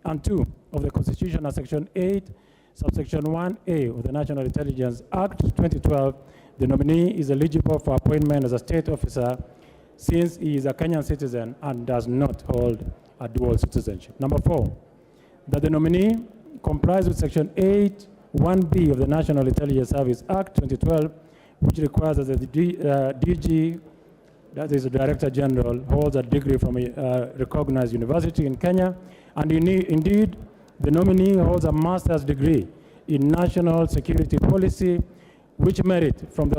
and 2 of the Constitution and Section 8, subsection 1A of the National Intelligence Act 2012, the nominee is eligible for appointment as a state officer since he is a Kenyan citizen and does not hold a dual citizenship. Number 4, that the nominee complies with Section 8, 1B of the National Intelligence Service Act 2012, which requires that the DG, that is the Director General, holds a degree from a recognized university in Kenya, and indeed, the nominee holds a master's degree in national security policy, with merit from the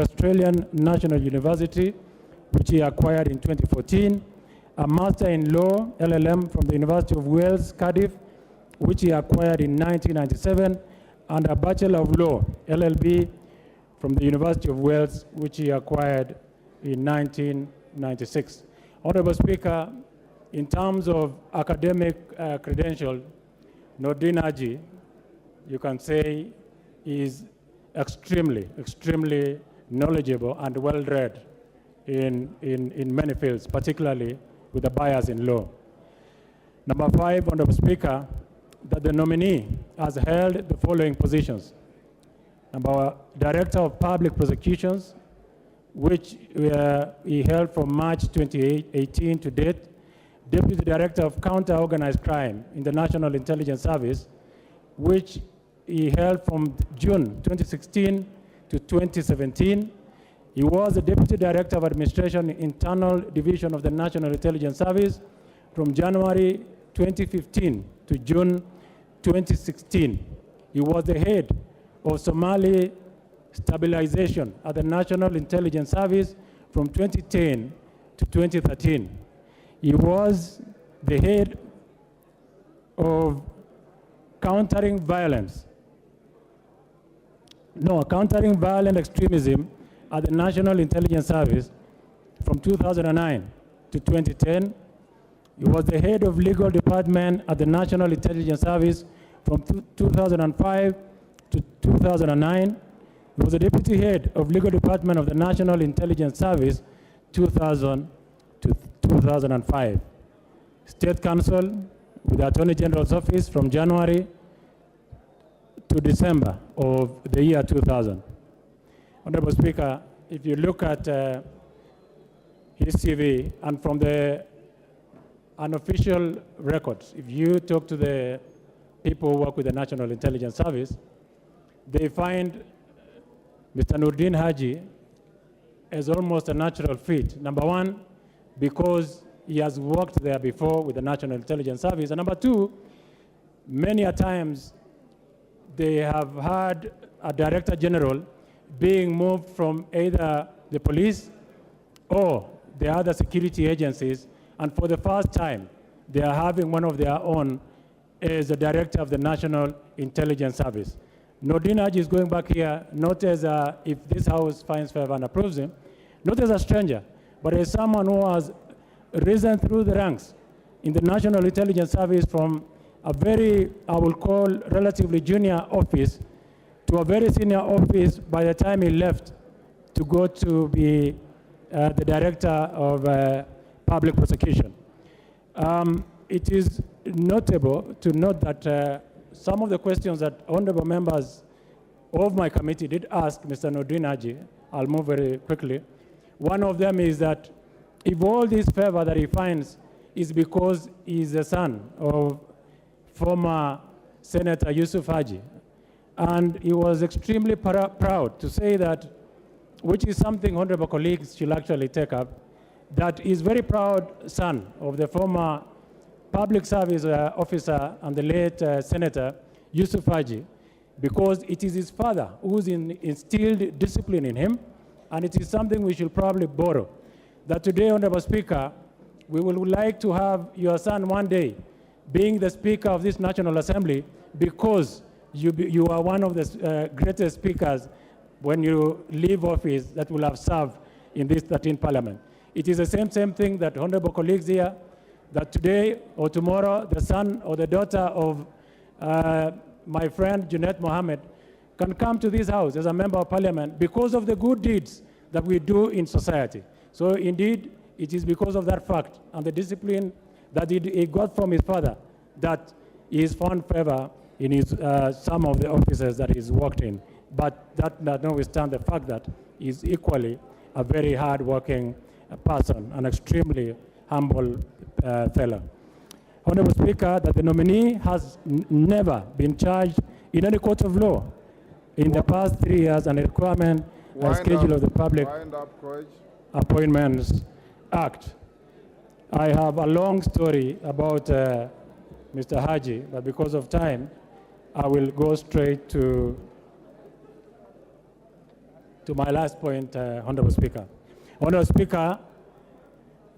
Australian National University, which he acquired in 2014, a master in law, LLM, from the University of Wales, Cardiff, which he acquired in 1997, and a Bachelor of Law, LLB, from the University of Wales, which he acquired in 1996. Honorable Speaker, in terms of academic credential, Nordin Haji, you can say, is extremely knowledgeable and well-read in many fields, particularly with a bias in law. Number 5, Honorable Speaker, that the nominee has held the following positions. Number 1, Director of Public Prosecutions, which he held from March 2018 to date. Deputy Director of Counter-Organized Crime in the National Intelligence Service, which he held from June 2016 to 2017. He was the Deputy Director of Administration Internal Division of the National Intelligence Service from January 2015 to June 2016. He was the head of Somali Stabilization at the National Intelligence Service from 2010 to 2013. He was the head of countering violent extremism at the National Intelligence Service from 2009 to 2010. He was the head of legal department at the National Intelligence Service from 2005 to 2009. He was the deputy head of legal department of the National Intelligence Service 2000 to 2005. State Counsel with the Attorney General's Office from January to December of the year 2000. Honorable Speaker, if you look at his CV and from the unofficial records, if you talk to the people who work with the National Intelligence Service, they find Mr. Nordin Haji as almost a natural fit. Number 1, because he has worked there before with the National Intelligence Service. And number 2, many a times they have had a Director General being moved from either the police or the other security agencies, and for the first time, they are having one of their own as the Director of the National Intelligence Service. Nordin Haji is going back here, not as if this House finds favor and approves him, not as a stranger, but as someone who has risen through the ranks in the National Intelligence Service from a very, I will call, relatively junior office to a very senior office by the time he left to go to be the Director of Public Prosecution. It is notable to note that some of the questions that honorable members of my committee did ask Mr. Nordin Haji, I'll move very quickly. One of them is that if all this favor that he finds is because he's the son of former Senator Yusuf Haji, and he was extremely proud to say that, which is something honorable colleagues should actually take up, that he's very proud son of the former public service officer and the late Senator Yusuf Haji, because it is his father who's instilled discipline in him, and it is something we should probably borrow. That today, Honorable Speaker, we would like to have your son one day being the Speaker of this National Assembly, because you are one of the greatest speakers when you leave office that will have served in this 13th Parliament. It is the same thing that honorable colleagues here, that today or tomorrow, the son or the daughter of my friend Junet Mohammed can come to this House as a member of Parliament because of the good deeds that we do in society. So indeed, it is because of that fact and the discipline that he got from his father, that he's found favor in his, some of the offices that he's worked in. But that notwithstanding the fact that he's equally a very hard-working person, an extremely humble fellow. Honorable Speaker, that the nominee has never been charged in any court of law in the past 3 years, and a requirement and schedule of the Public Appointments Act. I have a long story about Mr. Haji, but because of time, I will go straight to my last point, Honorable Speaker. Honorable Speaker,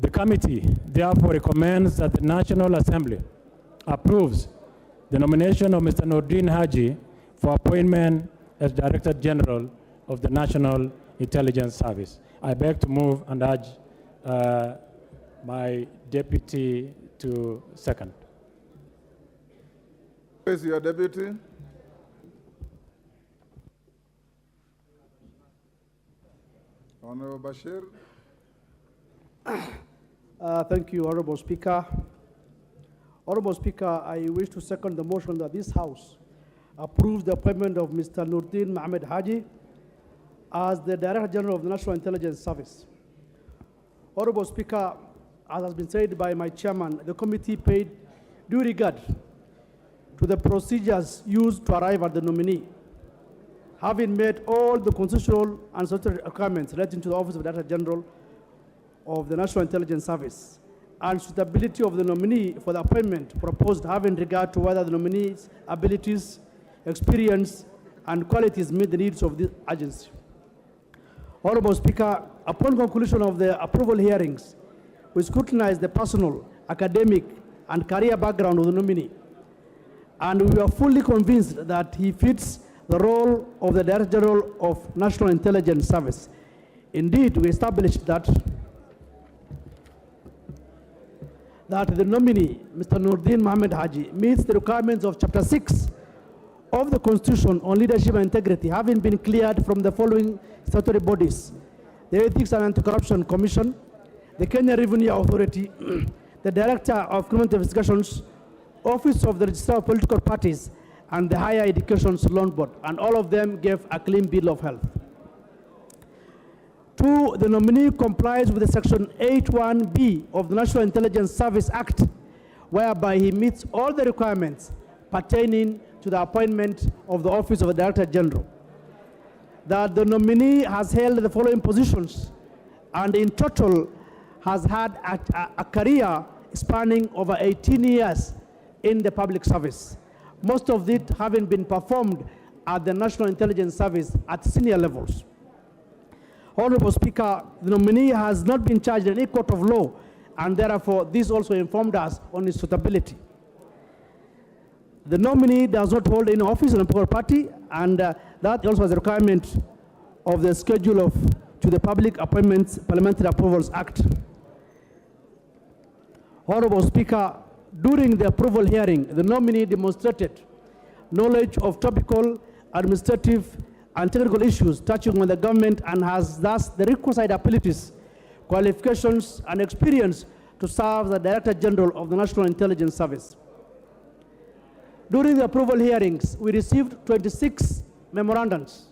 the committee therefore recommends that the National Assembly approves the nomination of Mr. Nordin Haji for appointment as Director General of the National Intelligence Service. I beg to move and urge my deputy to second. Who is your deputy? Honorable Bashir. Thank you, Honorable Speaker. Honorable Speaker, I wish to second the motion that this House approves the appointment of Mr. Nordin Mohammed Haji as the Director General of the National Intelligence Service. Honorable Speaker, as has been said by my chairman, the committee paid due regard to the procedures used to arrive at the nominee, having met all the constitutional and statutory requirements relating to the Office of the Director General of the National Intelligence Service, and suitability of the nominee for the appointment proposed, having regard to whether the nominee's abilities, experience, and qualities meet the needs of this agency. Honorable Speaker, upon conclusion of the approval hearings, we scrutinized the personal, academic, and career background of the nominee, and we are fully convinced that he fits the role of the Director General of National Intelligence Service. Indeed, we established that the nominee, Mr. Nordin Mohammed Haji, meets the requirements of Chapter 6 of the Constitution on Leadership and Integrity, having been cleared from the following statutory bodies: the Ethics and Anti-Corruption Commission, the Kenya Revenue Authority, the Director of Criminal Investigations, Office of the Registrar of Political Parties, and the Higher Education Loan Board, and all of them gave a clean bill of health. 2, the nominee complies with the Section 8(1)(b) of the National Intelligence Service Act, whereby he meets all the requirements pertaining to the appointment of the Office of the Director General. That the nominee has held the following positions, and in total has had a career spanning over 18 years in the public service, most of it having been performed at the National Intelligence Service at senior levels. Honorable Speaker, the nominee has not been charged in any court of law, and therefore this also informed us on his suitability. The nominee does not hold any office in a political party, and that also is a requirement of the schedule to the Public Appointments Parliamentary Approvals Act. Honorable Speaker, during the approval hearing, the nominee demonstrated knowledge of topical, administrative, and technical issues touching on the government, and has thus the requisite abilities, qualifications, and experience to serve the Director General of the National Intelligence Service. During the approval hearings, we received 26 memorandums.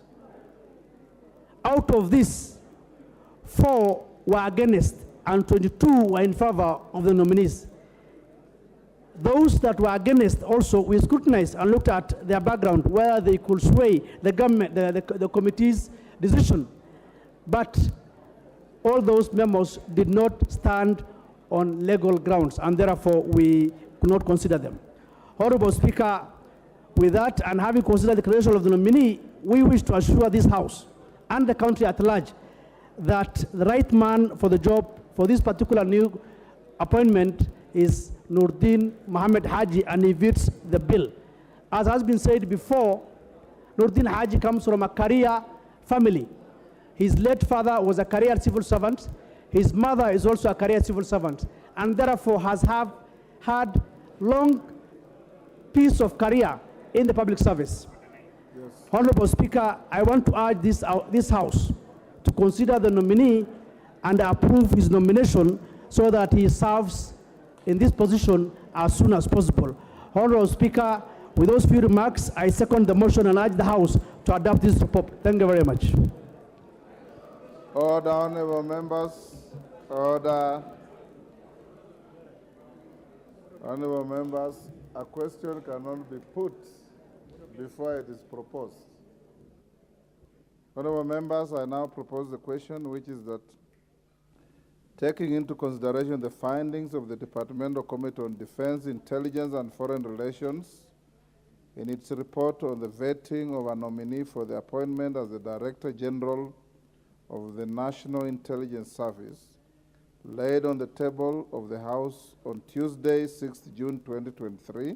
Out of this, 4 were against and 22 were in favor of the nominees. Those that were against also, we scrutinized and looked at their background, whether they could sway the government, the committee's decision. But all those memos did not stand on legal grounds, and therefore we could not consider them. Honorable Speaker, with that, and having considered the credential of the nominee, we wish to assure this House and the country at large that the right man for the job for this particular new appointment is Nordin Mohammed Haji, and he fits the bill. As has been said before, Nordin Haji comes from a career family. His late father was a career civil servant. His mother is also a career civil servant, and therefore has had long piece of career in the public service. Yes. Honorable Speaker, I want to urge this House to consider the nominee and approve his nomination so that he serves in this position as soon as possible. Honorable Speaker, with those few remarks, I second the motion and urge the House to adopt this report. Thank you very much. Order, honorable members. Order. Honorable members, a question cannot be put before it is proposed. Honorable members, I now propose the question, which is that taking into consideration the findings of the Departmental Committee on Defense, Intelligence and Foreign Relations in its report on the vetting of a nominee for the appointment as the Director General of the National Intelligence Service, laid on the table of the House on Tuesday, 6th June 2023,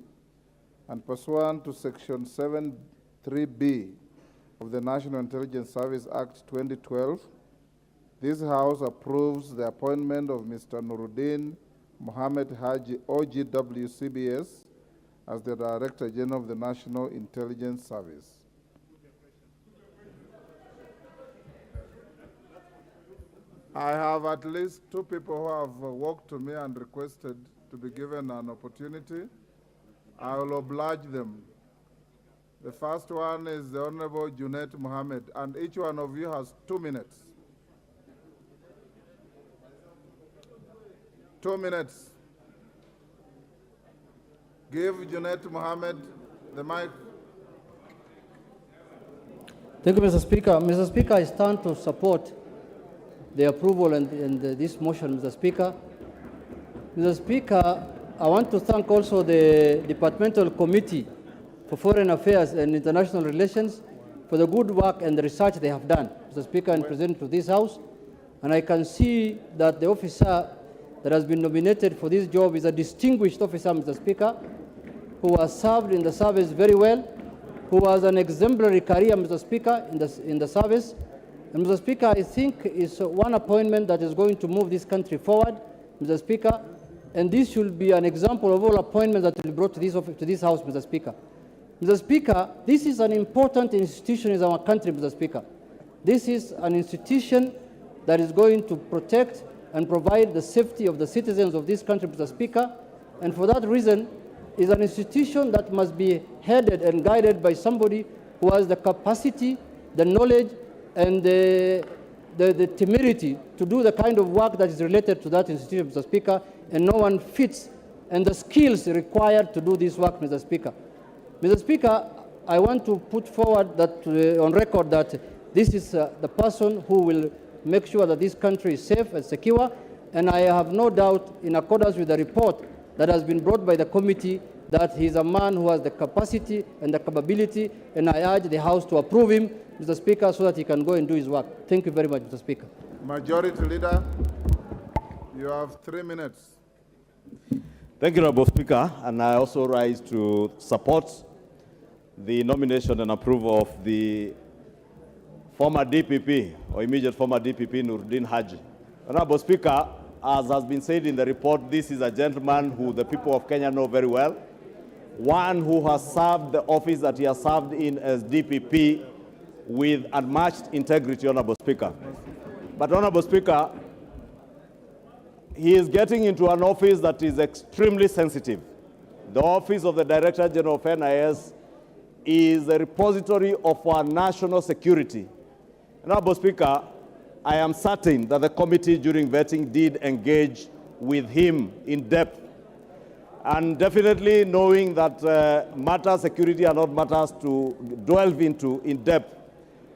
and pursuant to Section 7(3)(b) of the National Intelligence Service Act 2012, this House approves the appointment of Mr. Nuruddin Mohammed Haji, OGW CBS, as the Director General of the National Intelligence Service. I have at least two people who have walked to me and requested to be given an opportunity. I will oblige them. The first one is the Honorable Junet Mohammed, and each one of you has 2 minutes. 2 minutes. Give Junet Mohammed the mic. Thank you, Mr. Speaker. Mr. Speaker, I stand to support the approval and this motion, Mr. Speaker. Mr. Speaker, I want to thank also the Departmental Committee for Foreign Affairs and International Relations for the good work and the research they have done, Mr. Speaker, and presented to this House. And I can see that the officer that has been nominated for this job is a distinguished officer, Mr. Speaker, who has served in the service very well, who has an exemplary career, Mr. Speaker, in the service. And Mr. Speaker, I think is one appointment that is going to move this country forward, Mr. Speaker, and this should be an example of all appointments that will be brought to this House, Mr. Speaker. Mr. Speaker, this is an important institution in our country, Mr. Speaker. This is an institution that is going to protect and provide the safety of the citizens of this country, Mr. Speaker, and for that reason, is an institution that must be headed and guided by somebody who has the capacity, the knowledge, and the temerity to do the kind of work that is related to that institution, Mr. Speaker, and no one fits, and the skills required to do this work, Mr. Speaker. Mr. Speaker, I want to put forward that on record that this is the person who will make sure that this country is safe and secure, and I have no doubt, in accordance with the report that has been brought by the committee, that he is a man who has the capacity and the capability, and I urge the House to approve him, Mr. Speaker, so that he can go and do his work. Thank you very much, Mr. Speaker. Majority Leader, you have 3 minutes. Thank you, Honorable Speaker, and I also rise to support the nomination and approval of the former DPP, or immediate former DPP, Nuruddin Haji. Honorable Speaker, as has been said in the report, this is a gentleman who the people of Kenya know very well, one who has served the office that he has served in as DPP with unmatched integrity, Honorable Speaker. But, Honorable Speaker, he is getting into an office that is extremely sensitive. The office of the Director General of NIS is a repository of our national security. Honorable Speaker, I am certain that the committee during vetting did engage with him in depth. And definitely knowing that matters security are not matters to delve into in depth.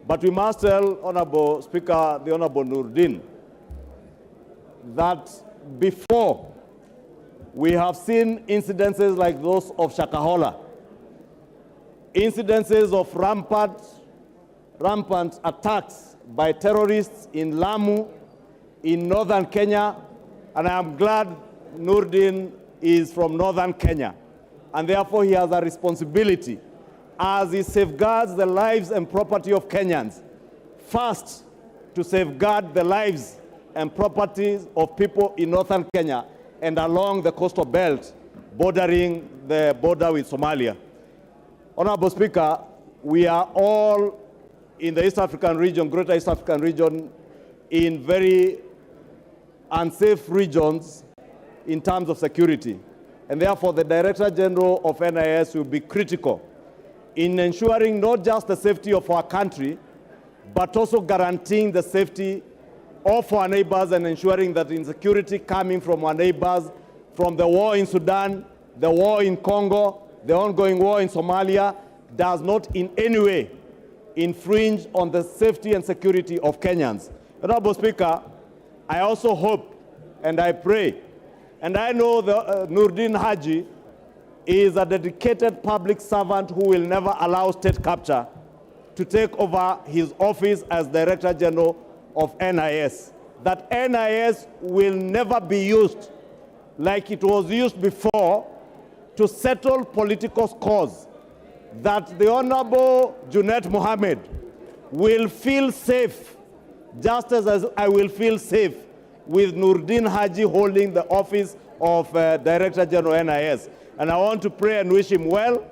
But we must tell Honorable Speaker, the Honorable Nuruddin, that before we have seen incidences like those of Shakahola, incidences of rampant attacks by terrorists in Lamu, in northern Kenya, and I am glad Nuruddin is from northern Kenya, and therefore he has a responsibility as he safeguards the lives and property of Kenyans, first to safeguard the lives and properties of people in northern Kenya and along the coastal belt bordering the border with Somalia. Honorable Speaker, we are all in the East African region, Greater East African region, in very unsafe regions in terms of security. And therefore, the Director General of NIS will be critical in ensuring not just the safety of our country, but also guaranteeing the safety of our neighbors and ensuring that insecurity coming from our neighbors, from the war in Sudan, the war in Congo, the ongoing war in Somalia, does not in any way infringe on the safety and security of Kenyans. Honorable Speaker, I also hope and I pray, and I know that Nurdin Haji is a dedicated public servant who will never allow state capture to take over his office as Director General of NIS. That NIS will never be used like it was used before to settle political scores. That the Honorable Junet Mohammed will feel safe, just as I will feel safe with Nurdin Haji holding the office of Director General NIS. And I want to pray and wish him well,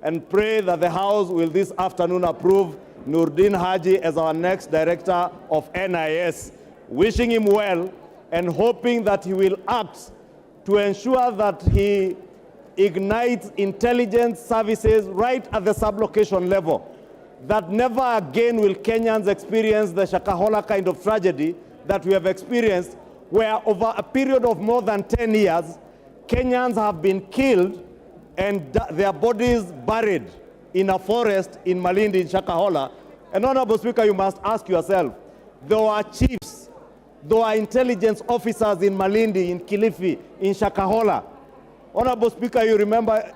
and pray that the House will this afternoon approve Nurdin Haji as our next Director of NIS. Wishing him well and hoping that he will act to ensure that he ignites intelligence services right at the sublocation level. That never again will Kenyans experience the Shakahola kind of tragedy that we have experienced, where over a period of more than 10 years, Kenyans have been killed and their bodies buried in a forest in Malindi, in Shakahola. And Honorable Speaker, you must ask yourself, there are chiefs, there are intelligence officers in Malindi, in Kilifi, in Shakahola. Honorable Speaker, you remember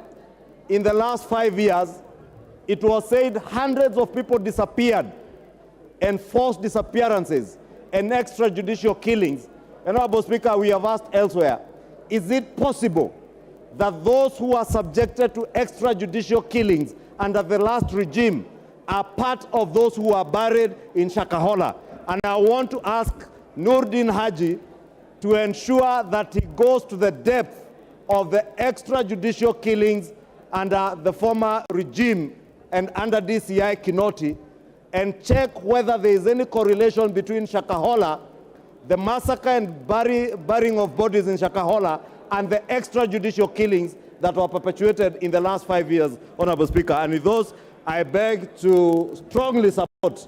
in the last 5 years, it was said hundreds of people disappeared, and forced disappearances and extrajudicial killings. And Honorable Speaker, we have asked elsewhere, is it possible that those who are subjected to extrajudicial killings under the last regime are part of those who are buried in Shakahola? And I want to ask Nurdin Haji to ensure that he goes to the depth of the extrajudicial killings under the former regime and under DCI Kinoti, and check whether there is any correlation between Shakahola, the massacre and burying of bodies in Shakahola, and the extrajudicial killings that were perpetuated in the last 5 years, Honorable Speaker. And with those, I beg to strongly support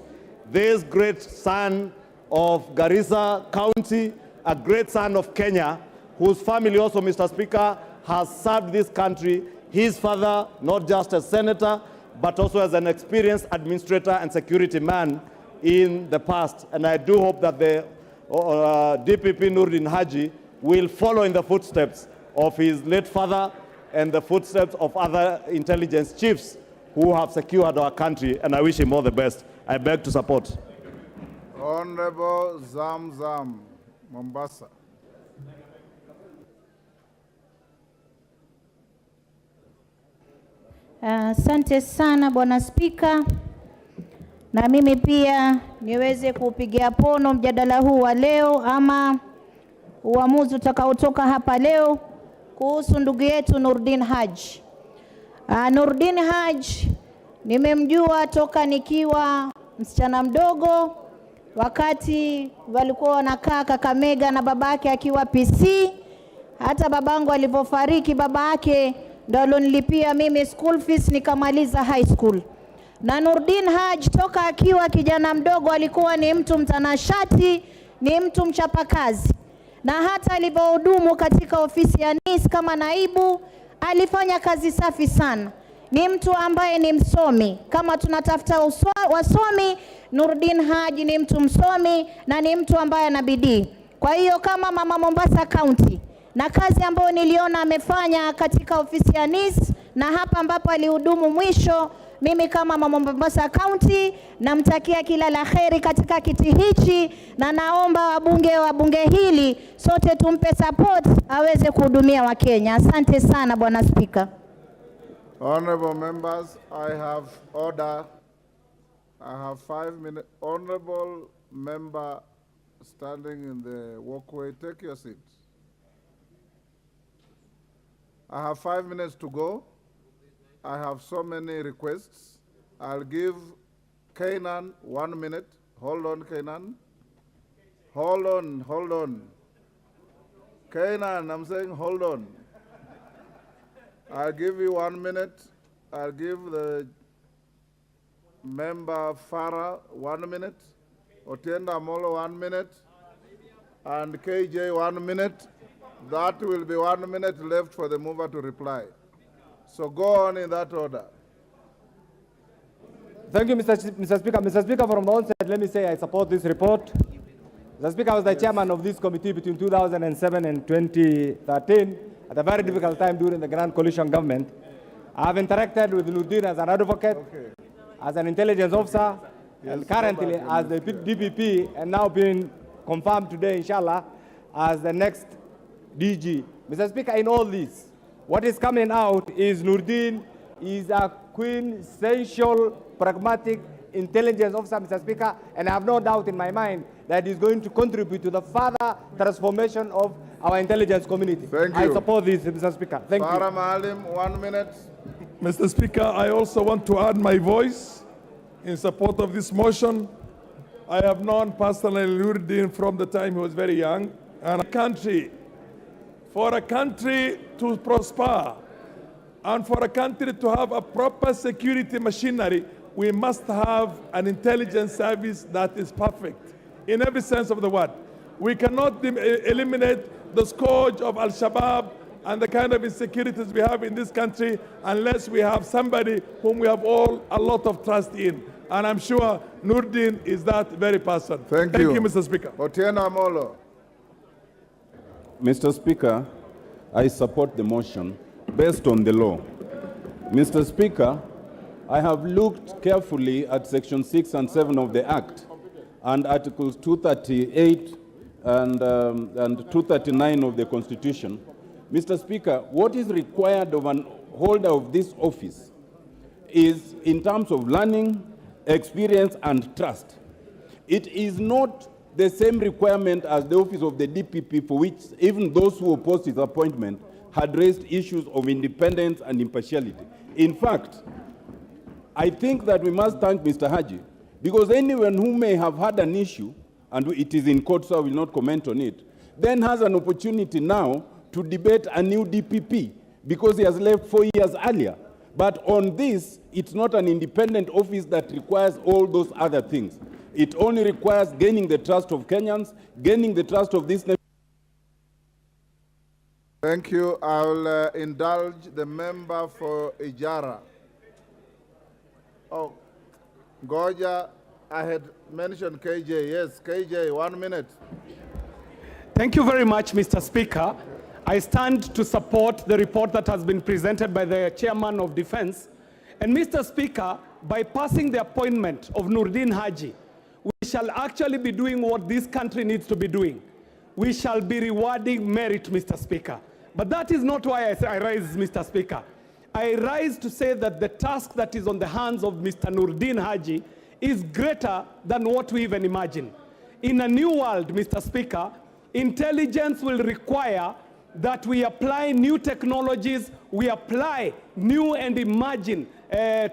this great son of Garissa County, a great son of Kenya, whose family also, Mr. Speaker, has served this country. His father, not just as senator, but also as an experienced administrator and security man in the past. And I do hope that the DPP Nurdin Haji will follow in the footsteps of his late father and the footsteps of other intelligence chiefs who have secured our country, and I wish him all the best. I beg to support. Honorable Zamzam, Mombasa. Asante sana Bwana Spika, na mimi pia niweze kupigia pono mjadala huu wa leo, ama uamuzi utakaotoka hapa leo kuhusu ndugu yetu Nurdin Haji. Nurdin Haji nimemjua toka nikiwa msichana mdogo, wakati walikuwa wanakaa Kakamega na babake akiwa PC. Hata babangu alipofariki, babake ndo alonilipia mimi school fees nikamaliza high school. Na Nurdin Haji toka akiwa kijana mdogo alikuwa ni mtu mtanashati, ni mtu mchapakazi. Na hata alipohudumu katika ofisi ya NIS kama naibu, alifanya kazi safi sana. Ni mtu ambaye ni msomi. Kama tunatafuta wasomi, Nurdin Haji ni mtu msomi na ni mtu ambaye ana bidii. Kwa hiyo kama mama Mombasa County, na kazi ambayo niliona amefanya katika ofisi ya NIS na hapa ambapo alihudumu mwisho, mimi kama mama Mombasa County namtakia kila la kheri katika kiti hichi, na naomba wabunge wa bunge hili sote tumpe support aweze kuhudumia Wakenya. Asante sana Bwana Spika. Honorable members, I have order. I have 5 minutes. Honorable member standing in the walkway, take your seat. I have 5 minutes to go. I have so many requests. I'll give Kainan 1 minute. Hold on, Kainan. Hold on. Kainan, I'm saying hold on. I'll give you 1 minute. I'll give the member Farah 1 minute. Otienda Amolo 1 minute. And KJ 1 minute. That will be 1 minute left for the mover to reply. So go on in that order. Thank you, Mr. Speaker. Mr. Speaker, from the onset, let me say I support this report. Mr. Speaker, I was the chairman of this committee between 2007 and 2013 at a very difficult time during the Grand Coalition government. I have interacted with Nurdin as an advocate, as an intelligence officer, and currently as the DPP, and now being confirmed today, inshallah, as the next DG. Mr. Speaker, in all this, what is coming out is Nurdin is a quintessential, pragmatic intelligence officer, Mr. Speaker, and I have no doubt in my mind that he's going to contribute to the further transformation of our intelligence community. Thank you. I support this, Mr. Speaker. Thank Farah you. Maalim, 1 minute. Mr. Speaker, I also want to add my voice in support of this motion. I have known personally Nurdin from the time he was very young. And for a country to prosper and for a country to have a proper security machinery, we must have an intelligence service that is perfect in every sense of the word. We cannot eliminate the scourge of Al-Shabaab and the kind of insecurities we have in this country unless we have somebody whom we have all a lot of trust in. And I'm sure Nurdin is that very person. Thank you. Thank you, Mr. Speaker. Otieno Amolo. Mr. Speaker, I support the motion based on the law. Mr. Speaker, I have looked carefully at Section 6 and 7 of the Act and Articles 238 and 239 of the Constitution. Mr. Speaker, what is required of an holder of this office is in terms of learning, experience, and trust. It is not the same requirement as the office of the DPP, for which even those who opposed his appointment had raised issues of independence and impartiality. In fact, I think that we must thank Mr. Haji, because anyone who may have had an issue, and it is in court, so I will not comment on it, then has an opportunity now to debate a new DPP, because he has left 4 years earlier. But on this, it's not an independent office that requires all those other things. It only requires gaining the trust of Kenyans, gaining the trust of this nation. Thank you. I will indulge the member for Ijara. Oh, Goja, I had mentioned KJ. Yes, KJ, 1 minute. Thank you very much, Mr. Speaker. I stand to support the report that has been presented by the Chairman of Defense. And Mr. Speaker, by passing the appointment of Nurdin Haji, we shall actually be doing what this country needs to be doing. We shall be rewarding merit, Mr. Speaker. But that is not why I rise, Mr. Speaker. I rise to say that the task that is on the hands of Mr. Nurdin Haji is greater than what we even imagine. In a new world, Mr. Speaker, intelligence will require that we apply new technologies, we apply new and emerging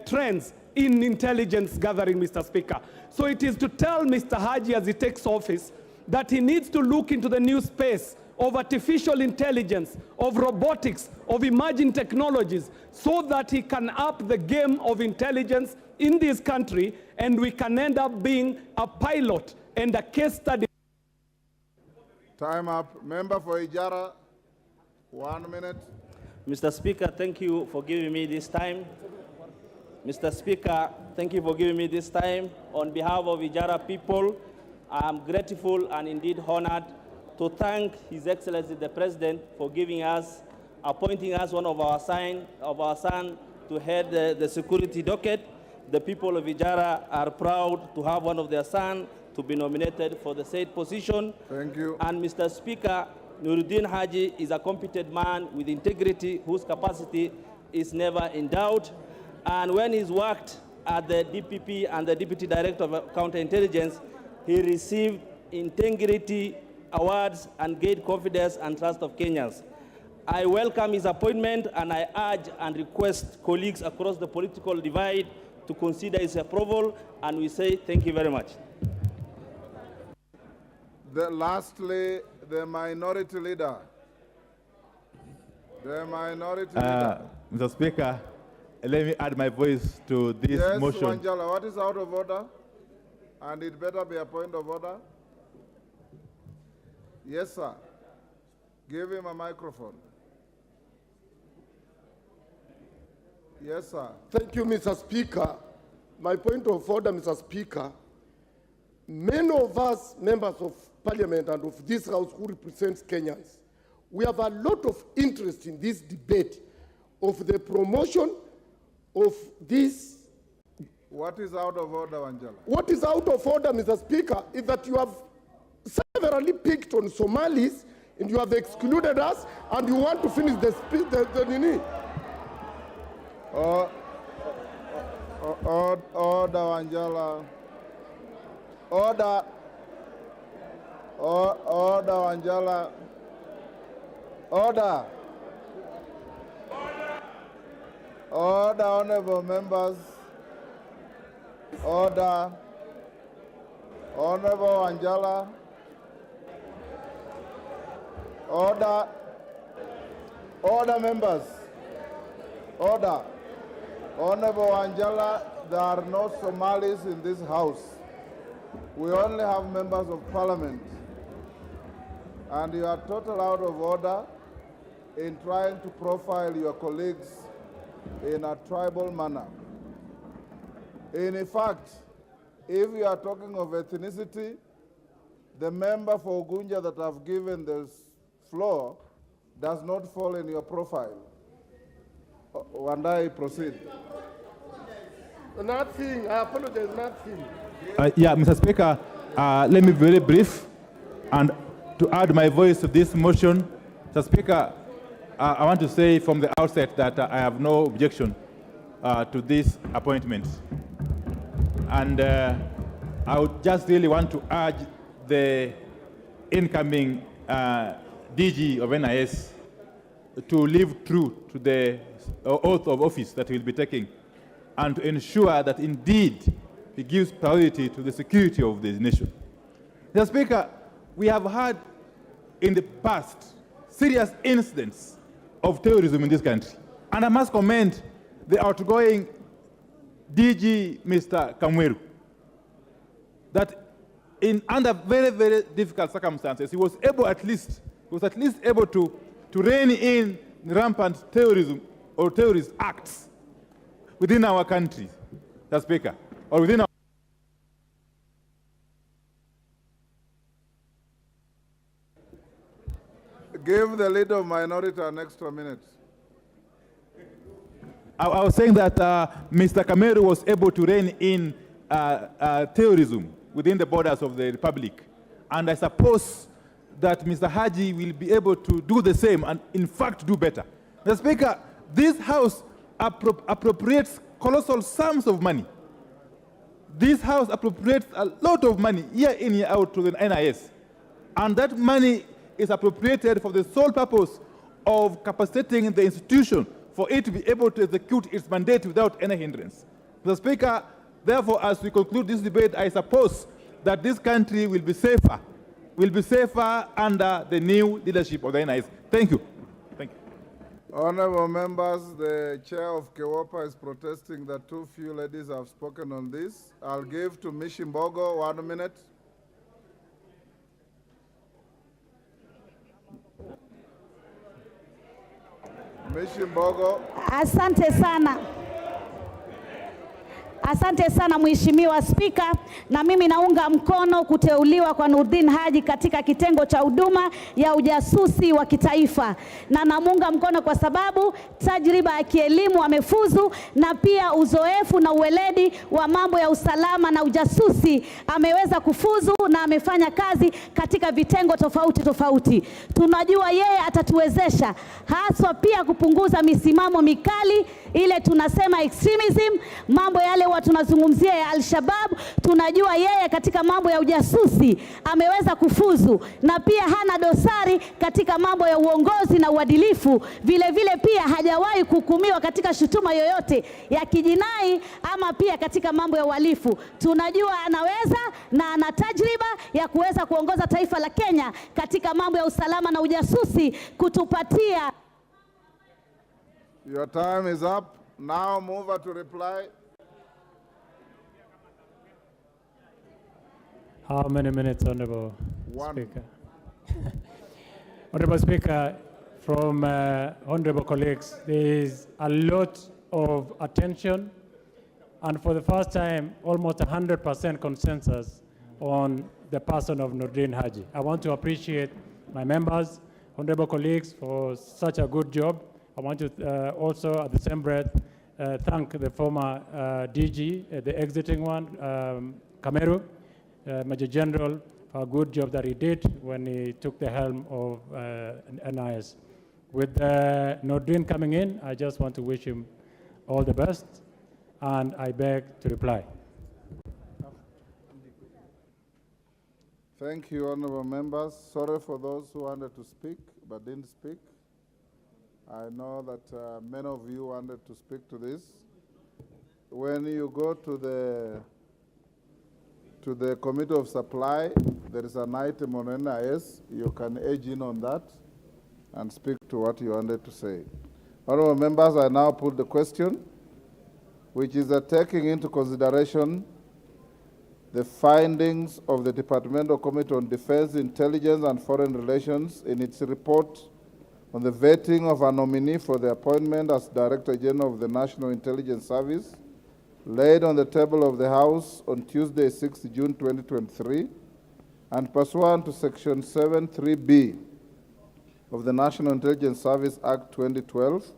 trends in intelligence gathering, Mr. Speaker. So it is to tell Mr. Haji as he takes office that he needs to look into the new space of artificial intelligence, of robotics, of emerging technologies, so that he can up the game of intelligence in this country, and we can end up being a pilot and a case study. Time up. Member for Ijara, 1 minute. Mr. Speaker, thank you for giving me this time. Mr. Speaker, thank you for giving me this time. On behalf of Ijara people, I am grateful and indeed honored to thank His Excellency the President for appointing us one of our son to head the security docket. The people of Ijara are proud to have one of their sons to be nominated for the said position. Thank you. And Mr. Speaker, Nurdin Haji is a competent man with integrity whose capacity is never in doubt. And when he's worked at the DPP and the Deputy Director of Counterintelligence, he received integrity awards and gained confidence and trust of Kenyans. I welcome his appointment, and I urge and request colleagues across the political divide to consider his approval, and we say thank you very much. Lastly, the minority leader. The minority leader. Mr. Speaker, let me add my voice to this motion. Yes, Wanjala, what is out of order? And it better be a point of order. Yes, sir. Give him a microphone. Yes, sir. Thank you, Mr. Speaker. My point of order, Mr. Speaker, many of us, members of Parliament and of this House who represents Kenyans, we have a lot of interest in this debate of the promotion of this. What is out of order, Wanjala? What is out of order, Mr. Speaker, is that you have severally picked on Somalis and you have excluded us and you want to finish the nini. Order, Wanjala. Order. Order, Wanjala. Order. Order, honorable members. Order. Honorable Wanjala. Order. Order, members. Order. Honorable Wanjala, there are no Somalis in this house. We only have members of parliament. And you are totally out of order in trying to profile your colleagues in a tribal manner. In fact, if you are talking of ethnicity, the member for Ugunja that I've given this floor does not fall in your profile. Wandai, proceed. Nothing, I apologize, nothing. Yeah, Mr. Speaker, let me be very brief and to add my voice to this motion. Mr. Speaker, I want to say from the outset that I have no objection to this appointment. And I would just really want to urge the incoming DG of NIS to live true to the oath of office that he will be taking and to ensure that indeed he gives priority to the security of the nation. Mr. Speaker, we have had in the past serious incidents of terrorism in this country. And I must commend the outgoing DG, Mr. Kamweru, that under very, very difficult circumstances, he was at least able to rein in rampant terrorism or terrorist acts within our country, Mr. Speaker, or within our Give the leader of minority an extra minute. I was saying that Mr. Kameru was able to rein in terrorism within the borders of the Republic. And I suppose that Mr. Haji will be able to do the same and, in fact, do better. Mr. Speaker, this House appropriates colossal sums of money. This House appropriates a lot of money year in, year out to the NIS. And that money is appropriated for the sole purpose of capacitating the institution for it to be able to execute its mandate without any hindrance. Mr. Speaker, therefore, as we conclude this debate, I suppose that this country will be safer under the new leadership of the NIS. Thank you. Thank you. Honorable members, the chair of Kewopa is protesting that too few ladies have spoken on this. I'll give to Mishimbogo 1 minute. Mishimbogo. Asante sana. Asante sana Mheshimiwa Spika, na mimi naunga mkono kuteuliwa kwa Nurdin Haji katika kitengo cha huduma ya ujasusi wa kitaifa. Na namunga mkono kwa sababu tajriba ya kielimu amefuzu na pia uzoefu na uweledi wa mambo ya usalama na ujasusi ameweza kufuzu na amefanya kazi katika vitengo tofauti tofauti. Tunajua yeye atatuwezesha haswa pia kupunguza misimamo mikali ile tunasema extremism, mambo yale tunazungumzia ya Al-Shabaab. Tunajua yeye katika mambo ya ujasusi ameweza kufuzu na pia hana dosari katika mambo ya uongozi na uadilifu. Vile vile pia hajawahi kuhukumiwa katika shutuma yoyote ya kijinai ama pia katika mambo ya uhalifu. Tunajua anaweza na ana tajriba ya kuweza kuongoza taifa la Kenya katika mambo ya usalama na ujasusi, kutupatia Your time is up. Now mover to reply. How many minutes, Honorable One. Speaker? Honorable Speaker, from honorable colleagues, there is a lot of attention, and for the first time, almost 100% consensus on the person of Nordin Haji. I want to appreciate my members, honorable colleagues, for such a good job. I want to also, at the same breath, thank the former DG, the exiting one, Kameru, Major General, for a good job that he did when he took the helm of NIS. With Nordin coming in, I just want to wish him all the best, and I beg to reply. Thank you, honorable members. Sorry for those who wanted to speak but didn't speak. I know that many of you wanted to speak to this. When you go to the Committee of Supply, there is an item on NIS. You can edge in on that and speak to what you wanted to say. Honorable members, I now put the question, which is that taking into consideration the findings of the Departmental Committee on Defense, Intelligence and Foreign Relations in its report on the vetting of a nominee for the appointment as Director General of the National Intelligence Service, laid on the table of the House on Tuesday, 6 June 2023, and pursuant to Section 7(3)(b) of the National Intelligence Service Act 2012,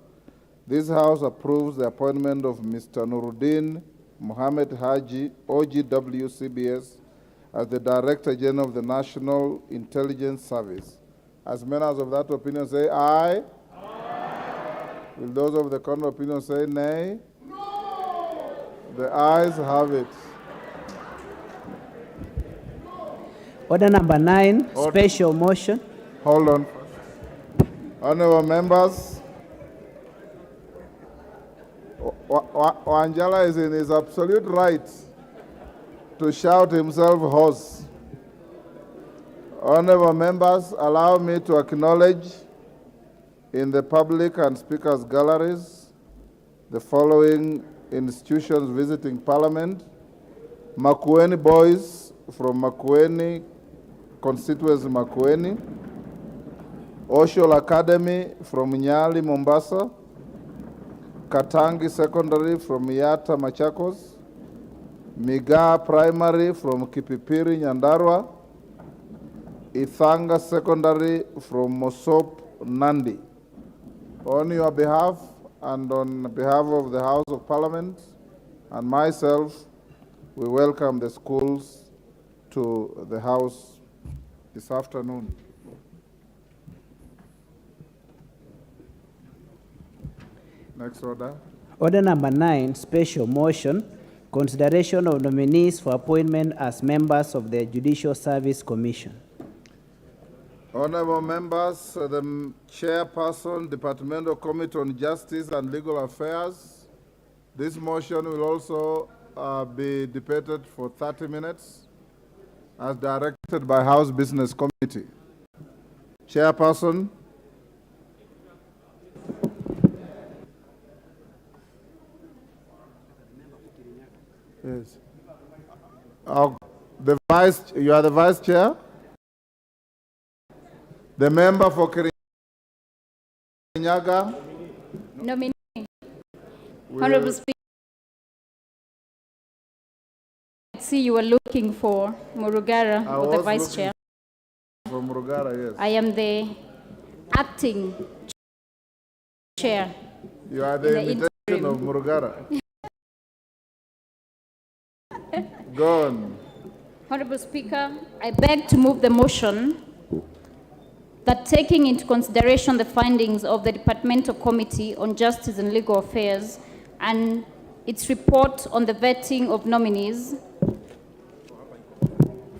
this House approves the appointment of Mr. Nuruddin Mohammed Haji, OGW CBS, as the Director General of the National Intelligence Service. As members of that opinion say aye. Aye. Will those of the contrary opinion say nay? No. The ayes have it. Order number 9, special motion. Hold on. Honorable members, Wanjala is in his absolute right to shout himself hoarse. Honorable members, allow me to acknowledge in the public and speakers' galleries the following institutions visiting Parliament: Makueni boys from Makueni, constituency Makueni; Oshol Academy from Nyali, Mombasa; Katangi Secondary from Yata, Machakos; Migaa Primary from Kipipiri, Nyandarua; Ithanga Secondary from Mosop, Nandi. On your behalf and on behalf of the House of Parliament and myself, we welcome the schools to the House this afternoon. Next order. Order number 9, special motion, consideration of nominees for appointment as members of the Judicial Service Commission. Honorable members, the chairperson, Departmental Committee on Justice and Legal Affairs. This motion will also be debated for 30 minutes as directed by House Business Committee. Chairperson. Yes. You are the vice chair? The member for Kirinyaga. Nominee. Honorable Speaker, I see you are looking for Murugara, for the vice chair. For Murugara, yes. I am the acting chair. You are the invitation of Murugara. Go on. Honorable Speaker, I beg to move the motion that taking into consideration the findings of the Departmental Committee on Justice and Legal Affairs and its report on the vetting of nominees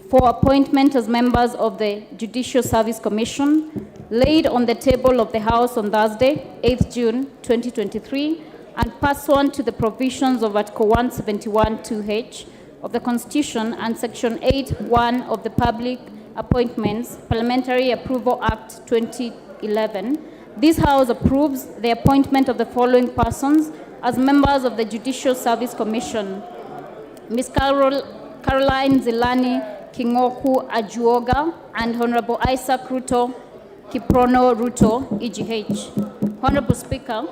for appointment as members of the Judicial Service Commission, laid on the table of the House on Thursday, 8th June 2023, and pursuant to the provisions of Article 171(2)(h) of the Constitution and Section 8(1) of the Public Appointments Parliamentary Approval Act 2011, This House approves the appointment of the following persons as members of the Judicial Service Commission: Ms. Caroline Zilani Kingoku Ajuoga and Honorable Isaac Ruto Kiprono Ruto, EGH. Honorable Speaker,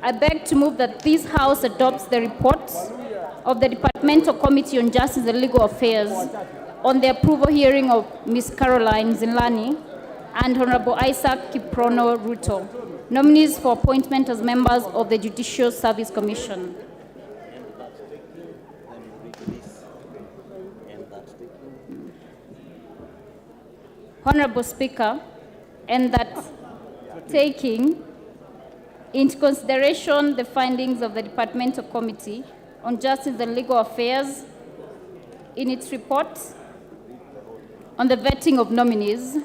I beg to move that this House adopts the reports of the Departmental Committee on Justice and Legal Affairs on the approval hearing of Ms. Caroline Zilani and Honorable Isaac Kiprono Ruto, nominees for appointment as members of the Judicial Service Commission. Honorable Speaker, and that taking into consideration the findings of the Departmental Committee on Justice and Legal Affairs in its report on the vetting of nominees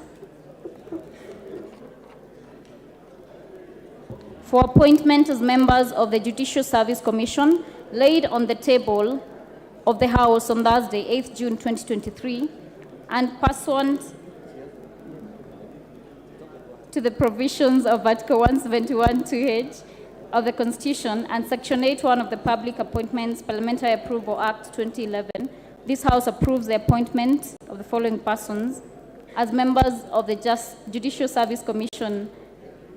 for appointment as members of the Judicial Service Commission laid on the table of the House on Thursday, 8th June 2023, and pursuant to the provisions of Article 171(2)(h) of the Constitution and Section 8(1) of the Public Appointments Parliamentary Approval Act 2011, this House approves the appointment of the following persons as members of the Judicial Service Commission: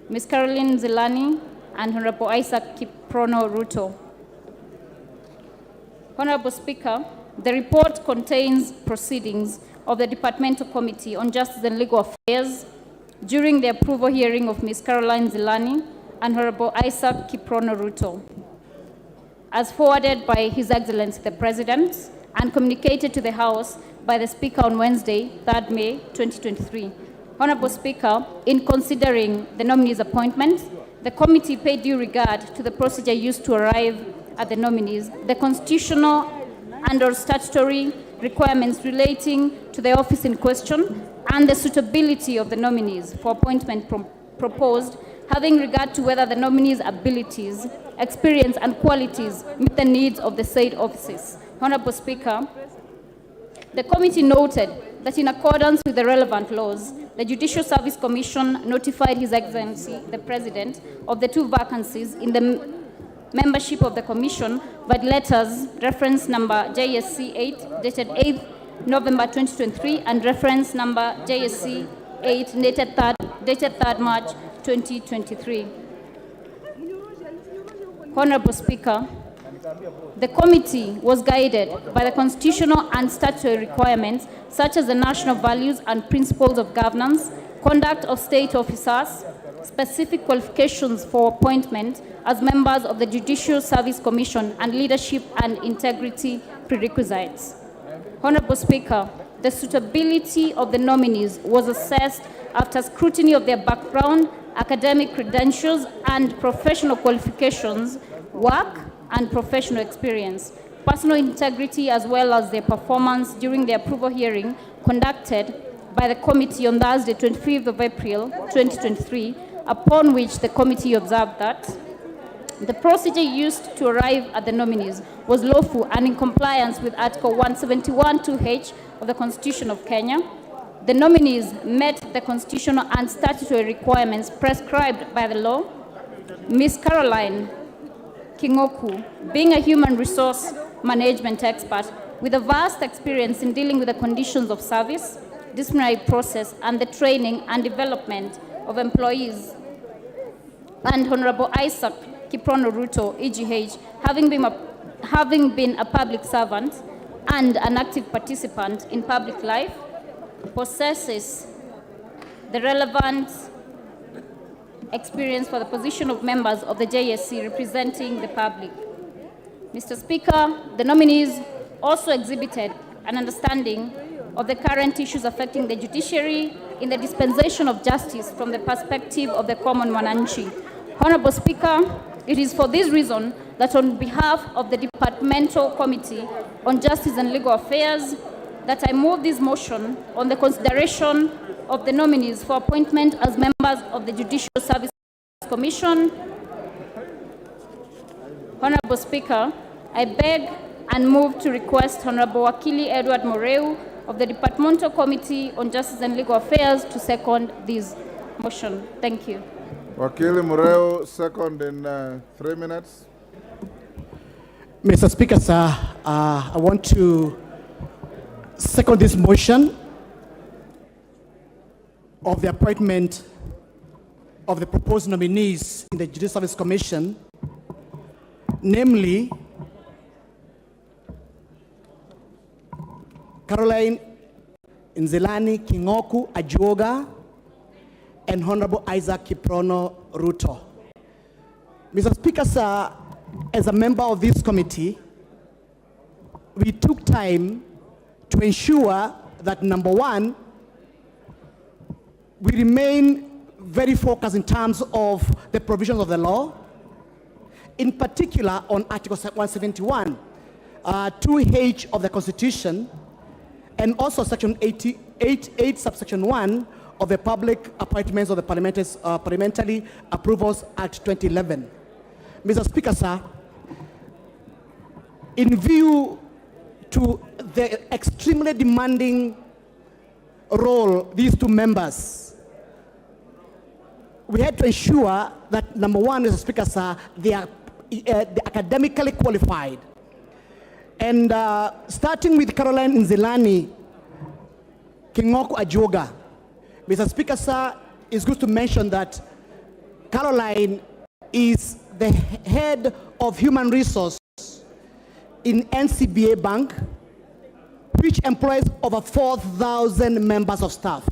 Ms. Caroline Zilani and Honorable Isaac Kiprono Ruto. Honorable Speaker, the report contains proceedings of the Departmental Committee on Justice and Legal Affairs during the approval hearing of Ms. Caroline Zilani and Honorable Isaac Kiprono Ruto, as forwarded by His Excellency the President and communicated to the House by the Speaker on Wednesday, 3rd May 2023. Honorable Speaker, in considering the nominees' appointments, the committee paid due regard to the procedure used to arrive at the nominees, the constitutional and/or statutory requirements relating to the office in question, and the suitability of the nominees for appointment proposed, having regard to whether the nominees' abilities, experience, and qualities meet the needs of the said offices. Honorable Speaker, the committee noted that in accordance with the relevant laws, the Judicial Service Commission notified His Excellency the President of the two vacancies in the membership of the Commission by letters reference number JSC 8 dated 8th November 2023 and reference number JSC 8 dated 3rd March 2023. Honorable Speaker, the committee was guided by the constitutional and statutory requirements such as the national values and principles of governance, conduct of state officers, specific qualifications for appointment as members of the Judicial Service Commission, and leadership and integrity prerequisites. Honorable Speaker, the suitability of the nominees was assessed after scrutiny of their background, academic credentials, and professional qualifications, work, and professional experience, personal integrity, as well as their performance during the approval hearing conducted by the committee on Thursday, 25th of April, 2023, upon which the committee observed that the procedure used to arrive at the nominees was lawful and in compliance with Article 171(2)(h) of the Constitution of Kenya. The nominees met the constitutional and statutory requirements prescribed by the law. Ms. Caroline Kingoku, being a human resource management expert with a vast experience in dealing with the conditions of service, disciplinary process, and the training and development of employees, and Honorable Isaac Kiprono Ruto, EGH, having been a public servant and an active participant in public life, possesses the relevant experience for the position of members of the JSC representing the public. Mr. Speaker, the nominees also exhibited an understanding of the current issues affecting the judiciary in the dispensation of justice from the perspective of the common mwananchi. Honorable Speaker, it is for this reason that on behalf of the Departmental Committee on Justice and Legal Affairs, that I move this motion on the consideration of the nominees for appointment as members of the Judicial Service Commission. Honorable Speaker, I beg and move to request Honorable Wakili Edward Moreu of the Departmental Committee on Justice and Legal Affairs to second this motion. Thank you. Wakili Mureo, second in 3 minutes. Mr. Speaker, sir, I want to second this motion of the appointment of the proposed nominees in the Judicial Service Commission, namely Caroline Nzelani Kingoku Ajuoga and Honorable Isaac Kiprono Ruto. Mr. Speaker, sir, as a member of this committee, we took time to ensure that, number one, we remain very focused in terms of the provisions of the law, in particular on Article 171, 2H of the Constitution, and also Section 88, subsection 1 of the Public Appointments of the Parliamentary Approvals Act 2011. Mr. Speaker, sir, in view to the extremely demanding role these two members, we had to ensure that, number one, Mr. Speaker, sir, they are academically qualified. And starting with Caroline Nzelani Kingoku Ajuoga, Mr. Speaker, sir, it's good to mention that Caroline is the head of human resource in NCBA Bank, which employs over 4,000 members of staff.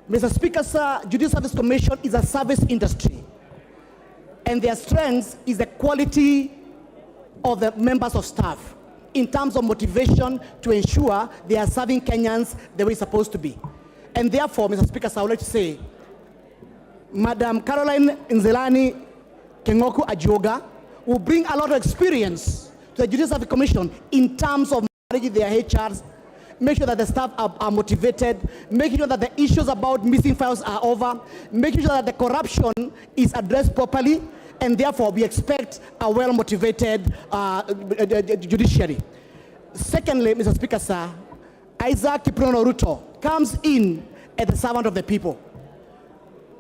Mr. Speaker, sir, Judicial Service Commission is a service industry, and their strength is the quality of the members of staff in terms of motivation to ensure they are serving Kenyans the way it's supposed to be. And therefore, Mr. Speaker, sir, I would like to say, Madam Caroline Nzelani Kingoku Ajuoga will bring a lot of experience to the Judicial Service Commission in terms of managing their HRs, make sure that the staff are motivated, making sure that the issues about missing files are over, making sure that the corruption is addressed properly, and therefore we expect a well-motivated judiciary. Secondly, Mr. Speaker, sir, Isaac Kiprono Ruto comes in as a servant of the people.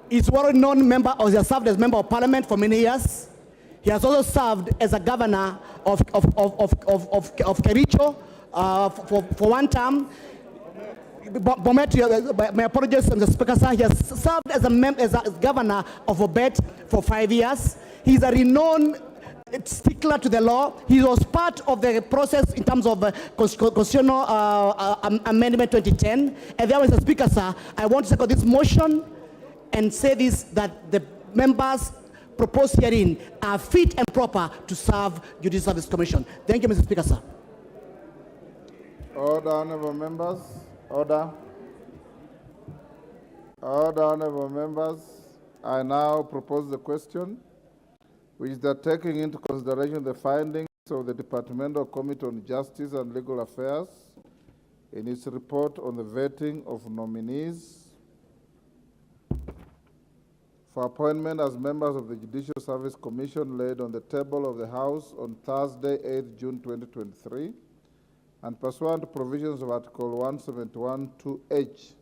He's a well-known member, or he has served as member of parliament for many years. He has also served as a governor of Kericho for one term. My apologies, Mr. Speaker, sir. He has served as a governor of Obet for 5 years. He's a renowned stickler to the law. He was part of the process in terms of Constitutional Amendment 2010. And therefore, Mr. Speaker, sir, I want to second this motion and say this, that the members proposed herein are fit and proper to serve Judicial Service Commission. Thank you, Mr. Speaker, sir. Order, honorable members. Order. Order, honorable members. I now propose the question, which is that taking into consideration the findings of the Departmental Committee on Justice and Legal Affairs in its report on the vetting of nominees for appointment as members of the Judicial Service Commission laid on the table of the House on Thursday, 8 June 2023, and pursuant to provisions of Article 171(2)(h)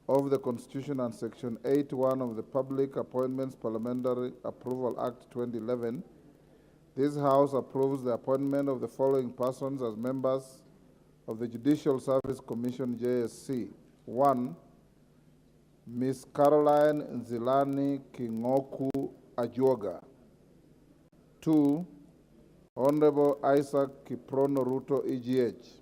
of the Constitution and Section 8(1) of the Public Appointments Parliamentary Approval Act 2011, this House approves the appointment of the following persons as members of the Judicial Service Commission, JSC. 1. Ms. Caroline Nzelani Kingoku Ajuoga. 2. Honorable Isaac Kiprono Ruto, EGH.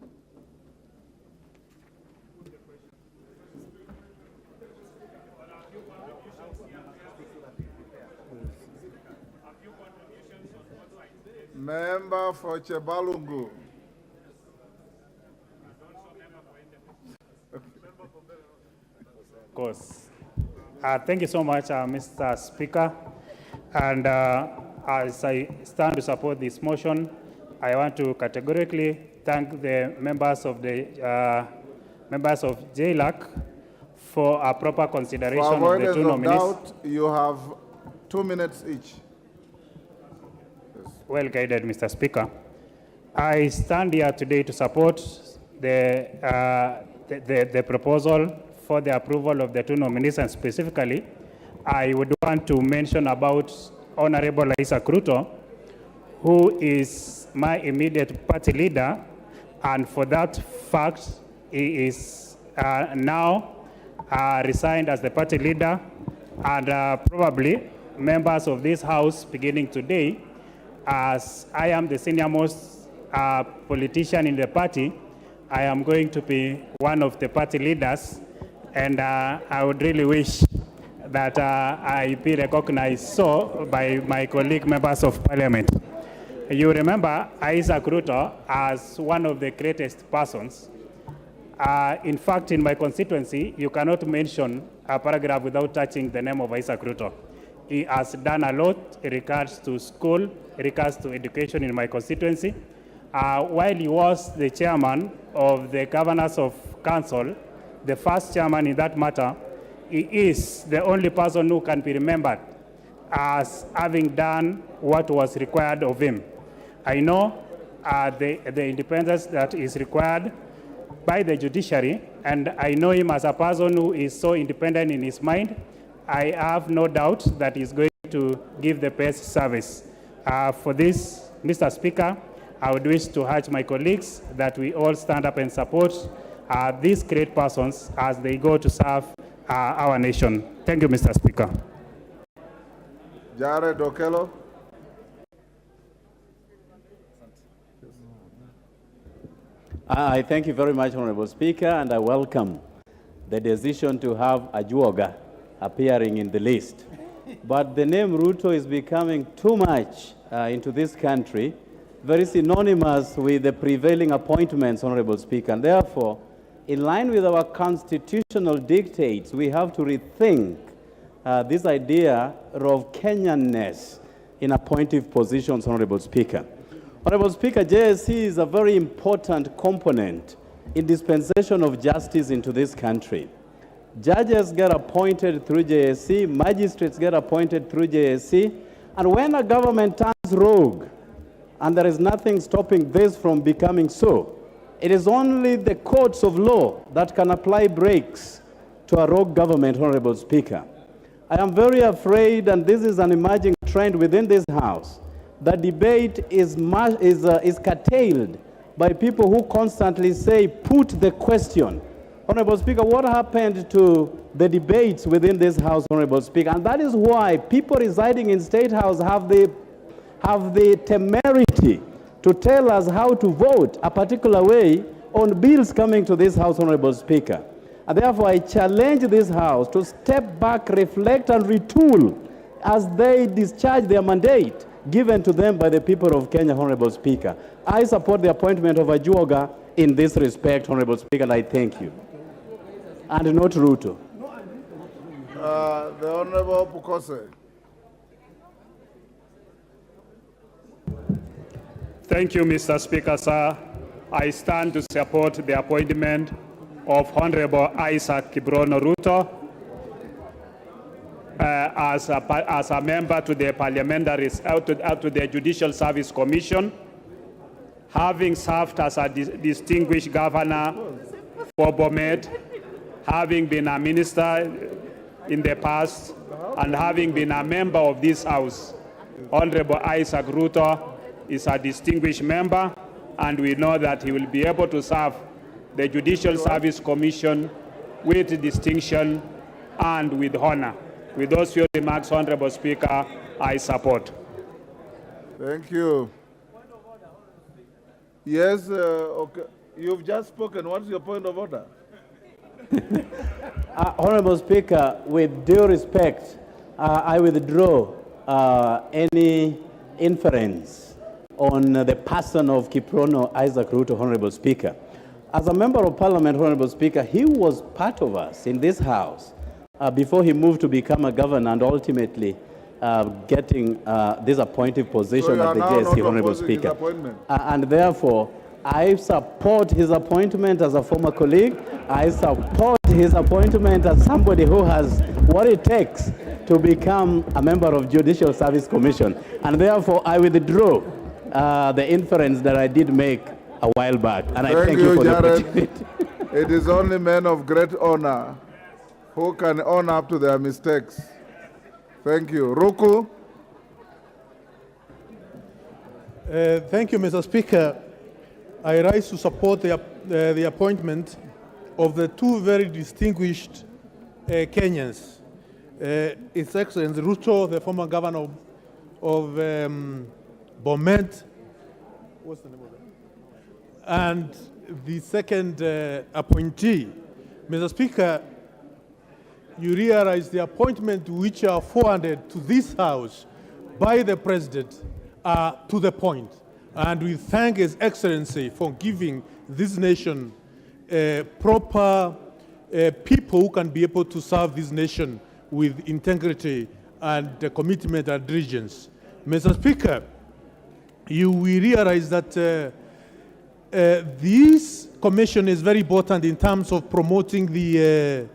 Member for Chebalungu. Of course. Thank you so much, Mr. Speaker. And as I stand to support this motion, I want to categorically thank the members of JLAC for a proper consideration of the two nominees. Doubt, you have 2 minutes each. Well guided, Mr. Speaker. I stand here today to support the proposal for the approval of the two nominees, and specifically, I would want to mention about Honorable Isaac Ruto, who is my immediate party leader, and for that fact, he is now resigned as the party leader, and probably members of this House beginning today, as I am the senior most politician in the party, I am going to be one of the party leaders, and I would really wish that I be recognized so by my colleague members of parliament. You remember Isaac Ruto as one of the greatest persons. In fact, in my constituency, you cannot mention a paragraph without touching the name of Isaac Ruto. He has done a lot in regards to school, in regards to education in my constituency. While he was the chairman of the Governors of Council, the first chairman in that matter, he is the only person who can be remembered as having done what was required of him. I know the independence that is required by the judiciary, and I know him as a person who is so independent in his mind. I have no doubt that he's going to give the best service. For this, Mr. Speaker, I would wish to urge my colleagues that we all stand up and support these great persons as they go to serve our nation. Thank you, Mr. Speaker. Jared Okello. I thank you very much, Honorable Speaker, and I welcome the decision to have Ajuoga appearing in the list. But the name Ruto is becoming too much into this country, very synonymous with the prevailing appointments, Honorable Speaker. And therefore, in line with our constitutional dictates, we have to rethink this idea of Kenyanness in appointive positions, Honorable Speaker. Honorable Speaker, JSC is a very important component in dispensation of justice into this country. Judges get appointed through JSC, magistrates get appointed through JSC, and when a government turns rogue, and there is nothing stopping this from becoming so, it is only the courts of law that can apply brakes to a rogue government, Honorable Speaker. I am very afraid, and this is an emerging trend within this House, that debate is curtailed by people who constantly say, put the question. Honorable Speaker, what happened to the debates within this House, Honorable Speaker? And that is why people residing in State House have the temerity to tell us how to vote a particular way on bills coming to this House, Honorable Speaker. And therefore, I challenge this House to step back, reflect, and retool as they discharge their mandate given to them by the people of Kenya, Honorable Speaker. I support the appointment of Ajuoga in this respect, Honorable Speaker, and I thank you. And not Ruto. The Honorable Pukose. Thank you, Mr. Speaker, sir. I stand to support the appointment of Honorable Isaac Kibrono Ruto as a member to the to the Judicial Service Commission, having served as a distinguished governor for Bomet, having been a minister in the past, and having been a member of this House. Honorable Isaac Ruto is a distinguished member, and we know that he will be able to serve the Judicial Service Commission with distinction and with honor. With those few remarks, Honorable Speaker, I support. Thank you. Yes, okay. You've just spoken. What's your point of order? Honorable Speaker, with due respect, I withdraw any inference on the person of Kiprono Isaac Ruto, Honorable Speaker. As a member of Parliament, Honorable Speaker, he was part of us in this House before he moved to become a governor and ultimately getting this appointive position at the JSC, Honorable Speaker. And therefore, I support his appointment as a former colleague. I support his appointment as somebody who has what it takes to become a member of Judicial Service Commission. And therefore, I withdraw the inference that I did make a while back. And I thank you for Jared. the opportunity. It is only men of great honor who can own up to their mistakes. Thank you. Ruku? Thank you, Mr. Speaker. I rise to support the appointment of the two very distinguished Kenyans. His Excellency Ruto, the former governor of Bomet, what's the name of it? And the second appointee. Mr. Speaker, you realize the appointment which are forwarded to this House by the President are to the point. And we thank His Excellency for giving this nation proper people who can be able to serve this nation with integrity and commitment and diligence. Mr. Speaker, you will realize that this commission is very important in terms of promoting the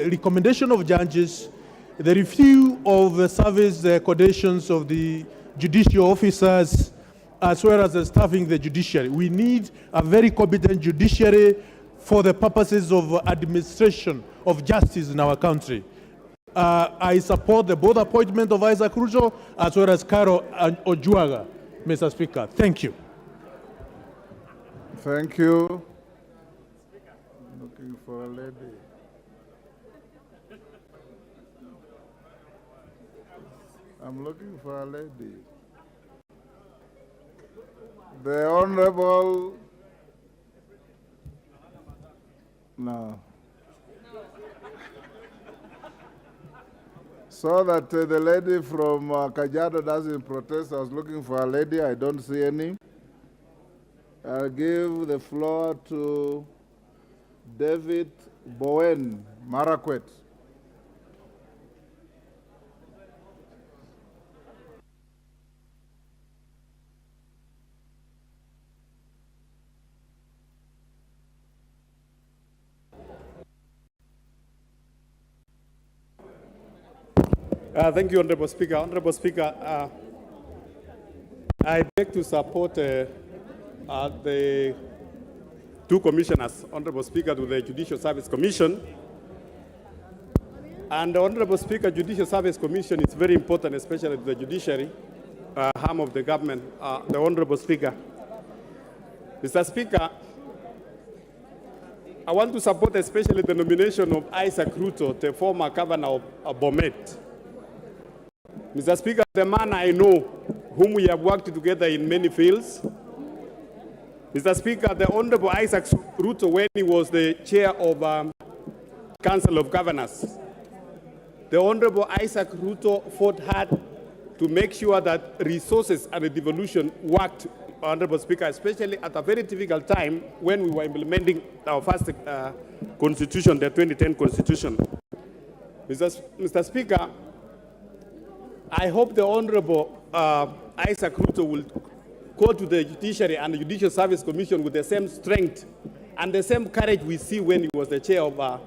recommendation of judges, the review of the service conditions of the judicial officers, as well as the staffing the judiciary. We need a very competent judiciary for the purposes of administration of justice in our country. I support the both appointment of Isaac Ruto as well as Carol Ojuaga, Mr. Speaker. Thank you. Thank you. Looking for a lady. I'm looking for a lady. The Honorable... No. So that the lady from Kajiado doesn't protest. I was looking for a lady. I don't see any. I'll give the floor to David Bowen, Marakwet. Thank you, Honorable Speaker. Honorable Speaker, I beg to support the two commissioners, Honorable Speaker, to the Judicial Service Commission. And Honorable Speaker, Judicial Service Commission is very important, especially to the judiciary arm of the government. The Honorable Speaker. Mr. Speaker, I want to support especially the nomination of Isaac Ruto, the former governor of Bomet. Mr. Speaker, the man I know, whom we have worked together in many fields. Mr. Speaker, the Honorable Isaac Ruto, when he was the chair of Council of Governors, the Honorable Isaac Ruto fought hard to make sure that resources and the devolution worked, Honorable Speaker, especially at a very difficult time when we were implementing our first constitution, the 2010 constitution. Mr. Speaker, I hope the Honorable Isaac Ruto will go to the Judiciary and the Judicial Service Commission with the same strength and the same courage we see when he was the chair of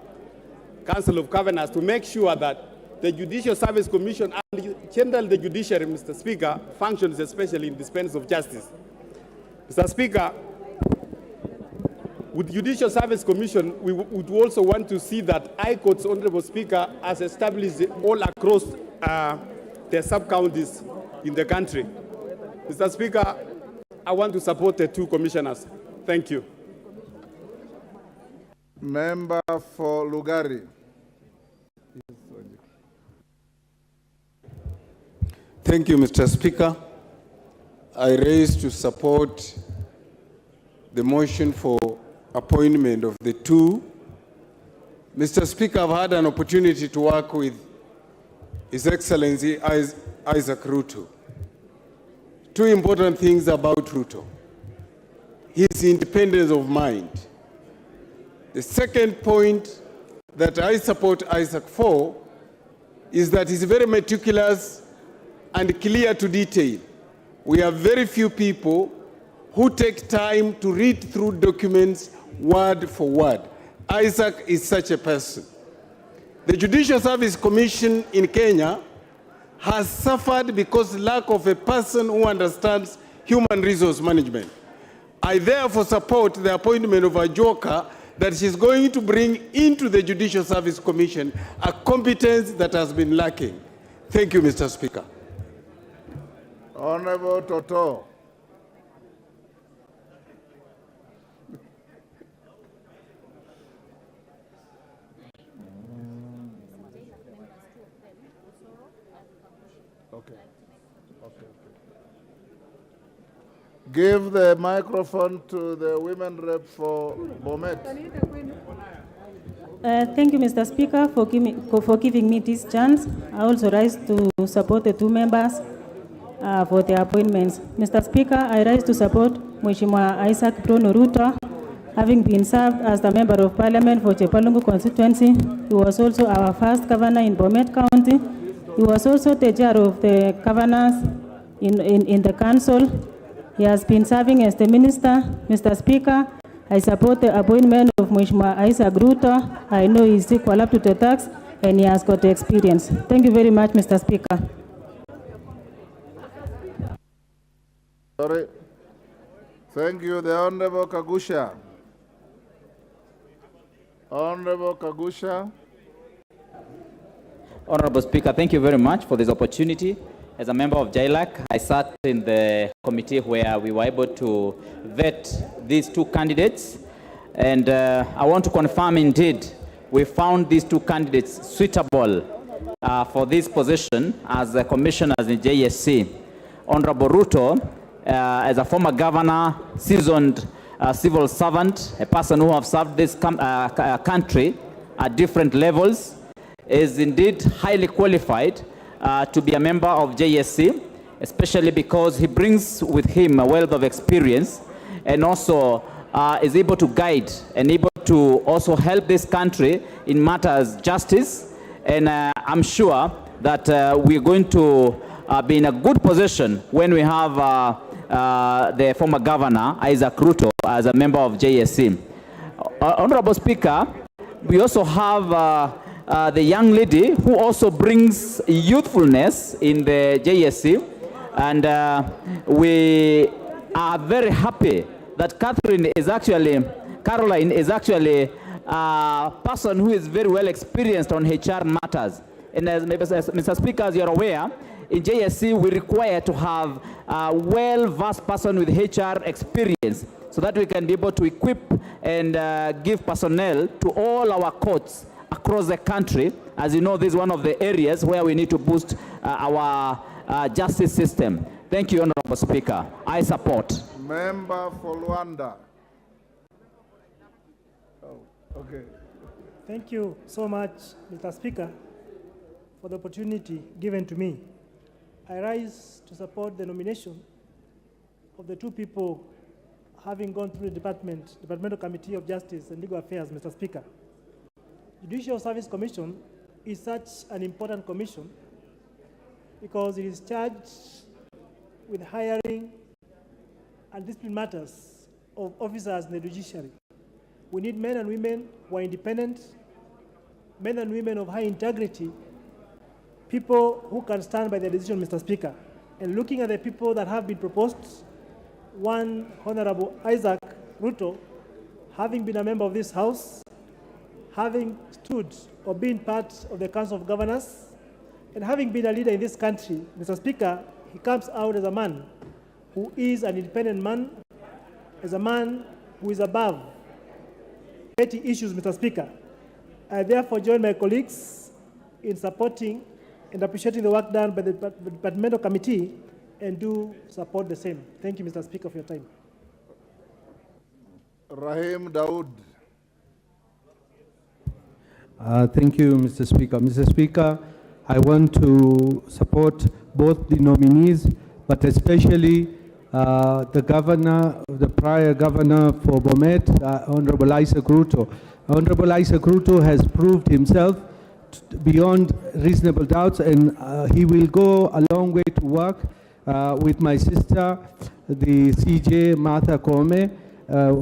Council of Governors to make sure that the Judicial Service Commission and generally the Judiciary, Mr. Speaker, functions especially in dispense of justice. Mr. Speaker, with Judicial Service Commission, we would also want to see that High Court's Honorable Speaker has established all across the sub-counties in the country. Mr. Speaker, I want to support the two commissioners. Thank you. Member for Lugari. Thank you, Mr. Speaker. I raise to support the motion for appointment of the two. Mr. Speaker, I've had an opportunity to work with His Excellency Isaac Ruto. Two important things about Ruto: his independence of mind. The second point that I support Isaac for is that he's very meticulous and clear to detail. We have very few people who take time to read through documents word for word. Isaac is such a person. The Judicial Service Commission in Kenya has suffered because lack of a person who understands human resource management. I therefore support the appointment of a joker that she's going to bring into the Judicial Service Commission a competence that has been lacking. Thank you, Mr. Speaker. Honorable Toto. Give the microphone to the women rep for Bomet. Thank you, Mr. Speaker, for giving me this chance. I also rise to support the two members for their appointments. Mr. Speaker, I rise to support Mheshimiwa Isaac Bruno Ruto, having been served as the Member of Parliament for Chepalungu constituency. He was also our first governor in Bomet County. He was also the chair of the governors in the council. He has been serving as the minister. Mr. Speaker, I support the appointment of Mheshimiwa Isaac Ruto. I know he's equal up to the task and he has got the experience. Thank you very much, Mr. Speaker. Sorry. Thank you. The Honorable Kagusha. Honorable Kagusha. Honorable Speaker, thank you very much for this opportunity. As a member of JLAC, I sat in the committee where we were able to vet these two candidates. And I want to confirm indeed, we found these two candidates suitable for this position as commissioners in JSC. Honorable Ruto, as a former governor, seasoned civil servant, a person who has served this country at different levels, is indeed highly qualified to be a member of JSC, especially because he brings with him a wealth of experience and also is able to guide and able to also help this country in matters justice. And I'm sure that we're going to be in a good position when we have the former governor, Isaac Ruto, as a member of JSC. Honorable Speaker, we also have the young lady who also brings youthfulness in the JSC, and we are very happy that Caroline is actually a person who is very well experienced on HR matters. And as Mr. Speaker, as you're aware, in JSC we require to have a well-versed person with HR experience so that we can be able to equip and give personnel to all our courts across the country. As you know, this is one of the areas where we need to boost our justice system. Thank you, Honorable Speaker. I support. Member for Luanda. Oh, okay. Thank you so much, Mr. Speaker, for the opportunity given to me. I rise to support the nomination of the two people having gone through the Departmental Committee of Justice and Legal Affairs, Mr. Speaker. Judicial Service Commission is such an important commission because it is charged with hiring and discipline matters of officers in the judiciary. We need men and women who are independent, men and women of high integrity, people who can stand by their decision, Mr. Speaker. And looking at the people that have been proposed, one, Honorable Isaac Ruto, having been a member of this House, having stood or been part of the Council of Governors, and having been a leader in this country, Mr. Speaker, he comes out as a man who is an independent man, as a man who is above petty issues, Mr. Speaker. I therefore join my colleagues in supporting and appreciating the work done by the Departmental Committee and do support the same. Thank you, Mr. Speaker, for your time. Rahim Daoud. Thank you, Mr. Speaker. Mr. Speaker, I want to support both the nominees, but especially the governor, the prior governor for Bomet, Honorable Isaac Ruto. Honorable Isaac Ruto has proved himself beyond reasonable doubts, and he will go a long way to work with my sister, the CJ Martha Kome,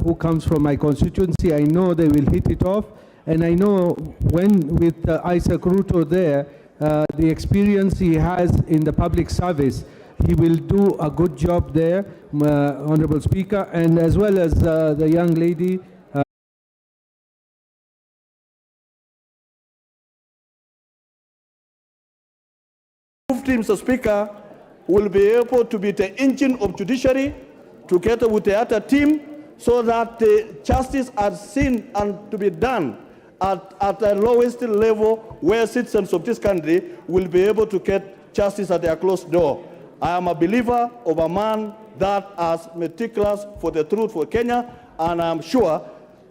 who comes from my constituency. I know they will hit it off. And I know when with Isaac Ruto there, the experience he has in the public service, he will do a good job there, Honorable Speaker, and as well as the young lady, Team, Mr. Speaker, will be able to be the engine of judiciary together with the other team so that the justice are seen and to be done at the lowest level where citizens of this country will be able to get justice at their closed door. I am a believer of a man that is meticulous for the truth for Kenya, and I'm sure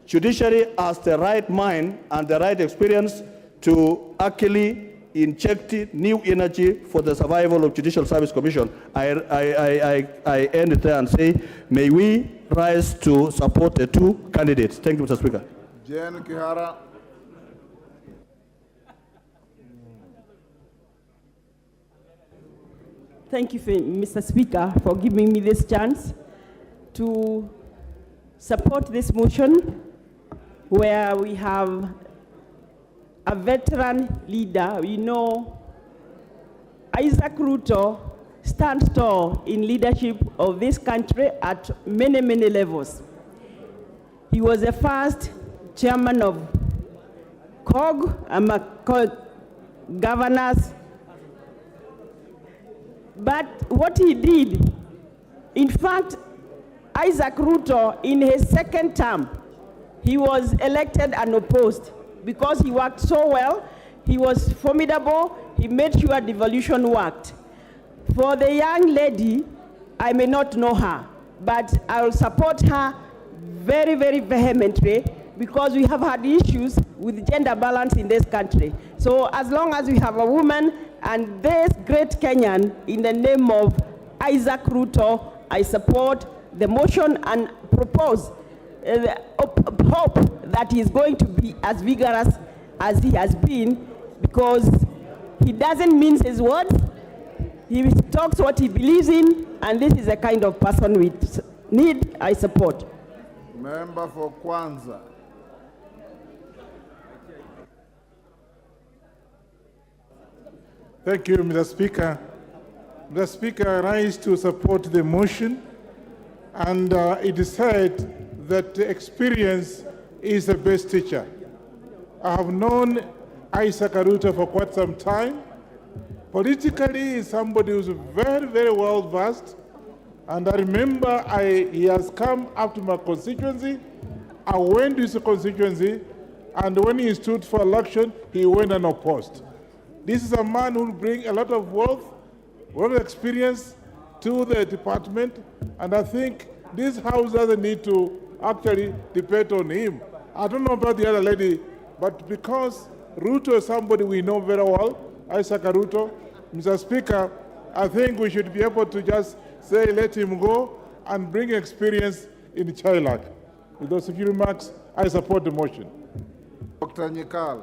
judiciary has the right mind and the right experience to actually inject new energy for the survival of Judicial Service Commission. I end it there and say, may we rise to support the two candidates. Thank you, Mr. Speaker. Jen Kihara. Thank you, Mr. Speaker, for giving me this chance to support this motion where we have a veteran leader. We know Isaac Ruto stands tall in leadership of this country at many, many levels. He was the first chairman of COG, governors. But what he did, in fact, Isaac Ruto, in his second term, he was elected unopposed because he worked so well. He was formidable. He made sure devolution worked. For the young lady, I may not know her, but I will support her very, very vehemently because we have had issues with gender balance in this country. So as long as we have a woman and this great Kenyan in the name of Isaac Ruto, I support the motion and propose hope that he is going to be as vigorous as he has been, because he doesn't mince his words. He talks what he believes in, and this is the kind of person we need. I support. Member for Kwanza. Thank you, Mr. Speaker. Mr. Speaker, I rise to support the motion, and it is said that experience is the best teacher. I have known Isaac Ruto for quite some time. Politically, he's somebody who's very, very well versed, and I remember he has come up to my constituency. I went to his constituency, and when he stood for election, he went unopposed. This is a man who will bring a lot of wealth, experience to the department, and I think this House doesn't need to actually debate on him. I don't know about the other lady, but because Ruto is somebody we know very well, Isaac Ruto, Mr. Speaker, I think we should be able to just say let him go and bring experience in Chilak. With those few remarks, I support the motion. Dr. Nyikal.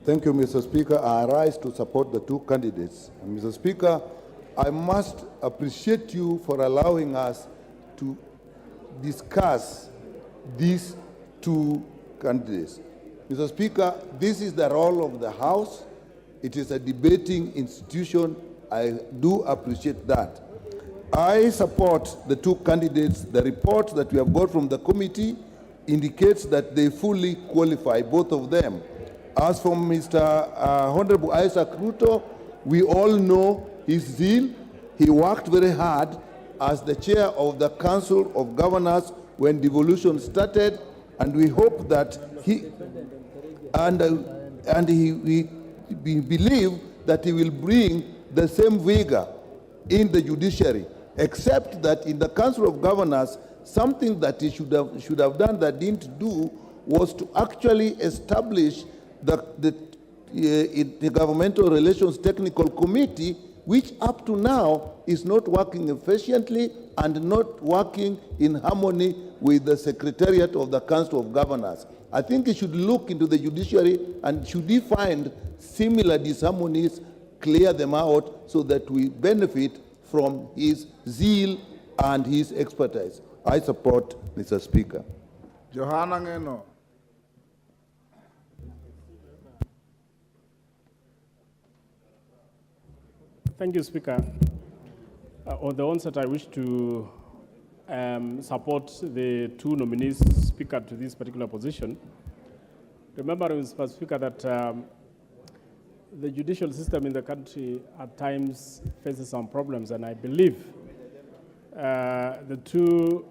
Thank you, Mr. Speaker. I rise to support the two candidates. And Mr. Speaker, I must appreciate you for allowing us to discuss these two candidates. Mr. Speaker, this is the role of the House. It is a debating institution. I do appreciate that. I support the two candidates. The report that we have got from the committee indicates that they fully qualify, both of them. As for Mr. Honorable Isaac Ruto, we all know his zeal. He worked very hard as the chair of the Council of Governors when devolution started, and we hope that we believe that he will bring the same vigor in the judiciary, except that in the Council of Governors, something that he should have done that didn't do was to actually establish the Governmental Relations Technical Committee, which up to now is not working efficiently and not working in harmony with the Secretariat of the Council of Governors. I think he should look into the judiciary, and should he find similar disharmonies, clear them out so that we benefit from his zeal and his expertise. I support, Mr. Speaker. Johanna Ngeno. Thank you, Speaker. On the onset, I wish to support the two nominees, Speaker, to this particular position. Remember, Mr. Speaker, that the judicial system in the country at times faces some problems, and I believe the two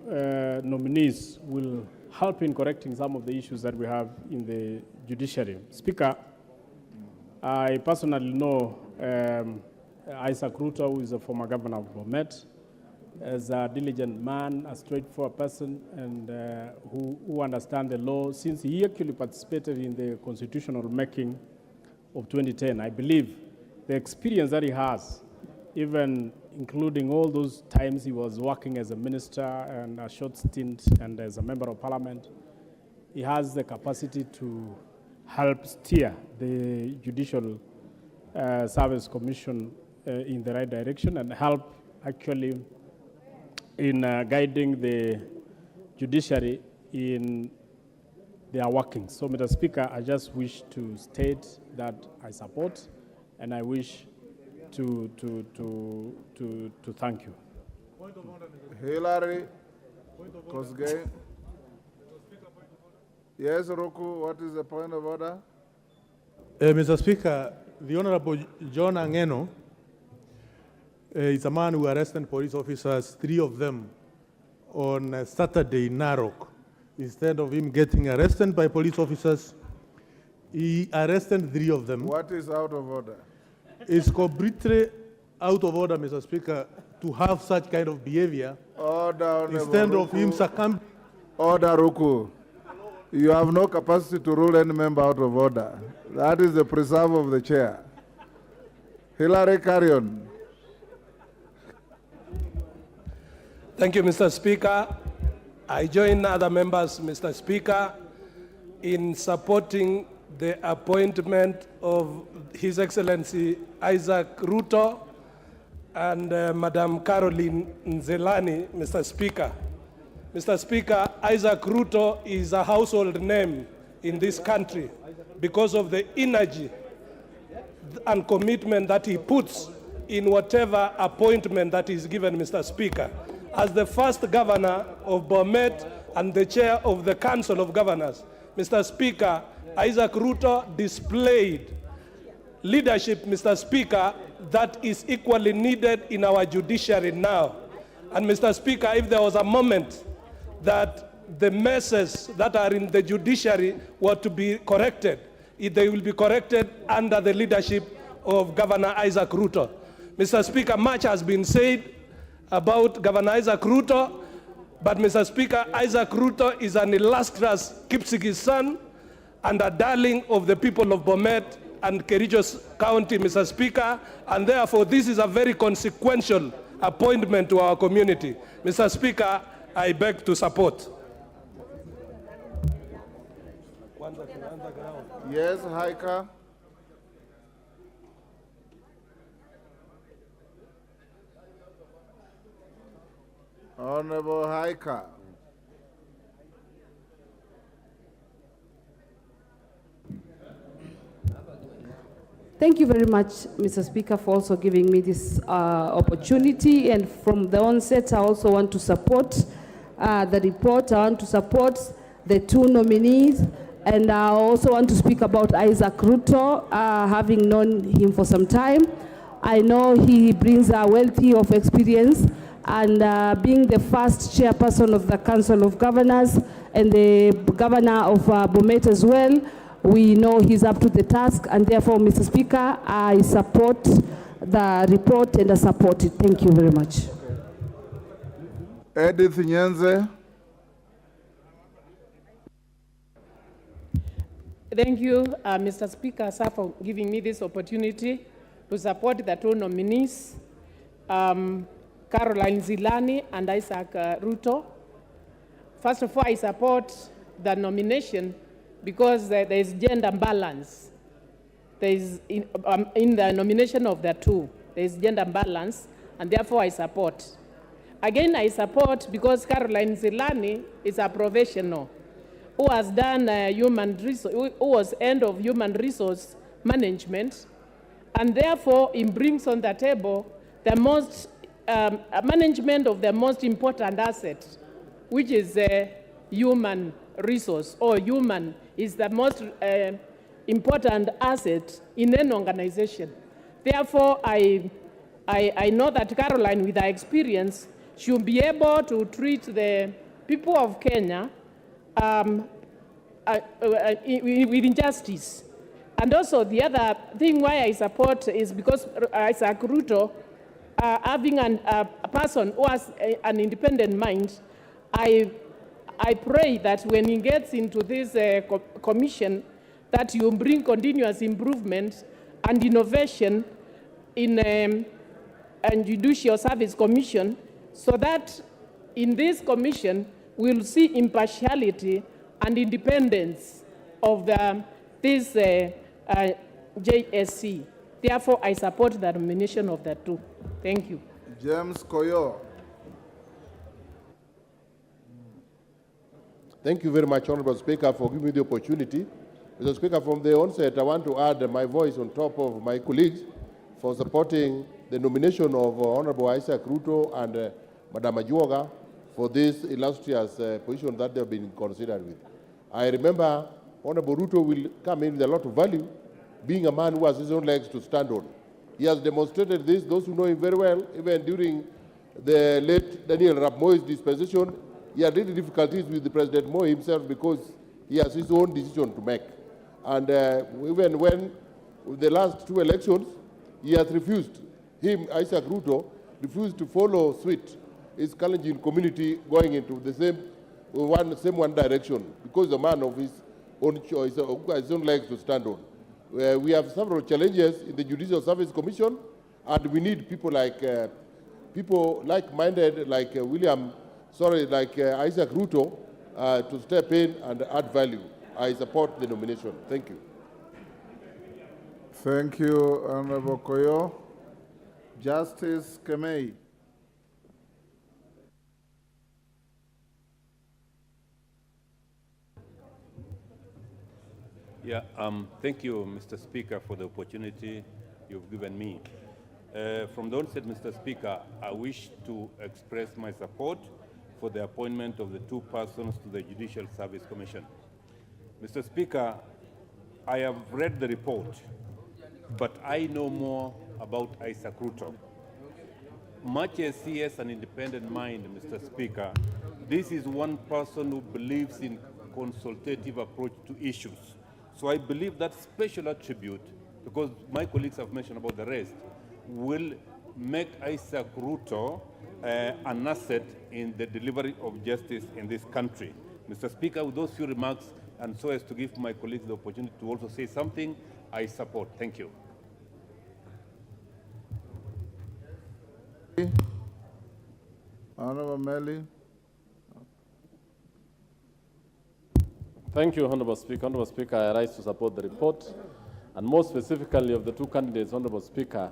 nominees will help in correcting some of the issues that we have in the judiciary. Speaker, I personally know Isaac Ruto, who is a former governor of Bomet, as a diligent man, a straightforward person, and who understands the law, since he actually participated in the constitutional making of 2010. I believe the experience that he has, even including all those times he was working as a minister and a short stint and as a member of parliament, he has the capacity to help steer the Judicial Service Commission in the right direction and help actually in guiding the judiciary in their workings. So, Mr. Speaker, I just wish to state that I support and I wish to thank you. Hillary Kosgei. Yes, Roku, what is the point of order? Mr. Speaker, the Honorable John Angeno is a man who arrested police officers, 3 of them, on Saturday in Narok. Instead of him getting arrested by police officers, he arrested 3 of them. What is out of order? It's completely out of order, Mr. Speaker, to have such kind of behavior. Order, instead of him succumbing. Order, Ruku. You have no capacity to rule any member out of order. That is the preserve of the chair. Hillary, carry on. Thank you, Mr. Speaker. I join other members, Mr. Speaker, in supporting the appointment of His Excellency Isaac Ruto and Madam Caroline Nzelani, Mr. Speaker. Mr. Speaker, Isaac Ruto is a household name in this country because of the energy and commitment that he puts in whatever appointment that is given, Mr. Speaker. As the first governor of Bomet and the chair of the Council of Governors, Mr. Speaker, Isaac Ruto displayed leadership, Mr. Speaker, that is equally needed in our judiciary now. And Mr. Speaker, if there was a moment that the messes that are in the judiciary were to be corrected, they will be corrected under the leadership of Governor Isaac Ruto. Mr. Speaker, much has been said about Governor Isaac Ruto, but Mr. Speaker, Isaac Ruto is an illustrious Kipsigis son and a darling of the people of Bomet and Kericho County, Mr. Speaker, and therefore this is a very consequential appointment to our community. Mr. Speaker, I beg to support. Yes, Haika. Honorable Haika. Thank you very much, Mr. Speaker, for also giving me this opportunity. And from the onset, I also want to support the report. I want to support the 2 nominees. And I also want to speak about Isaac Ruto, having known him for some time. I know he brings a wealth of experience, and being the first chairperson of the Council of Governors and the governor of Bomet as well, we know he's up to the task, and therefore, Mr. Speaker, I support the report and I support it. Thank you very much. Edith Nyenze. Thank you, Mr. Speaker, sir, for giving me this opportunity to support the 2 nominees, Caroline Nzelani and Isaac Ruto. First of all, I support the nomination because there is gender balance. There is, in the nomination of the 2, there is gender balance, and therefore I support. Again, I support because Caroline Nzelani is a professional who has done who was end of human resource management, and therefore he brings on the table the most management of the most important asset, which is human resource, or human is the most important asset in an organization. Therefore, I know that Caroline, with her experience, should be able to treat the people of Kenya with justice. And also the other thing why I support is because Isaac Ruto, having a person who has an independent mind, I pray that when he gets into this commission, that you bring continuous improvement and innovation in a Judicial Service Commission, so that in this commission we'll see impartiality and independence of this JSC. Therefore, I support the nomination of the two. Thank you. James Koyo. Thank you very much, Honorable Speaker, for giving me the opportunity. Mr. Speaker, from the onset, I want to add my voice on top of my colleagues for supporting the nomination of Honorable Isaac Ruto and Madam Ajuoga for this illustrious position that they've been considered with. I remember Honorable Ruto will come in with a lot of value, being a man who has his own legs to stand on. He has demonstrated this, those who know him very well, even during the late Daniel Arap Moi's dispensation. He had really difficulties with the President Moi himself because he has his own decision to make. And even when the last two elections, he has refused, Isaac Ruto, refused to follow suit his Kalenjin community going into the same one direction because the man of his own choice, his own legs to stand on. We have several challenges in the Judicial Service Commission, and we need people like people like-minded, like Isaac Ruto, to step in and add value. I support the nomination. Thank you. Thank you, Honorable Koyo. Justice Kemei. Yeah, thank you, Mr. Speaker, for the opportunity you've given me. From the onset, Mr. Speaker, I wish to express my support for the appointment of the two persons to the Judicial Service Commission. Mr. Speaker, I have read the report, but I know more about Isaac Ruto. Much as he has an independent mind, Mr. Speaker, this is one person who believes in consultative approach to issues. So I believe that special attribute, because my colleagues have mentioned about the rest, will make Isaac Ruto an asset in the delivery of justice in this country. Mr. Speaker, with those few remarks, and so as to give my colleagues the opportunity to also say something, I support. Thank you. Honorable Melly. Thank you, Honorable Speaker. Honorable Speaker, I rise to support the report, and more specifically of the two candidates, Honorable Speaker,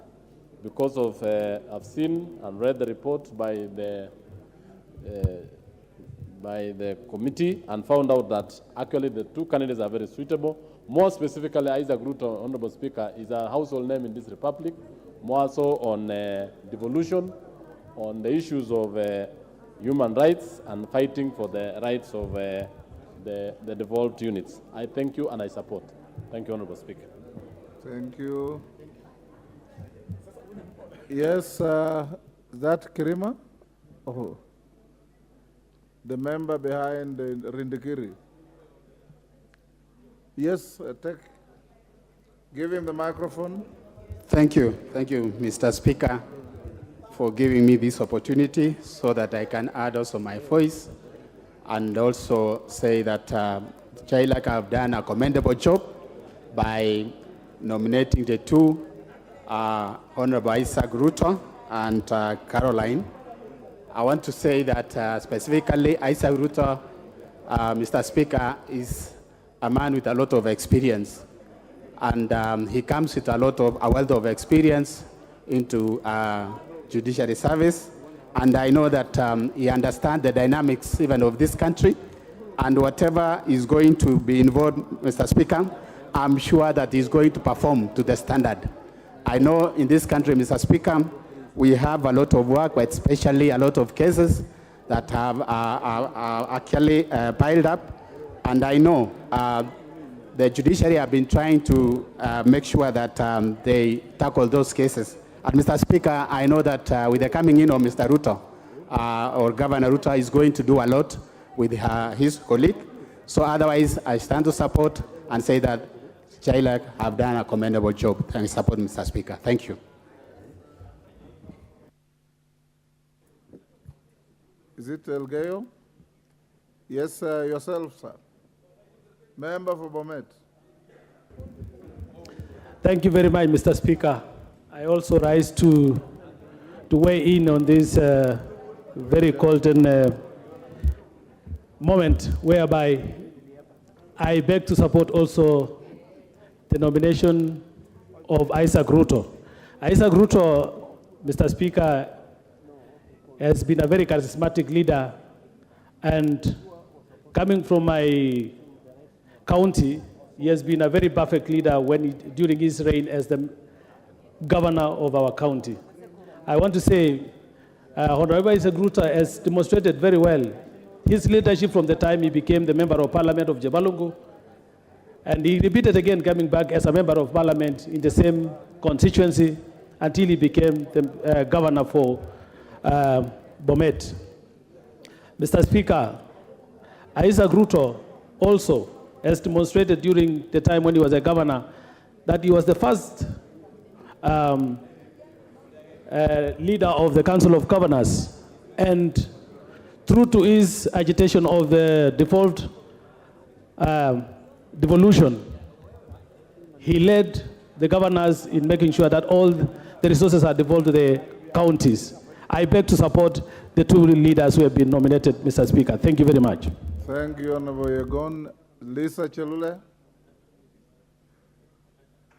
because of I've seen and read the report by the committee and found out that actually the two candidates are very suitable. More specifically, Isaac Ruto, Honorable Speaker, is a household name in this republic, more so on devolution, on the issues of human rights and fighting for the rights of the devolved units. I thank you and I support. Thank you, Honorable Speaker. Thank you. Yes, that Kirima? Oh. The member behind Rindikiri. Yes, give him the microphone. Thank you, Mr. Speaker, for giving me this opportunity so that I can add also my voice and also say that JLAC have done a commendable job by nominating the two, Honorable Isaac Ruto and Caroline. I want to say that specifically Isaac Ruto, Mr. Speaker, is a man with a lot of experience, and he comes with a wealth of experience into judiciary service, and I know that he understands the dynamics even of this country, and whatever is going to be involved, Mr. Speaker, I'm sure that he's going to perform to the standard. I know in this country, Mr. Speaker, we have a lot of work, but especially a lot of cases that have actually piled up. And I know the judiciary have been trying to make sure that they tackle those cases. And Mr. Speaker, I know that with the coming in of Mr. Ruto, or Governor Ruto is going to do a lot with his colleague. So otherwise, I stand to support and say that JLAC have done a commendable job. And support, Mr. Speaker. Thank you. Is it Elgeyo? Yes, yourself, sir. Member for Bomet. Thank you very much, Mr. Speaker. I also rise to weigh in on this very golden moment whereby I beg to support also the nomination of Isaac Ruto. Isaac Ruto, Mr. Speaker, has been a very charismatic leader, and coming from my county, he has been a very perfect leader during his reign as the governor of our county. I want to say, Honorable Isaac Ruto has demonstrated very well his leadership from the time he became the member of parliament of Jebalungu, and he repeated again coming back as a member of parliament in the same constituency until he became the governor for Bomet. Mr. Speaker, Isaac Ruto also has demonstrated during the time when he was a governor that he was the first leader of the Council of Governors, and true to his agitation of the devolution, he led the governors in making sure that all the resources are devolved to the counties. I beg to support the two leaders who have been nominated, Mr. Speaker. Thank you very much. Thank you, Honorable Yegon. Lisa Chelule.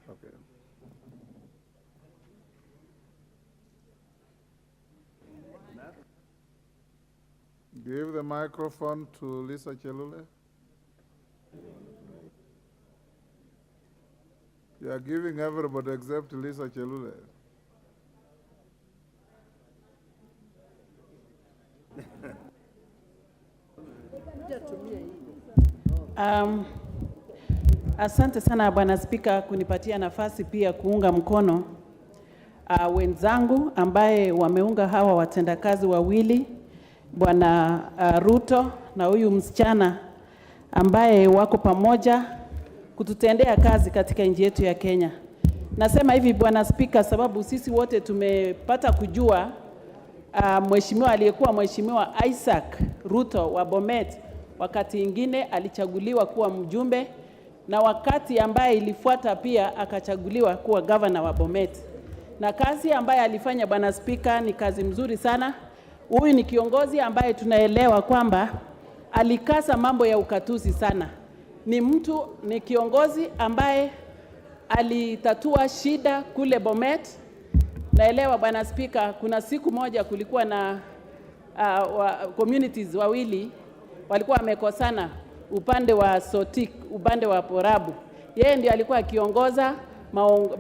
Okay. Give the microphone to Lisa Chelule. You are giving everybody except Lisa Chelule. Asante sana Bwana Spika kunipatia nafasi pia kuunga mkono wenzangu ambaye wameunga hawa watendakazi wawili, Bwana Ruto na huyu msichana ambaye wako pamoja kututendea kazi katika nchi yetu ya Kenya. Nasema hivi Bwana Spika sababu sisi wote tumepata kujua mheshimiwa aliyekuwa mheshimiwa Isaac Ruto wa Bomet wakati ingine alichaguliwa kuwa mjumbe, na wakati ambaye ilifuata pia akachaguliwa kuwa governor wa Bomet. Na kazi ambaye alifanya Bwana Spika ni kazi mzuri sana. Huyu ni kiongozi ambaye tunaelewa kwamba alikasa mambo ya ukatuzi sana. Ni kiongozi ambaye alitatua shida kule Bomet. Naelewa Bwana Spika, kuna siku moja kulikuwa na communities wawili walikuwa wamekosana, upande wa Sotik, upande wa Porabu. Yeye ndiye alikuwa akiongoza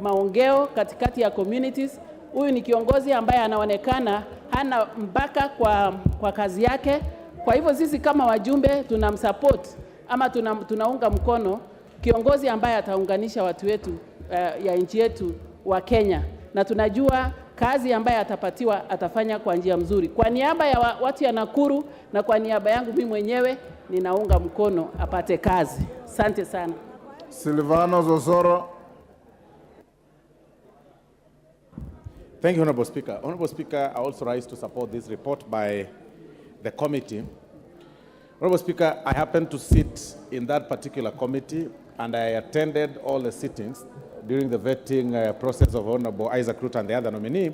maongeo katikati ya communities. Huyu ni kiongozi ambaye anaonekana hana mpaka kwa kazi yake. Kwa hivyo sisi kama wajumbe tunamsupport ama tunaunga mkono kiongozi ambaye ataunganisha watu wetu ya nchi yetu wa Kenya, na tunajua kazi ambaye atapatiwa atafanya kwa njia mzuri. Kwa niaba ya watu ya Nakuru na kwa niaba yangu mimi mwenyewe ninaunga mkono apate kazi. Asante sana. Silvano Zosoro. Thank you, Honorable Speaker. Honorable Speaker, I also rise to support this report by the committee. Honorable Speaker, I happen to sit in that particular committee, and I attended all the sittings during the vetting process of Honorable Isaac Ruto and the other nominee.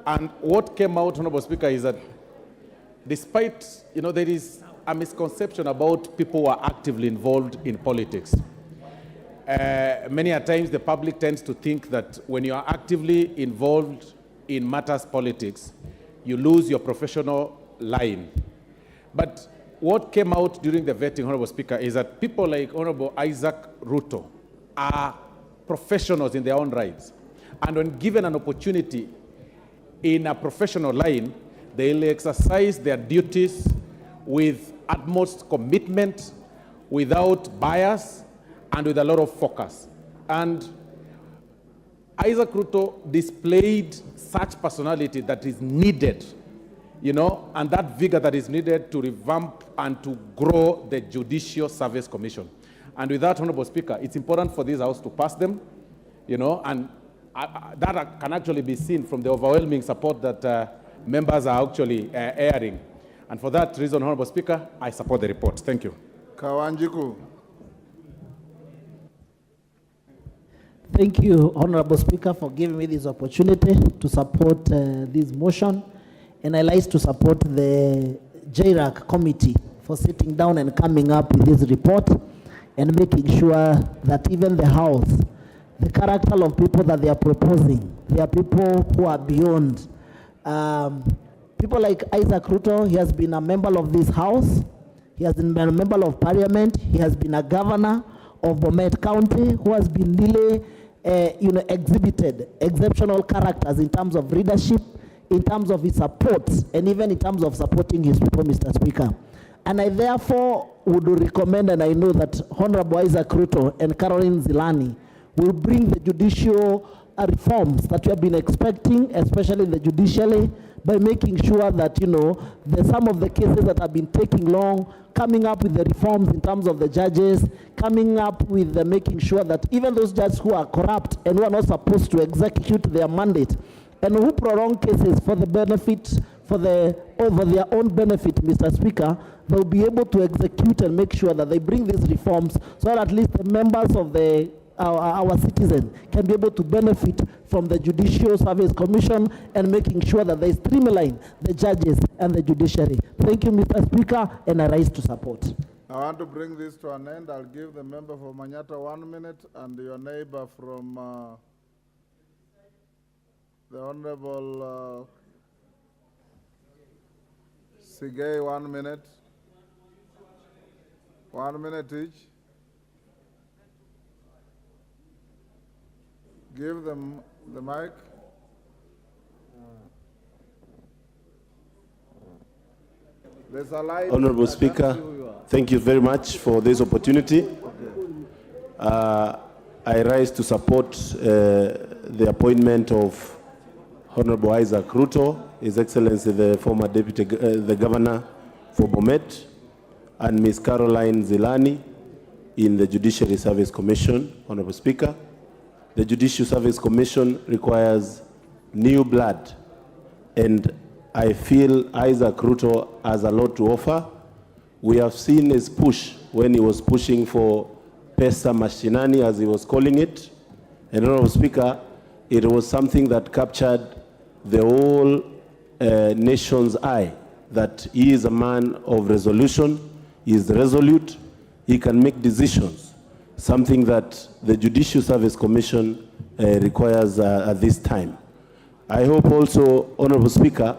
And what came out, Honorable Speaker, is that despite, there is a misconception about people who are actively involved in politics. Many a times the public tends to think that when you are actively involved in matters politics, you lose your professional line. But what came out during the vetting, Honorable Speaker, is that people like Honorable Isaac Ruto are professionals in their own rights. And when given an opportunity in a professional line, they'll exercise their duties with utmost commitment, without bias, and with a lot of focus. And Isaac Ruto displayed such personality that is needed, you know, and that vigor that is needed to revamp and to grow the Judicial Service Commission. And with that, Honorable Speaker, it's important for this House to pass them, you know, and that can actually be seen from the overwhelming support that members are actually airing. And for that reason, Honorable Speaker, I support the report. Thank you. Kawanjiku. Thank you, Honorable Speaker, for giving me this opportunity to support this motion. And I like to support the JRAC committee for sitting down and coming up with this report and making sure that even the House, the character of people that they are proposing, they are people who are beyond. People like Isaac Ruto, he has been a member of this House, he has been a member of Parliament, he has been a governor of Bomet County, who has been really exhibited exceptional characters in terms of leadership, in terms of his support, and even in terms of supporting his people, Mr. Speaker. And I therefore would recommend, and I know that Honorable Isaac Ruto and Caroline Zilani will bring the judicial reforms that we have been expecting, especially the judiciary, by making sure that, you know, some of the cases that have been taking long, coming up with the reforms in terms of the judges, coming up with making sure that even those judges who are corrupt and who are not supposed to execute their mandate and who prolong cases for the benefit, over their own benefit, Mr. Speaker, they'll be able to execute and make sure that they bring these reforms so that at least the members of our citizens can be able to benefit from the Judicial Service Commission and making sure that they streamline the judges and the judiciary. Thank you, Mr. Speaker, and I rise to support. I want to bring this to an end. I'll give the member for Manyata 1 minute and your neighbor from the Honorable Sigay 1 minute. 1 minute each. Give them the mic. There's a light. Honorable Speaker, thank you very much for this opportunity. I rise to support the appointment of Honorable Isaac Ruto, His Excellency the former Deputy the Governor for Bomet, and Ms. Caroline Zilani in the Judiciary Service Commission. Honorable Speaker, the Judicial Service Commission requires new blood, and I feel Isaac Ruto has a lot to offer. We have seen his push when he was pushing for Pesa Mashinani, as he was calling it. And Honorable Speaker, it was something that captured the whole nation's eye, that he is a man of resolution, he is resolute, he can make decisions, something that the Judicial Service Commission requires at this time. I hope also, Honorable Speaker,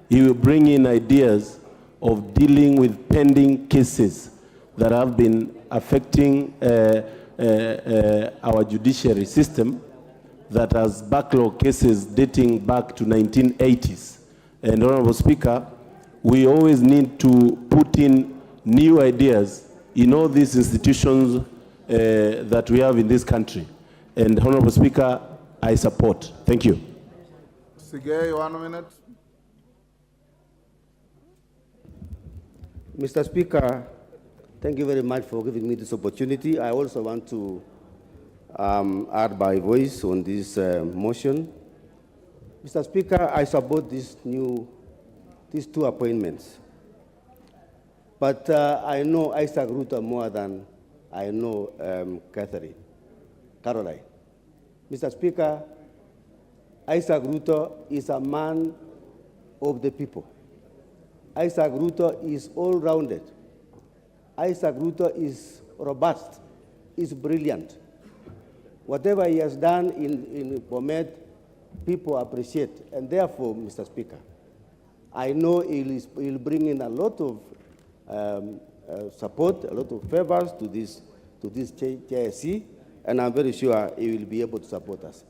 he will bring in ideas of dealing with pending cases that have been affecting our judiciary system, that has backlog cases dating back to 1980s. And Honorable Speaker, we always need to put in new ideas in all these institutions that we have in this country. And Honorable Speaker, I support. Thank you. Sigay, 1 minute. Mr. Speaker, thank you very much for giving me this opportunity. I also want to add my voice on this motion. Mr. Speaker, I support these two appointments. But I know Isaac Ruto more than I know Caroline. Mr. Speaker, Isaac Ruto is a man of the people. Isaac Ruto is all-rounded. Isaac Ruto is robust, is brilliant. Whatever he has done in Bomet, people appreciate. And therefore, Mr. Speaker, I know he'll bring in a lot of support, a lot of favors to this JSC, and I'm very sure he will be able to support us.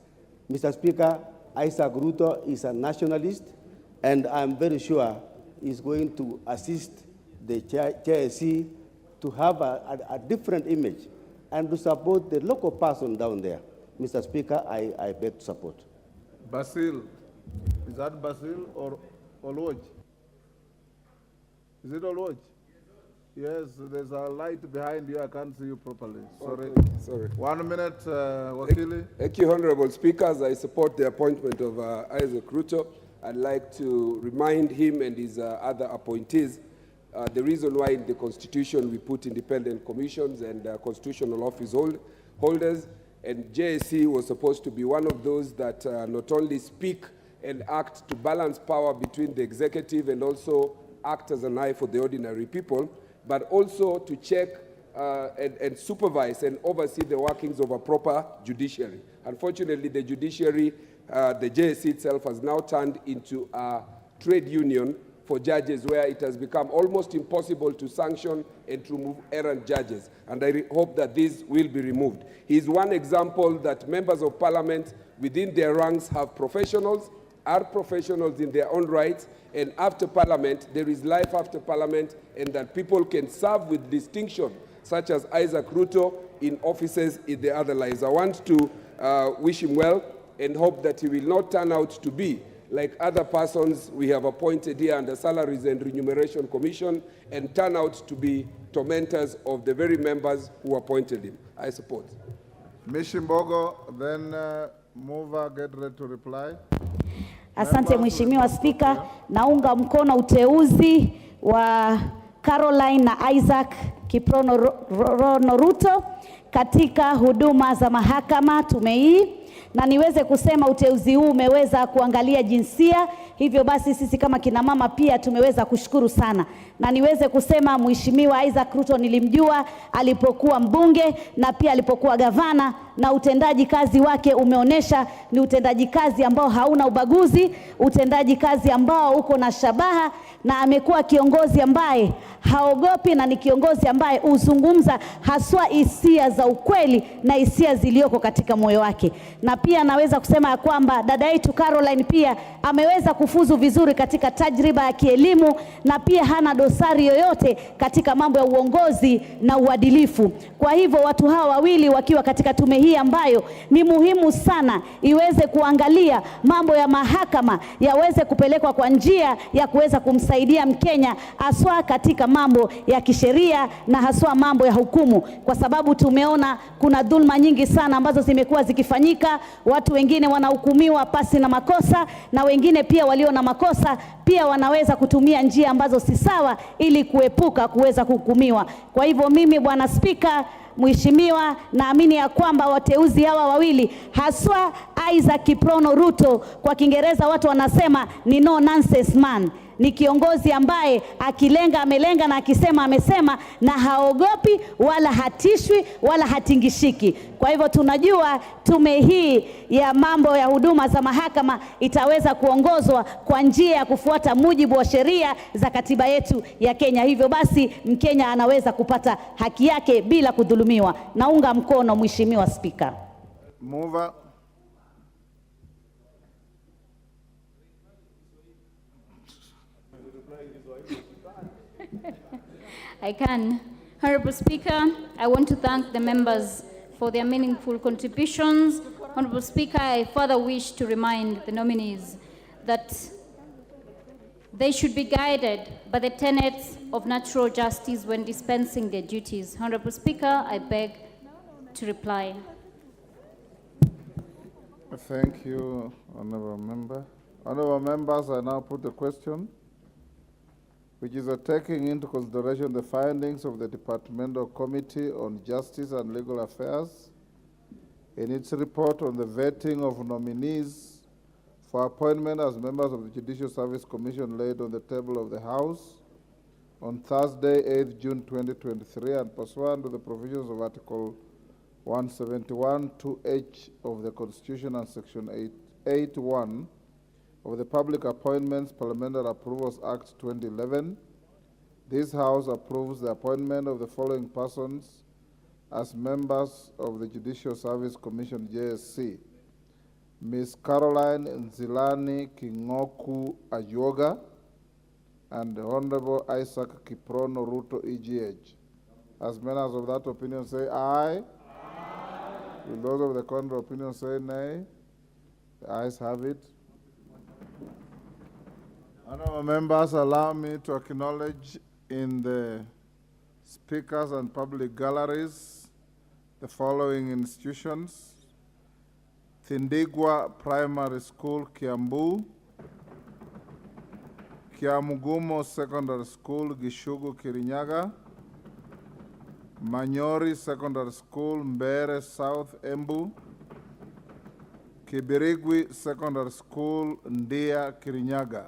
Mr. Speaker, Isaac Ruto is a nationalist, and I'm very sure he's going to assist the JSC to have a different image. and to support the local person down there. Mr. Speaker, I beg to support. Basil. Is that Basil or Olwoj? Is it Olwoj? Yes, there's a light behind you. I can't see you properly. Sorry. Okay, sorry. 1 minute, Wakili. Thank you, Honorable Speakers. I support the appointment of Isaac Ruto. I'd like to remind him and his other appointees the reason why in the Constitution we put independent commissions and constitutional office holders. And JSC was supposed to be one of those that not only speak and act to balance power between the executive and also act as an eye for the ordinary people, but also to check and supervise and oversee the workings of a proper judiciary. Unfortunately, the judiciary, the JSC itself, has now turned into a trade union for judges where it has become almost impossible to sanction and to remove errant judges. And I hope that this will be removed. He is one example that members of parliament within their ranks have professionals, are professionals in their own rights, and after parliament, there is life after parliament, and that people can serve with distinction, such as Isaac Ruto, in offices in the other lives. I want to wish him well and hope that he will not turn out to be like other persons we have appointed here under Salaries and Remuneration Commission and turn out to be tormentors of the very members who appointed him. I support. Mishimbogo, then Mover, get ready to reply. Asante Mheshimiwa Spika, naunga mkono uteuzi wa Caroline na Isaac Kiprono Ruto katika huduma za mahakama tume hii, na niweze kusema uteuzi huu umeweza kuangalia jinsia, hivyo basi sisi kama kina mama pia tumeweza kushukuru sana. Na niweze kusema Mheshimiwa Isaac Ruto nilimjua alipokuwa mbunge na pia alipokuwa gavana, na utendaji kazi wake umeonesha ni utendaji kazi ambao hauna ubaguzi, utendaji kazi ambao uko na shabaha, na amekuwa kiongozi ambaye haogopi na ni kiongozi ambaye uzungumza haswa hisia za ukweli na hisia zilioko katika moyo wake. Na pia naweza kusema ya kwamba dada yetu Caroline pia ameweza kufuzu vizuri katika tajriba ya kielimu, na pia hana dosari yoyote katika mambo ya uongozi na uadilifu. Kwa hivyo watu hawa wawili wakiwa katika tume hii ambayo ni muhimu sana iweze kuangalia mambo ya mahakama yaweze kupelekwa kwa njia ya kuweza kumsaidia Mkenya haswa katika mambo ya kisheria na haswa mambo ya hukumu, kwa sababu tumeona kuna dhulma nyingi sana ambazo zimekuwa zikifanyika. Watu wengine wanahukumiwa pasi na makosa, na wengine pia walio na makosa pia wanaweza kutumia njia ambazo si sawa ili kuepuka kuweza kuhukumiwa. Kwa hivyo mimi, Bwana Spika, Mheshimiwa, naamini ya kwamba wateuzi hawa wawili haswa Isaac Kiprono Ruto, kwa Kiingereza watu wanasema ni no nonsense man, ni kiongozi ambaye akilenga amelenga na akisema amesema, na haogopi wala hatishwi wala hatingishiki. Kwa hivyo tunajua tume hii ya mambo ya huduma za mahakama itaweza kuongozwa kwa njia ya kufuata mujibu wa sheria za katiba yetu ya Kenya. Hivyo basi Mkenya anaweza kupata haki yake bila kudhulumiwa. Naunga mkono Mheshimiwa Spika. Mover. I can. Honorable Speaker, I want to thank the members for their meaningful contributions. Honorable Speaker, I further wish to remind the nominees that they should be guided by the tenets of natural justice when dispensing their duties. Honorable Speaker, I beg to reply. Thank you, Honorable Member. Honorable Members, I now put the question, which is taking into consideration the findings of the Departmental Committee on Justice and Legal Affairs in its report on the vetting of nominees for appointment as members of the Judicial Service Commission laid on the table of the House on Thursday, 8th June 2023, and pursuant to the provisions of Article 171 2H of the Constitution and Section 881 of the Public Appointments Parliamentary Approvals Act 2011, this House approves the appointment of the following persons as members of the Judicial Service Commission, JSC: Ms. Caroline Nzilani Kingoku Ajuoga and the Honorable Isaac Kiprono Ruto, EGH. As members of that opinion say aye. Aye. Will those of the contrary opinion say nay? The ayes have it. Honorable members, allow me to acknowledge in the speakers and public galleries the following institutions: Thindigwa Primary School, Kiambu; Kiamugumo Secondary School, Gishugu, Kirinyaga; Manyori Secondary School, Mbere South, Embu; Kibirigwi Secondary School, Ndia, Kirinyaga.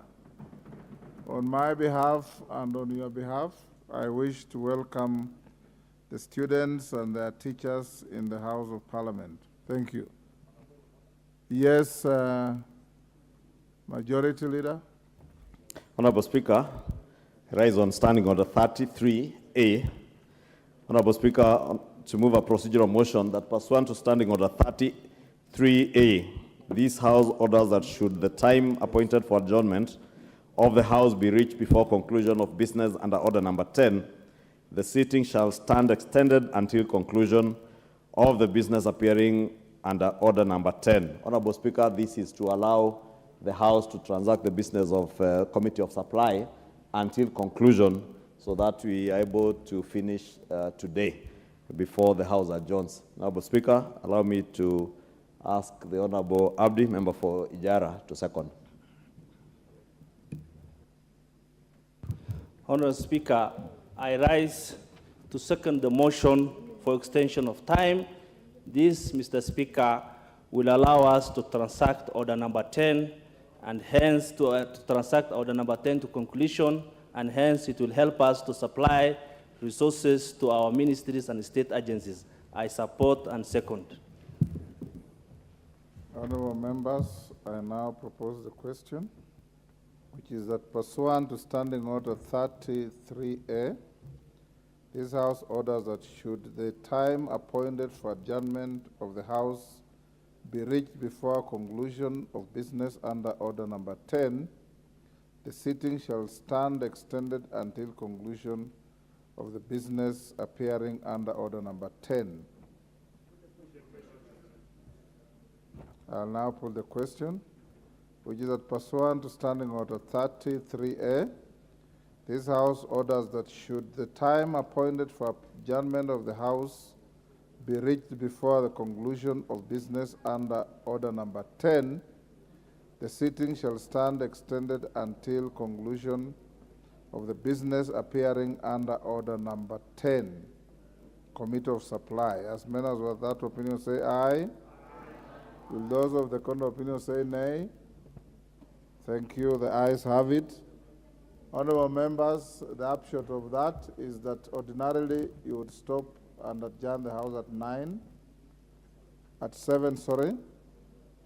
On my behalf and on your behalf, I wish to welcome the students and their teachers in the House of Parliament. Thank you. Yes, Majority Leader. Honorable Speaker, I rise on Standing Order 33A. Honorable Speaker, to move a procedural motion that pursuant to Standing Order 33A, this House orders that should the time appointed for adjournment of the House be reached before conclusion of business under Order Number 10, the sitting shall stand extended until conclusion of the business appearing under Order Number 10. Honorable Speaker, this is to allow the House to transact the business of Committee of Supply until conclusion so that we are able to finish today before the House adjourns. Honorable Speaker, allow me to ask the Honorable Abdi, member for Ijara, to second. Honorable Speaker, I rise to second the motion for extension of time. This, Mr. Speaker, will allow us to transact Order Number 10, and hence to transact Order Number 10 to conclusion, and hence it will help us to supply resources to our ministries and state agencies. I support and second. Honorable members, I now propose the question, which is that pursuant to Standing Order 33A, this House orders that should the time appointed for adjournment of the House be reached before conclusion of business under Order Number 10, the sitting shall stand extended until conclusion of the business appearing under Order Number 10. I'll now put the question, which is that pursuant to Standing Order 33A, this House orders that should the time appointed for adjournment of the House be reached before the conclusion of business under Order Number 10, the sitting shall stand extended until conclusion of the business appearing under Order Number 10, Committee of Supply. As many as with that opinion say aye. Will those of the contrary opinion say nay? Thank you. The ayes have it. Honorable members, the upshot of that is that ordinarily you would stop and adjourn the House at 7, sorry.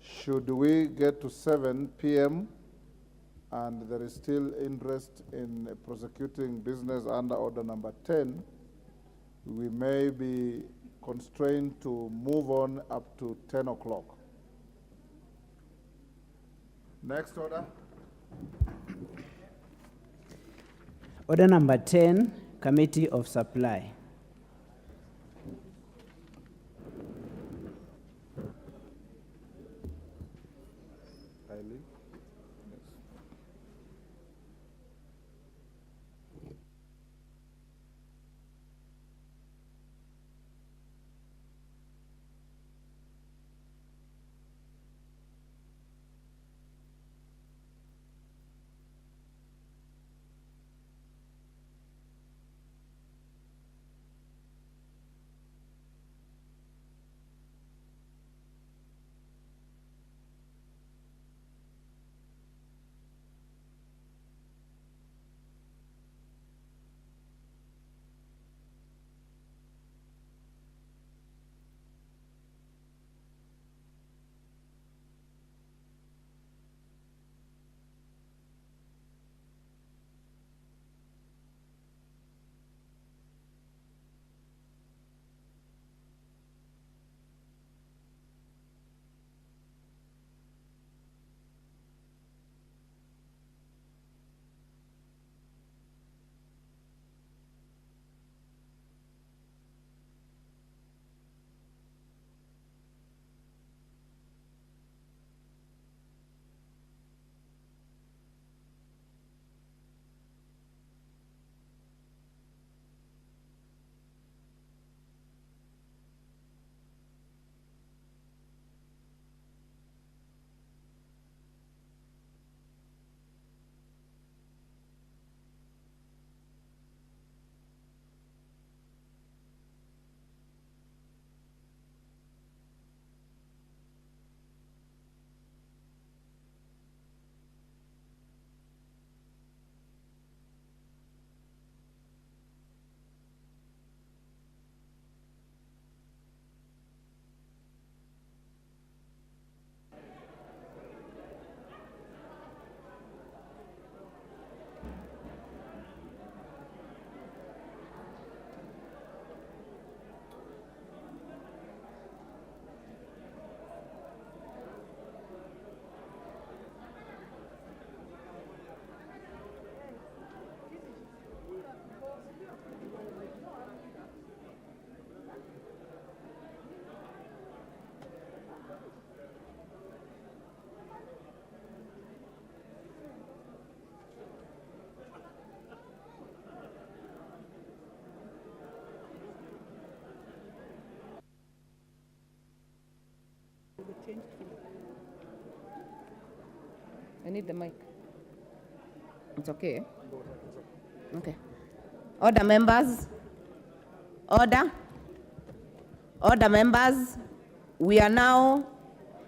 Should we get to 7 p.m. and there is still interest in prosecuting business under Order Number 10, we may be constrained to move on up to 10 o'clock. Next order. Order Number 10, Committee of Supply. I need the mic. It's okay. Okay. Order, members. Order. Order, members. We are now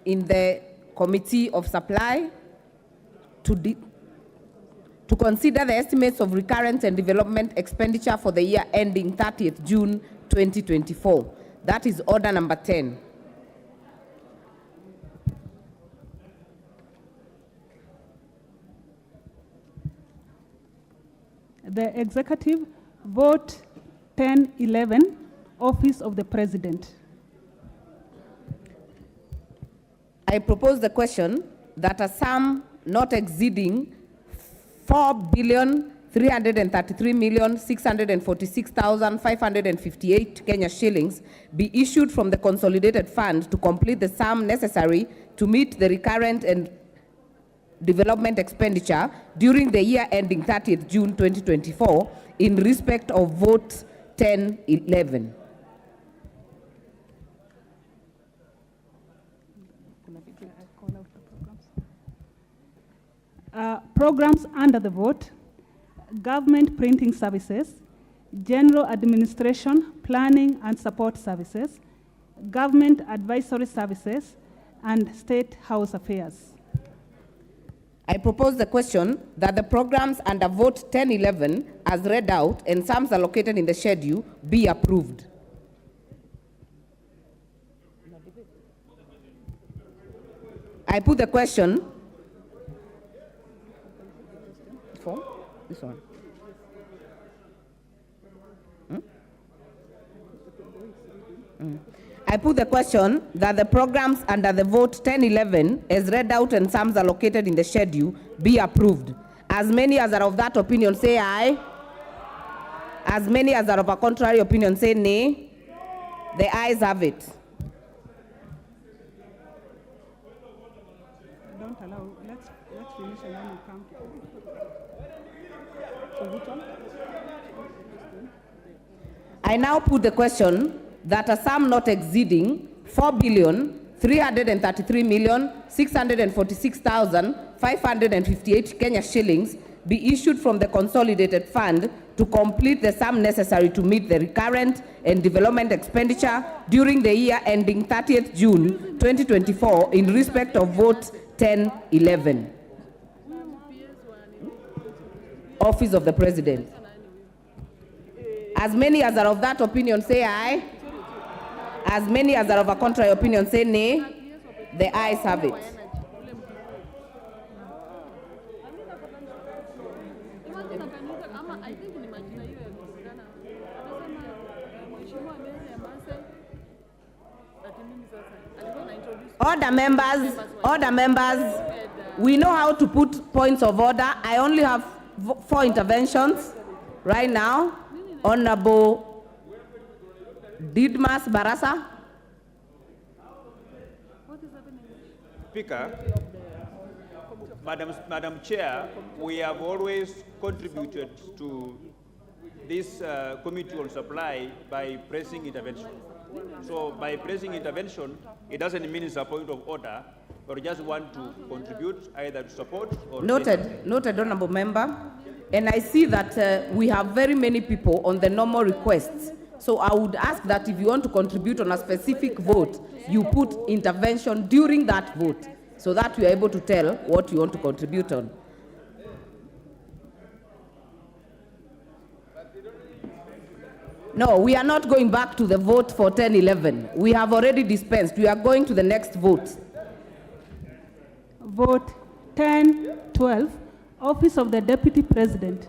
in the Committee of Supply to consider the estimates of recurrent and development expenditure for the year ending 30th June 2024. That is order number 10. The Executive, vote 1011, Office of the President. I propose the question that a sum not exceeding 4,333,646,558 Kenya shillings be issued from the consolidated fund to complete the sum necessary to meet the recurrent and development expenditure during the year ending 30th June 2024 in respect of vote 1011. Programs under the vote: Government Printing Services, General Administration, Planning and Support Services, Government Advisory Services, and State House Affairs. I propose the question that the programs under vote 1011 as read out and sums allocated in the schedule be approved. I put the question for this one. I put the question that the programs under the vote 1011 as read out and sums allocated in the schedule be approved. As many as are of that opinion say aye. As many as are of a contrary opinion say nay. The ayes have it. Don't allow, let's finish and then we come to. So which one? I now put the question that a sum not exceeding 4,333,646,558 Kenya shillings be issued from the consolidated fund to complete the sum necessary to meet the recurrent and development expenditure during the year ending 30th June 2024 in respect of vote 1011. Office of the President. As many as are of that opinion say aye. As many as are of a contrary opinion say nay. The ayes have it. Order, members. Order, members. We know how to put points of order. I only have 4 interventions right now. Honorable Didmas Barasa. Speaker, Madam Chair, we have always contributed to this Committee on Supply by pressing intervention. So by pressing intervention, it doesn't mean it's a point of order, or just want to contribute either to support or... Noted, Honorable Member. And I see that we have very many people on the normal requests. So I would ask that if you want to contribute on a specific vote, you put intervention during that vote so that we are able to tell what you want to contribute on. No, we are not going back to the vote for 1011. We have already dispensed. We are going to the next vote. Vote 1012, Office of the Deputy President.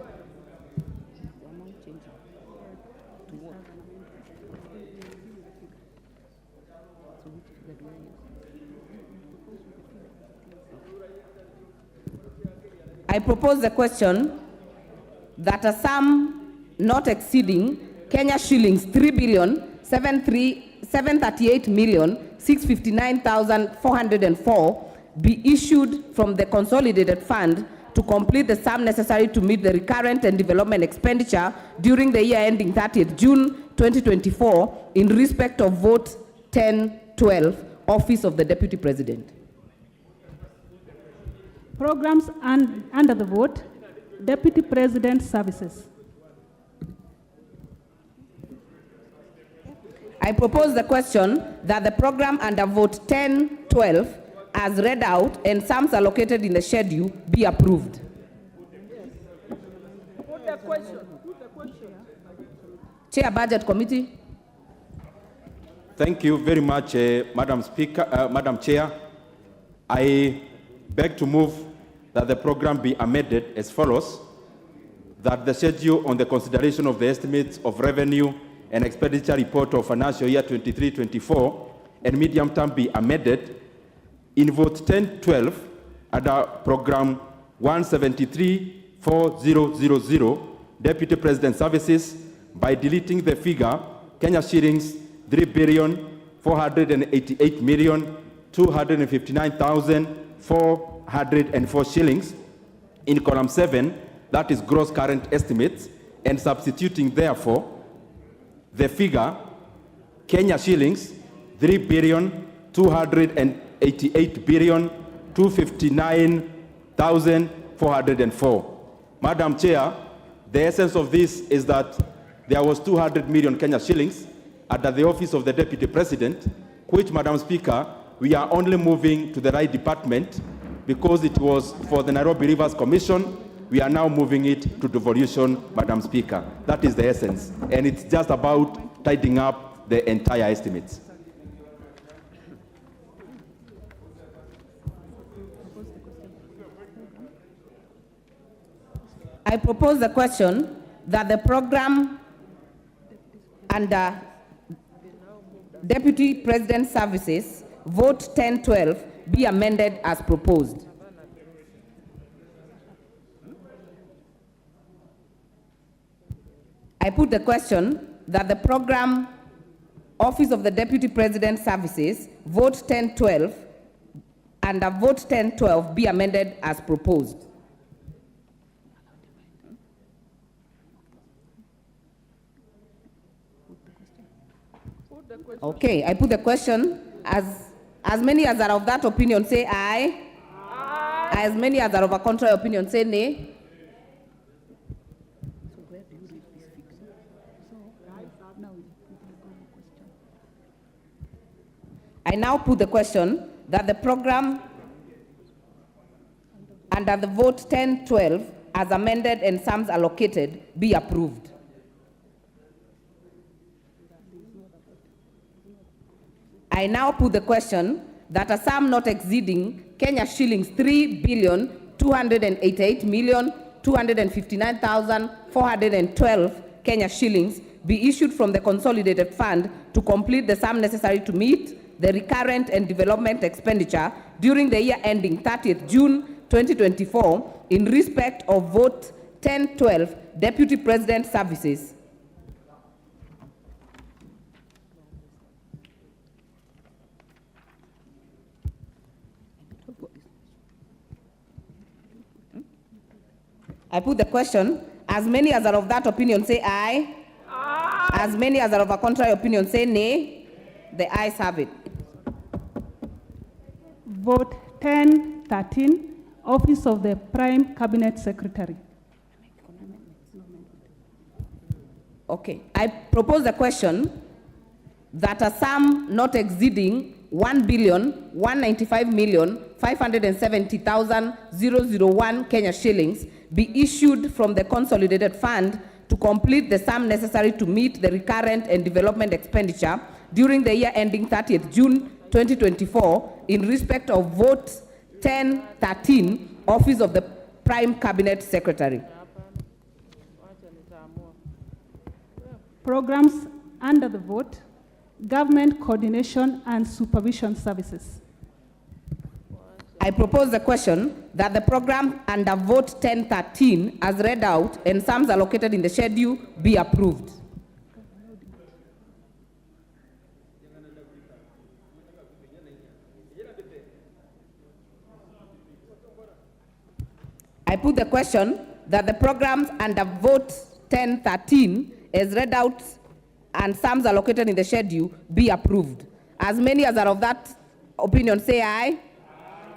I propose the question that a sum not exceeding Kenya shillings 3,738,659,404 be issued from the consolidated fund to complete the sum necessary to meet the recurrent and development expenditure during the year ending 30th June 2024 in respect of vote 1012, Office of the Deputy President. Programs under the vote, Deputy President Services. I propose the question that the program under vote 1012 as read out and sums allocated in the schedule be approved. Put the question. Chair Budget Committee. Thank you very much, Madam Speaker, Madam Chair. I beg to move that the program be amended as follows: that the schedule on the consideration of the estimates of revenue and expenditure report of financial year 23-24 and medium term be amended in vote 1012 under program 173-4000 Deputy President Services by deleting the figure Kenya shillings 3,488,259,404 shillings in column 7, that is gross current estimates, and substituting therefore the figure Kenya shillings 3,288,259,404. Madam Chair, the essence of this is that there was 200 million Kenya shillings under the office of the Deputy President, which, Madam Speaker, we are only moving to the right department because it was for the Nairobi Rivers Commission. We are now moving it to devolution, Madam Speaker. That is the essence. And it's just about tidying up the entire estimates. I propose the question that the program under Deputy President Services, vote 1012, be amended as proposed. I put the question that the program Office of the Deputy President Services, vote 1012, under vote 1012 be amended as proposed. Okay, I put the question. As many as are of that opinion say aye. Aye. As many as are of a contrary opinion say nay. I now put the question that the program under the vote 1012 as amended and sums allocated be approved. I now put the question that a sum not exceeding Kenya shillings 3,288,259,412 Kenya shillings be issued from the consolidated fund to complete the sum necessary to meet the recurrent and development expenditure during the year ending 30th June 2024 in respect of vote 1012 Deputy President Services. I put the question. As many as are of that opinion say aye. Aye. As many as are of a contrary opinion say nay. The ayes have it. Vote 1013, Office of the Prime Cabinet Secretary. Okay. I propose the question that a sum not exceeding 1,195,570,001 Kenya shillings be issued from the consolidated fund to complete the sum necessary to meet the recurrent and development expenditure during the year ending 30th June 2024 in respect of vote 1013, Office of the Prime Cabinet Secretary. Programs under the vote, Government Coordination and Supervision Services. I propose the question that the program under vote 1013 as read out and sums allocated in the schedule be approved. I put the question that the programs under vote 1013 as read out and sums allocated in the schedule be approved. As many as are of that opinion say aye.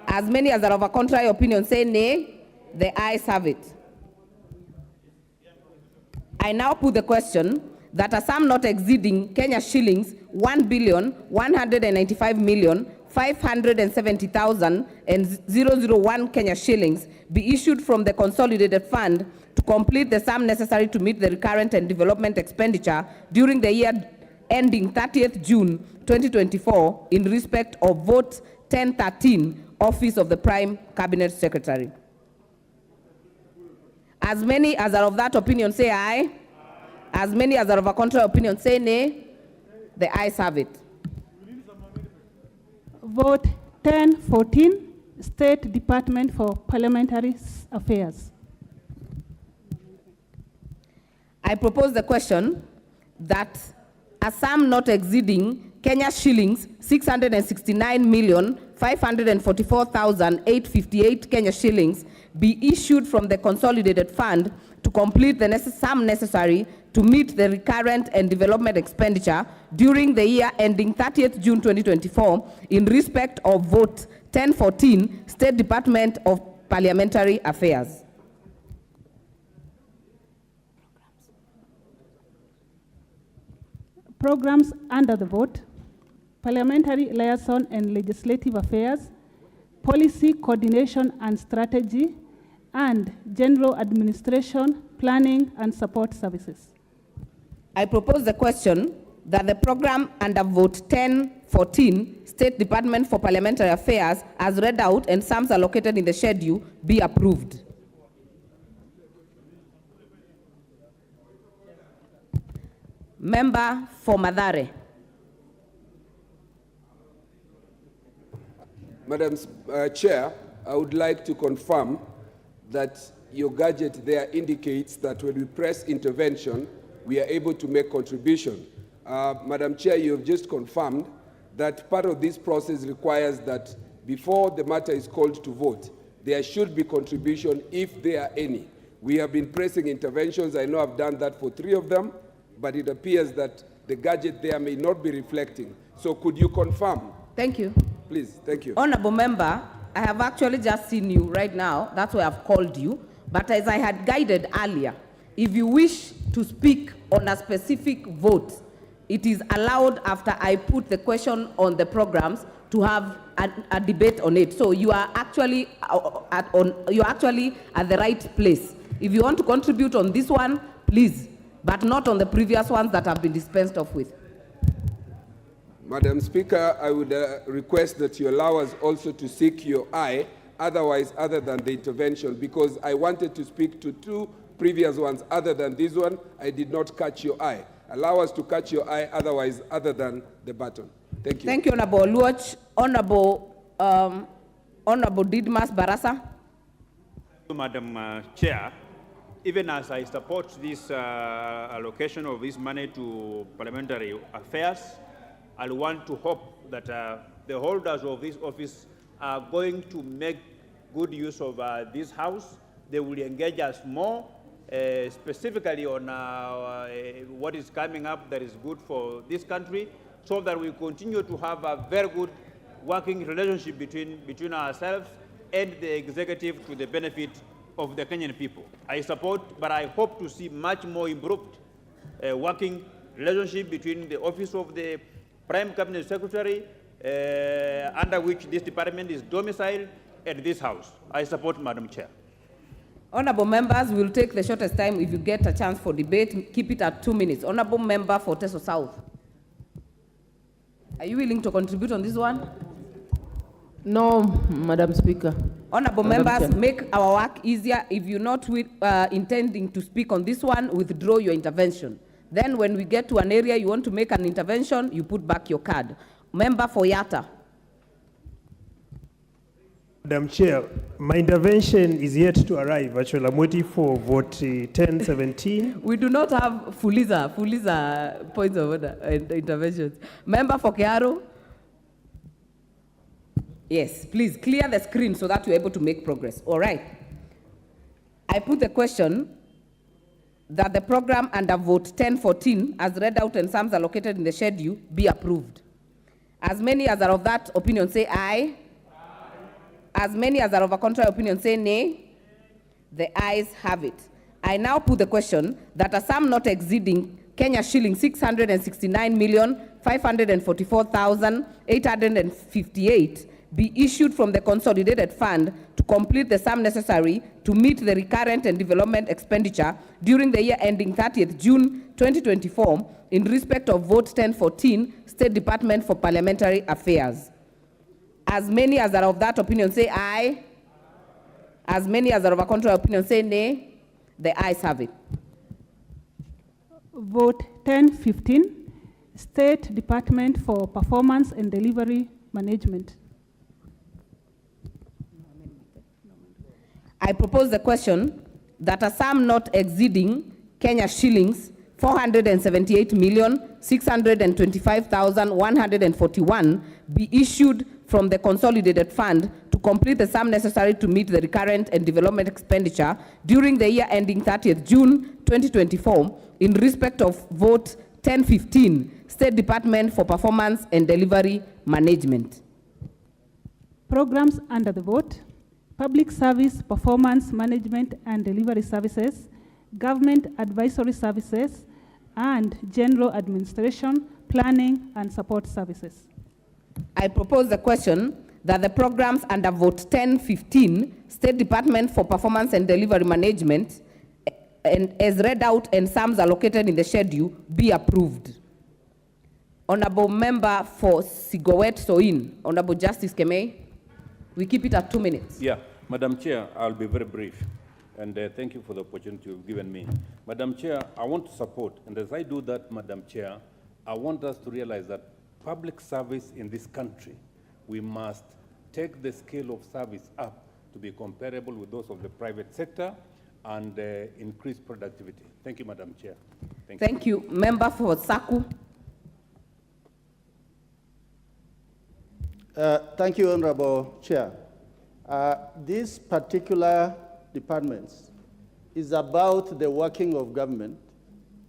As many as are of a contrary opinion say nay. The ayes have it. I now put the question that a sum not exceeding Kenya shillings 1,195,570,001 Kenya shillings be issued from the consolidated fund to complete the sum necessary to meet the recurrent and development expenditure during the year ending 30th June 2024 in respect of vote 1013, Office of the Prime Cabinet Secretary. As many as are of that opinion say aye. As many as are of a contrary opinion say nay. The ayes have it. Vote 1014, State Department for Parliamentary Affairs. I propose the question that a sum not exceeding Kenya shillings 669,544,858 Kenya shillings be issued from the consolidated fund to complete the sum necessary to meet the recurrent and development expenditure during the year ending 30th June 2024 in respect of vote 1014, State Department of Parliamentary Affairs. Programs under the vote: Parliamentary Liaison and Legislative Affairs, Policy Coordination and Strategy, and General Administration, Planning and Support Services. I propose the question that the program under vote 1014, State Department for Parliamentary Affairs, as read out and sums allocated in the schedule, be approved. Member for Mathare. Madam Chair, I would like to confirm that your gadget there indicates that when we press intervention, we are able to make contribution. Madam Chair, you have just confirmed that part of this process requires that before the matter is called to vote, there should be contribution if there are any. We have been pressing interventions. I know I've done that for 3 of them, but it appears that the gadget there may not be reflecting. So could you confirm? Thank you. Please, thank you. Honorable Member, I have actually just seen you right now. That's why I've called you. But as I had guided earlier, if you wish to speak on a specific vote, it is allowed after I put the question on the programs to have a debate on it. So you are actually at the right place. If you want to contribute on this one, please, but not on the previous ones that have been dispensed off with. Madam Speaker, I would request that you allow us also to seek your eye, otherwise other than the intervention, because I wanted to speak to 2 previous ones other than this one. I did not catch your eye. Allow us to catch your eye, otherwise other than the button. Thank you. Thank you, Honorable Luoch. Honorable Didmas Barasa. Madam Chair, even as I support this allocation of this money to parliamentary affairs, I want to hope that the holders of this office are going to make good use of this house. They will engage us more, specifically on what is coming up that is good for this country, so that we continue to have a very good working relationship between ourselves and the executive to the benefit of the Kenyan people. I support, but I hope to see much more improved working relationship between the Office of the Prime Cabinet Secretary, under which this department is domiciled, and this House. I support, Madam Chair. Honorable members, we will take the shortest time. If you get a chance for debate, keep it at 2 minutes. Honorable member for Teso South. Are you willing to contribute on this one? No, Madam Speaker. Honorable members, make our work easier. If you're not intending to speak on this one, withdraw your intervention. Then when we get to an area you want to make an intervention, you put back your card. Member for Yatta. Madam Chair, my intervention is yet to arrive. Actually, I'm waiting for vote 1017. We do not have Fuliza points of order and interventions. Member for Kiaro. Yes, please clear the screen so that you're able to make progress. All right. I put the question that the program under vote 1014, as read out and sums allocated in the schedule, be approved. As many as are of that opinion say aye. As many as are of a contrary opinion say nay. The ayes have it. I now put the question that a sum not exceeding Kenya shilling 669,544,858 be issued from the consolidated fund to complete the sum necessary to meet the recurrent and development expenditure during the year ending 30th June 2024 in respect of Vote 1014, State Department for Parliamentary Affairs. As many as are of that opinion say aye. As many as are of a contrary opinion say nay. The ayes have it. Vote 1015, State Department for Performance and Delivery Management. I propose the question that a sum not exceeding Kenya shillings 478,625,141 be issued from the consolidated fund to complete the sum necessary to meet the recurrent and development expenditure during the year ending 30th June 2024 in respect of Vote 1015, State Department for Performance and Delivery Management. Programs under the vote: Public Service Performance Management and Delivery Services, Government Advisory Services, and General Administration, Planning and Support Services. I propose the question that the programs under Vote 1015, State Department for Performance and Delivery Management, and as read out and sums allocated in the schedule, be approved. Honorable Member for Sigowet Soin, Honorable Justice Kemei, we keep it at 2 minutes. Yeah, Madam Chair, I'll be very brief. And thank you for the opportunity you've given me. Madam Chair, I want to support, and as I do that, Madam Chair, I want us to realize that public service in this country, we must take the scale of service up to be comparable with those of the private sector and increase productivity. Thank you, Madam Chair. Thank you. Member for Saku. Thank you, Honorable Chair. This particular department is about the working of government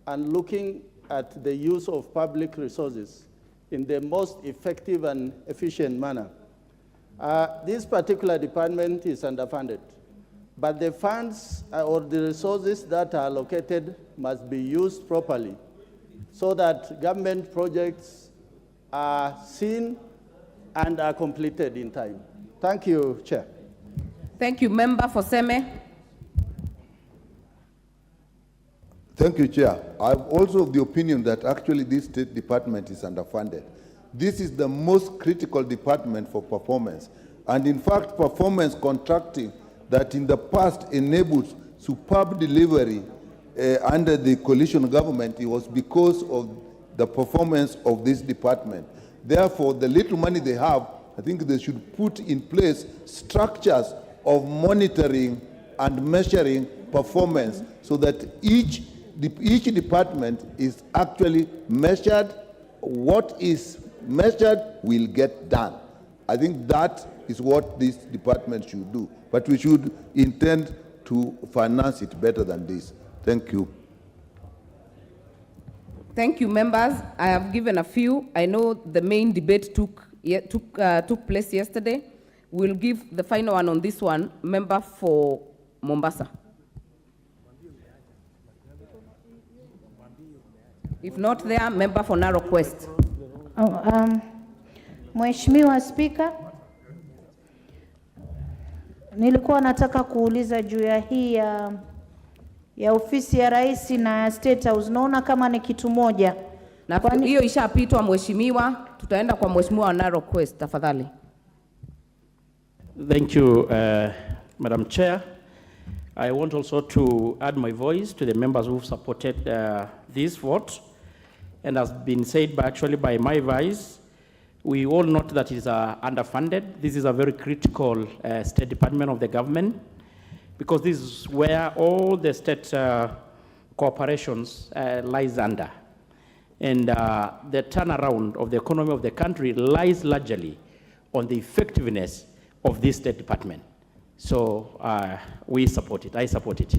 and looking at the use of public resources in the most effective and efficient manner. This particular department is underfunded, but the funds or the resources that are allocated must be used properly so that government projects are seen and are completed in time. Thank you, Chair. Thank you. Member for Seme. Thank you, Chair. I'm also of the opinion that actually this State Department is underfunded. This is the most critical department for performance. And in fact, performance contracting that in the past enabled superb delivery under the coalition government, it was because of the performance of this department. Therefore, the little money they have, I think they should put in place structures of monitoring and measuring performance so that each department is actually measured. What is measured will get done. I think that is what this department should do. But we should intend to finance it better than this. Thank you. Thank you, members. I have given a few. I know the main debate took place yesterday. We'll give the final one on this one. Member for Mombasa. If not there, member for Narok West. Mheshimiwa Spika, nilikuwa nataka kuuliza juu ya hii ya ofisi ya rais na State House. Naona kama ni kitu moja. Na hiyo ishapitwa mheshimiwa, tutaenda kwa mheshimiwa wa Narok West tafadhali. Thank you, Madam Chair. I want also to add my voice to the members who supported this vote. And as been said by my vice, we all note that it is underfunded. This is a very critical state department of the government, because this is where all the state corporations lies under. And the turnaround of the economy of the country lies largely on the effectiveness of this state department. So we support it. I support it.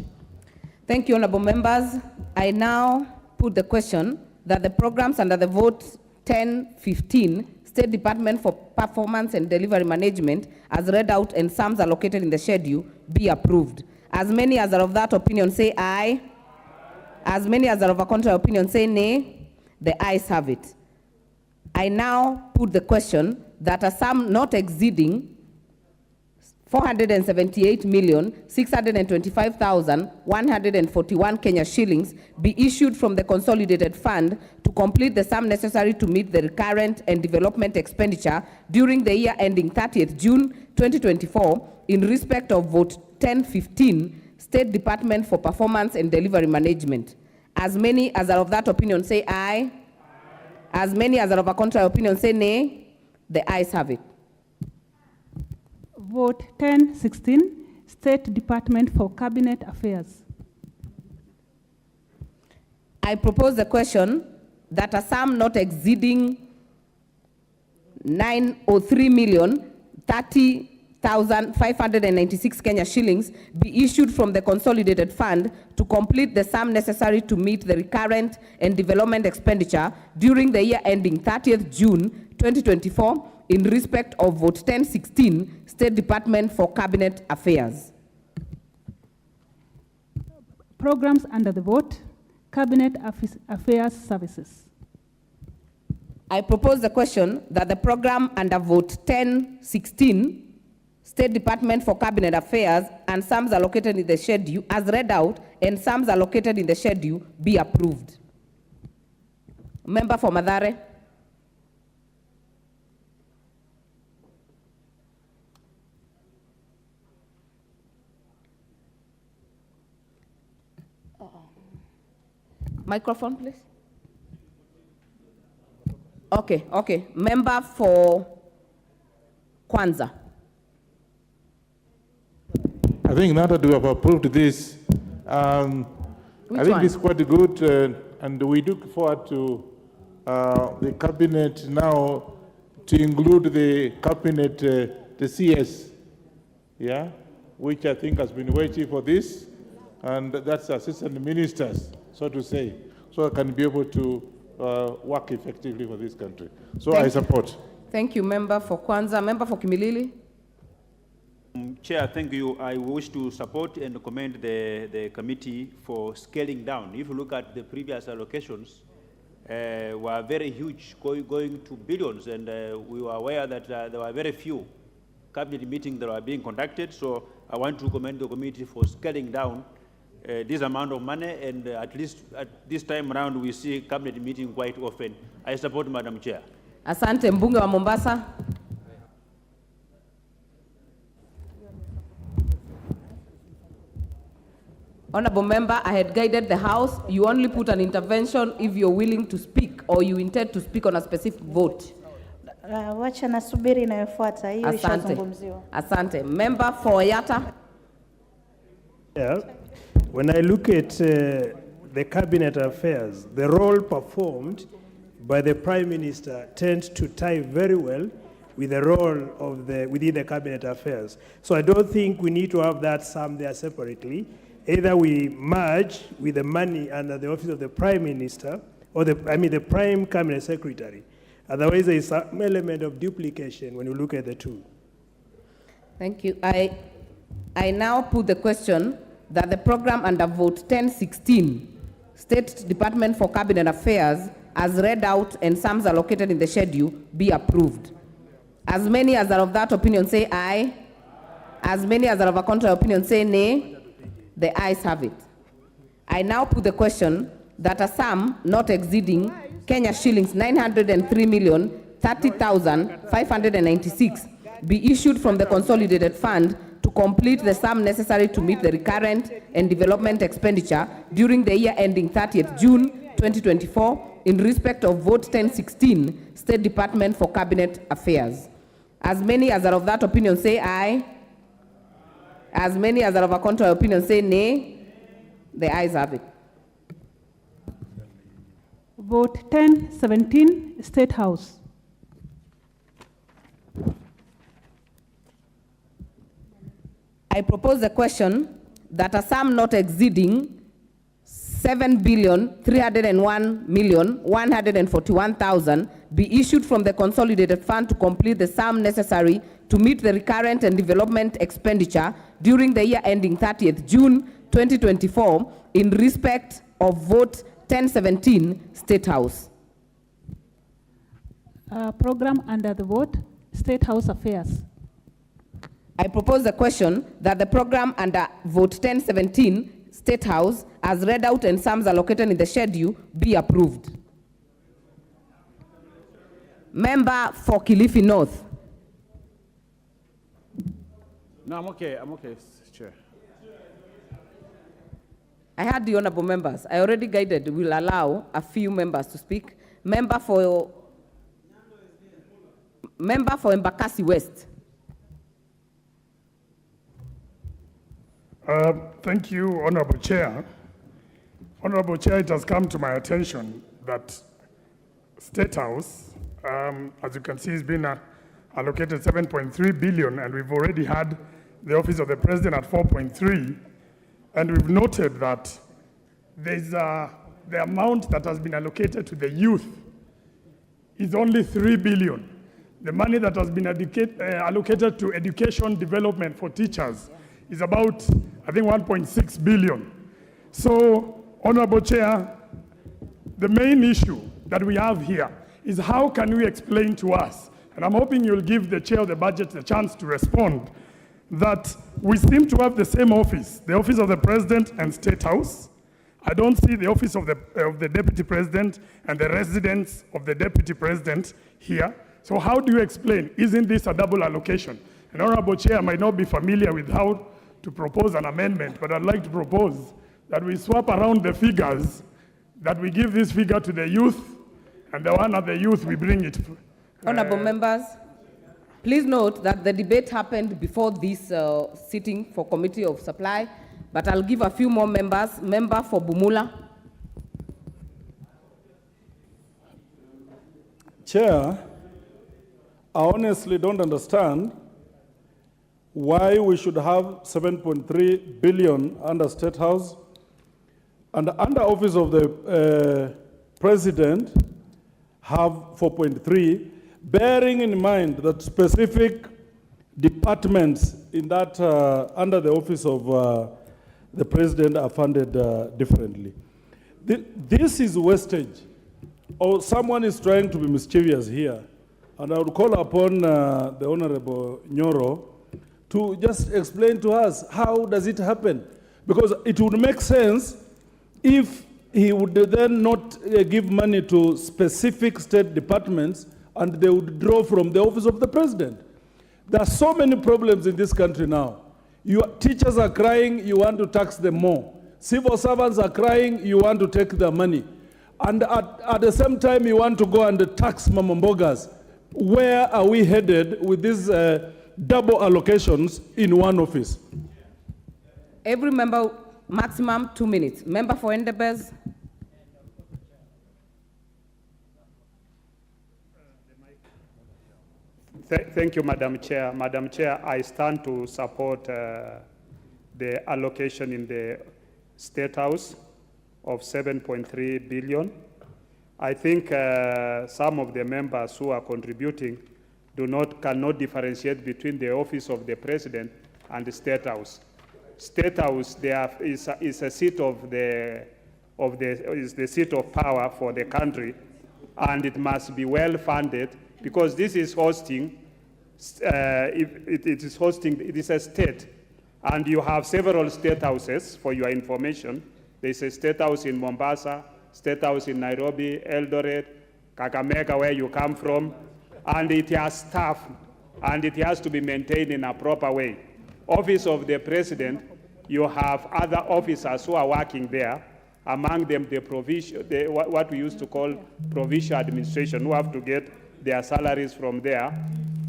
Thank you, honorable members. I now put the question that the programs under the Vote 1015 State Department for Performance and Delivery Management, as read out and sums allocated in the schedule, be approved. As many as are of that opinion say aye. As many as are of a contrary opinion say nay. The ayes have it. I now put the question that a sum not exceeding 478,625,141 Kenya shillings be issued from the consolidated fund to complete the sum necessary to meet the recurrent and development expenditure during the year ending 30th June 2024 in respect of vote 1015, State Department for Performance and Delivery Management. As many as are of that opinion say aye. As many as are of a contrary opinion say nay. The ayes have it. Vote 1016, State Department for Cabinet Affairs. I propose the question that a sum not exceeding 903,030,596 Kenya shillings be issued from the consolidated fund to complete the sum necessary to meet the recurrent and development expenditure during the year ending 30th June 2024 in respect of vote 1016, State Department for Cabinet Affairs. Programs under the vote, Cabinet Affairs Services. I propose the question that the program under vote 1016, State Department for Cabinet Affairs, and sums allocated in the schedule, as read out, and sums allocated in the schedule, be approved. Member for Mathare. Microphone, please. Okay. Member for Kwanza. I think now that we have approved this, I think it's quite good, and we look forward to the cabinet now to include the cabinet, the CS, which I think has been waiting for this, and that's assistant ministers, so to say, so I can be able to work effectively for this country. So I support. Thank you, Member for Kwanza. Member for Kimilili. Chair, thank you. I wish to support and commend the committee for scaling down. If you look at the previous allocations, were very huge, going to billions, and we were aware that there were very few cabinet meetings that were being conducted. So I want to commend the committee for scaling down this amount of money, and at least at this time around, we see cabinet meeting quite often. I support Madam Chair. Asante, mbunge wa Mombasa. Honorable member, I had guided the House. You only put an intervention if you're willing to speak or you intend to speak on a specific vote. Wacha nasubiri inayofuata, hiyo ishazungumziwa. Asante. Member for Yatta. Yeah. When I look at the cabinet affairs, the role performed by the Prime Minister tends to tie very well with the role of within the cabinet affairs. So I don't think we need to have that sum there separately. Either we merge with the money under the office of the Prime Minister or the Prime Cabinet Secretary. Otherwise, there is some element of duplication when you look at the two. Thank you. I now put the question that the program under vote 1016, State Department for Cabinet Affairs, as read out and sums allocated in the schedule, be approved. As many as are of that opinion say aye. As many as are of a contrary opinion say nay. The ayes have it. I now put the question that a sum not exceeding Kenya shillings 903,030,596 be issued from the consolidated fund to complete the sum necessary to meet the recurrent and development expenditure during the year ending 30th June 2024 in respect of vote 1016, State Department for Cabinet Affairs. As many as are of that opinion say aye. As many as are of a contrary opinion say nay. The ayes have it. Vote 1017, State House. I propose the question that a sum not exceeding 7,301,141,000 be issued from the consolidated fund to complete the sum necessary to meet the recurrent and development expenditure during the year ending 30th June 2024 in respect of vote 1017 State House. Program under the vote, State House Affairs. I propose the question that the program under vote 1017 State House, as read out and sums allocated in the schedule, be approved. Member for Kilifi North. No, I'm okay, Chair. I heard the honorable members. I already guided, will allow a few members to speak. Member for Embakasi West. Thank you, Honorable Chair. Honorable Chair, it has come to my attention that State House, as you can see, has been allocated 7.3 billion, and we've already had the Office of the President at 4.3, and we've noted that there's the amount that has been allocated to the youth is only 3 billion. The money that has been allocated to education development for teachers is about, I think, 1.6 billion. So, Honorable Chair, the main issue that we have here is how can we explain to us, and I'm hoping you'll give the Chair of the Budget the chance to respond, that we seem to have the same office, the Office of the President and State House. I don't see the Office of the Deputy President and the residence of the Deputy President here. So how do you explain? Isn't this a double allocation? And Honorable Chair might not be familiar with how to propose an amendment, but I'd like to propose that we swap around the figures, that we give this figure to the youth, and the one at the youth, we bring it. Honorable members, please note that the debate happened before this sitting for Committee of Supply, but I'll give a few more members. Member for Bumula. Chair, I honestly don't understand why we should have 7.3 billion under State House and under Office of the President have 4.3, bearing in mind that specific departments in that under the Office of the President are funded differently. This is wastage, or someone is trying to be mischievous here. And I would call upon the Honorable Nyoro to just explain to us how does it happen? Because it would make sense if he would then not give money to specific state departments and they would draw from the Office of the President. There are so many problems in this country now. Your teachers are crying, you want to tax them more. Civil servants are crying, you want to take their money. And at the same time, you want to go and tax mamambogas. Where are we headed with these double allocations in one office? Every member, maximum 2 minutes. Member for Endebess. Thank you, Madam Chair. Madam Chair, I stand to support the allocation in the State House of 7.3 billion. I think some of the members who are contributing cannot differentiate between the Office of the President and the State House. State House is a seat of the seat of power for the country, and it must be well funded because this is hosting. It is a state, and you have several state houses. For your information, there is a state house in Mombasa, State House in Nairobi, Eldoret, Kakamega, where you come from, and it has staff, and it has to be maintained in a proper way. Office of the President, you have other officers who are working there, among them what we used to call provincial administration, who have to get their salaries from there,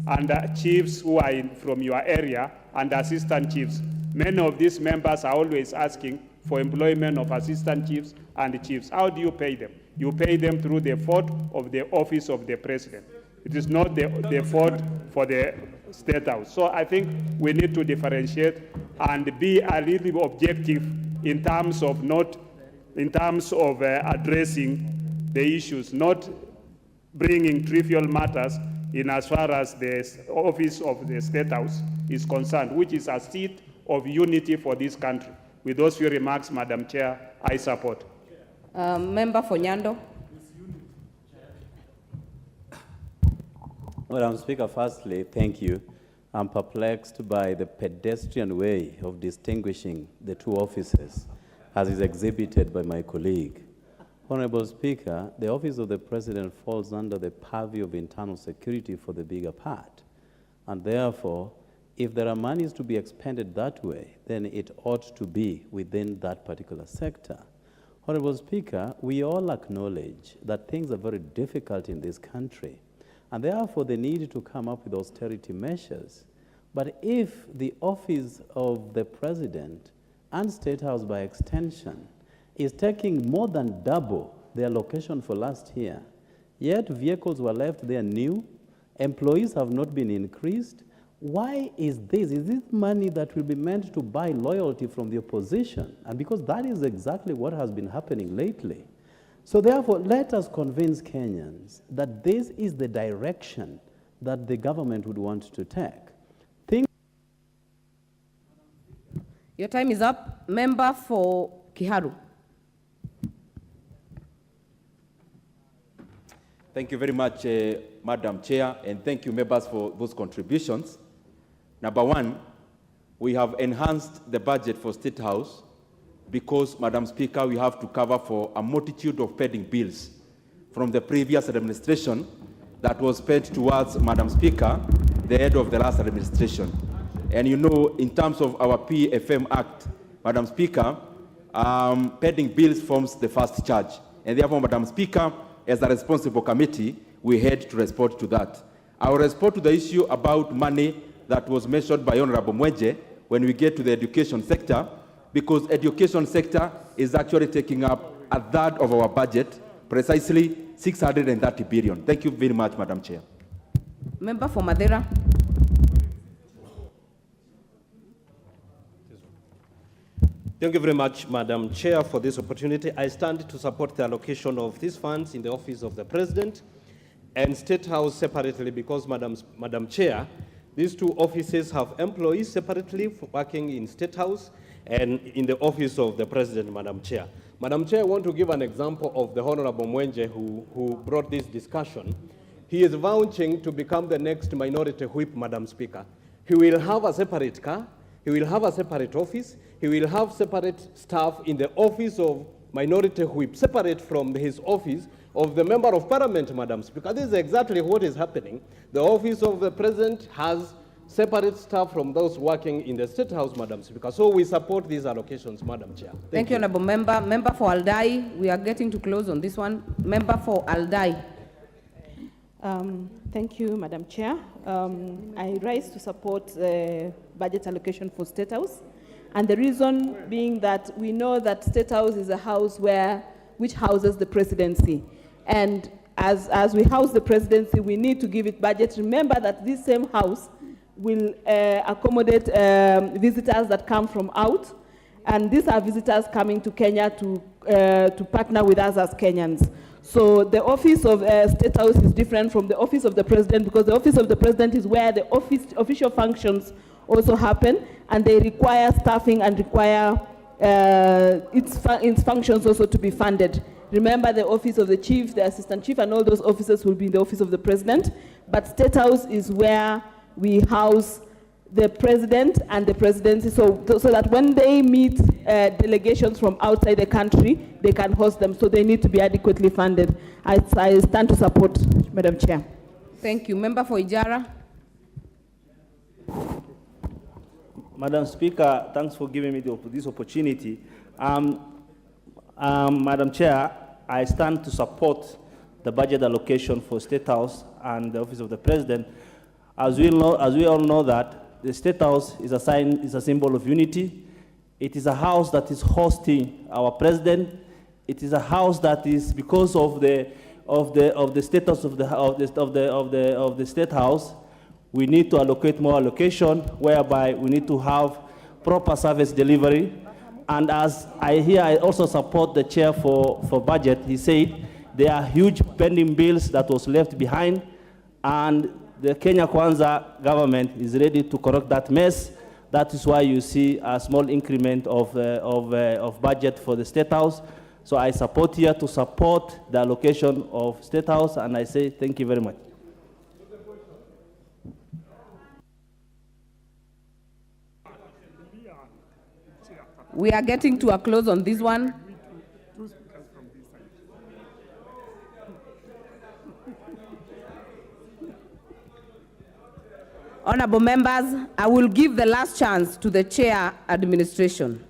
and chiefs who are from your area, and assistant chiefs. Many of these members are always asking for employment of assistant chiefs and chiefs. How do you pay them? You pay them through the fort of the Office of the President. It is not the fort for the State House. So I think we need to differentiate and be a little objective in terms of not in terms of addressing the issues, not bringing trivial matters in as far as the office of the State House is concerned, which is a seat of unity for this country. With those few remarks, Madam Chair, I support. Member for Nyando. Madam Speaker, firstly, thank you. I'm perplexed by the pedestrian way of distinguishing the two offices as is exhibited by my colleague. Honorable Speaker, the office of the President falls under the purview of internal security for the bigger part. And therefore, if there are monies to be expended that way, then it ought to be within that particular sector. Honorable Speaker, we all acknowledge that things are very difficult in this country, and therefore the need to come up with austerity measures. But if the office of the President and State House by extension is taking more than double the allocation for last year, yet vehicles were left there new, employees have not been increased, why is this? Is this money that will be meant to buy loyalty from the opposition? And because that is exactly what has been happening lately. So therefore, let us convince Kenyans that this is the direction that the government would want to take. Your time is up. Member for Kiharu. Thank you very much, Madam Chair, and thank you, members, for those contributions. Number one, we have enhanced the budget for State House because, Madam Speaker, we have to cover for a multitude of pending bills from the previous administration that was paid towards, Madam Speaker, the head of the last administration. And you know, in terms of our PFM Act, Madam Speaker, pending bills forms the first charge. And therefore, Madam Speaker, as a responsible committee, we had to respond to that. I will respond to the issue about money that was mentioned by Honorable Mwenje when we get to the education sector, because education sector is actually taking up a third of our budget, precisely 630 billion. Thank you very much, Madam Chair. Member for Madeira. Thank you very much, Madam Chair, for this opportunity. I stand to support the allocation of these funds in the office of the President and State House separately because, Madam Chair, these two offices have employees separately working in State House and in the office of the President, Madam Chair. Madam Chair, I want to give an example of the Honorable Mwenje who brought this discussion. He is vouching to become the next minority whip, Madam Speaker. He will have a separate car, he will have a separate office, he will have separate staff in the office of minority whip, separate from his office of the Member of Parliament, Madam Speaker. This is exactly what is happening. The office of the President has separate staff from those working in the State House, Madam Speaker. So we support these allocations, Madam Chair. Thank you, Honorable Member. Member for Aldai, we are getting to close on this one. Member for Aldai. Thank you, Madam Chair. I rise to support the budget allocation for State House. And the reason being that we know that State House is a house which houses the presidency. And as we house the presidency, we need to give it budget. Remember that this same house will accommodate visitors that come from out. And these are visitors coming to Kenya to partner with us as Kenyans. So the office of State House is different from the office of the President because the office of the President is where the official functions also happen, and they require staffing and require its functions also to be funded. Remember, the office of the chief, the assistant chief, and all those officers will be in the office of the President, but State House is where we house the President and the Presidency, so that when they meet delegations from outside the country, they can host them, so they need to be adequately funded. I stand to support, Madam Chair. Thank you. Member for Ijara. Madam Speaker, thanks for giving me this opportunity. Madam Chair, I stand to support the budget allocation for State House and the Office of the President. As we all know that the State House is a symbol of unity. It is a house that is hosting our President. It is a house that is, because of the status of the State House, we need to allocate more allocation, whereby we need to have proper service delivery. And as I also support the chair for budget. He said there are huge pending bills that was left behind, and the Kenya Kwanza government is ready to correct that mess. That is why you see a small increment of budget for the State House. So I support here to support the allocation of State House, and I say thank you very much. We are getting to a close on this one. Honorable members, I will give the last chance to the chair administration.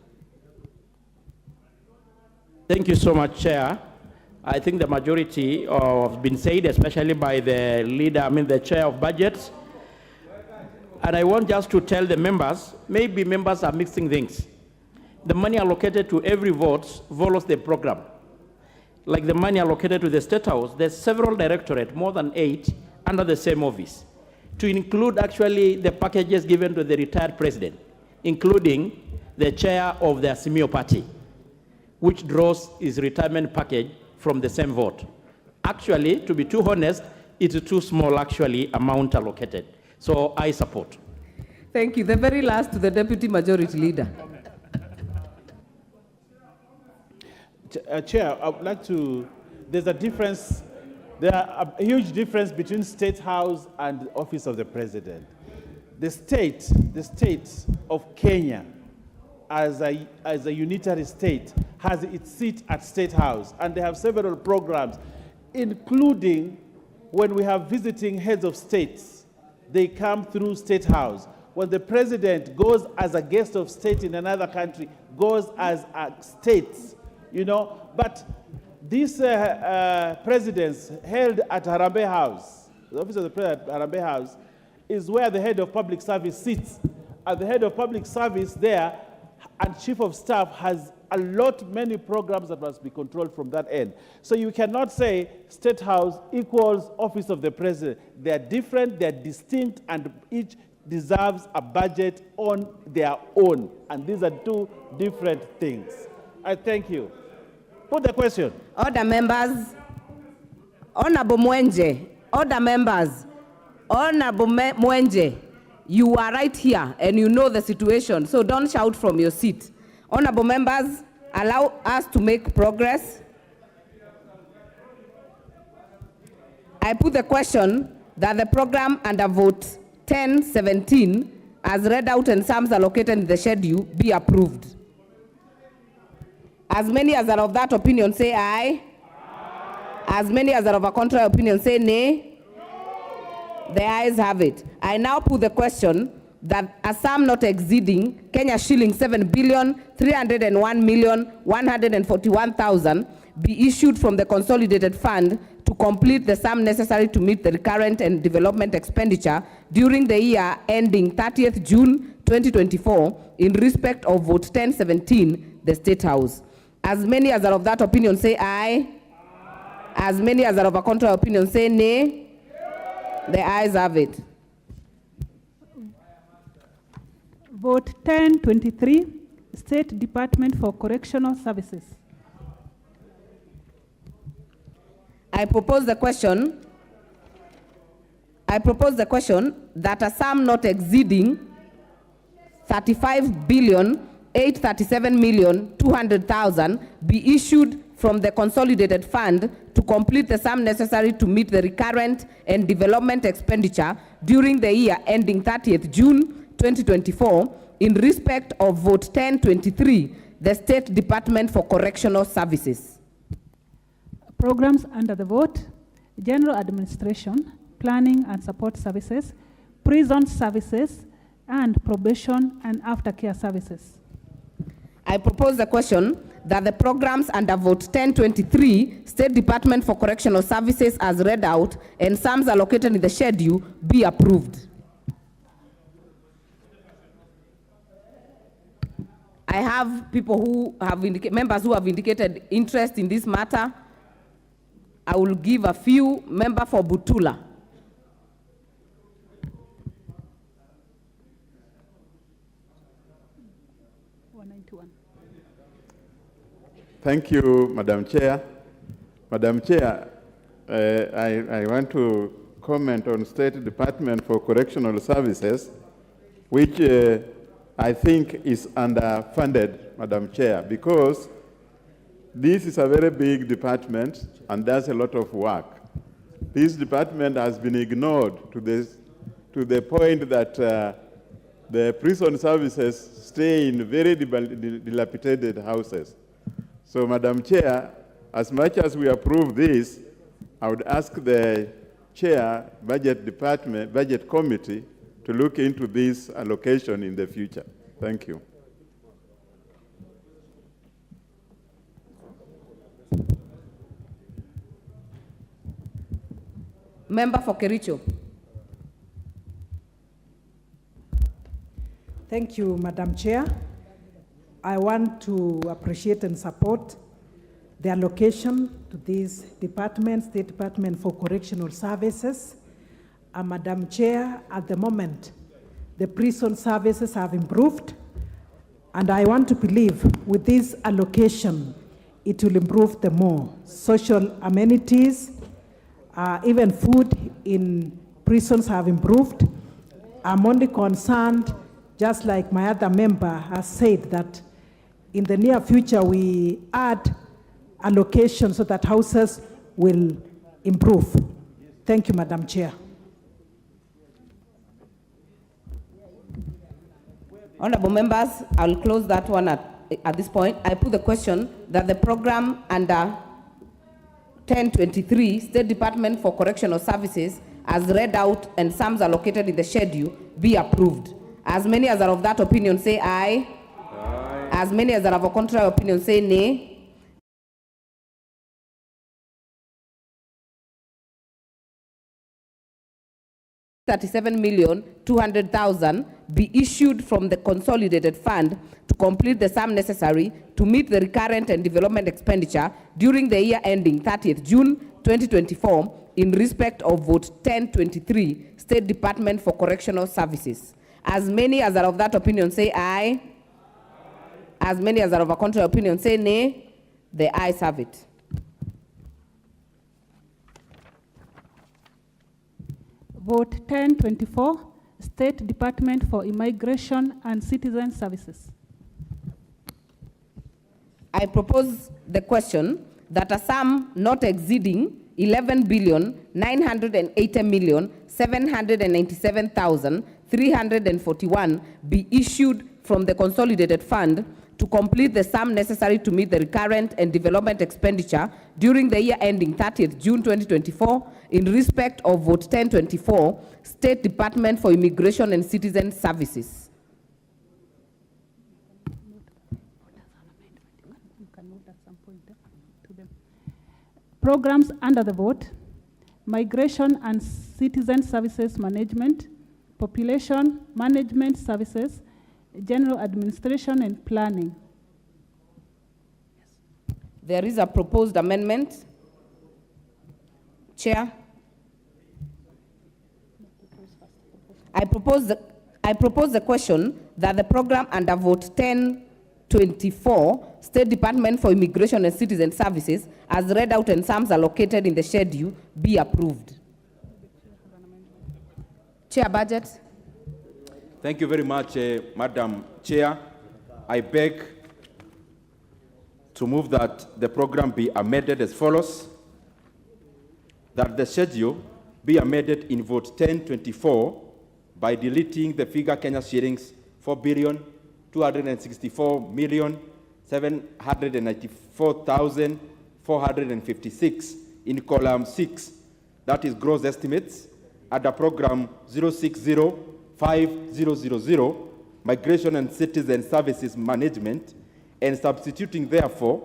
Thank you so much, Chair. I think the majority have been said, especially by the leader, the chair of budgets. And I want just to tell the members, maybe members are mixing things. The money allocated to every vote follows the program. Like the money allocated to the State House, there's several directorates, more than 8, under the same office, to include actually the packages given to the retired president, including the chair of the Azimio party, which draws his retirement package from the same vote. Actually, to be too honest, it's too small actually amount allocated. So I support. Thank you. The very last to the Deputy Majority Leader. Chair, I would like to, there's a difference, there are a huge difference between State House and the Office of the President. The state of Kenya as a unitary state has its seat at State House, and they have several programs, including when we have visiting heads of states, they come through State House. When the president goes as a guest of state in another country, goes as a state, but these presidents held at Harambee House, the office of the president at Harambee House, is where the head of public service sits. And the head of public service there and chief of staff has many programs that must be controlled from that end. So you cannot say State House equals office of the president. They're different, they're distinct, and each deserves a budget on their own. And these are two different things. I thank you. Put the question. Order, members. Honorable Mwenje. Order, members. Honorable Mwenje, you are right here and you know the situation, so don't shout from your seat. Honorable members, allow us to make progress. I put the question that the program under vote 1017, as read out and sums allocated in the schedule, be approved. As many as are of that opinion say aye. As many as are of a contrary opinion say nay. The ayes have it. I now put the question that a sum not exceeding Kenya shilling 7,301,141,000 be issued from the consolidated fund to complete the sum necessary to meet the recurrent and development expenditure during the year ending 30th June 2024 in respect of vote 1017, the State House. As many as are of that opinion say aye. As many as are of a contrary opinion say nay. The ayes have it. Vote 1023, State Department for Correctional Services. I propose the question that a sum not exceeding 35,837,200,000 be issued from the consolidated fund to complete the sum necessary to meet the recurrent and development expenditure during the year ending 30th June 2024 in respect of vote 1023, the State Department for Correctional Services. Programs under the vote: General Administration, Planning and Support Services, Prison Services, and Probation and Aftercare Services. I propose the question that the programs under vote 1023, State Department for Correctional Services as read out and sums allocated in the schedule be approved. I have people who have members who have indicated interest in this matter. I will give a few. Member for Butula. 191. Thank you, Madam Chair. Madam Chair, I want to comment on State Department for Correctional Services, which I think is underfunded, Madam Chair, because this is a very big department and does a lot of work. This department has been ignored to the point that the prison services stay in very dilapidated houses. So, Madam Chair, as much as we approve this, I would ask the Chair, Budget Committee, to look into this allocation in the future. Thank you. Member for Kericho. Thank you, Madam Chair. I want to appreciate and support the allocation to this department, State Department for Correctional Services. Madam Chair, at the moment, the prison services have improved, and I want to believe with this allocation, it will improve the more. Social amenities, even food in prisons have improved. I'm only concerned, just like my other member has said, that in the near future we add allocation so that houses will improve. Thank you, Madam Chair. Honorable members, I'll close that one at this point. I put the question that the program under 1023, State Department for Correctional Services, as read out and sums allocated in the schedule, be approved. As many as are of that opinion say aye. Aye. As many as are of a contrary opinion say nay. 37,200,000 be issued from the consolidated fund to complete the sum necessary to meet the recurrent and development expenditure during the year ending 30th June 2024 in respect of vote 1023, State Department for Correctional Services. As many as are of that opinion say aye. As many as are of a contrary opinion say nay. The ayes have it. Vote 1024, State Department for Immigration and Citizen Services. I propose the question that a sum not exceeding 11,980,797,341 be issued from the consolidated fund to complete the sum necessary to meet the recurrent and development expenditure during the year ending 30th June 2024 in respect of vote 1024, State Department for Immigration and Citizen Services. Programs under the vote: Migration and Citizen Services Management, Population Management Services, General Administration and Planning. There is a proposed amendment. Chair. I propose the question that the program under vote 1024, State Department for Immigration and Citizen Services, as read out and sums allocated in the schedule, be approved. Chair, Budget. Thank you very much, Madam Chair. I beg to move that the program be amended as follows: that the schedule be amended in vote 1024 by deleting the figure Kenya shillings 4,264,794,456 in column 6, that is gross estimates, under program 0605000, Migration and Citizen Services Management, and substituting therefore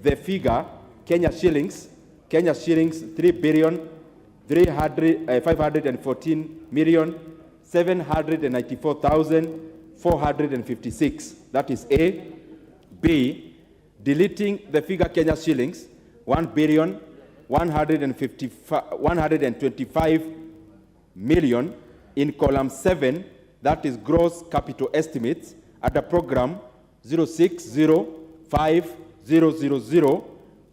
the figure Kenya shillings 3,514,794,456. That is A. B, deleting the figure Kenya shillings 1,125,000,000 in column 7, that is gross capital estimates, at the program 0605000,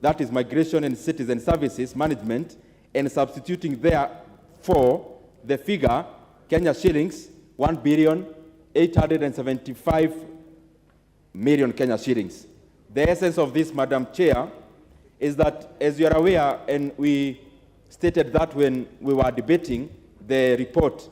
that is Migration and Citizen Services Management, and substituting therefore the figure Kenya shillings 1,875,000,000 Kenya shillings. The essence of this, Madam Chair, is that, as you are aware, and we stated that when we were debating the report,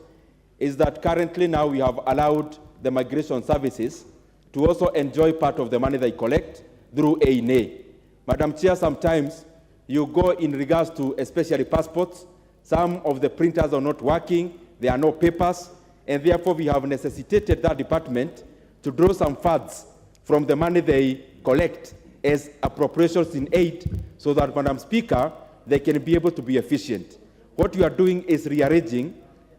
is that currently now we have allowed the migration services to also enjoy part of the money they collect through A&A. Madam Chair, sometimes you go in regards to especially passports, some of the printers are not working, there are no papers, and therefore we have necessitated that department to draw some funds from the money they collect as appropriations in aid, so that, Madam Speaker, they can be able to be efficient. What you are doing is rearranging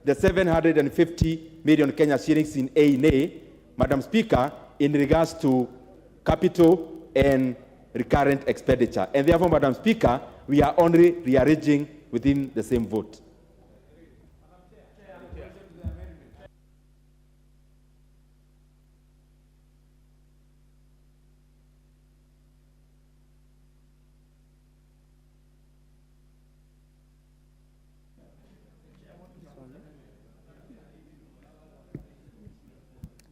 the 750 million Kenya shillings in A&A, Madam Speaker, in regards to capital and recurrent expenditure. And therefore, Madam Speaker, we are only rearranging within the same vote.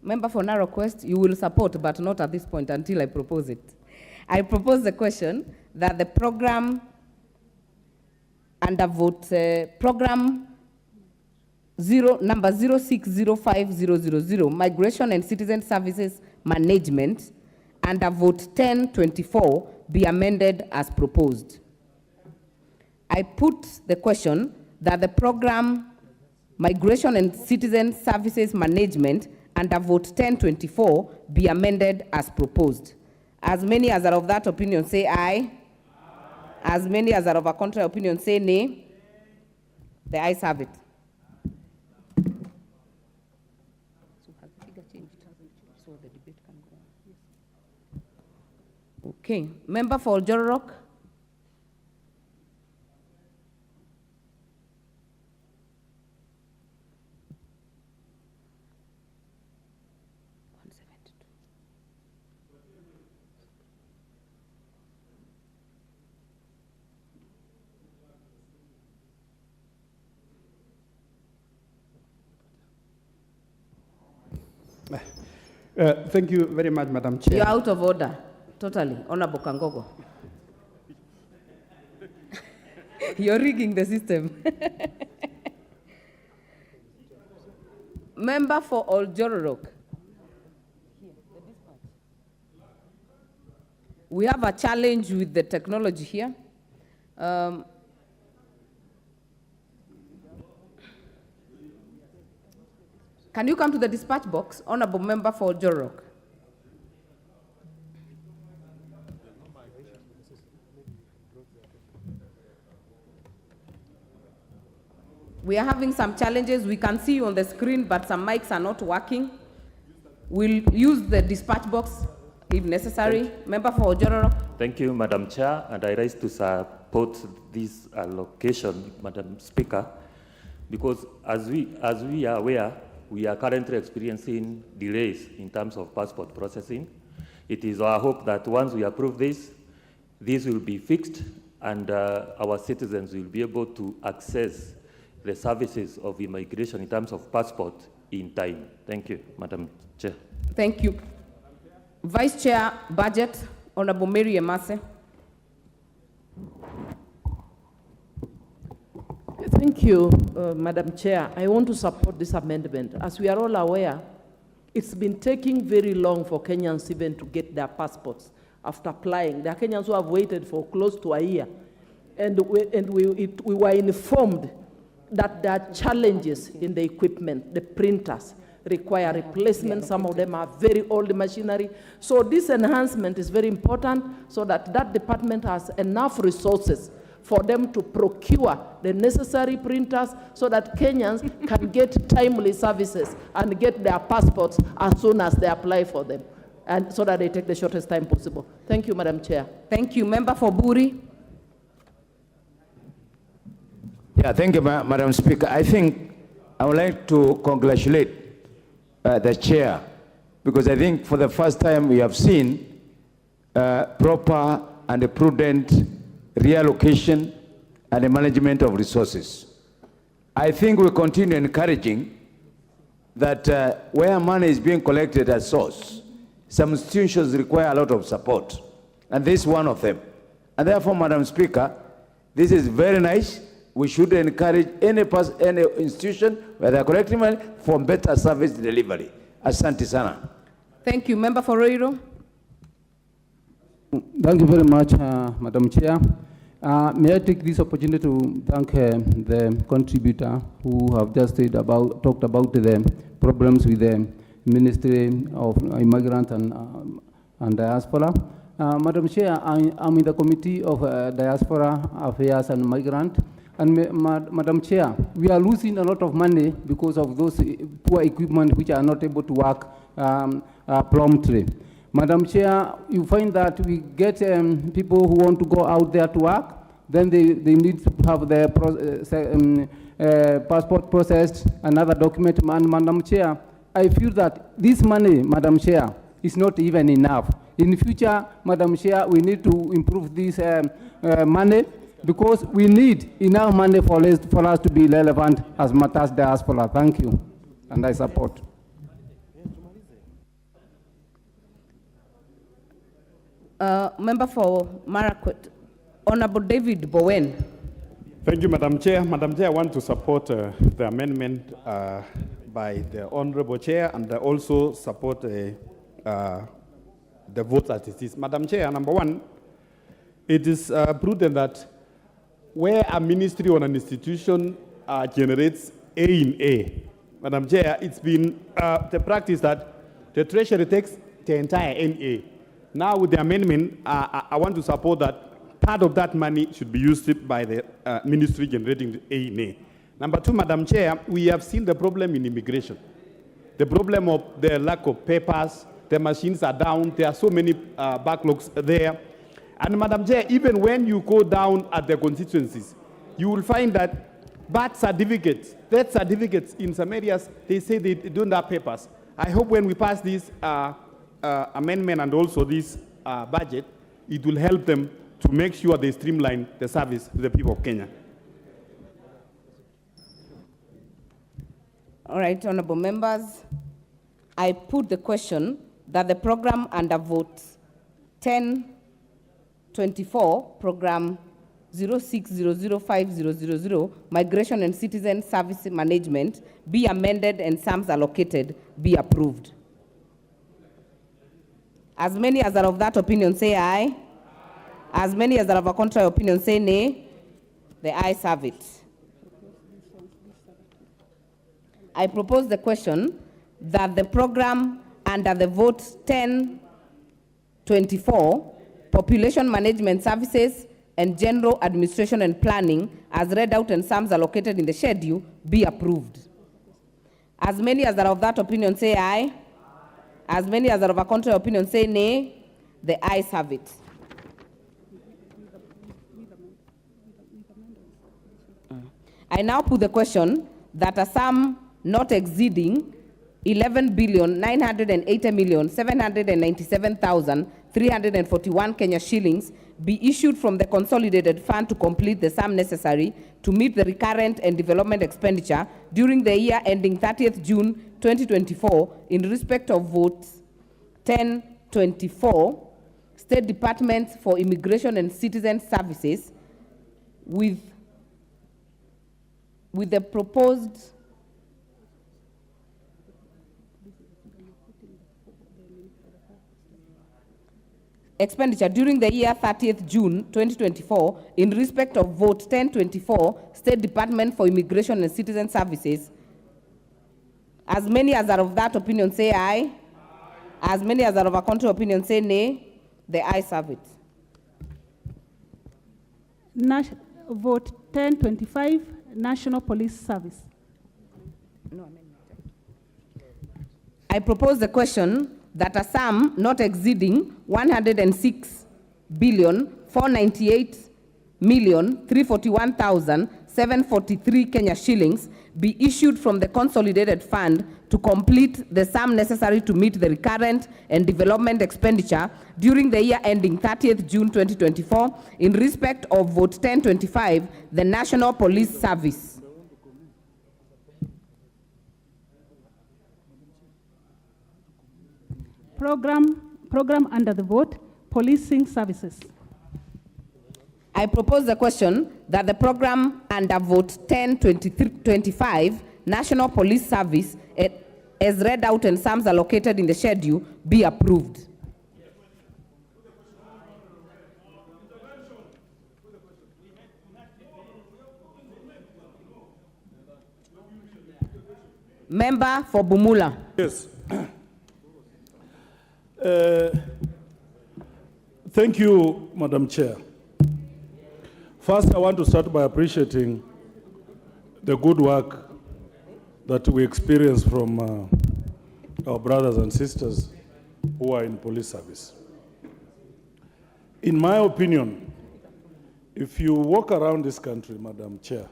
Member for Narok West, you will support, but not at this point until I propose it. I propose the question that the program under vote, program number 0605000, Migration and Citizen Services Management, under vote 1024, be amended as proposed. I put the question that the program Migration and Citizen Services Management under vote 1024 be amended as proposed. As many as are of that opinion say aye. As many as are of a contrary opinion say nay. The ayes have it. So has the figure changed? So the debate can go on. Okay. Member for Jororok. Thank you very much, Madam Chair. You're out of order, totally. Honorable Kangogo. You're rigging the system. Member for Oljororok. We have a challenge with the technology here. Can you come to the dispatch box, Honorable Member for Jorok? We are having some challenges. We can see you on the screen, but some mics are not working. We'll use the dispatch box if necessary. Member for Jorok. Thank you, Madam Chair, and I rise to support this allocation, Madam Speaker, because as we are aware, we are currently experiencing delays in terms of passport processing. It is our hope that once we approve this will be fixed and our citizens will be able to access the services of immigration in terms of passport in time. Thank you, Madam Chair. Thank you. Vice Chair, Budget, Honorable Mary Emase. Thank you, Madam Chair. I want to support this amendment. As we are all aware, it's been taking very long for Kenyans even to get their passports after applying. There are Kenyans who have waited for close to a year. And we were informed that there are challenges in the equipment. The printers require replacement. Some of them are very old machinery. So this enhancement is very important so that that department has enough resources for them to procure the necessary printers so that Kenyans can get timely services and get their passports as soon as they apply for them, and so that they take the shortest time possible. Thank you, Madam Chair. Thank you. Member for Buri. Yeah, thank you, Madam Speaker. I think I would like to congratulate the chair because I think for the first time we have seen proper and a prudent reallocation and a management of resources. I think we continue encouraging that where money is being collected at source, some institutions require a lot of support, and this is one of them. And therefore, Madam Speaker, this is very nice. We should encourage any institution where they are collecting money for better service delivery. Asante sana. Thank you. Member for Roiro. Thank you very much, Madam Chair. May I take this opportunity to thank the contributor who have just talked about the problems with the Ministry of Immigrants and Diaspora. Madam Chair, I'm in the Committee of Diaspora Affairs and Migrant. And Madam Chair, we are losing a lot of money because of those poor equipment which are not able to work promptly. Madam Chair, you find that we get people who want to go out there to work, then they need to have their passport processed, another document. And Madam Chair, I feel that this money, Madam Chair, is not even enough. In future, Madam Chair, we need to improve this money, because we need enough money for us to be relevant as matters diaspora. Thank you, and I support. Member for Marakwet, Honorable David Bowen. Thank you, Madam Chair. Madam Chair, I want to support the amendment by the Honorable Chair, and also support the vote as it is. Madam Chair, number one, it is prudent that where a ministry or an institution generates A in A, Madam Chair, it's been the practice that the Treasury takes the entire NA. Now with the amendment, I want to support that part of that money should be used by the ministry generating the A in A. Number two, Madam Chair, we have seen the problem in immigration. The problem of the lack of papers, the machines are down, there are so many backlogs there. And Madam Chair, even when you go down at the constituencies, you will find that birth certificates, death certificates in some areas, they say they don't have papers. I hope when we pass this amendment and also this budget, it will help them to make sure they streamline the service to the people of Kenya. All right, honorable members, I put the question that the program under vote 1024, program 06005000, Migration and Citizen Service Management, be amended and sums allocated be approved. As many as are of that opinion say aye. As many as are of a contrary opinion say nay. The ayes have it. I propose the question that the program under the vote 1024, Population Management Services and General Administration and Planning, as read out and sums allocated in the schedule, be approved. As many as are of that opinion say aye. As many as are of a contrary opinion say nay. The ayes have it. I now put the question that a sum not exceeding 11,980,797,341 Kenya shillings be issued from the consolidated fund to complete the sum necessary to meet the recurrent and development expenditure during the year ending 30th June 2024 in respect of votes 1024, State Department for Immigration and Citizen Services, with the proposed expenditure during the year 30th June 2024 in respect of vote 1024, State Department for Immigration and Citizen Services. As many as are of that opinion say aye. As many as are of a contrary opinion say nay. The ayes have it. Vote 1025, National Police Service. No amendment. I propose the question that a sum not exceeding 106,498,341,7 743 Kenya shillings be issued from the consolidated fund to complete the sum necessary to meet the recurrent and development expenditure during the year ending 30th June 2024 in respect of Vote 1025, the National Police Service. Program under the vote, policing services. I propose the question that the program under Vote 1025, National Police Service, as read out and sums allocated in the schedule, be approved. Member for Bumula. Yes. Thank you, Madam Chair. First, I want to start by appreciating the good work that we experience from our brothers and sisters who are in police service. In my opinion, if you walk around this country, Madam Chair,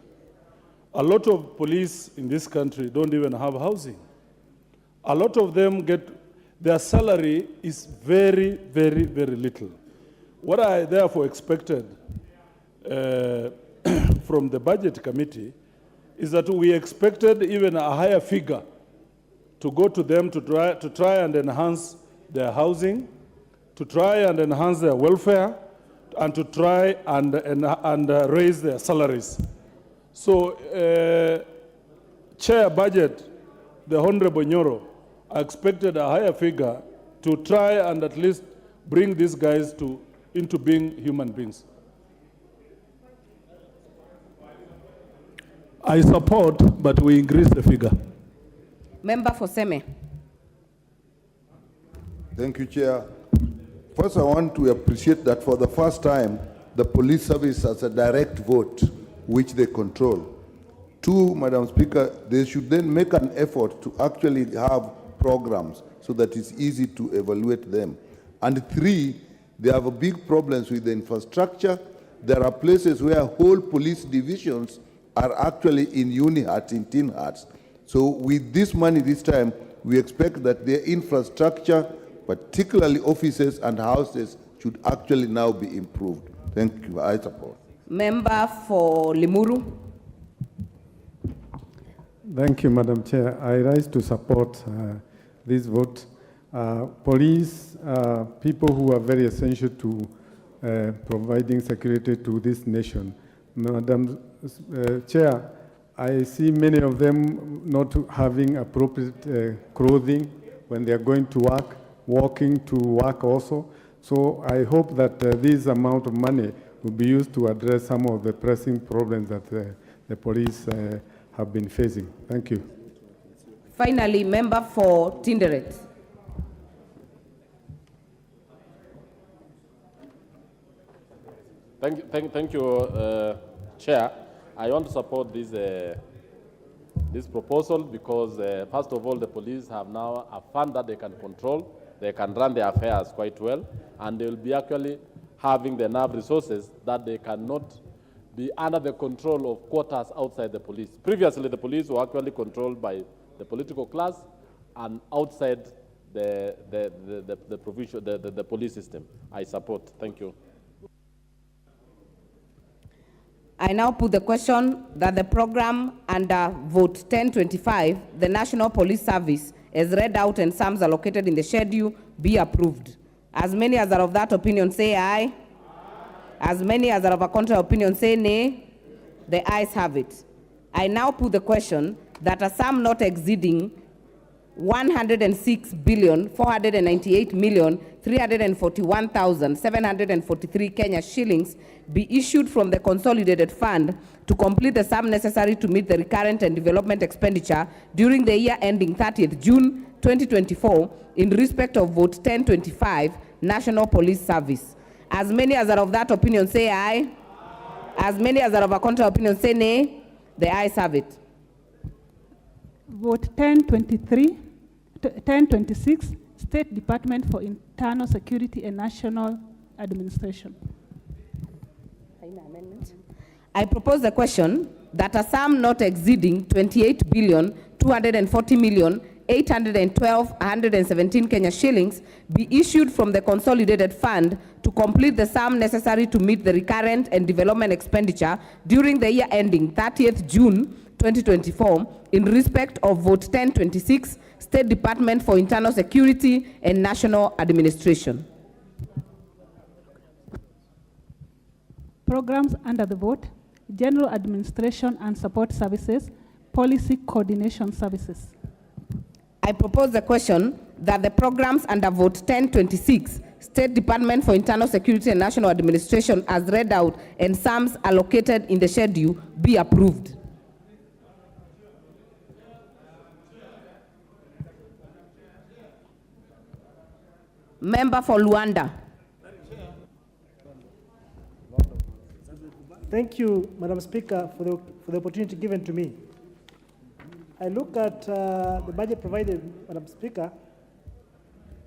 a lot of police in this country don't even have housing. A lot of them their salary is very, very, very little. What I therefore expected from the budget committee is that we expected even a higher figure to go to them to try and enhance their housing, to try and enhance their welfare, and to try and raise their salaries. So, Chair Budget, the Honorable Nyoro, I expected a higher figure to try and at least bring these guys into being human beings. I support, but we increase the figure. Member for Seme. Thank you, Chair. First, I want to appreciate that for the first time, the police service has a direct vote, which they control. Two, Madam Speaker, they should then make an effort to actually have programs so that it's easy to evaluate them. And three, they have big problems with the infrastructure. There are places where whole police divisions are actually in uni-huts, in tin huts. So with this money this time, we expect that their infrastructure, particularly offices and houses, should actually now be improved. Thank you. I support. Member for Limuru. Thank you, Madam Chair. I rise to support this vote. Police, people who are very essential to providing security to this nation. Madam Chair, I see many of them not having appropriate clothing when they are going to work, walking to work also. So I hope that this amount of money will be used to address some of the pressing problems that the police have been facing. Thank you. Finally, member for Tinderet. Thank you, Chair. I want to support this proposal because, first of all, the police have now a fund that they can control. They can run their affairs quite well, and they will be actually having the enough resources that they cannot be under the control of quarters outside the police. Previously, the police were actually controlled by the political class and outside the police system. I support. Thank you. I now put the question that the program under Vote 1025, the National Police Service, as read out and sums allocated in the schedule, be approved. As many as are of that opinion say aye. As many as are of a contrary opinion say nay. The ayes have it. I now put the question that a sum not exceeding 106,498,341,743 Kenya shillings be issued from the consolidated fund to complete the sum necessary to meet the recurrent and development expenditure during the year ending 30th June 2024 in respect of Vote 1025, National Police Service. As many as are of that opinion say aye. As many as are of a contrary opinion say nay. The ayes have it. Vote 1026, State Department for Internal Security and National Administration. I propose the question that a sum not exceeding 28,240,812,117 Kenya shillings be issued from the consolidated fund to complete the sum necessary to meet the recurrent and development expenditure during the year ending 30th June 2024 in respect of Vote 1026, State Department for Internal Security and National Administration. Programs under the vote: General Administration and Support Services, Policy Coordination Services. I propose the question that the programs under Vote 1026, State Department for Internal Security and National Administration, as read out, and sums allocated in the schedule be approved. Member for Luanda. Thank you, Madam Speaker, for the opportunity given to me. I look at the budget provided, Madam Speaker,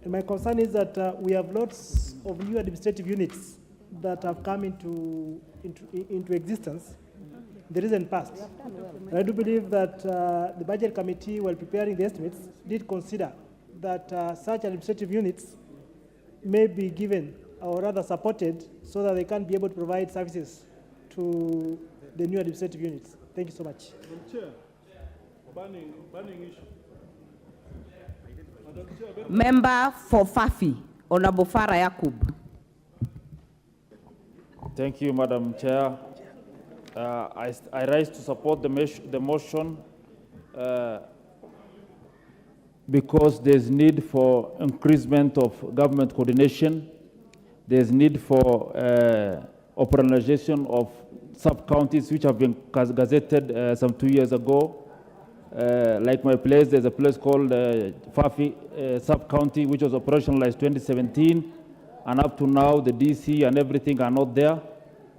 and my concern is that we have lots of new administrative units that have come into existence in the recent past. And I do believe that the Budget Committee, while preparing the estimates, did consider that such administrative units may be given, or rather supported, so that they can be able to provide services to the new administrative units. Thank you so much. Madam Chair, burning issue. Member for Fafi, Honorable Farah Yakub. Thank you, Madam Chair. I rise to support the motion because there's need for increasement of government coordination. There's need for operationalization of sub-counties which have been gazetted some 2 years ago. Like my place, there's a place called Fafi sub-county which was operationalized 2017, and up to now the DC and everything are not there.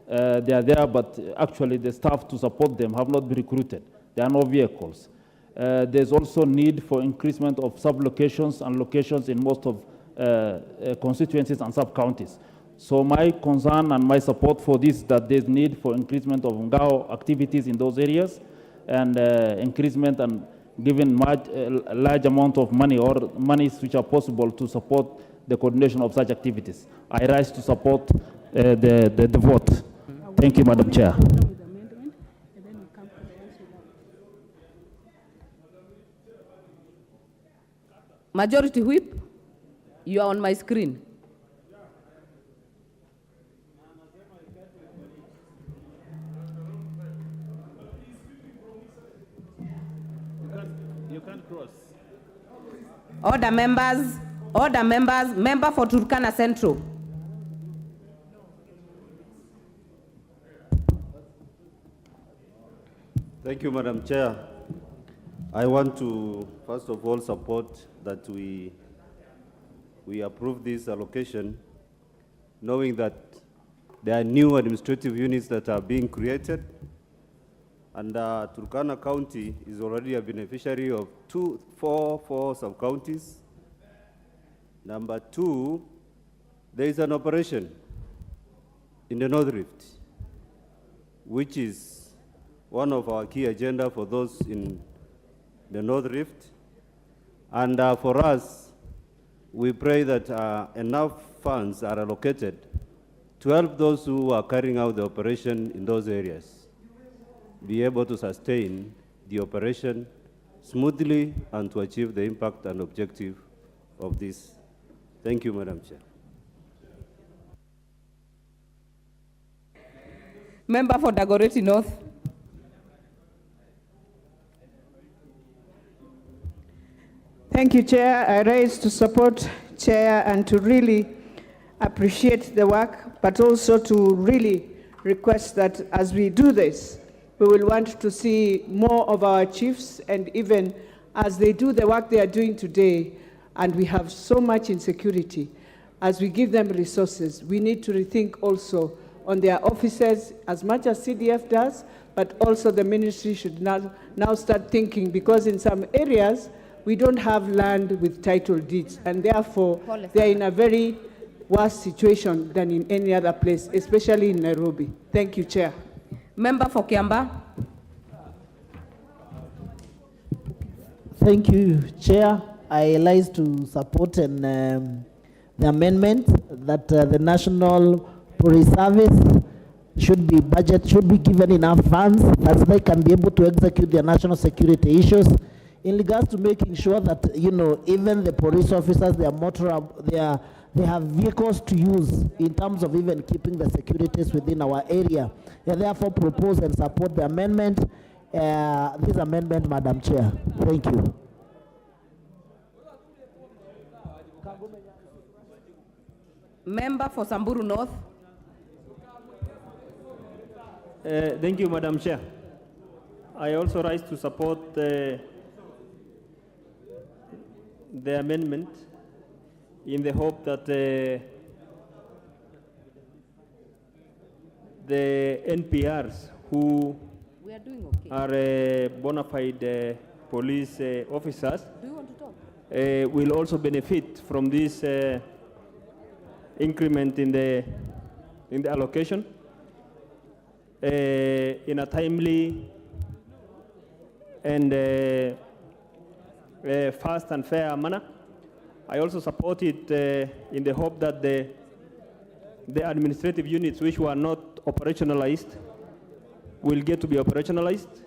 They are there, but actually the staff to support them have not been recruited. There are no vehicles. There's also need for increasement of sub-locations and locations in most of constituencies and sub-counties. So my concern and my support for this, that there's need for increasement of Ngao activities in those areas, and increasement and giving a large amount of money or monies which are possible to support the coordination of such activities. I rise to support the vote. Thank you, Madam Chair. Majority Whip, you are on my screen. You can't cross. Order members, member for Turkana Central. Thank you, Madam Chair. I want to, first of all, support that we approve this allocation, knowing that there are new administrative units that are being created, and Turkana County is already a beneficiary of four sub-counties. Number two, there is an operation in the North Rift, which is one of our key agenda for those in the North Rift. And for us, we pray that enough funds are allocated to help those who are carrying out the operation in those areas be able to sustain the operation smoothly and to achieve the impact and objective of this. Thank you, Madam Chair. Member for Dagoretti North. Thank you, Chair. I rise to support Chair and to really appreciate the work, but also to really request that as we do this, we will want to see more of our chiefs, and even as they do the work they are doing today, and we have so much insecurity, as we give them resources, we need to rethink also on their officers as much as CDF does, but also the ministry should now start thinking, because in some areas, we don't have land with title deeds, and therefore they're in a very worse situation than in any other place, especially in Nairobi. Thank you, Chair. Member for Kiamba. Thank you, Chair. I rise to support the amendment that the National Police Service should be given enough funds that they can be able to execute their national security issues in regards to making sure that, you know, even the police officers, they have vehicles to use in terms of even keeping the securities within our area. I therefore propose and support the amendment, this amendment, Madam Chair. Thank you. Member for Samburu North. Thank you, Madam Chair. I also rise to support the amendment in the hope that the NPRs who are bona fide police officers will also benefit from this increment in the allocation in a timely and fast and fair manner. I also support it in the hope that the administrative units which were not operationalized will get to be operationalized,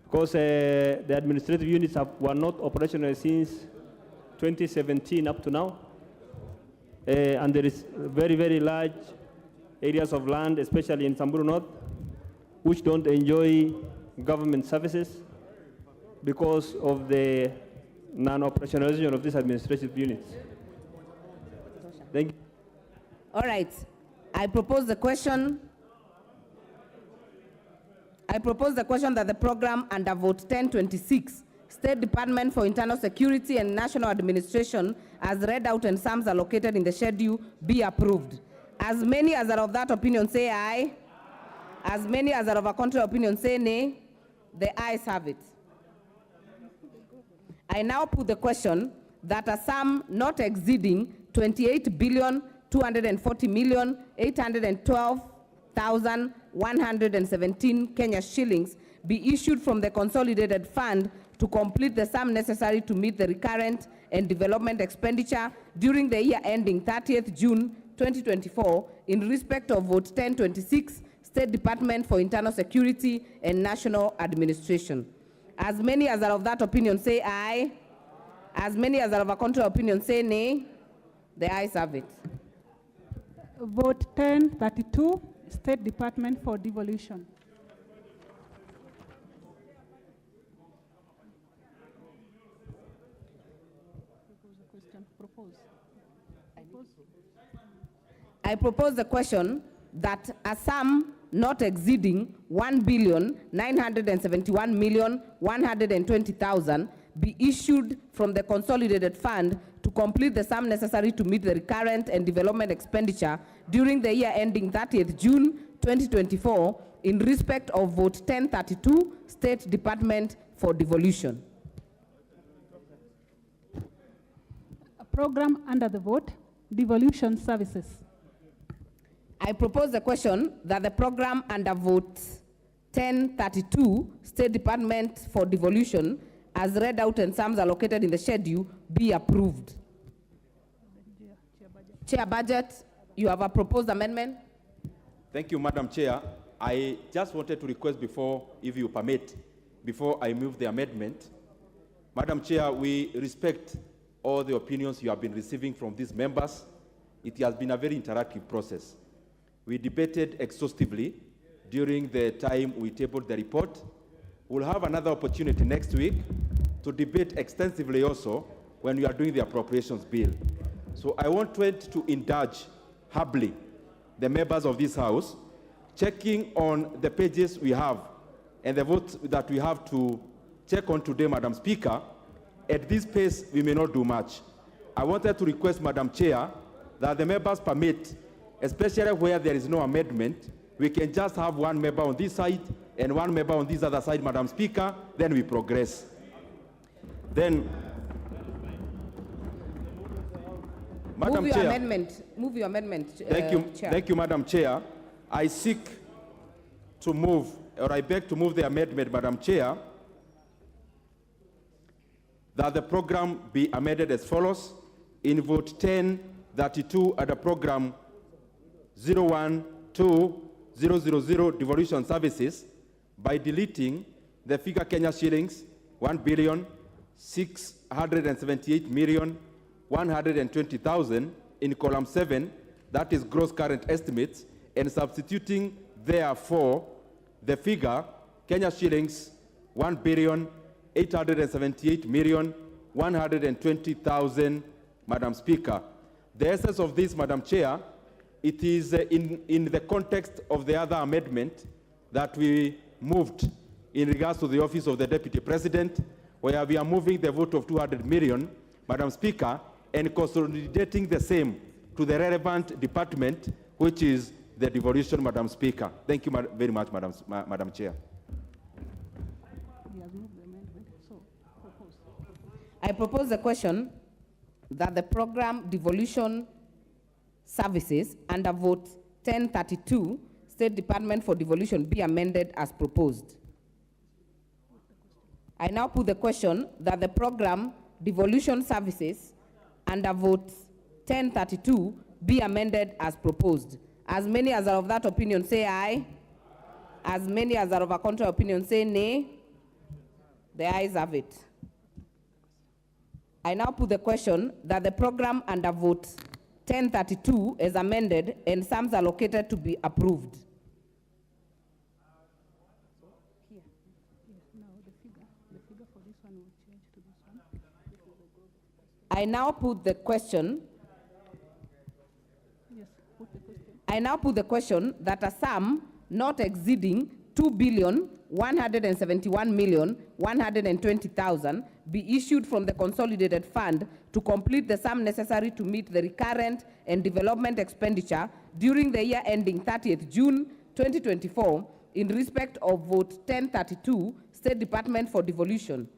because the administrative units were not operational since 2017 up to now, and there is very, very large areas of land, especially in Samburu North, which don't enjoy government services because of the non-operationalization of these administrative units. Thank you. All right. I propose the question that the program under vote 1026, State Department for Internal Security and National Administration, as read out and sums allocated in the schedule, be approved. As many as are of that opinion say aye. As many as are of a contrary opinion say nay. The ayes have it. I now put the question that a sum not exceeding 28,240,812,117 Kenya shillings be issued from the consolidated fund to complete the sum necessary to meet the recurrent and development expenditure during the year ending 30th June 2024 in respect of vote 1026, State Department for Internal Security and National Administration. As many as are of that opinion say aye. As many as are of a contrary opinion say nay. The ayes have it. Vote 1032, State Department for Devolution. I propose the question that a sum not exceeding 1,971,120,000 be issued from the consolidated fund to complete the sum necessary to meet the recurrent and development expenditure during the year ending 30th June 2024 in respect of vote 1032, State Department for Devolution. A program under the vote, Devolution Services. I propose the question that the program under vote 1032, State Department for Devolution, as read out and sums allocated in the schedule, be approved. Chair Budget, you have a proposed amendment. Thank you, Madam Chair. I just wanted to request before, if you permit, before I move the amendment. Madam Chair, we respect all the opinions you have been receiving from these members. It has been a very interactive process. We debated exhaustively during the time we tabled the report. We'll have another opportunity next week to debate extensively also when we are doing the appropriations bill. So I wanted to indulge humbly the members of this House, checking on the pages we have and the votes that we have to check on today, Madam Speaker. At this pace, we may not do much. I wanted to request, Madam Chair, that the members permit, especially where there is no amendment, we can just have one member on this side and one member on this other side, Madam Speaker, then we progress. Then, Madam Chair. Move your amendment, Thank you, Chair. thank you, Madam Chair. I seek to move, or I beg to move the amendment, Madam Chair, that the program be amended as follows. In vote 1032 at the program 012000 devolution services, by deleting the figure Kenya shillings 1,678,120,000 in column 7, that is gross current estimates, and substituting therefore the figure Kenya shillings 1,878,120,000, Madam Speaker. The essence of this, Madam Chair, it is in the context of the other amendment that we moved in regards to the office of the Deputy President, where we are moving the vote of 200 million, Madam Speaker, and consolidating the same to the relevant department, which is the devolution, Madam Speaker. Thank you very much, Madam Chair. I propose the question that the program devolution services under vote 1032, State Department for Devolution, be amended as proposed. I now put the question that the program devolution services under vote 1032 be amended as proposed. As many as are of that opinion say aye. As many as are of a contrary opinion say nay. The ayes have it. I now put the question that the program under vote 1032 is amended and sums allocated to be approved. I now put the question. I now put the question that a sum not exceeding 2,171,120,000 be issued from the consolidated fund to complete the sum necessary to meet the recurrent and development expenditure during the year ending 30th June 2024 in respect of vote 1032, State Department for Devolution.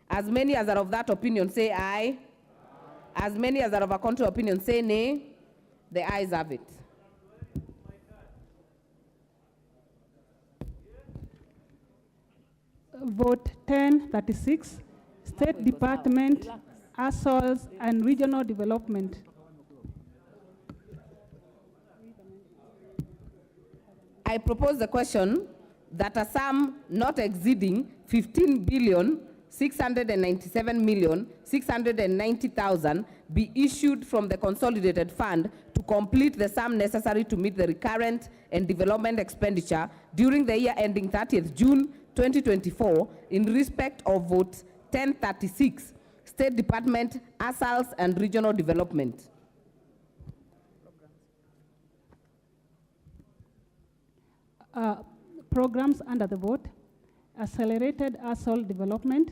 As many as are of that opinion say aye. As many as are of a contrary opinion say nay. The ayes have it. Vote 1036, State Department, Assaults and Regional Development. I propose the question that a sum not exceeding 15,697,690,000 be issued from the consolidated fund to complete the sum necessary to meet the recurrent and development expenditure during the year ending 30th June 2024 in respect of vote 1036, State Department, Assaults and Regional Development. Programs under the vote: Accelerated Assault Development,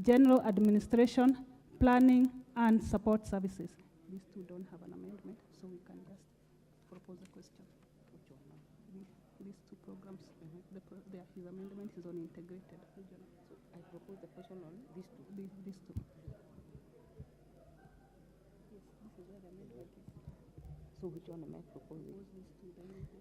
General Administration, Planning and Support Services. These two don't have an amendment, so we can just propose a question. These two programs, his amendment is on integrated regional. So I propose the question on these two. These two. Yes, this is where the amendment is. So which one am I proposing?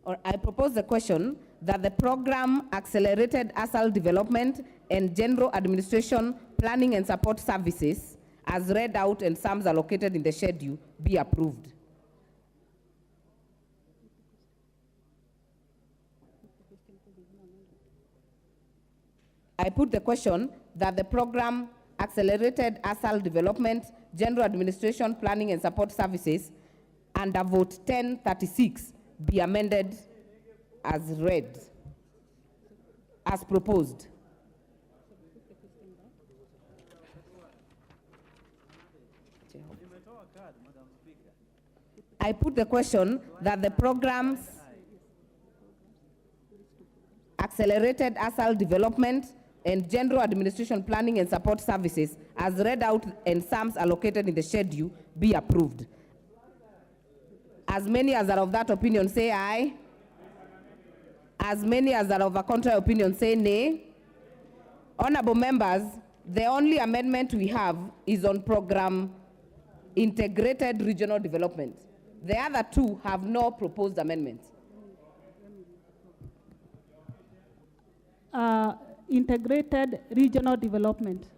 Or I propose the question that the program Accelerated Assault Development and General Administration, Planning and Support Services, as read out and sums allocated in the schedule, be approved. I put the question that the program Accelerated Assault Development, General Administration, Planning and Support Services under vote 1036 be amended as read, as proposed. I put the question that the programs Accelerated Assault Development and General Administration, Planning and Support Services as read out and sums allocated in the schedule be approved. As many as are of that opinion say aye. As many as are of a contrary opinion say nay. Honorable members, the only amendment we have is on program Integrated Regional Development. The other two have no proposed amendments. integrated regional development.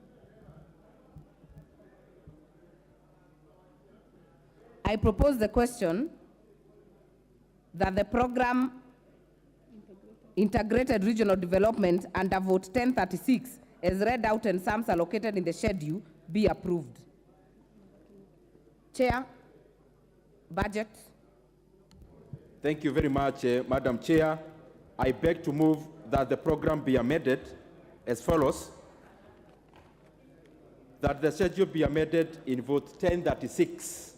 I propose the question that the program integrated regional development under vote 1036 as read out and sums allocated in the schedule be approved. Chair, budget. Thank you very much, Madam Chair. I beg to move that the program be amended as follows. That the schedule be amended in vote 1036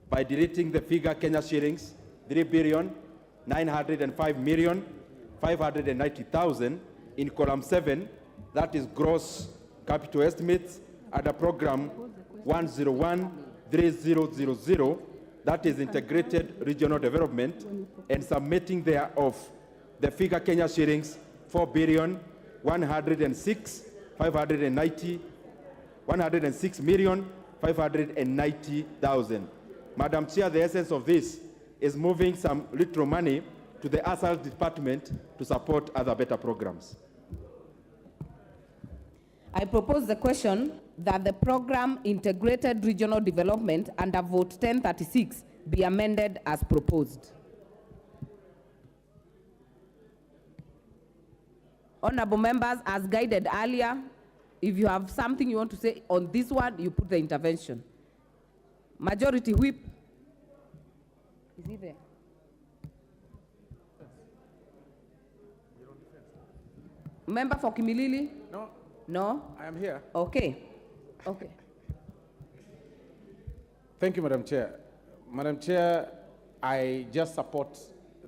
by deleting the figure Kenya shillings 3,905,590,000 in column 7, that is gross capital estimates, under program 1013000, that is integrated regional development, and submitting thereof the figure Kenya shillings 106,590,000. Madam Chair, the essence of this is moving some little money to the ASAL department to support other better programs. I propose the question that the program integrated regional development under vote 1036 be amended as proposed. Honorable members, as guided earlier, if you have something you want to say on this one, you put the intervention. Majority Whip. Is he there? Member for Kimilili? No. No? I am here. Okay. Okay. Thank you, Madam Chair. Madam Chair, I just support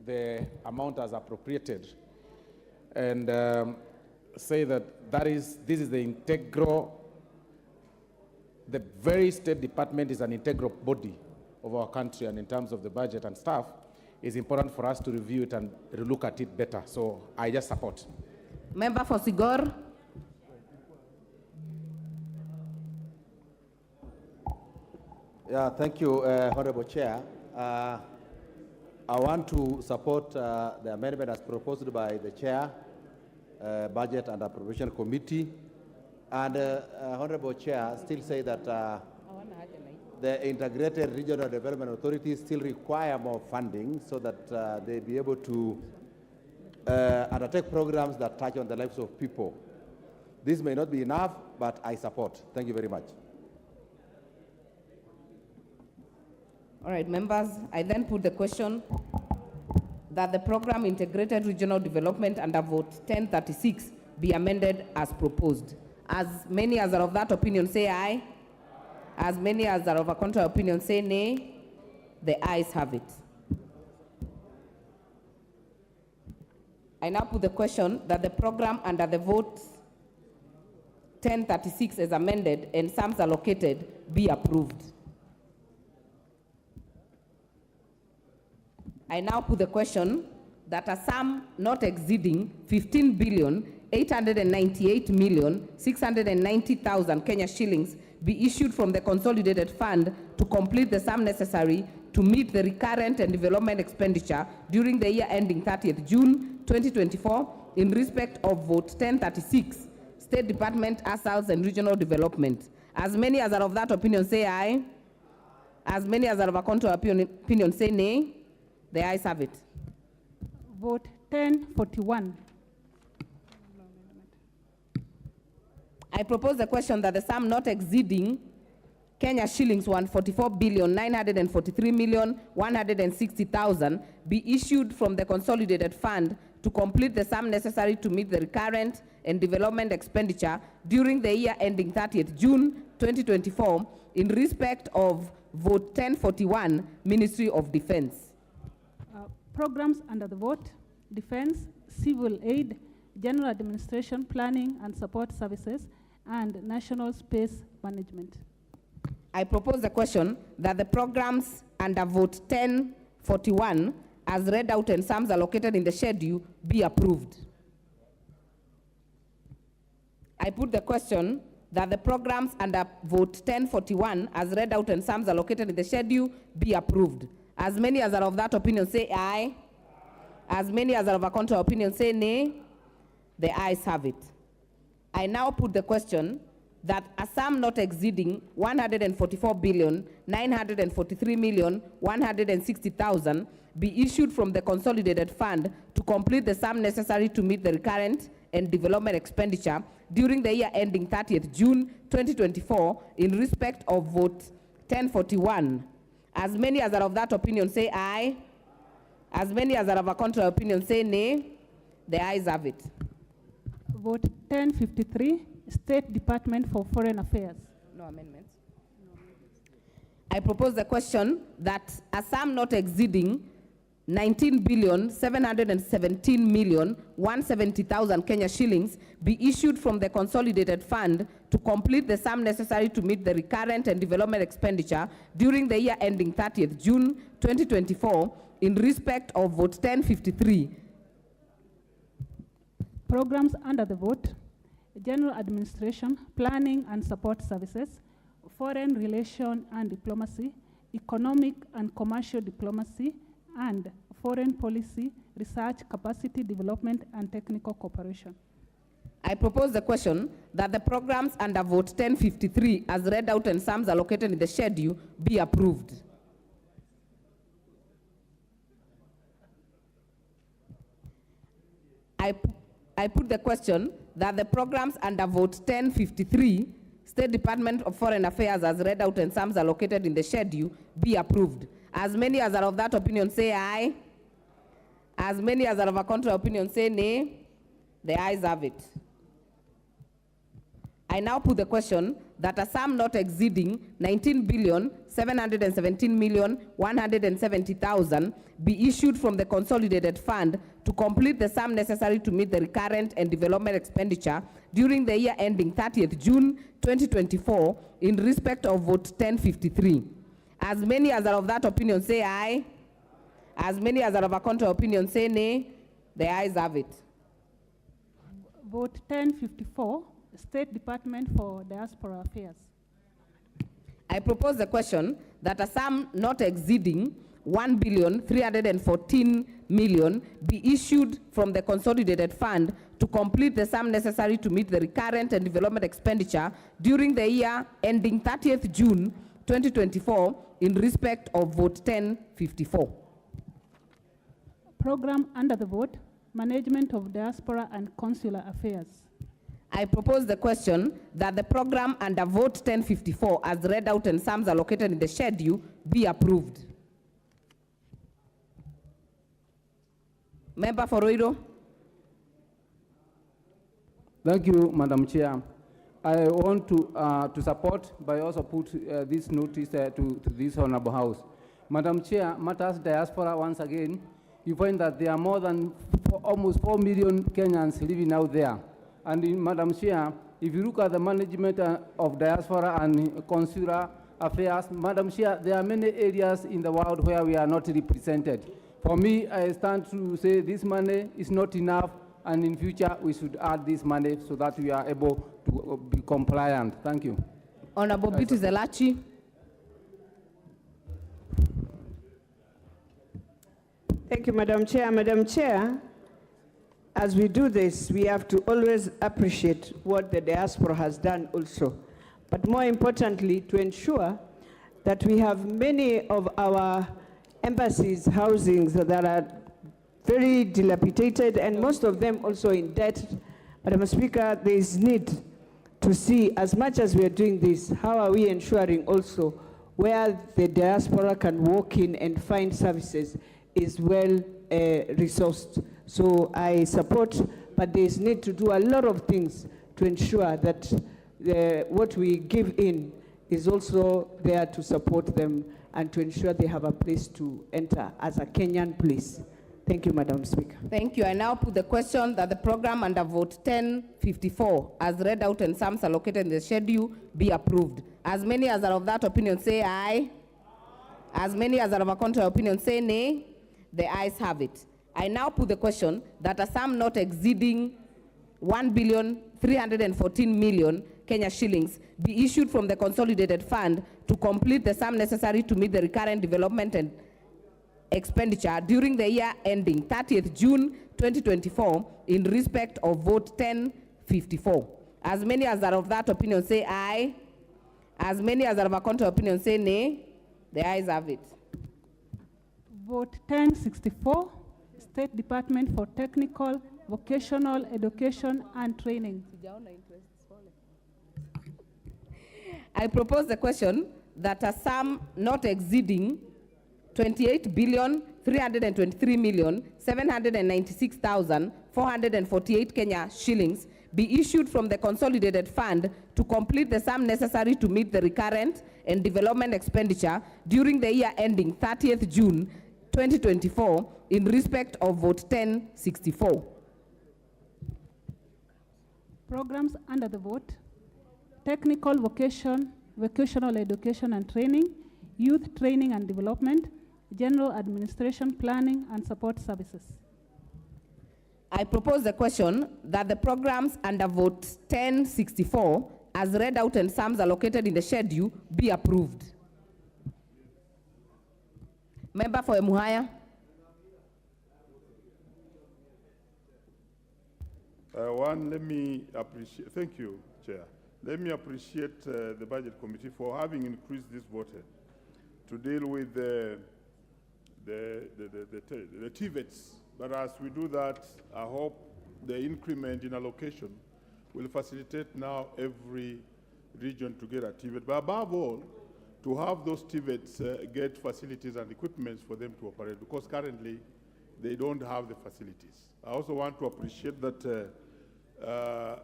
the amount as appropriated and say that this is the integral. The very State Department is an integral body of our country, and in terms of the budget and stuff, it's important for us to review it and look at it better. So I just support. Member for Sigor. Yeah, thank you, Honorable Chair. I want to support the amendment as proposed by the Chair, Budget and Appropriation Committee. And Honorable Chair, still say that the Integrated Regional Development Authorities still require more funding so that they be able to undertake programs that touch on the lives of people. This may not be enough, but I support. Thank you very much. All right, members, I then put the question that the program integrated regional development under vote 1036 be amended as proposed. As many as are of that opinion say aye. As many as are of a contrary opinion say nay. The ayes have it. I now put the question that the program under the vote 1036 as amended and sums allocated be approved. I now put the question that a sum not exceeding 15,898,690,000 Kenya shillings be issued from the consolidated fund to complete the sum necessary to meet the recurrent and development expenditure during the year ending 30th June 2024 in respect of vote 1036, State Department, ASALs and Regional Development. As many as are of that opinion say aye. As many as are of a contrary opinion say nay. The ayes have it. Vote 1041. I propose the question that the sum not exceeding Kenya shillings 144,943,160,000 be issued from the consolidated fund to complete the sum necessary to meet the recurrent and development expenditure during the year ending 30th June 2024 in respect of vote 1041, Ministry of Defense. Programs under the vote: Defense, Civil Aid, General Administration, Planning and Support Services, and National Space Management. I propose the question that the programs under vote 1041 as read out and sums allocated in the schedule be approved. I put the question that the programs under vote 1041 as read out and sums allocated in the schedule be approved. As many as are of that opinion say aye. As many as are of a contrary opinion say nay. The ayes have it. I now put the question that a sum not exceeding 144,943,160,000 be issued from the consolidated fund to complete the sum necessary to meet the recurrent and development expenditure during the year ending 30th June 2024 in respect of vote 1041. As many as are of that opinion say aye. As many as are of a contrary opinion say nay. The ayes have it. Vote 1053, State Department for Foreign Affairs. No amendments. I propose the question that a sum not exceeding 19,717,170,000 Kenya shillings be issued from the consolidated fund to complete the sum necessary to meet the recurrent and development expenditure during the year ending 30th June 2024 in respect of vote 1053. Programs under the vote: General Administration, Planning and Support Services, Foreign Relation and Diplomacy, Economic and Commercial Diplomacy, and Foreign Policy, Research, Capacity Development, and Technical Cooperation. I propose the question that the programs under vote 1053 as read out and sums allocated in the schedule be approved. I put the question that the programs under vote 1053, State Department of Foreign Affairs as read out and sums allocated in the schedule be approved. As many as are of that opinion say aye. As many as are of a contrary opinion say nay. The ayes have it. I now put the question that a sum not exceeding 19,717,170,000 be issued from the consolidated fund to complete the sum necessary to meet the recurrent and development expenditure during the year ending 30th June 2024 in respect of vote 1053. As many as are of that opinion say aye. As many as are of a contrary opinion say nay. The ayes have it. Vote 1054, State Department for Diaspora Affairs. I propose the question that a sum not exceeding 1,314,000,000 be issued from the consolidated fund to complete the sum necessary to meet the recurrent and development expenditure during the year ending 30th June 2024 in respect of vote 1054. Program under the vote: Management of Diaspora and Consular Affairs. I propose the question that the program under vote 1054 as read out and sums allocated in the schedule be approved. Member for Roiro. Thank you, Madam Chair. I want to support, but also put this notice to this Honorable House. Madam Chair, matters diaspora once again, you find that there are more than almost 4 million Kenyans living out there. And Madam Chair, if you look at the management of diaspora and consular affairs, Madam Chair, there are many areas in the world where we are not represented. For me, I stand to say this money is not enough, and in future we should add this money so that we are able to be compliant. Thank you. Honorable Beauty Zelachi. Thank you, Madam Chair. Madam Chair, as we do this, we have to always appreciate what the diaspora has done also. But more importantly, to ensure that we have many of our embassies, housings that are very dilapidated, and most of them also in debt. Madam Speaker, there is need to see, as much as we are doing this, how are we ensuring also where the diaspora can walk in and find services is well resourced. So I support, but there is need to do a lot of things to ensure that what we give in is also there to support them and to ensure they have a place to enter as a Kenyan place. Thank you, Madam Speaker. Thank you. I now put the question that the program under vote 1054, as read out and sums allocated in the schedule, be approved. As many as are of that opinion say aye. As many as are of a contrary opinion say nay. The ayes have it. I now put the question that a sum not exceeding 1,314,000,000 Kenya shillings be issued from the consolidated fund to complete the sum necessary to meet the recurrent development and expenditure during the year ending 30th June 2024 in respect of vote 1054. As many as are of that opinion say aye. As many as are of a contrary opinion say nay. The ayes have it. Vote 1064, State Department for Technical, Vocational Education and Training. I propose the question that a sum not exceeding 28,323,796,448 Kenya shillings be issued from the consolidated fund to complete the sum necessary to meet the recurrent and development expenditure during the year ending 30th June 2024 in respect of vote 1064. Programs under the vote: Technical Vocational Education and Training, Youth Training and Development, General Administration, Planning and Support Services. I propose the question that the programs under vote 1064 as read out and sums allocated in the schedule be approved. Member for Emuhaya. Let me appreciate, thank you, Chair. Let me appreciate the Budget Committee for having increased this vote to deal with the TVETs. But as we do that, I hope the increment in allocation will facilitate now every region to get a TVET. But above all, to have those TVETs get facilities and equipments for them to operate, because currently they don't have the facilities. I also want to appreciate that the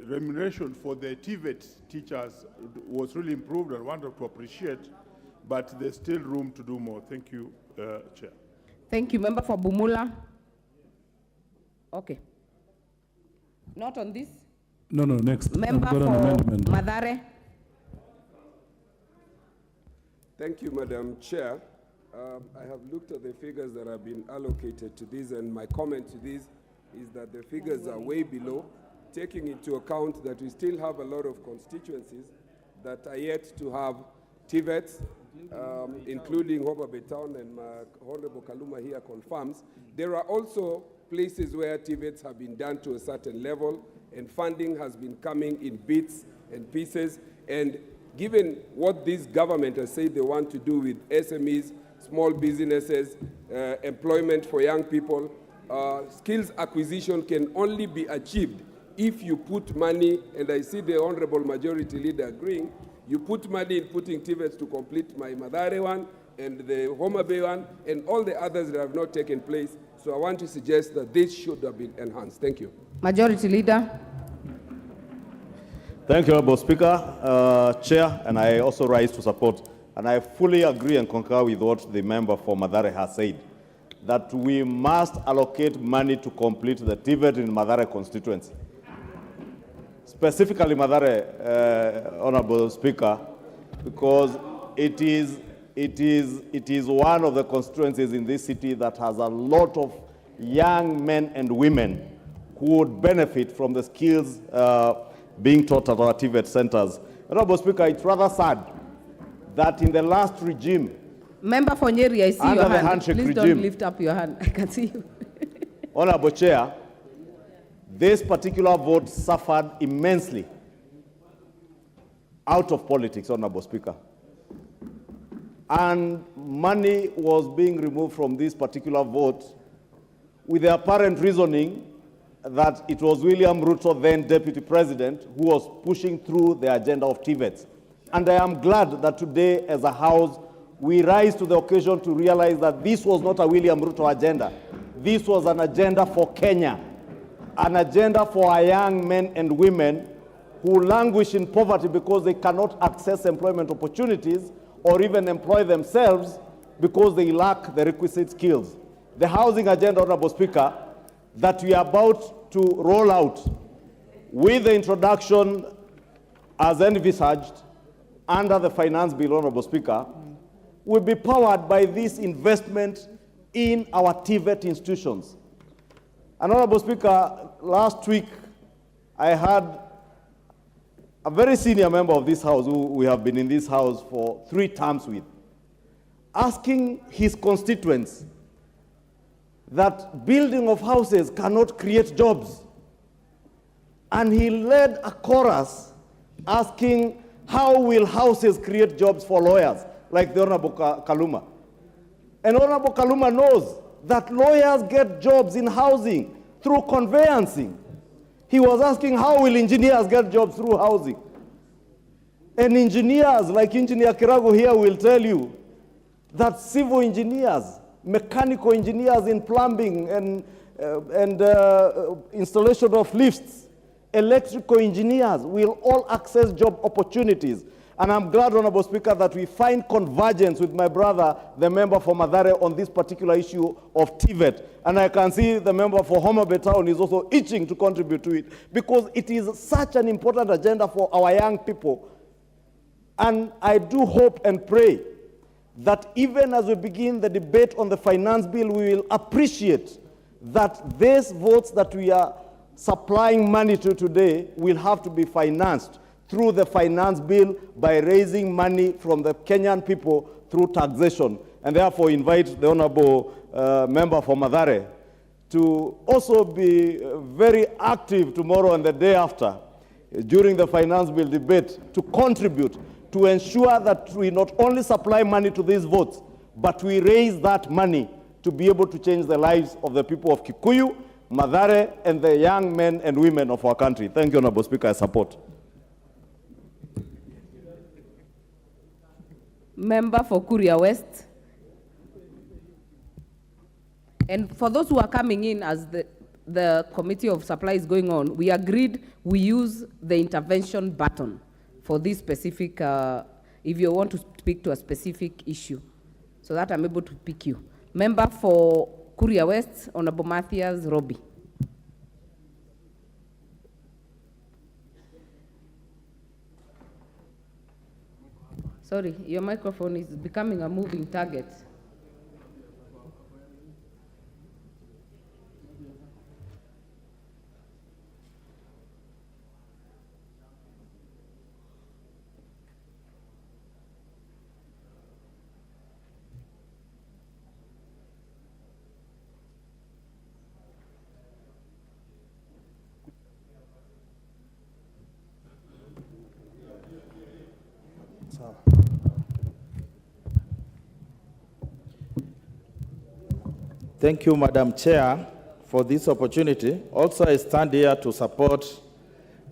remuneration for the TVET teachers was really improved, and wanted to appreciate, but there's still room to do more. Thank you, Chair. Thank you. Member for Bumula. Okay. Not on this? No, next. Member for Madare. Thank you, Madam Chair. I have looked at the figures that have been allocated to this, and my comment to this is that the figures are way below, taking into account that we still have a lot of constituencies that are yet to have TVETs, including Homa Bay Town, and Honorable Kaluma here confirms. There are also places where TVETs have been done to a certain level, and funding has been coming in bits and pieces. And given what this government has said they want to do with SMEs, small businesses, employment for young people, skills acquisition can only be achieved if you put money, and I see the Honorable Majority Leader agreeing, you put money in putting TVETs to complete my Madare one and the Homa Bay one and all the others that have not taken place. So I want to suggest that this should have been enhanced. Thank you. Majority Leader. Thank you, Honorable Speaker, Chair, and I also rise to support. And I fully agree and concur with what the member for Madare has said, that we must allocate money to complete the TVET in Madare constituency. Specifically Madare, Honorable Speaker, because it is one of the constituencies in this city that has a lot of young men and women who would benefit from the skills being taught at our TVET centers. Honorable Speaker, it's rather sad that in the last regime, Member for Nyeri, I see under your the hand. handshake Please regime, don't lift up your hand. I can see you. Honorable Chair, this particular vote suffered immensely out of politics, Honorable Speaker. And money was being removed from this particular vote with the apparent reasoning that it was William Ruto, then Deputy President, who was pushing through the agenda of TVETs. And I am glad that today, as a House, we rise to the occasion to realize that this was not a William Ruto agenda. This was an agenda for Kenya, an agenda for our young men and women who languish in poverty because they cannot access employment opportunities or even employ themselves because they lack the requisite skills. The housing agenda, Honorable Speaker, that we are about to roll out with the introduction as envisaged under the Finance Bill, Honorable Speaker, will be powered by this investment in our TVET institutions. And Honorable Speaker, last week I had a very senior member of this House who we have been in this House for 3 terms with. asking his constituents that building of houses cannot create jobs. And he led a chorus asking, how will houses create jobs for lawyers, like the Honorable Kaluma? And Honorable Kaluma knows that lawyers get jobs in housing through conveyancing. He was asking, how will engineers get jobs through housing? And engineers, like Engineer Kirago here, will tell you that civil engineers, mechanical engineers in plumbing and installation of lifts, electrical engineers will all access job opportunities. And I'm glad, Honorable Speaker, that we find convergence with my brother, the member for Mathare, on this particular issue of TVET. And I can see the member for Homa Bay Town is also itching to contribute to it, because it is such an important agenda for our young people. And I do hope and pray that even as we begin the debate on the finance bill, we will appreciate that these votes that we are supplying money to today will have to be financed through the finance bill by raising money from the Kenyan people through taxation. And therefore invite the Honorable member for Mathare to also be very active tomorrow and the day after during the finance bill debate to contribute to ensure that we not only supply money to these votes, but we raise that money to be able to change the lives of the people of Kikuyu, Mathare, and the young men and women of our country. Thank you, Honorable Speaker. I support. Member for Kuria West. And for those who are coming in as the committee of supply is going on, we agreed we use the intervention button for this specific, if you want to speak to a specific issue, so that I'm able to pick you. Member for Kuria West, Honorable Matthias Robbie. Sorry, your microphone is becoming a moving target. Thank you, Madam Chair, for this opportunity. Also, I stand here to support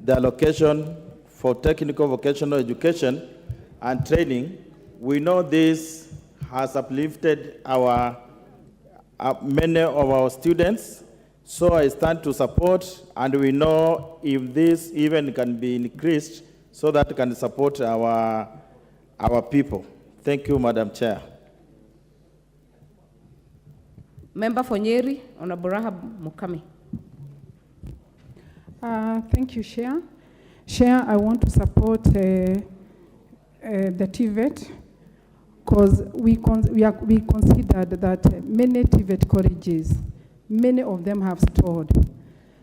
the allocation for technical vocational education and training. We know this has uplifted many of our students, so I stand to support, and we know if this even can be increased so that it can support our people. Thank you, Madam Chair. Member for Nyeri, Honorable Rahab Mukami. Thank you, Chair. Chair, I want to support the TVET because we considered that many TVET colleges, many of them have stalled.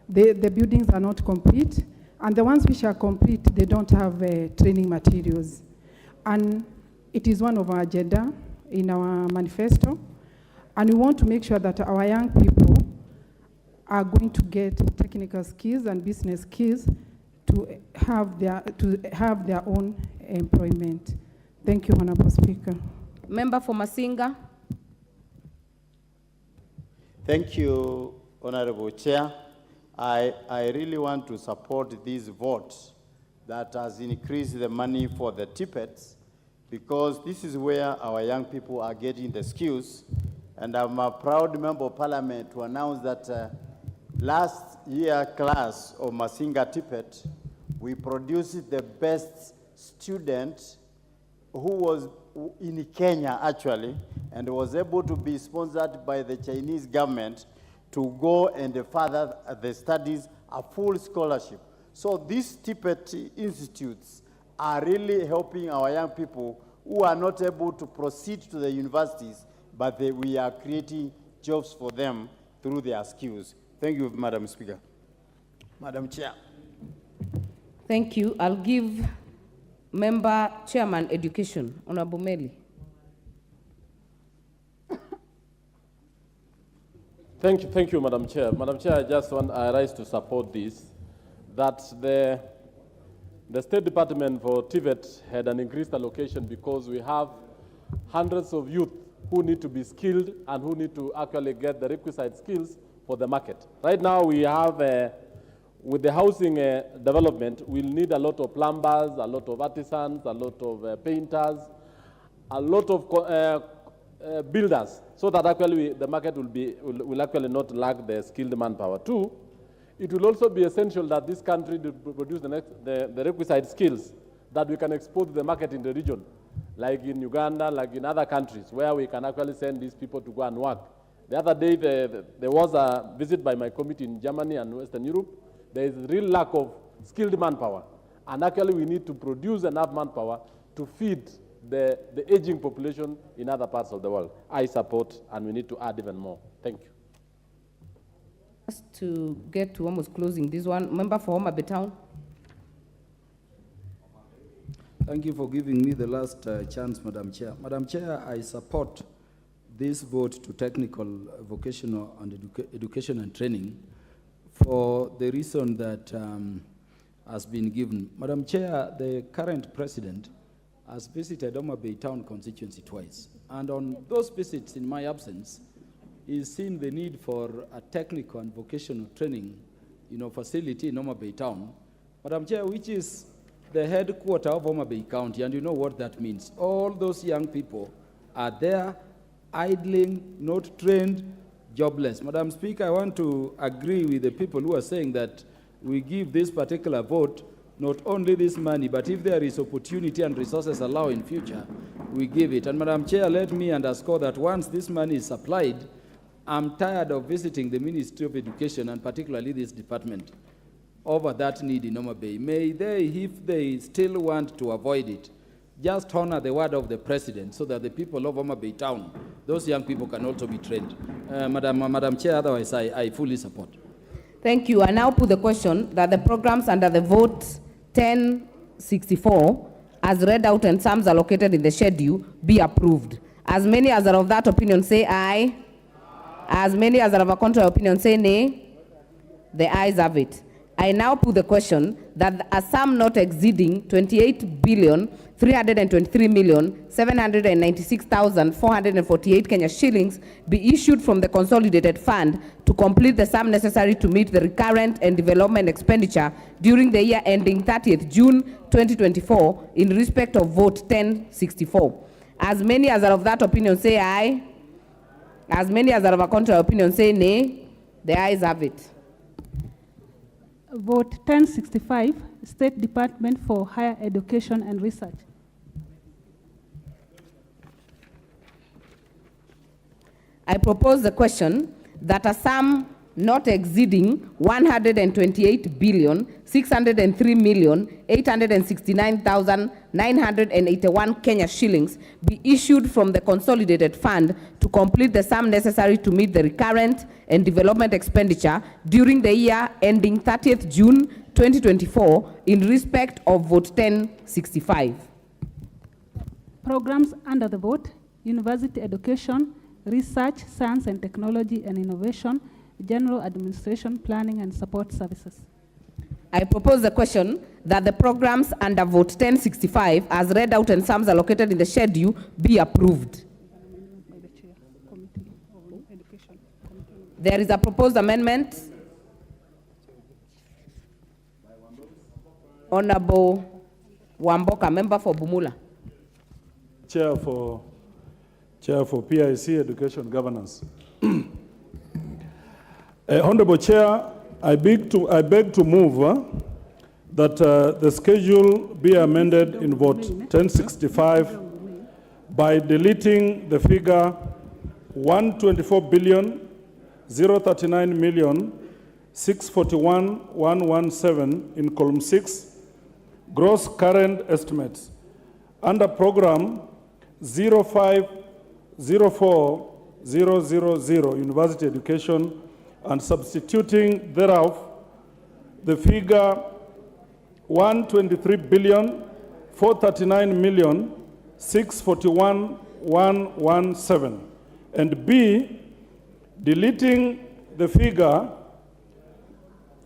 The buildings are not complete, and the ones which are complete, they don't have training materials. And it is one of our agenda in our manifesto. And we want to make sure that our young people are going to get technical skills and business skills to have their own employment. Thank you, Honorable Speaker. Member for Masinga. Thank you, Honorable Chair. I really want to support this vote that has increased the money for the TPETs, because this is where our young people are getting the skills. And I'm a proud member of Parliament to announce that last year class of Masinga TPET, we produced the best student who was in Kenya, actually, and was able to be sponsored by the Chinese government to go and further the studies, a full scholarship. So these TPET institutes are really helping our young people who are not able to proceed to the universities, but we are creating jobs for them through their skills. Thank you, Madam Speaker. Madam Chair. Thank you. I'll give Member Chairman Education, Honorable Meli. Thank you, Madam Chair. Madam Chair, I rise to support this, that the State Department for TVET had an increased allocation because we have hundreds of youth who need to be skilled and who need to actually get the requisite skills for the market. Right now we have, with the housing development, we'll need a lot of plumbers, a lot of artisans, a lot of painters, a lot of builders, so that actually the market will actually not lack the skilled manpower. Two, it will also be essential that this country produce the requisite skills that we can export to the market in the region, like in Uganda, like in other countries, where we can actually send these people to go and work. The other day, there was a visit by my committee in Germany and Western Europe. There is a real lack of skilled manpower. And actually, we need to produce enough manpower to feed the aging population in other parts of the world. I support, and we need to add even more. Thank you. Just to get to almost closing this one, member for Homa Bay Town. Thank you for giving me the last chance, Madam Chair. Madam Chair, I support this vote to technical, vocational, and education and training for the reason that has been given. Madam Chair, the current president has visited Homa Bay Town constituency twice. And on those visits, in my absence, he's seen the need for a technical and vocational training, facility in Homa Bay Town. Madam Chair, which is the headquarters of Homa Bay County, and you know what that means. All those young people are there, idling, not trained, jobless. Madam Speaker, I want to agree with the people who are saying that we give this particular vote not only this money, but if there is opportunity and resources allow in future, we give it. And Madam Chair, let me underscore that once this money is supplied, I'm tired of visiting the Ministry of Education and particularly this department over that need in Homa Bay. May they, if they still want to avoid it, just honor the word of the president so that the people of Homa Bay Town, those young people can also be trained. Madam Chair, otherwise I fully support. Thank you. I now put the question that the programs under the vote 1064, as read out and sums allocated in the schedule, be approved. As many as are of that opinion say aye. As many as are of a contrary opinion say nay. The ayes have it. I now put the question that a sum not exceeding 28,323,796,448 Kenya shillings be issued from the consolidated fund to complete the sum necessary to meet the recurrent and development expenditure during the year ending 30th June 2024 in respect of vote 1064. As many as are of that opinion say aye. As many as are of a contrary opinion say nay. The ayes have it. Vote 1065, State Department for Higher Education and Research. I propose the question that a sum not exceeding 128,603,869,981 Kenya shillings be issued from the consolidated fund to complete the sum necessary to meet the recurrent and development expenditure during the year ending 30th June 2024 in respect of vote 1065. Programs under the vote: University Education, Research, Science and Technology and Innovation, General Administration, Planning and Support Services. I propose the question that the programs under vote 1065 as read out and sums allocated in the schedule be approved. There is a proposed amendment. Honorable Wamboka, member for Bumula. Chair for PIC Education Governance. Honorable Chair, I beg to move that the schedule be amended in vote 1065 by deleting the figure 124,039,641,117 in column 6, gross current estimates, under program 0504000 University Education, and substituting thereof the figure 123,439,641,117, and B, deleting the figure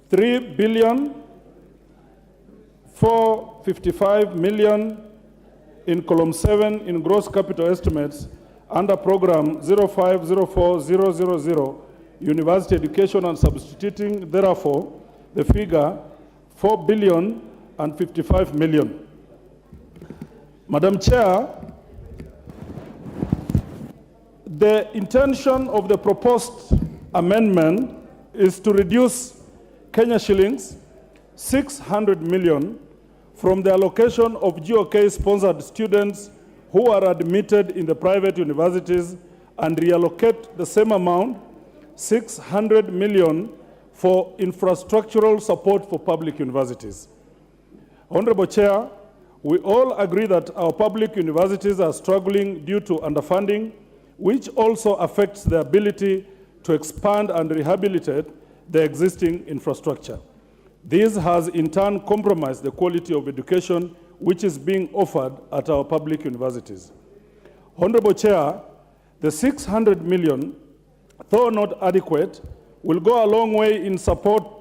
3,455,000,000 in column 7 in gross capital estimates under program 0504000 university education, and substituting therefore the figure 4,055,000,000. Madam Chair, the intention of the proposed amendment is to reduce Kenya shillings 600 million from the allocation of GOK-sponsored students who are admitted in the private universities and reallocate the same amount, 600 million, for infrastructural support for public universities. Honorable Chair, we all agree that our public universities are struggling due to underfunding, which also affects the ability to expand and rehabilitate the existing infrastructure. This has in turn compromised the quality of education which is being offered at our public universities. Honorable Chair, the 600 million, though not adequate, will go a long way in supporting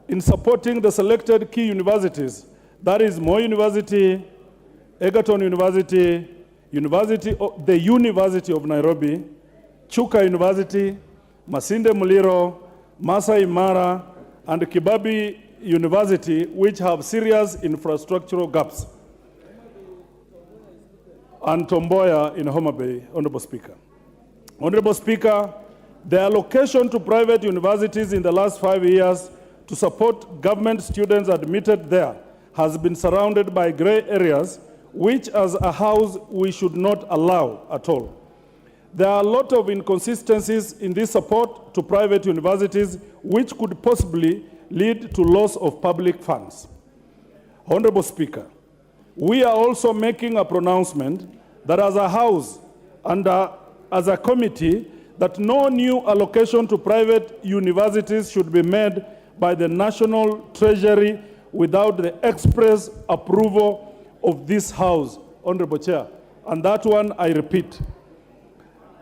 the selected key universities, that is Moi University, Egerton University, the University of Nairobi, Chuka University, Masinde Muliro, Masai Mara, and Kibabi University, which have serious infrastructural gaps, and Tomboya in Homa Bay, Honorable Speaker. Honorable Speaker, the allocation to private universities in the last 5 years to support government students admitted there has been surrounded by gray areas, which as a house we should not allow at all. There are a lot of inconsistencies in this support to private universities, which could possibly lead to loss of public funds. Honorable Speaker, we are also making a pronouncement that as a house and as a committee, that no new allocation to private universities should be made by the National Treasury without the express approval of this House, Honorable Chair. And that one, I repeat.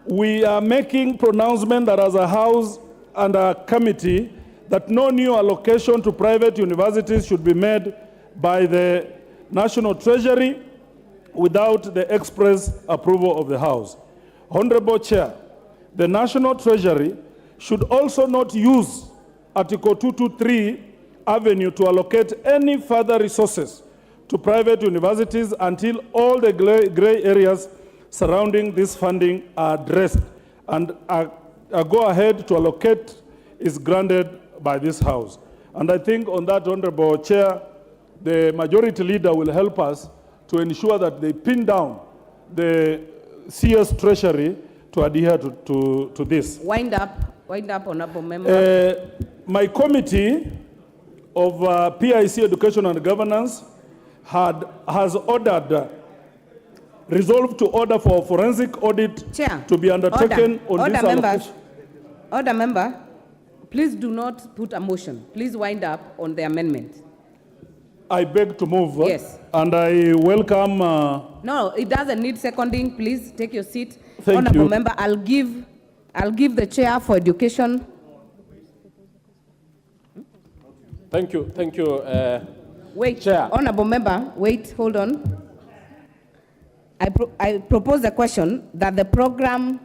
We are making pronouncement that as a House and a committee, that no new allocation to private universities should be made by the National Treasury without the express approval of the House. Honorable Chair, the National Treasury should also not use Article 223 Avenue to allocate any further resources to private universities until all the gray areas surrounding this funding are addressed and a go-ahead to allocate is granted by this House. And I think on that, Honorable Chair, the majority leader will help us to ensure that they pin down the CS Treasury to adhere to this. Wind up, Honorable Member. My committee of PIC Education and Governance has resolved to order for forensic audit to be undertaken on this allocation. Order, member. Please do not put a motion. Please wind up on the amendment. I beg to move. Yes. And I welcome... No, it doesn't need seconding. Please take your seat. Thank Honorable you. Member, I'll give the chair for education. Thank you. Wait, Chair. Honorable Member, wait, hold on. I propose a question that the program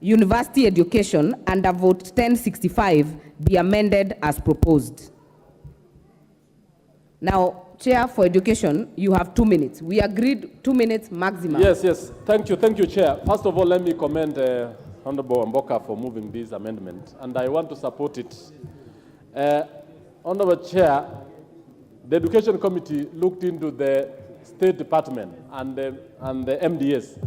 University Education under Vote 1065 be amended as proposed. Now, Chair for Education, you have 2 minutes. We agreed 2 minutes maximum. Yes. Thank you, Chair. First of all, let me commend Honorable Mboka for moving this amendment, and I want to support it. Honorable Chair, the Education Committee looked into the State Department and the MDS.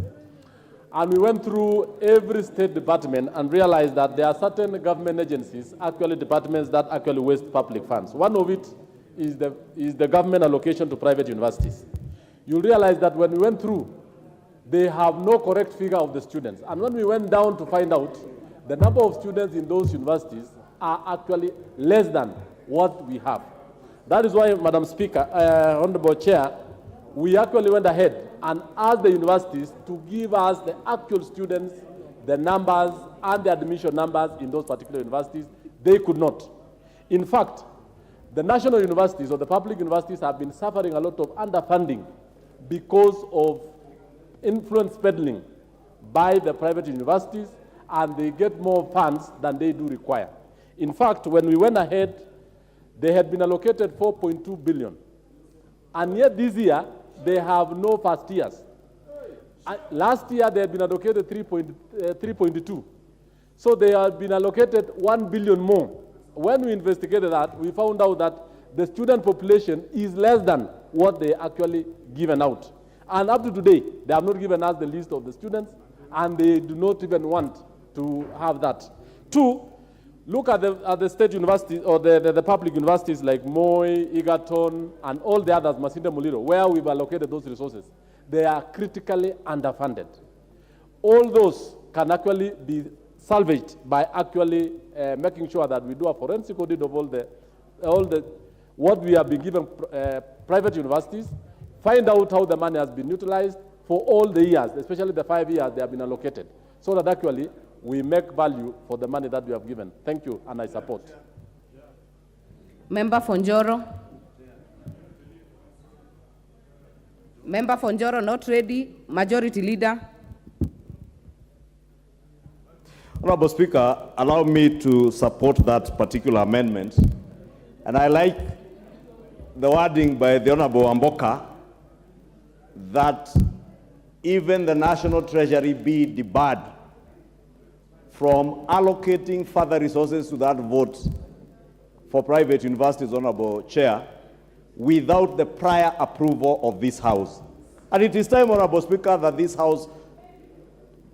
And we went through every state department and realized that there are certain government agencies, actually departments that actually waste public funds. One of it is the government allocation to private universities. You'll realize that when we went through, they have no correct figure of the students. And when we went down to find out, the number of students in those universities are actually less than what we have. That is why, Madam Speaker, Honorable Chair, we actually went ahead and asked the universities to give us the actual students, the numbers, and the admission numbers in those particular universities, they could not. In fact, the national universities or the public universities have been suffering a lot of underfunding because of influence peddling by the private universities, and they get more funds than they do require. In fact, when we went ahead, they had been allocated 4.2 billion. And yet this year, they have no first years. Last year, they had been allocated 3.2. So they have been allocated 1 billion more. When we investigated that, we found out that the student population is less than what they actually given out. And up to today, they have not given us the list of the students, and they do not even want to have that. Two, look at the state universities or the public universities like Moi, Egerton, and all the others, Masinde Muliro, where we've allocated those resources. They are critically underfunded. All those can actually be salvaged by actually making sure that we do a forensic audit of what we have been given private universities, find out how the money has been utilized for all the years, especially the 5 years they have been allocated, so that actually we make value for the money that we have given. Thank you, and I support. Member Fonjoro. Member Fonjoro not ready. Majority Leader. Honorable Speaker, allow me to support that particular amendment. And I like the wording by the Honorable Amboka that even the National Treasury be debarred from allocating further resources to that vote for private universities, Honorable Chair, without the prior approval of this House. And it is time, Honorable Speaker, that this House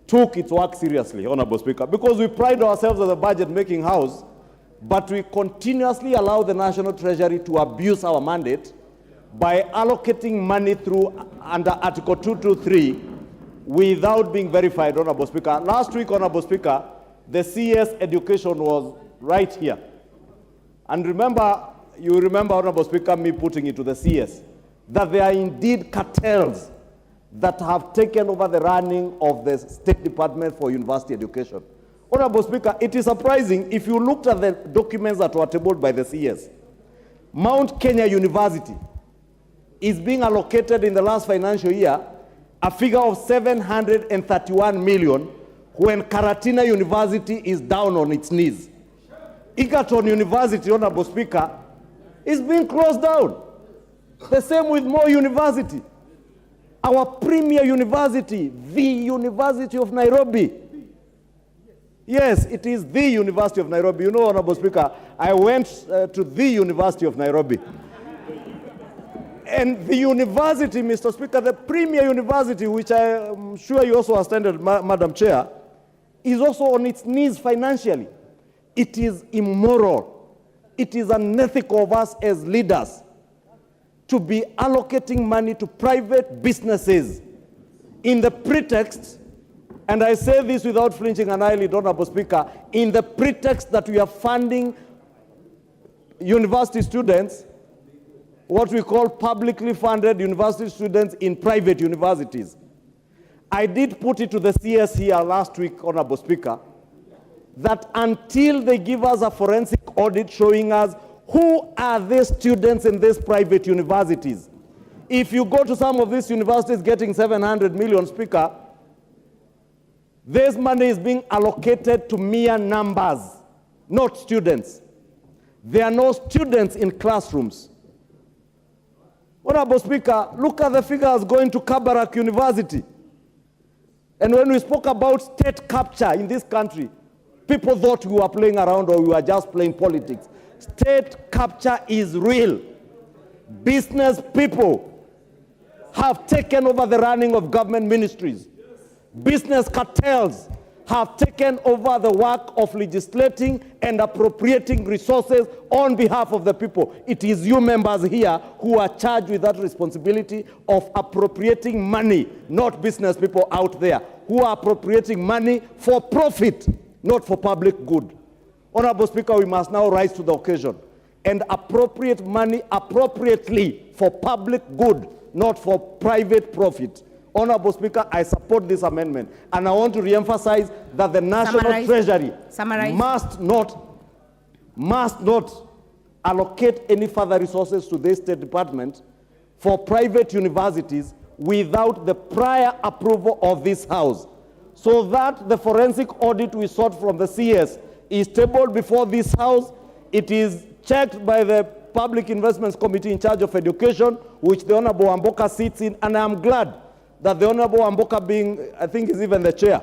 took its work seriously, Honorable Speaker, because we pride ourselves as a budget-making House, but we continuously allow the National Treasury to abuse our mandate by allocating money through under Article 223 without being verified, Honorable Speaker. Last week, Honorable Speaker, the CS education was right here. And remember, you remember, Honorable Speaker, me putting it to the CS, that there are indeed cartels that have taken over the running of the State Department for University Education. Honorable Speaker, it is surprising if you looked at the documents that were tabled by the CS. Mount Kenya University is being allocated in the last financial year a figure of 731 million when Karatina University is down on its knees. Egerton University, Honorable Speaker, is being closed down. The same with Moi University. Our premier university, the University of Nairobi. Yes, it is the University of Nairobi. You know, Honorable Speaker, I went to the University of Nairobi. And the university, Mr. Speaker, the premier university, which I am sure you also attended, Madam Chair, is also on its knees financially. It is immoral. It is unethical of us as leaders to be allocating money to private businesses in the pretext, and I say this without flinching an eyelid, Honorable Speaker, in the pretext that we are funding university students, what we call publicly funded university students in private universities. I did put it to the CS here last week, Honorable Speaker, that until they give us a forensic audit showing us who are these students in these private universities. If you go to some of these universities getting 700 million, Speaker, this money is being allocated to mere numbers, not students. There are no students in classrooms. Honorable Speaker, look at the figures going to Kabarak University. And when we spoke about state capture in this country, people thought we were playing around or we were just playing politics. State capture is real. Business people have taken over the running of government ministries. Business cartels have taken over the work of legislating and appropriating resources on behalf of the people. It is you members here who are charged with that responsibility of appropriating money, not business people out there who are appropriating money for profit, not for public good. Honorable Speaker, we must now rise to the occasion and appropriate money appropriately for public good, not for private profit. Honorable Speaker, I support this amendment. And I want to re-emphasize that the National Treasury must not allocate any further resources to the State Department for private universities without the prior approval of this House, so that the forensic audit we sought from the CS is tabled before this House. It is checked by the Public Investments Committee in charge of education, which the Honorable Amboka sits in, and I'm glad that the Honorable Amboka, being, I think, is even the chair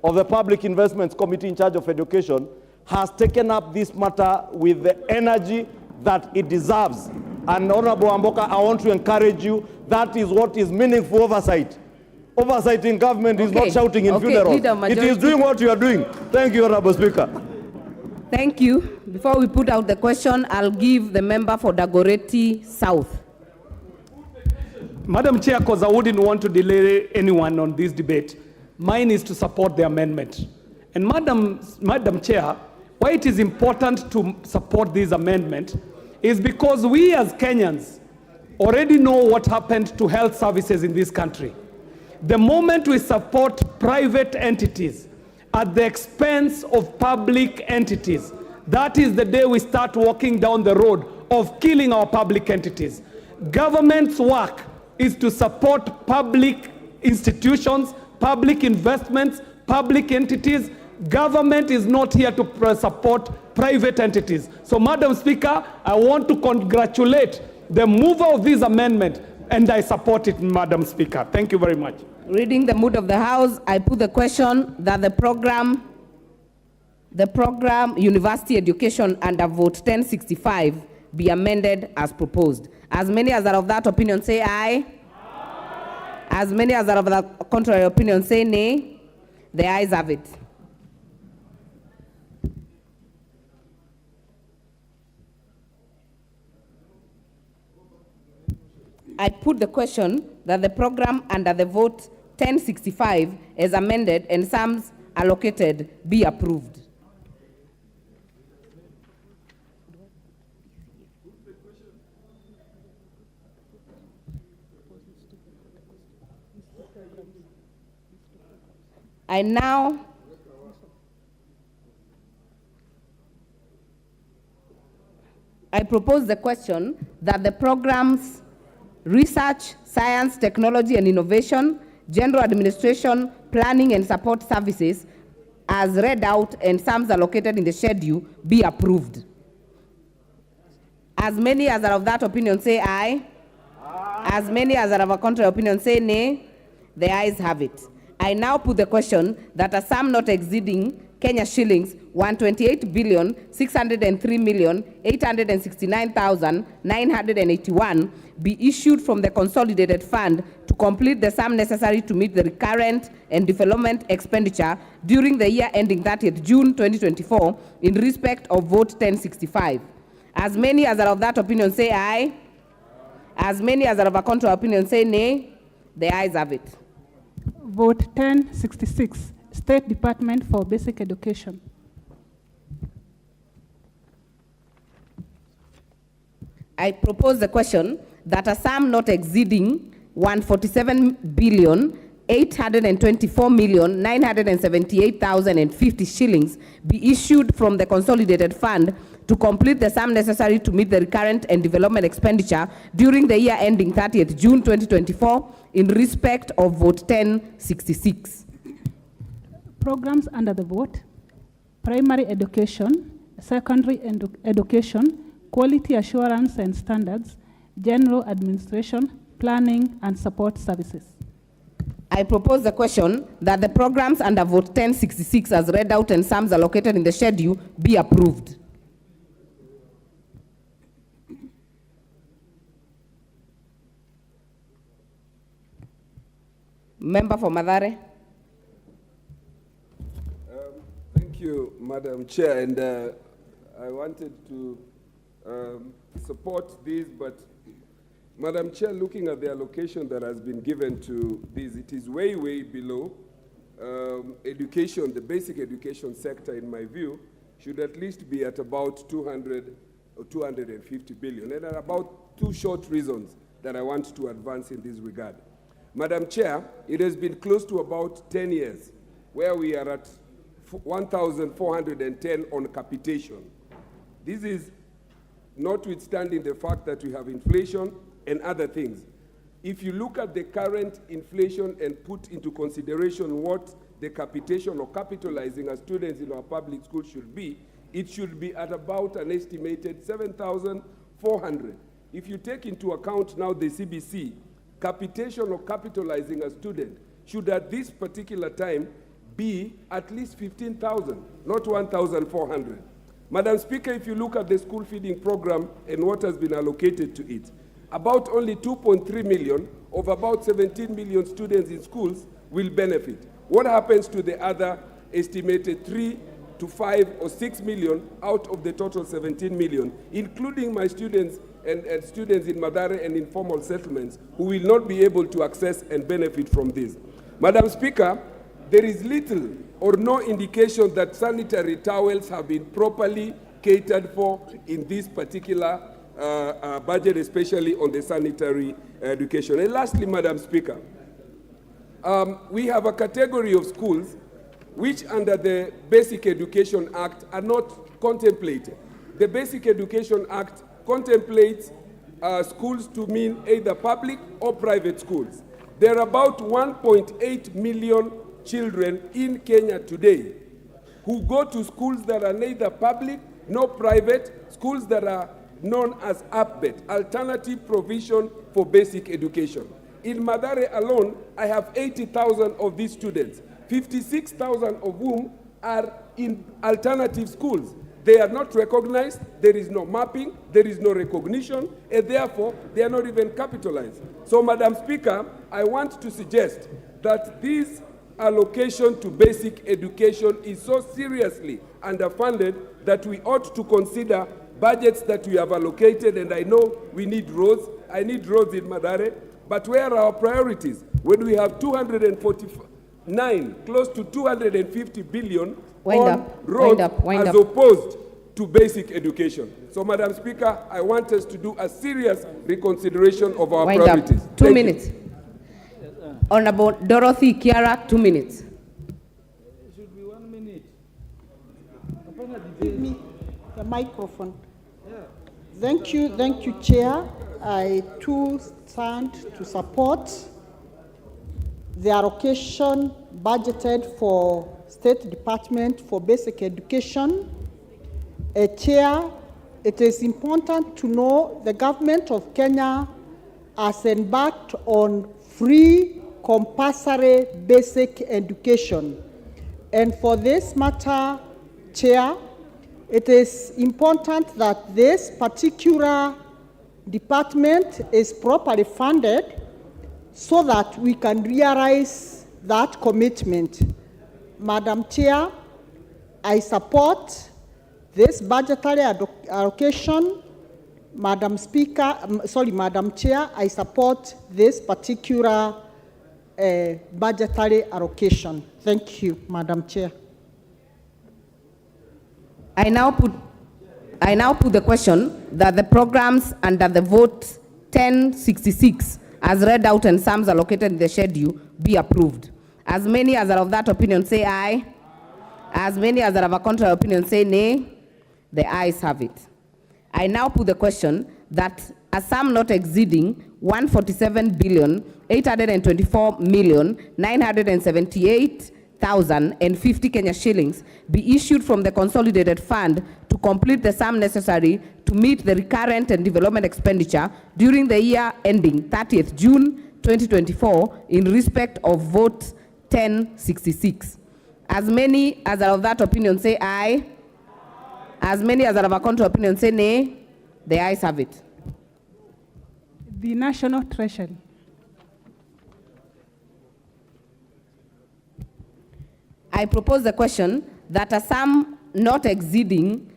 of the Public Investments Committee in charge of education, has taken up this matter with the energy that it deserves. And Honorable Amboka, I want to encourage you. That is what is meaningful oversight. Oversight in government is not shouting in funerals. It is doing what you are doing. Thank you, Honorable Speaker. Thank you. Before we put out the question, I'll give the member for Dagoretti South. Madam Chair, because I wouldn't want to delay anyone on this debate, mine is to support the amendment. And Madam Chair, why it is important to support this amendment is because we as Kenyans already know what happened to health services in this country. The moment we support private entities at the expense of public entities, that is the day we start walking down the road of killing our public entities. Government's work is to support public institutions, public investments, public entities. Government is not here to support private entities. So, Madam Speaker, I want to congratulate the mover of this amendment, and I support it, Madam Speaker. Thank you very much. Reading the mood of the House, I put the question that the program University Education under Vote 1065 be amended as proposed. As many as are of that opinion say aye. As many as are of the contrary opinion say nay. The ayes have it. I put the question that the program under the vote 1065 as amended and sums allocated be approved. I propose the question that the programs Research, Science, Technology and Innovation, General Administration, Planning and Support Services, as read out and sums allocated in the schedule, be approved. As many as are of that opinion say aye. As many as are of a contrary opinion say nay. The ayes have it. I now put the question that a sum not exceeding Kenya shillings 128,603,869,981 be issued from the consolidated fund to complete the sum necessary to meet the recurrent and development expenditure during the year ending 30th June 2024 in respect of vote 1065. As many as are of that opinion say aye. As many as are of a contrary opinion say nay. The ayes have it. Vote 1066. State Department for Basic Education. I propose the question that a sum not exceeding 147,824,978,050 shillings be issued from the consolidated fund to complete the sum necessary to meet the recurrent and development expenditure during the year ending 30th June 2024 in respect of vote 1066. Programs under the vote: primary education, secondary education, quality assurance and standards, general administration, planning and support services. I propose the question that the programs under vote 1066 as read out and sums allocated in the schedule be approved. Member for Mathare. Thank you, Madam Chair, and I wanted to support this, but Madam Chair, looking at the allocation that has been given to this, it is way, way below education. The basic education sector, in my view, should at least be at about 200 or 250 billion. And there are about two short reasons that I want to advance in this regard. Madam Chair, it has been close to about 10 years where we are at 1,410 on capitation. This is notwithstanding the fact that we have inflation and other things. If you look at the current inflation and put into consideration what the capitation or capitalizing as students in our public schools should be, it should be at about an estimated 7,400. If you take into account now the CBC, capitation or capitalizing a student should at this particular time be at least 15,000, not 1,400. Madam Speaker, if you look at the school feeding program and what has been allocated to it, about only 2.3 million of about 17 million students in schools will benefit. What happens to the other estimated 3 to 5 or 6 million out of the total 17 million, including my students and students in Mathare and informal settlements who will not be able to access and benefit from this? Madam Speaker, there is little or no indication that sanitary towels have been properly catered for in this particular budget, especially on the sanitary education. And lastly, Madam Speaker, we have a category of schools which under the Basic Education Act are not contemplated. The Basic Education Act contemplates schools to mean either public or private schools. There are about 1.8 million children in Kenya today who go to schools that are neither public nor private, schools that are known as APBET, Alternative Provision for Basic Education. In Mathare alone, I have 80,000 of these students, 56,000 of whom are in alternative schools. They are not recognized, there is no mapping, there is no recognition, and therefore they are not even capitalized. So, Madam Speaker, I want to suggest that this allocation to basic education is so seriously underfunded that we ought to consider budgets that we have allocated, and I know we need roads. I need roads in Mathare, but where are our priorities? When we have 249, close to 250 billion on roads as opposed to basic education. So, Madam Speaker, I want us to do a serious reconsideration of our priorities. 2 minutes. Honorable Dorothy Kiara, 2 minutes. It should be 1 minute. Give me the microphone. Thank you, Chair. I too stand to support the allocation budgeted for State Department for Basic Education. Chair, it is important to know the government of Kenya has embarked on free compulsory basic education. And for this matter, Chair, it is important that this particular department is properly funded so that we can realize that commitment. Madam Chair, I support this budgetary allocation. Madam Chair, I support this particular budgetary allocation. Thank you, Madam Chair. I now put the question that the programs under the vote 1066 as read out and sums allocated in the schedule be approved. As many as are of that opinion say aye. As many as are of a contrary opinion say nay. The ayes have it. I now put the question that a sum not exceeding 147,824,978,050 Kenya shillings be issued from the consolidated fund to complete the sum necessary to meet the recurrent and development expenditure during the year ending 30th June 2024 in respect of vote 1066. As many as are of that opinion say aye. As many as are of a contrary opinion say nay. The ayes have it. The National Treasury. I propose the question that a sum not exceeding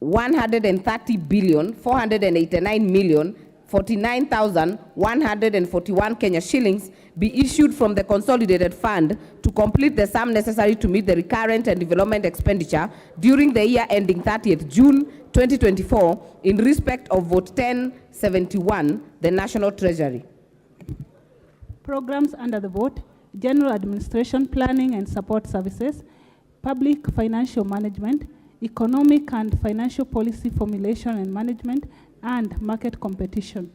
130,489,049,141 Kenya shillings be issued from the consolidated fund to complete the sum necessary to meet the recurrent and development expenditure during the year ending 30th June 2024 in respect of vote 1071, the National Treasury. programs under the vote: general administration, planning and support services, public financial management, economic and financial policy formulation and management, and market competition.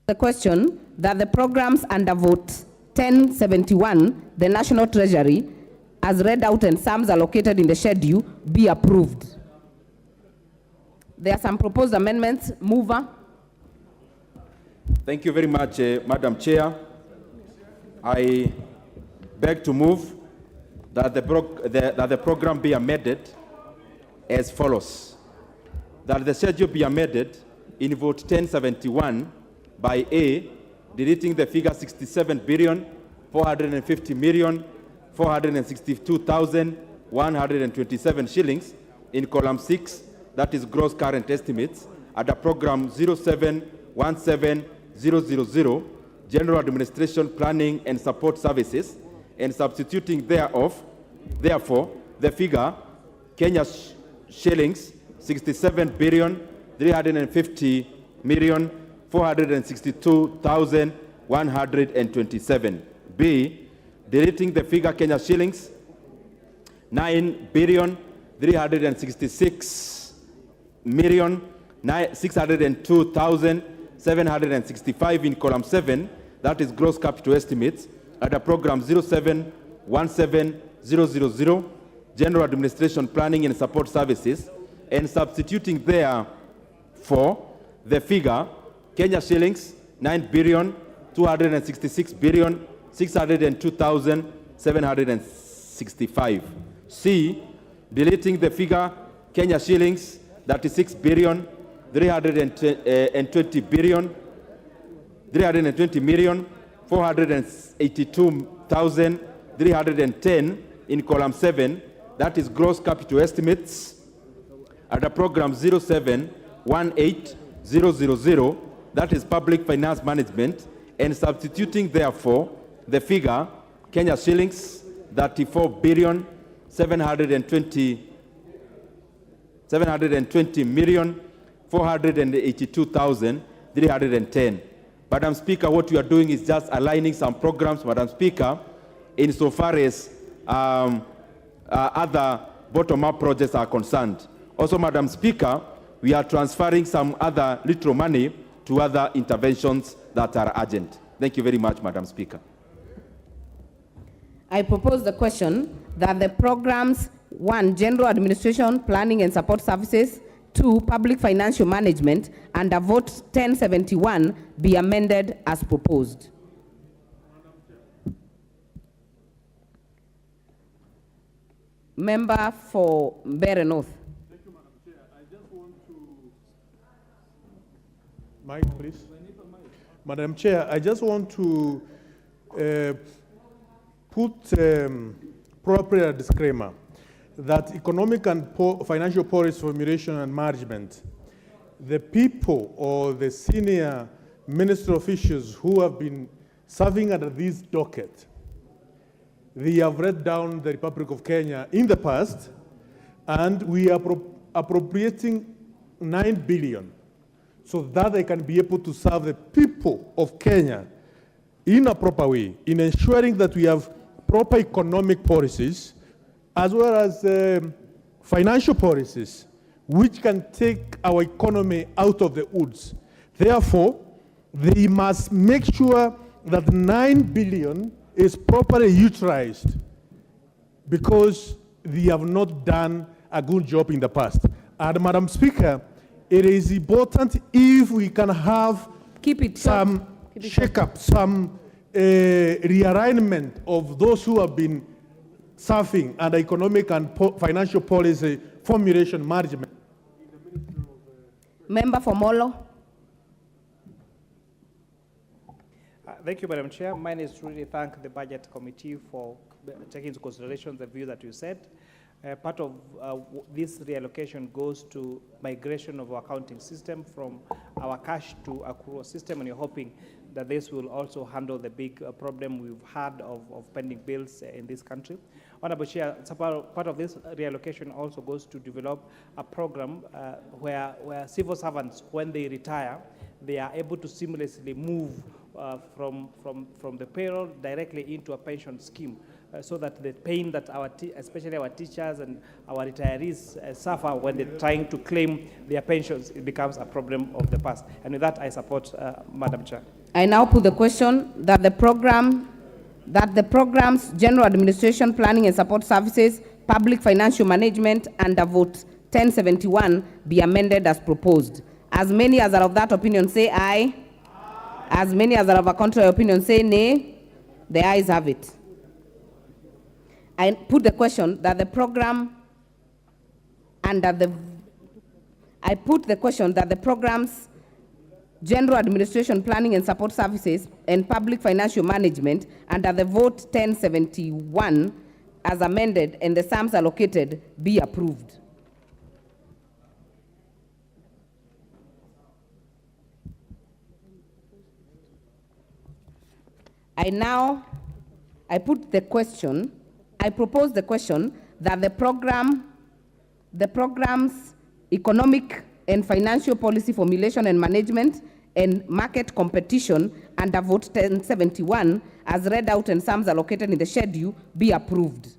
The question that the programs under vote 1071, the National Treasury, as read out and sums allocated in the schedule, be approved. There are some proposed amendments. Mover. Thank you very much, Madam Chair. I beg to move that the program be amended as follows. That the schedule be amended in vote 1071 by A, deleting the figure 67,450,462,127 shillings in column 6, that is gross current estimates, at the program 0717000, General Administration, Planning and Support Services, and substituting therefore, the figure Kenya shillings 67,350,462,127. B, deleting the figure Kenya shillings 9,366,602,765 in column 7, that is gross capital estimates, at the program 0717000, General Administration, Planning and Support Services, and substituting therefore the figure Kenya shillings 9,266,602,765. C, deleting the figure Kenya shillings 36,320,482,310 in column 7, that is gross capital estimates, at the program 0718000, that is public finance management, and substituting therefore the figure Kenya shillings 720,482,310. Madam Speaker, what you are doing is just aligning some programs, Madam Speaker, insofar as other bottom-up projects are concerned. Also, Madam Speaker, we are transferring some other little money to other interventions that are urgent. Thank you very much, Madam Speaker. I propose the question that the programs 1, General Administration, Planning and Support Services, 2, Public Financial Management, under vote 1071 be amended as proposed. Member for Mbeere North. Thank you, Madam Chair. I just want to... Mic, please. Madam Chair, I just want to put proper disclaimer that economic and financial policy formulation and management, the people or the senior ministry officials who have been serving under this docket, they have read down the Republic of Kenya in the past, and we are appropriating 9 billion so that they can be able to serve the people of Kenya in a proper way, in ensuring that we have proper economic policies as well as financial policies which can take our economy out of the woods. Therefore, they must make sure that 9 billion is properly utilized because they have not done a good job in the past. And Madam Speaker, it is important if we can have some shake-up, some realignment of those who have been serving under economic and financial policy formulation management. Member for Molo. Thank you, Madam Chair. Mine is to really thank the Budget Committee for taking into consideration the view that you said. Part of this reallocation goes to migration of our accounting system from our cash to accrual system, and you're hoping that this will also handle the big problem we've had of pending bills in this country. Honorable Chair, part of this reallocation also goes to develop a program where civil servants, when they retire, they are able to seamlessly move from the payroll directly into a pension scheme, so that the pain that especially our teachers and our retirees suffer when they're trying to claim their pensions, it becomes a problem of the past. And with that, I support Madam Chair. I now put the question that the program's General Administration, Planning and Support Services, Public Financial Management, under Vote 1071 be amended as proposed. As many as are of that opinion say aye. As many as are of a contrary opinion say nay. The ayes have it. I put the question that the program program's General Administration, Planning and Support Services and Public Financial Management under the Vote 1071 as amended and the sums allocated be approved. I propose the question that the program's economic and financial policy formulation and management and market competition under Vote 1071 as read out and sums allocated in the schedule be approved.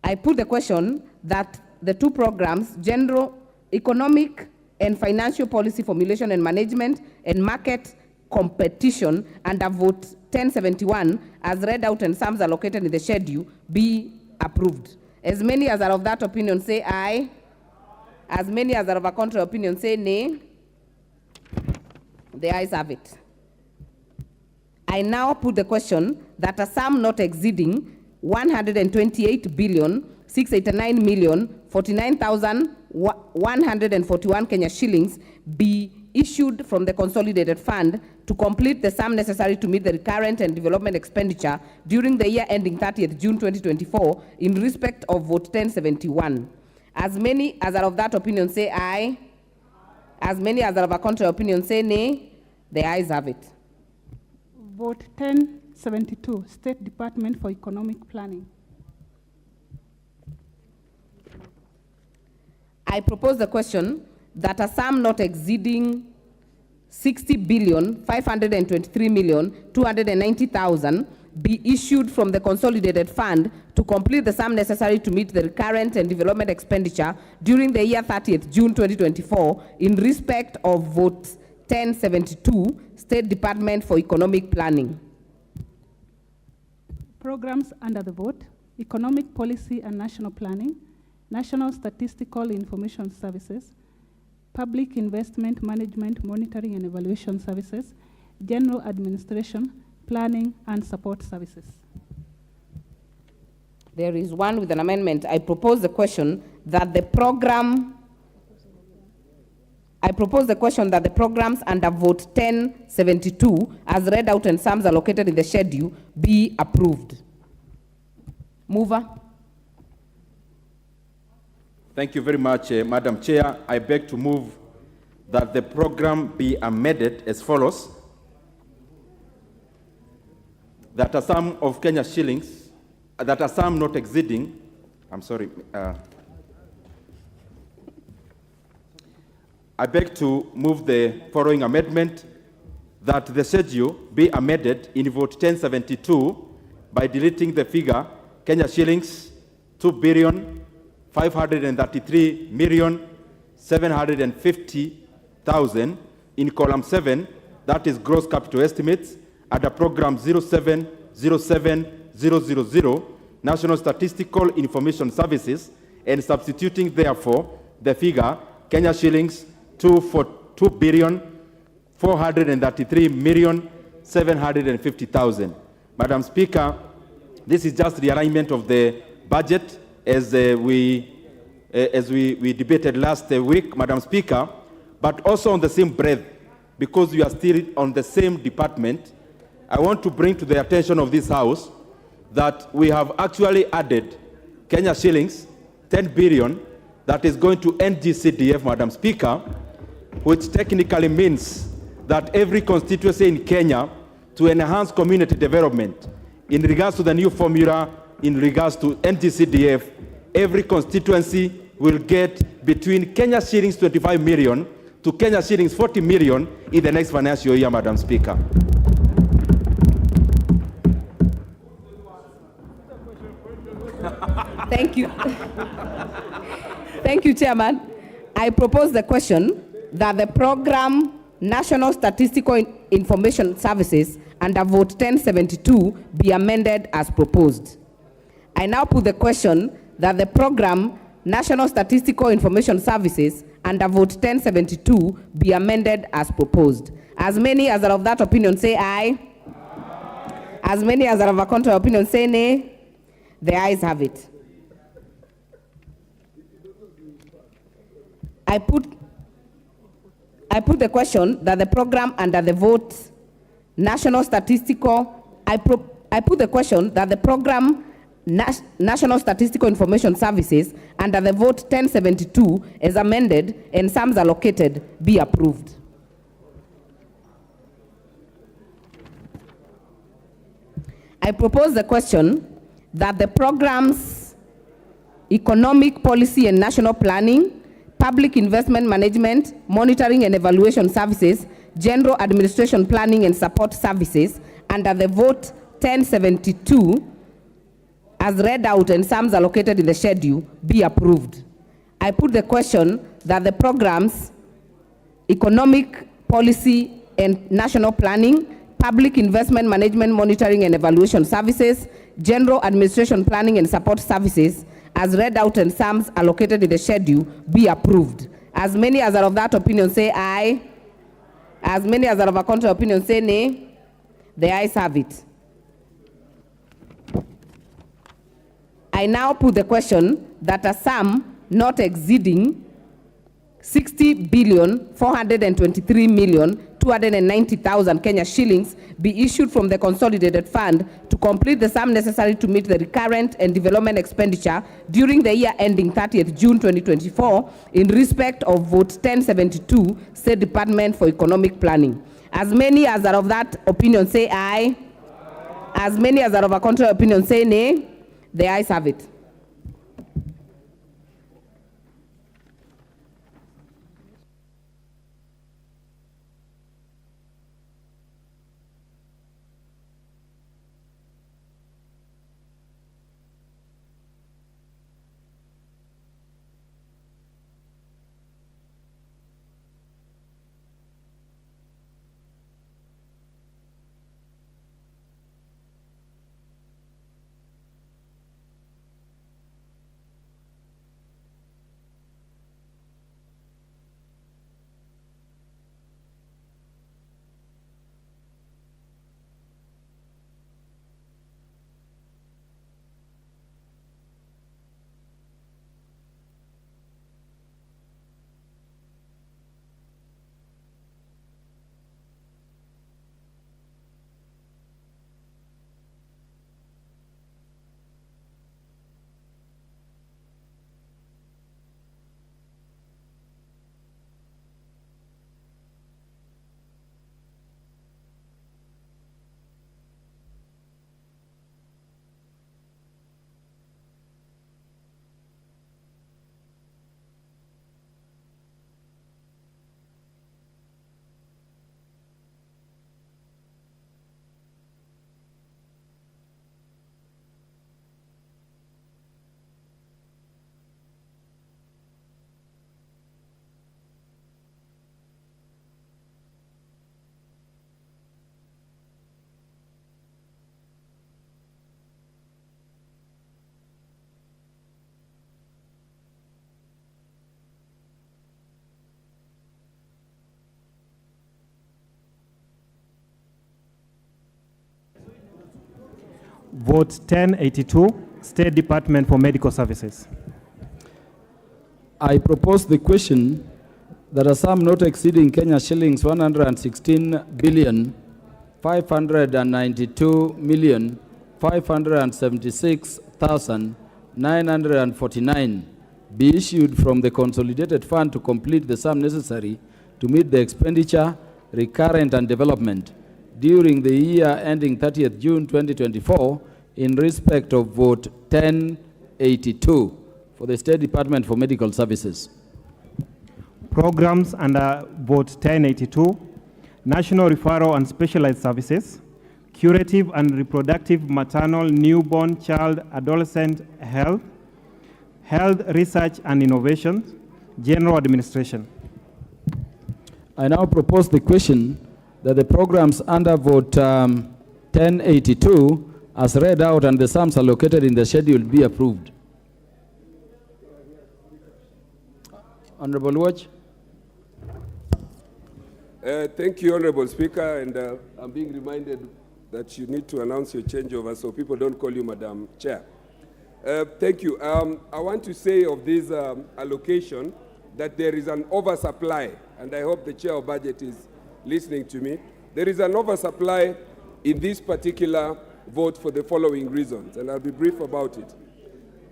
I put the question that the two programs, General Economic and Financial Policy Formulation and Management and Market Competition under Vote 1071 as read out and sums allocated in the schedule be approved. As many as are of that opinion say aye. As many as are of a contrary opinion say nay. The ayes have it. I now put the question that a sum not exceeding 128,689,049,141 Kenya shillings be issued from the consolidated fund to complete the sum necessary to meet the recurrent and development expenditure during the year ending 30th June 2024 in respect of Vote 1071. As many as are of that opinion say aye. As many as are of a contrary opinion say nay. The ayes have it. Vote 1072, State Department for Economic Planning. I propose the question that a sum not exceeding 60,523,290,000 be issued from the consolidated fund to complete the sum necessary to meet the recurrent and development expenditure during the year 30th June 2024 in respect of Vote 1072, State Department for Economic Planning. Programs under the vote: Economic Policy and National Planning, National Statistical Information Services, Public Investment Management, Monitoring and Evaluation Services, General Administration, Planning and Support Services. There is one with an amendment. I propose the question that the programs under Vote 1072, as read out and sums allocated in the schedule, be approved. Mover. Thank you very much, Madam Chair. I beg to move that the program be amended as follows: that a sum of Kenya shillings, that a sum not exceeding, I beg to move the following amendment: that the schedule be amended in Vote 1072 by deleting the figure Kenya shillings 2,533,750,000 in column 7, that is gross capital estimates, under program 0707000, National Statistical Information Services, and substituting therefore the figure Kenya shillings 2,433,750,000. Madam Speaker, this is just the alignment of the budget as we debated last week, Madam Speaker, but also on the same breath, because we are still on the same department, I want to bring to the attention of this House that we have actually added Kenya shillings 10 billion that is going to NGCDF, Madam Speaker, which technically means that every constituency in Kenya, to enhance community development, in regards to the new formula, in regards to NGCDF, every constituency will get between Kenya shillings 25 million to Kenya shillings 40 million in the next financial year, Madam Speaker. Thank you. Thank you, Chairman. I propose the question that the program National Statistical Information Services under Vote 1072 be amended as proposed. I now put the question that the program National Statistical Information Services under Vote 1072 be amended as proposed. As many as are of that opinion say aye. As many as are of a contrary opinion say nay. The ayes have it. I put the question that the program under the Vote National Statistical, I put the question that the program National Statistical Information Services under the Vote 1072 as amended and sums allocated be approved. I propose the question that the program's Economic Policy and National Planning, Public Investment Management, Monitoring and Evaluation Services, General Administration Planning and Support Services under the Vote 1072 as read out and sums allocated in the schedule be approved. I put the question that the program's Economic Policy and National Planning, Public Investment Management, Monitoring and Evaluation Services, General Administration Planning and Support Services as read out and sums allocated in the schedule be approved. As many as are of that opinion say aye. As many as are of a contrary opinion say nay. The ayes have it. I now put the question that a sum not exceeding 60,423,290,000 Kenya shillings be issued from the consolidated fund to complete the sum necessary to meet the recurrent and development expenditure during the year ending 30th June 2024 in respect of Vote 1072, State Department for Economic Planning. As many as are of that opinion say aye. As many as are of a contrary opinion say nay. The ayes have it. Vote 1082, State Department for Medical Services. I propose the question that a sum not exceeding Kenya shillings 116,592,576,949 be issued from the consolidated fund to complete the sum necessary to meet the expenditure recurrent and development during the year ending 30th June 2024 in respect of vote 1082 for the State Department for Medical Services. Programs under vote 1082, National Referral and Specialized Services, Curative and Reproductive Maternal, Newborn, Child, Adolescent Health, Health Research and Innovation, General Administration. I now propose the question that the programs under vote 1082 as read out and the sums allocated in the schedule be approved. Honorable Watch. Thank you, Honorable Speaker, and I'm being reminded that you need to announce your changeover so people don't call you Madam Chair. Thank you. I want to say of this allocation that there is an oversupply, and I hope the Chair of Budget is listening to me. There is an oversupply in this particular vote for the following reasons, and I'll be brief about it.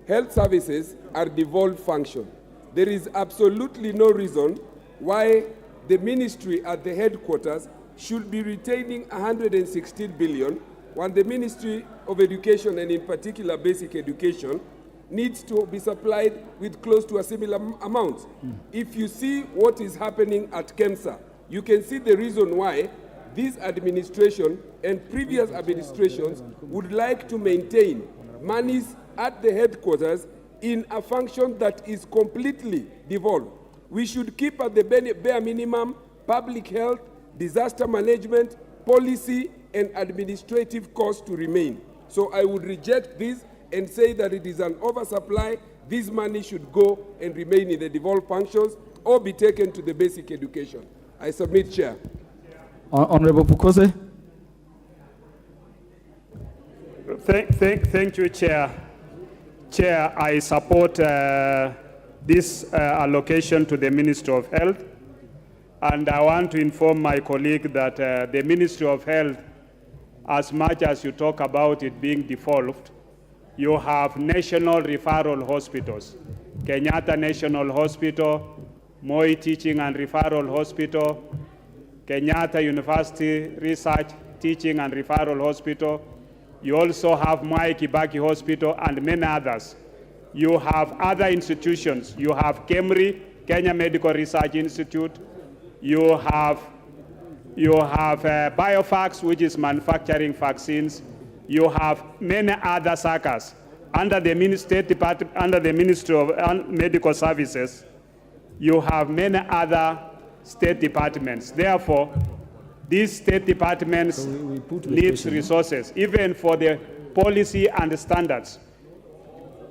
Health services are devolved function. There is absolutely no reason why the ministry at the headquarters should be retaining 116 billion when the Ministry of Education, and in particular basic education, needs to be supplied with close to a similar amount. If you see what is happening at KEMSA, you can see the reason why this administration and previous administrations would like to maintain monies at the headquarters in a function that is completely devolved. We should keep at the bare minimum public health, disaster management, policy, and administrative costs to remain. So I would reject this and say that it is an oversupply. This money should go and remain in the devolved functions or be taken to the basic education. I submit, Chair. Honorable Pukose. Thank you, Chair. Chair, I support this allocation to the Ministry of Health. And I want to inform my colleague that the Ministry of Health, as much as you talk about it being devolved, you have national referral hospitals. Kenyatta National Hospital, Moi Teaching and Referral Hospital, Kenyatta University Research Teaching and Referral Hospital. You also have Mwai Kibaki Hospital and many others. You have other institutions. You have KEMRI, Kenya Medical Research Institute. You have Biofax, which is manufacturing vaccines. You have many other SACAs. Under the Ministry of Medical Services, you have many other state departments. Therefore, these state departments need resources, even for the policy and standards.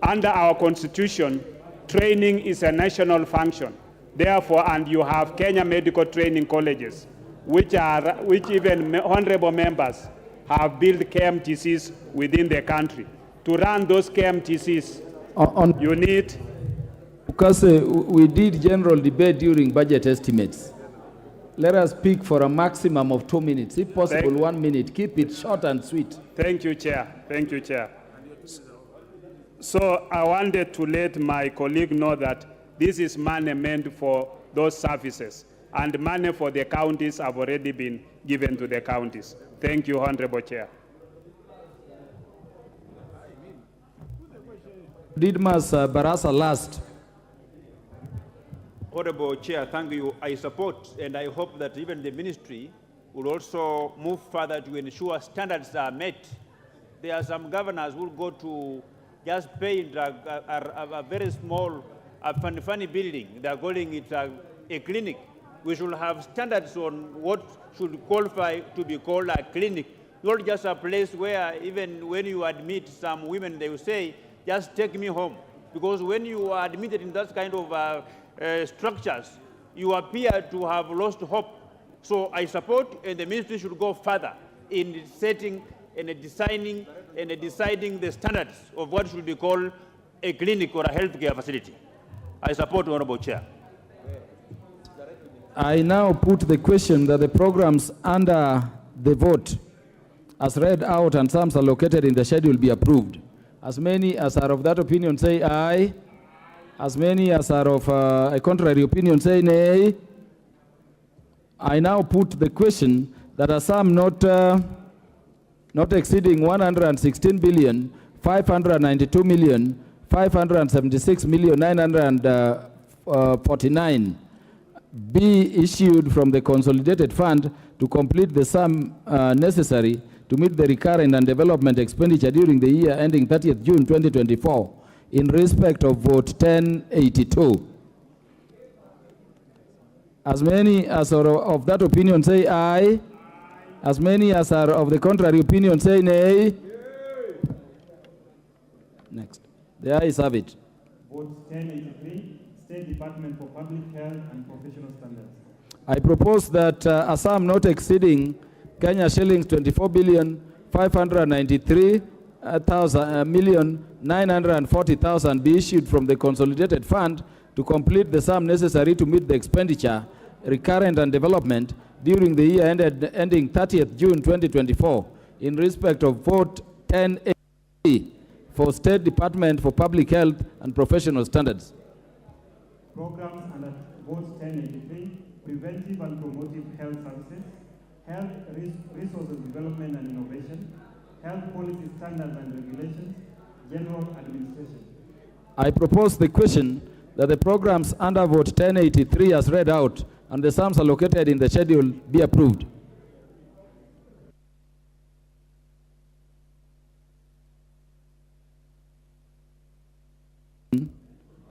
Under our Constitution, training is a national function. Therefore, and you have Kenya Medical Training Colleges, which even honorable members have built KMTCs within the country. To run those KMTCs, you need... Because we did general debate during budget estimates. Let us speak for a maximum of 2 minutes. If possible, 1 minute. Keep it short and sweet. Thank you, Chair. Thank you, Chair. So I wanted to let my colleague know that this is money meant for those services, and money for the counties have already been given to the counties. Thank you, Honorable Chair. Didmas Barasa last. Honorable Chair, thank you. I support and I hope that even the ministry will also move further to ensure standards are met. There are some governors who will go to just pay a very small, funny building. They are calling it a clinic. We should have standards on what should qualify to be called a clinic, not just a place where even when you admit some women, they will say, just take me home. Because when you are admitted in that kind of structures, you appear to have lost hope. So I support, and the ministry should go further in setting and designing and deciding the standards of what should be called a clinic or a healthcare facility. I support, Honorable Chair. I now put the question that the programs under the vote, as read out and sums allocated in the schedule, be approved. As many as are of that opinion say aye. As many as are of a contrary opinion say nay. I now put the question that a sum not exceeding 116 billion, 592 million, 576 million, 949 be issued from the consolidated fund to complete the sum necessary to meet the recurrent and development expenditure during the year ending 30th June 2024 in respect of vote 1082. As many as are of that opinion say aye. As many as are of the contrary opinion say nay. Next. The ayes have it. Vote 1083, State Department for Public Health and Professional Standards. I propose that a sum not exceeding Kenya shillings 24 billion 593 million 940,000 be issued from the consolidated fund to complete the sum necessary to meet the expenditure, recurrent and development during the year ending 30th June 2024 in respect of vote 1080 for State Department for Public Health and Professional Standards. Programs under vote 1083, Preventive and Promotive Health Services, Health Resources Development and Innovation, Health Policy Standards and Regulations, General Administration. I propose the question that the programs under vote 1083 as read out and the sums allocated in the schedule be approved.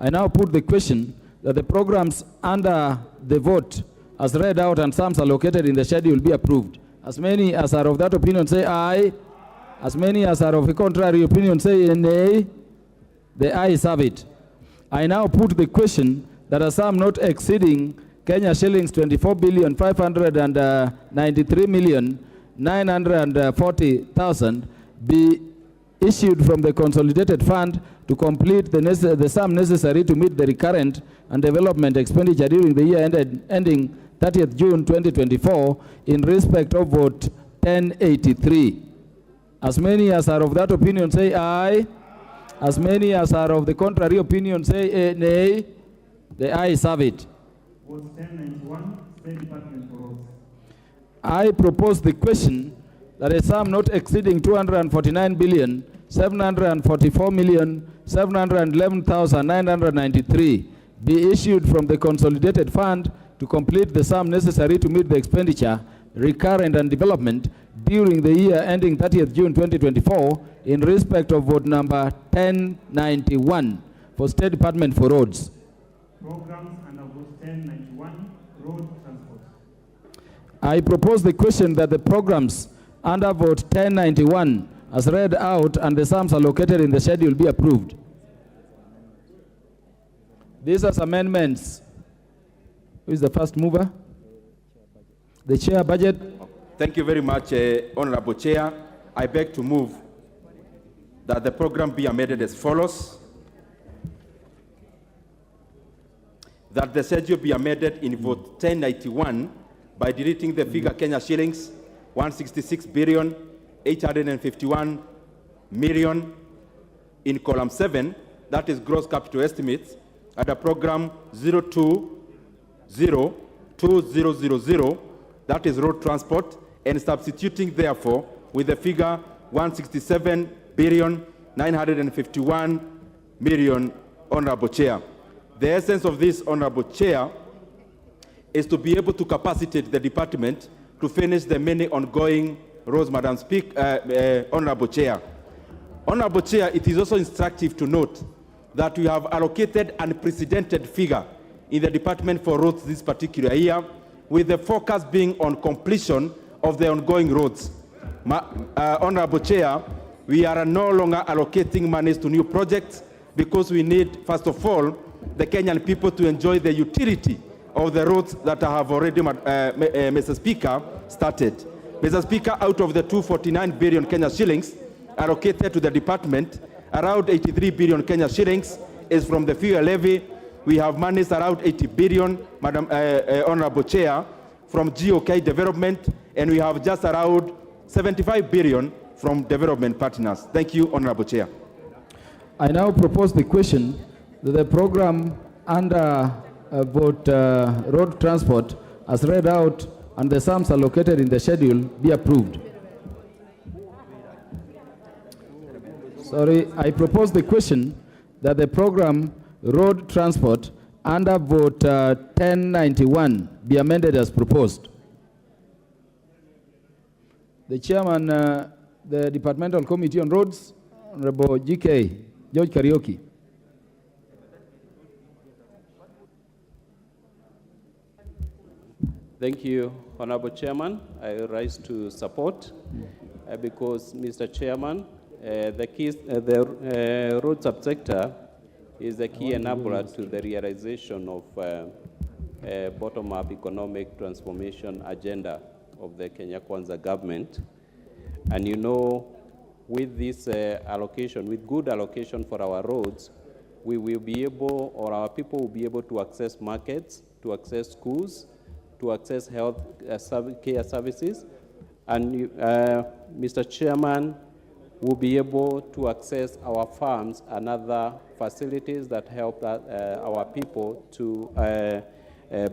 I now put the question that the programs under the vote as read out and sums allocated in the schedule be approved. As many as are of that opinion say aye. As many as are of a contrary opinion say nay. The ayes have it. I now put the question that a sum not exceeding Kenya shillings 24 billion 593 million 940,000 be issued from the consolidated fund to complete the sum necessary to meet the recurrent and development expenditure during the year ending 30th June 2024 in respect of vote 1083. As many as are of that opinion say aye. As many as are of the contrary opinion say nay. The ayes have it. Vote 1091, State Department for Roads. I propose the question that a sum not exceeding 249 billion 744 million 711,993 be issued from the consolidated fund to complete the sum necessary to meet the expenditure, recurrent and development during the year ending 30th June 2024 in respect of vote number 1091 for State Department for Roads. Programs under vote 1091, Road Transport. I propose the question that the programs under vote 1091 as read out and the sums allocated in the schedule be approved. These are amendments. Who is the first mover? The chair budget. Thank you very much, Honorable Chair. I beg to move that the program be amended as follows. That the schedule be amended in vote 1091 by deleting the figure Kenya shillings 166 billion 851 million in column 7, that is gross capital estimates, at the program 0202000, that is road transport, and substituting therefore with the figure 167 billion 951 million, Honorable Chair. The essence of this, Honorable Chair, is to be able to capacitate the department to finish the many ongoing roads, Madam Speaker, Honorable Chair. Honorable Chair, it is also instructive to note that we have allocated an unprecedented figure in the Department for Roads this particular year, with the focus being on completion of the ongoing roads. Honorable Chair, we are no longer allocating monies to new projects because we need, first of all, the Kenyan people to enjoy the utility of the roads that I have already, Mr. Speaker, started. Mr. Speaker, out of the 249 billion Kenya shillings allocated to the department, around 83 billion Kenya shillings is from the fuel levy. We have monies around 80 billion, Madam Honorable Chair, from GOK development, and we have just around 75 billion from development partners. Thank you, Honorable Chair. I now propose the question that the program under vote road transport as read out and the sums allocated in the schedule be approved. Sorry, I propose the question that the program road transport under vote 1091 be amended as proposed. The chairman, the Departmental Committee on Roads, Honorable GK, George Karaoke. Thank you, Honorable Chairman. I rise to support because, Mr. Chairman, the road subsector is the key enabler to the realization of bottom-up economic transformation agenda of the Kenya Kwanza government. And you know, with this allocation, with good allocation for our roads, we will be able, or our people will be able to access markets, to access schools, to access health care services, and Mr. Chairman, will be able to access our farms and other facilities that help our people to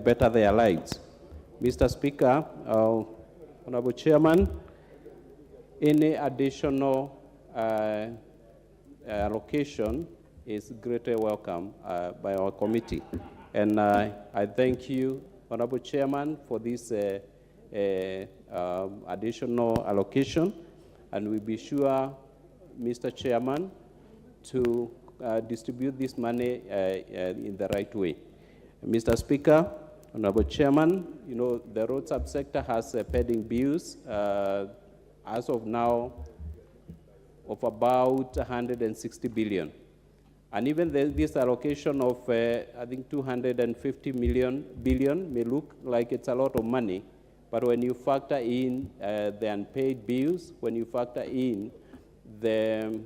better their lives. Mr. Speaker, Honorable Chairman, any additional allocation is greatly welcome by our committee. And I thank you, Honorable Chairman, for this additional allocation, and we'll be sure, Mr. Chairman, to distribute this money in the right way. Mr. Speaker, Honorable Chairman, you know, the road subsector has pending bills as of now of about 160 billion. And even this allocation of, I think, 250 billion may look like it's a lot of money, but when you factor in the unpaid bills, when you factor in the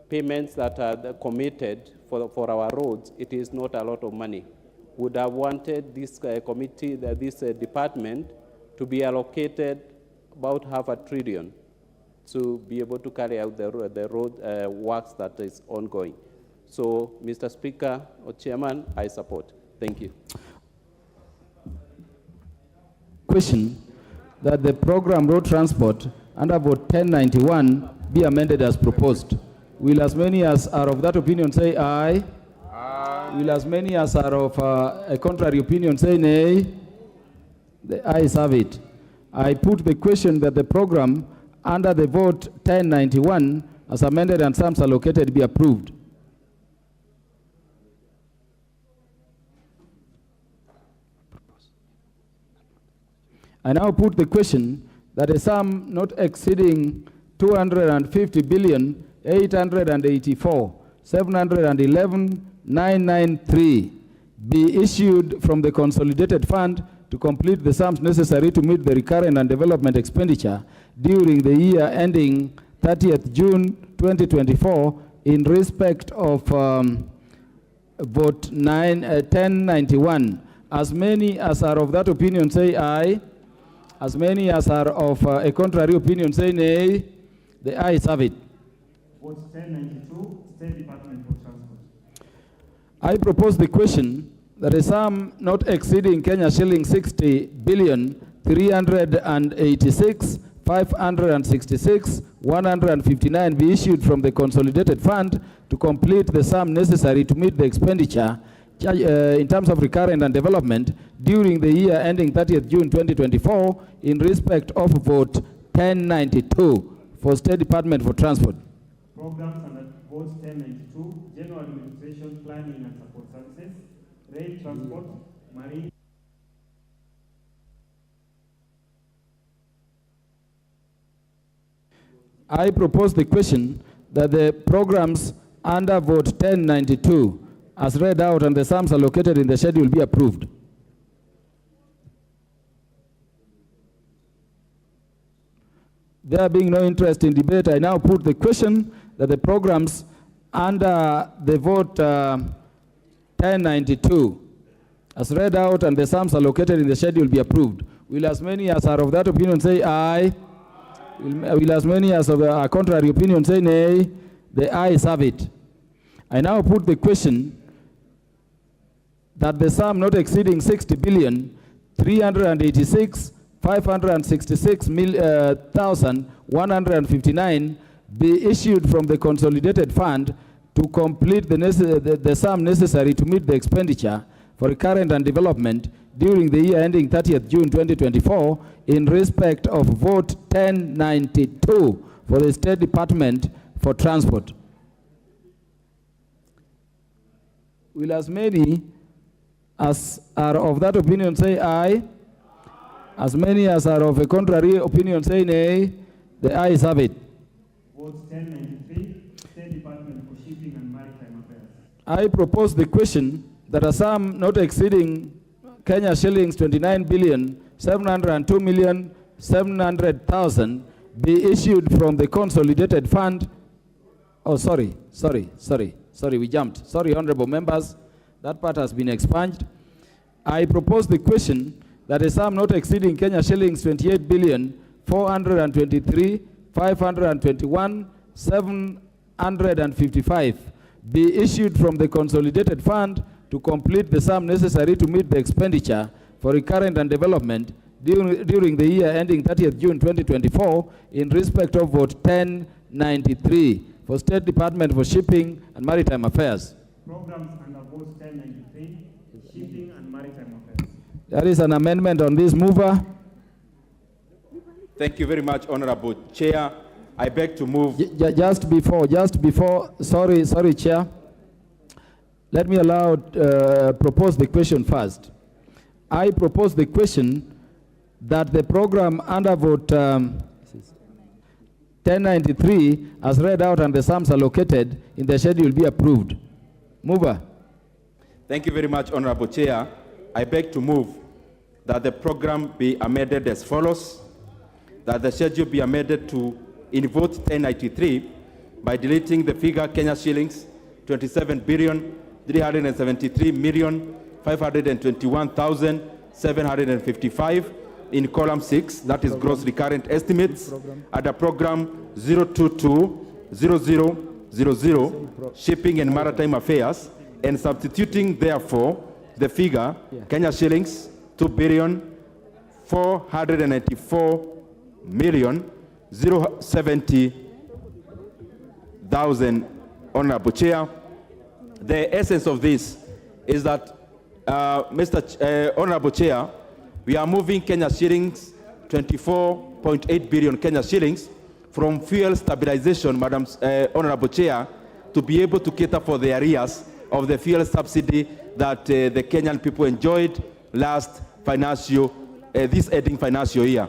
payments that are committed for our roads, it is not a lot of money. Would have wanted this committee, this department, to be allocated about $500 billion to be able to carry out the road works that is ongoing. So, Mr. Speaker or Chairman, I support. Thank you. Question that the program road transport under vote 1091 be amended as proposed. Will as many as are of that opinion say aye? Aye. Will as many as are of a contrary opinion say nay? The ayes have it. I put the question that the program under the vote 1091 as amended and sums allocated be approved. I now put the question that a sum not exceeding 250 billion 884 711 993 be issued from the consolidated fund to complete the sums necessary to meet the recurrent and development expenditure during the year ending 30th June 2024 in respect of vote 1091. As many as are of that opinion say aye. As many as are of a contrary opinion say nay. The ayes have it. Vote 1092, State Department for Transport. I propose the question that a sum not exceeding Kenya shilling 60 billion 386 566 159 be issued from the consolidated fund to complete the sum necessary to meet the expenditure in terms of recurrent and development during the year ending 30th June 2024 in respect of vote 1092 for State Department for Transport. Programs under vote 1092, General Administration, Planning and Support Services, Rail Transport, Marine. I propose the question that the programs under vote 1092 as read out and the sums allocated in the schedule be approved. There being no interest in debate, I now put the question that the programs under the vote 1092 as read out and the sums allocated in the schedule be approved. Will as many as are of that opinion say aye? Will as many as of a contrary opinion say nay? The ayes have it. I now put the question that the sum not exceeding 60 billion 386 566,159 be issued from the consolidated fund to complete the sum necessary to meet the expenditure for current and development during the year ending 30th June 2024 in respect of vote 1092 for the State Department for Transport. Will as many as are of that opinion say aye? As many as are of a contrary opinion say nay. The ayes have it. Vote 1093, State Department for Shipping and Maritime Affairs. I propose the question that a sum not exceeding Kenya shillings 29,702,700,000 be issued from the consolidated fund. Oh, sorry, we jumped. Sorry, honorable members, that part has been expunged. I propose the question that a sum not exceeding Kenya shillings 28,423,521,755 be issued from the consolidated fund to complete the sum necessary to meet the expenditure for recurrent and development during the year ending 30th June 2024 in respect of vote 1093 for State Department for Shipping and Maritime Affairs. Programs under vote 1093, Shipping and Maritime Affairs. There is an amendment on this mover. Thank you very much, Honorable Chair. I beg to move. Just before, sorry, Chair. Let me propose the question first. I propose the question that the program under vote 1093 as read out and the sums allocated in the schedule be approved. Mover. Thank you very much, Honorable Chair. I beg to move that the program be amended as follows. That the schedule be amended to, in vote 1093, by deleting the figure Kenya shillings 27,373,521,755 in column 6, that is gross recurrent estimates, under program 0220000, Shipping and Maritime Affairs, and substituting therefore the figure Kenya shillings 2,494,070,000. Honorable Chair, the essence of this is that, Honorable Chair, we are moving Kenya shillings 24.8 billion Kenya shillings from fuel stabilization, Madam Honorable Chair, to be able to cater for the arrears of the fuel subsidy that the Kenyan people enjoyed last this ending financial year.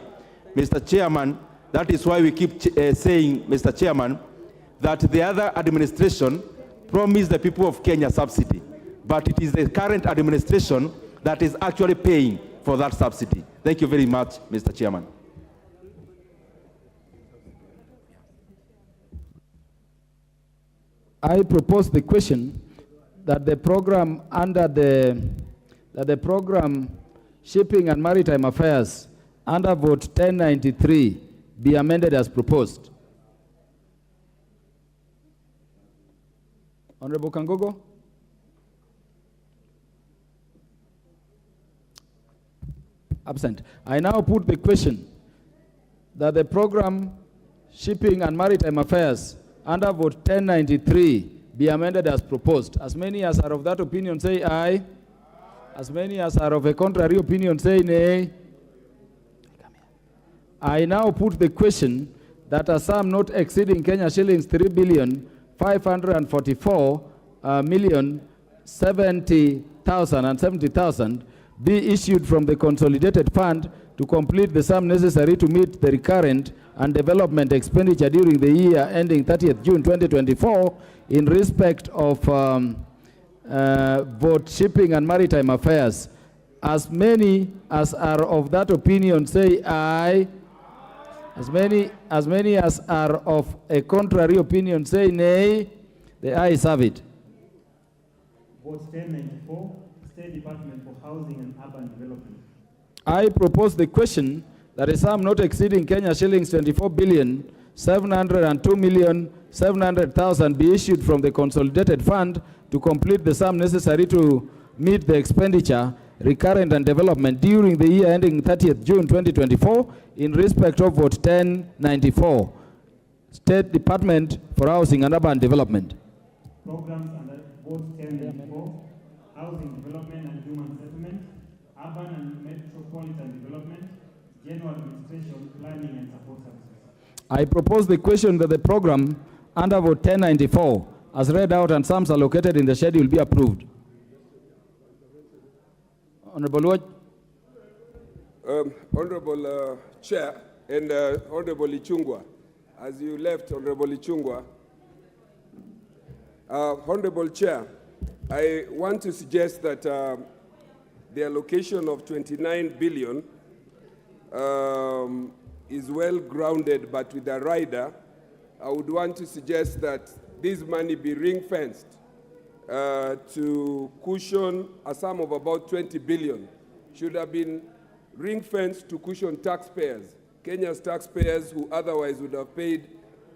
Mr. Chairman, that is why we keep saying, Mr. Chairman, that the other administration promised the people of Kenya subsidy, but it is the current administration that is actually paying for that subsidy. Thank you very much, Mr. Chairman. I propose the question that the program program Shipping and Maritime Affairs under vote 1093 be amended as proposed. Honorable Kangogo. Absent. I now put the question that the program Shipping and Maritime Affairs under vote 1093 be amended as proposed. As many as are of that opinion say aye. As many as are of a contrary opinion say nay. I now put the question that a sum not exceeding Kenya shillings 3,544,070,000 be issued from the consolidated fund to complete the sum necessary to meet the recurrent and development expenditure during the year ending 30th June 2024 in respect of vote Shipping and Maritime Affairs. As many as are of that opinion say aye. As many as are of a contrary opinion say nay. The ayes have it. Vote 1094, State Department for Housing and Urban Development. I propose the question that a sum not exceeding Kenya shillings 24,702,700,000 be issued from the consolidated fund to complete the sum necessary to meet the expenditure recurrent and development during the year ending 30th June 2024 in respect of vote 1094, State Department for Housing and Urban Development. Programs under vote 1094, housing development and human settlement, urban and metropolitan development, general administration, planning and support services. I propose the question that the program under vote 1094, as read out and sums allocated in the schedule, be approved. Honorable Ward. Honorable Chair and Honorable Ichungwa, as you left, Honorable Ichungwa, Honorable Chair, I want to suggest that the allocation of 29 billion is well grounded, but with a rider. I would want to suggest that this money be ring-fenced to cushion a sum of about 20 billion. Should have been ring-fenced to cushion taxpayers, Kenya's taxpayers who otherwise would have paid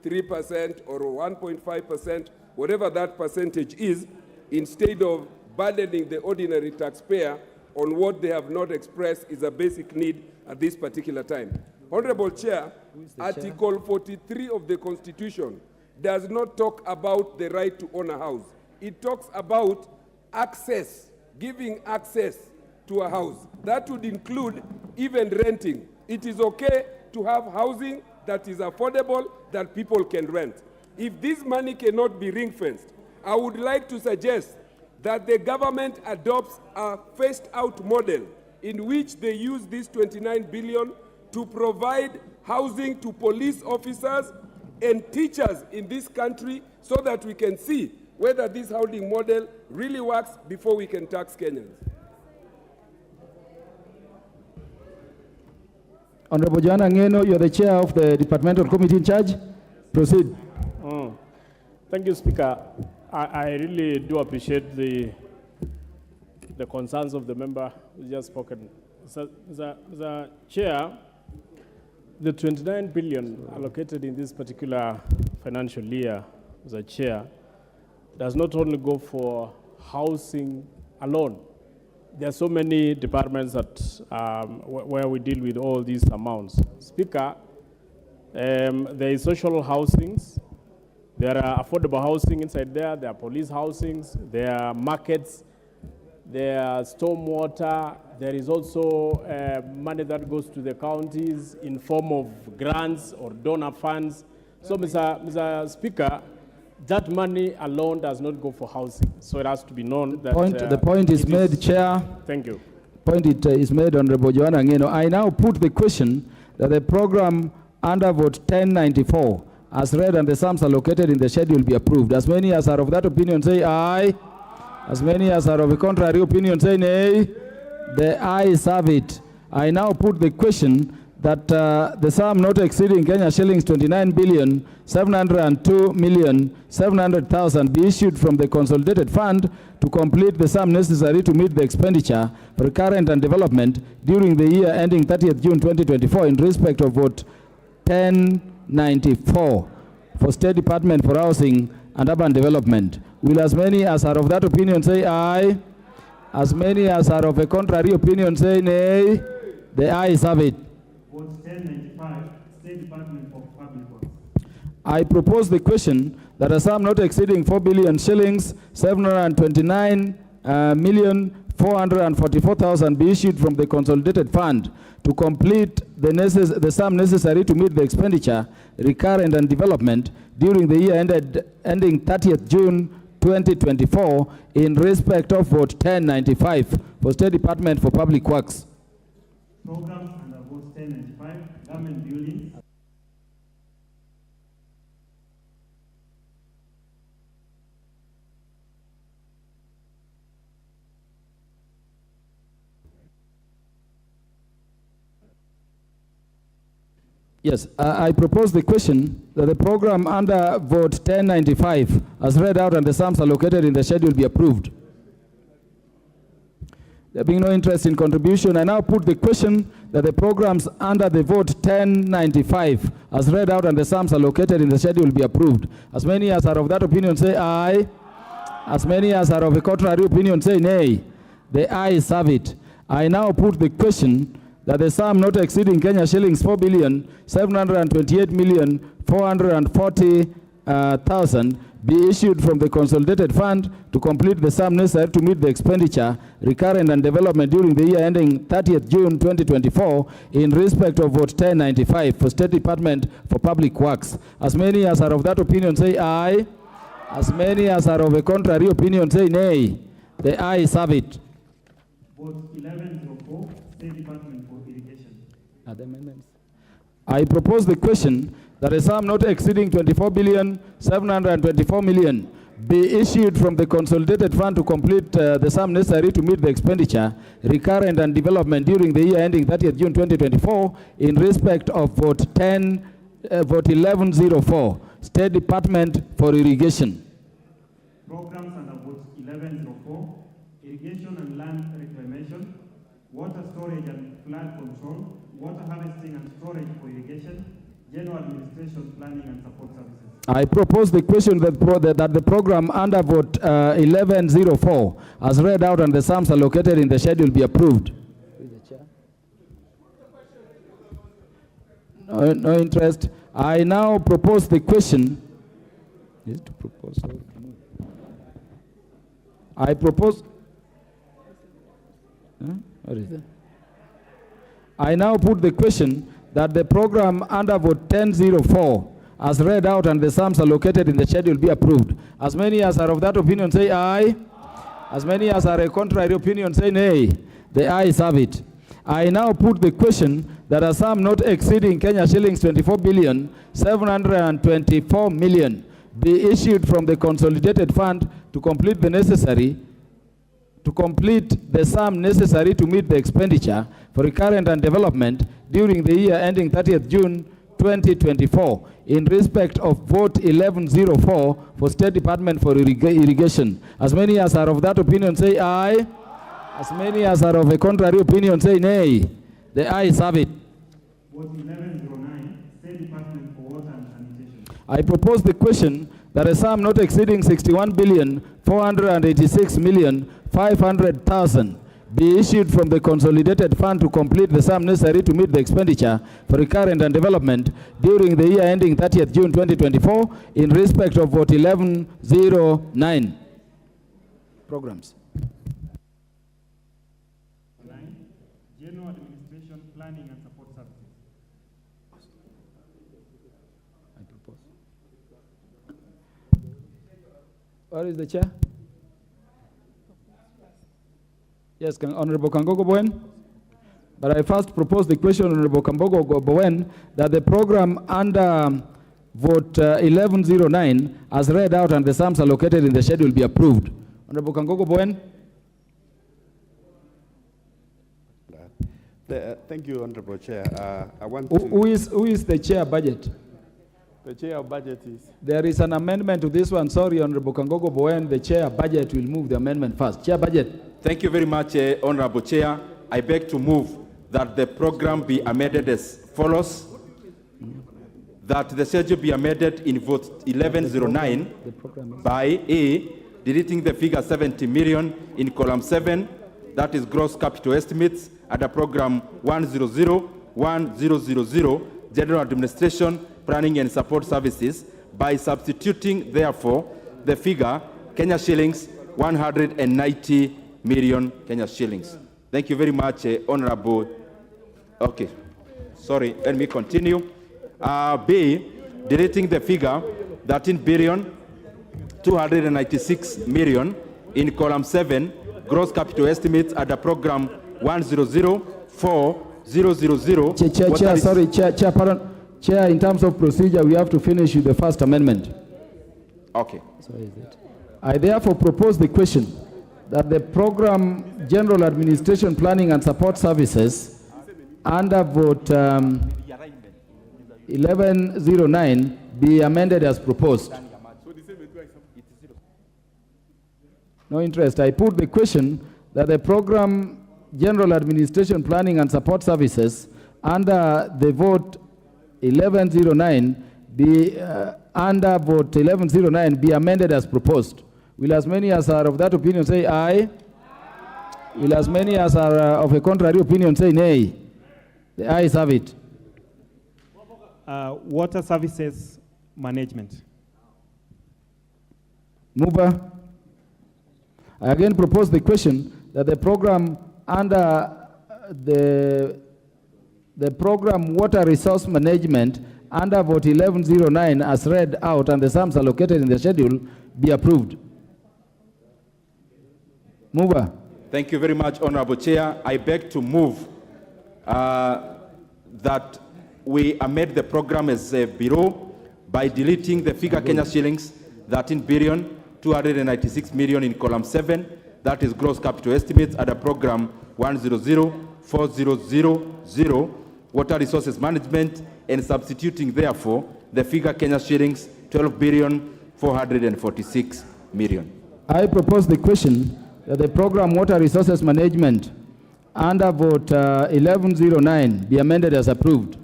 3% or 1.5%, whatever that percentage is, instead of burdening the ordinary taxpayer on what they have not expressed is a basic need at this particular time. Honorable Chair, Article 43 of the Constitution does not talk about the right to own a house. It talks about access, giving access to a house. That would include even renting. It is okay to have housing that is affordable, that people can rent. If this money cannot be ring-fenced, I would like to suggest that the government adopts a phased-out model in which they use this 29 billion to provide housing to police officers and teachers in this country so that we can see whether this housing model really works before we can tax Kenyans. Honorable Joanna Ngeno, you are the chair of the departmental committee in charge. Proceed. Thank you, Speaker. I really do appreciate the concerns of the member who just spoken. So, the chair, the 29 billion allocated in this particular financial year, the chair, does not only go for housing alone. There are so many departments that where we deal with all these amounts. Speaker, there is social housings, there are affordable housing inside there are police housings, there are markets, there are stormwater, there is also money that goes to the counties in form of grants or donor funds. So, Mr. Speaker, that money alone does not go for housing. So it has to be known that... The point is made, Chair. Thank you. Point is made, Honorable Joanna Ngeno. I now put the question that the program under vote 1094, as read and the sums allocated in the schedule, be approved. As many as are of that opinion say aye. As many as are of a contrary opinion say nay. The ayes have it. I now put the question that the sum not exceeding Kenya shillings 29,702,700,000 be issued from the consolidated fund to complete the sum necessary to meet the expenditure for current and development during the year ending 30th June 2024 in respect of vote 1094 for State Department for Housing and Urban Development. Will as many as are of that opinion say aye? As many as are of a contrary opinion say nay? The ayes have it. Vote 1095, State Department for Public Works. I propose the question that a sum not exceeding 4 billion shillings, 729,444,000 be issued from the consolidated fund to complete the sum necessary to meet the expenditure, recurrent and development during the year ending 30th June 2024 in respect of vote 1095 for State Department for Public Works. Programs under vote 1095, government buildings. Yes, I propose the question that the program under vote 1095 as read out and the sums allocated in the schedule be approved. There being no interest in contribution, I now put the question that the programs under the vote 1095 as read out and the sums allocated in the schedule be approved. As many as are of that opinion say aye. As many as are of a contrary opinion say nay. The ayes have it. I now put the question that the sum not exceeding Kenya shillings 4,728,440,000 be issued from the consolidated fund to complete the sum necessary to meet the expenditure, recurrent and development during the year ending 30th June 2024 in respect of vote 1095 for State Department for Public Works. As many as are of that opinion say aye. As many as are of a contrary opinion say nay. The ayes have it. Vote 1104, State Department for Irrigation. Other amendments? I propose the question that a sum not exceeding 24,724,000,000 be issued from the consolidated fund to complete the sum necessary to meet the expenditure, recurrent and development during the year ending 30th June 2024 in respect of vote 1104, State Department for Irrigation. Programs under vote 1104, Irrigation and Land Reclamation, Water Storage and Flood Control, Water Harvesting and Storage for Irrigation, General Administration, Planning and Support Services. I propose the question that the program under vote 1104, as read out and the sums allocated in the schedule, be approved. No interest. I now propose the question. I propose. What is it? I now put the question that the program under vote 1004, as read out and the sums allocated in the schedule, be approved. As many as are of that opinion say aye. As many as are a contrary opinion say nay. The ayes have it. I now put the question that a sum not exceeding Kenya shillings 24,724,000,000 be issued from the consolidated fund to complete the sum necessary to meet the expenditure for recurrent and development during the year ending 30th June 2024 in respect of vote 1104 for State Department for Irrigation. As many as are of that opinion say aye. As many as are of a contrary opinion say nay. The ayes have it. Vote 1109, State Department for Water and Sanitation. I propose the question that a sum not exceeding 61,486,500,000 be issued from the consolidated fund to complete the sum necessary to meet the expenditure for recurrent and development during the year ending 30th June 2024 in respect of vote 1109. Programs. General Administration, Planning and Support Services. I propose. Where is the chair? Yes, Honorable Kangogo Bowen. But I first propose the question, Honorable Kangogo Bowen, that the program under vote 1109, as read out and the sums allocated in the schedule, be approved. Honorable Kangogo Bowen. Thank you, Honorable Chair. I want who is the chair budget? The chair of budget is. There is an amendment to this one. Sorry, Honorable Kangogo Bowen, the chair budget will move the amendment first. Chair budget. Thank you very much, Honorable Chair. I beg to move that the program be amended as follows. That the schedule be amended in vote 1109 by A, deleting the figure 70 million in column 7, that is gross capital estimates, under program 1001000, General Administration, Planning and Support Services, by substituting, therefore, the figure Kenya shillings 190 million Kenya shillings. Thank you very much, Honorable. Okay, sorry, let me continue. B, deleting the figure 13,296,000,000 in column 7, gross capital estimates at the program 1004000. Chair, in terms of procedure, we have to finish with the first amendment. Okay. So is it? I therefore propose the question that the program General Administration, Planning and Support Services under vote 1109 be amended as proposed. No interest. I put the question that the program General Administration, Planning and Support Services under the vote 1109 be under vote 1109 be amended as proposed. Will as many as are of that opinion say aye? Will as many as are of a contrary opinion say nay? The ayes have it. Water services management. Mover. I again propose the question that the program under the program water resource management under vote 1109 as read out and the sums allocated in the schedule be approved. Mover. Thank you very much, Honorable Chair. I beg to move that we amend the program as a bureau by deleting the figure Kenya shillings 13 billion 296 million in column 7, that is gross capital estimates, under program 1004000 water resources management, and substituting therefore the figure Kenya shillings 12 billion 446 million. I propose the question that the program water resources management under vote 1109 be amended as approved.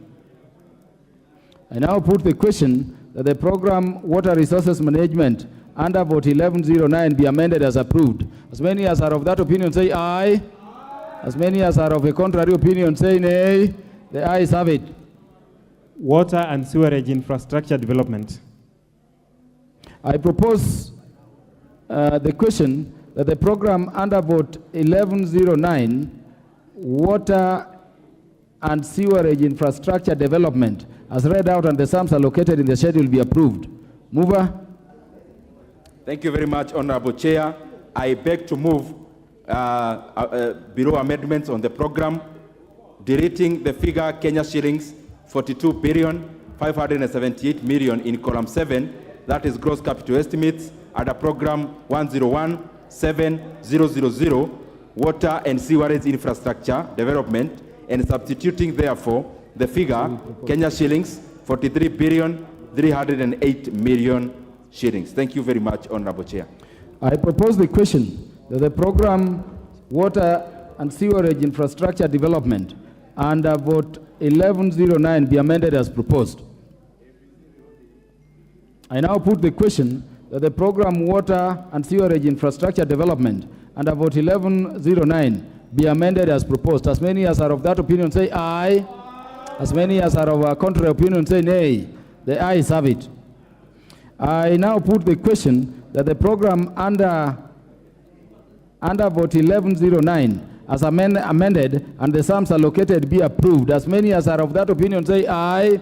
I now put the question that the program water resources management under vote 1109 be amended as approved. As many as are of that opinion say aye. As many as are of a contrary opinion say nay. The ayes have it. Water and sewerage infrastructure development. I propose the question that the program under vote 1109, water and sewerage infrastructure development, as read out and the sums allocated in the schedule be approved. Mover. Thank you very much, Honorable Chair. I beg to move bureau amendments on the program, deleting the figure Kenya shillings 42 billion 578 million in column 7, that is gross capital estimates, under program 1017000 water and sewerage infrastructure development, and substituting therefore the figure Kenya shillings 43 billion 308 million shillings. Thank you very much, Honorable Chair. I propose the question that the program water and sewerage infrastructure development under vote 1109 be amended as proposed. I now put the question that the program water and sewerage infrastructure development under vote 1109 be amended as proposed. As many as are of that opinion say aye. As many as are of a contrary opinion say nay. The ayes have it. I now put the question that the program under vote 1109 as amended and the sums allocated be approved. As many as are of that opinion say aye.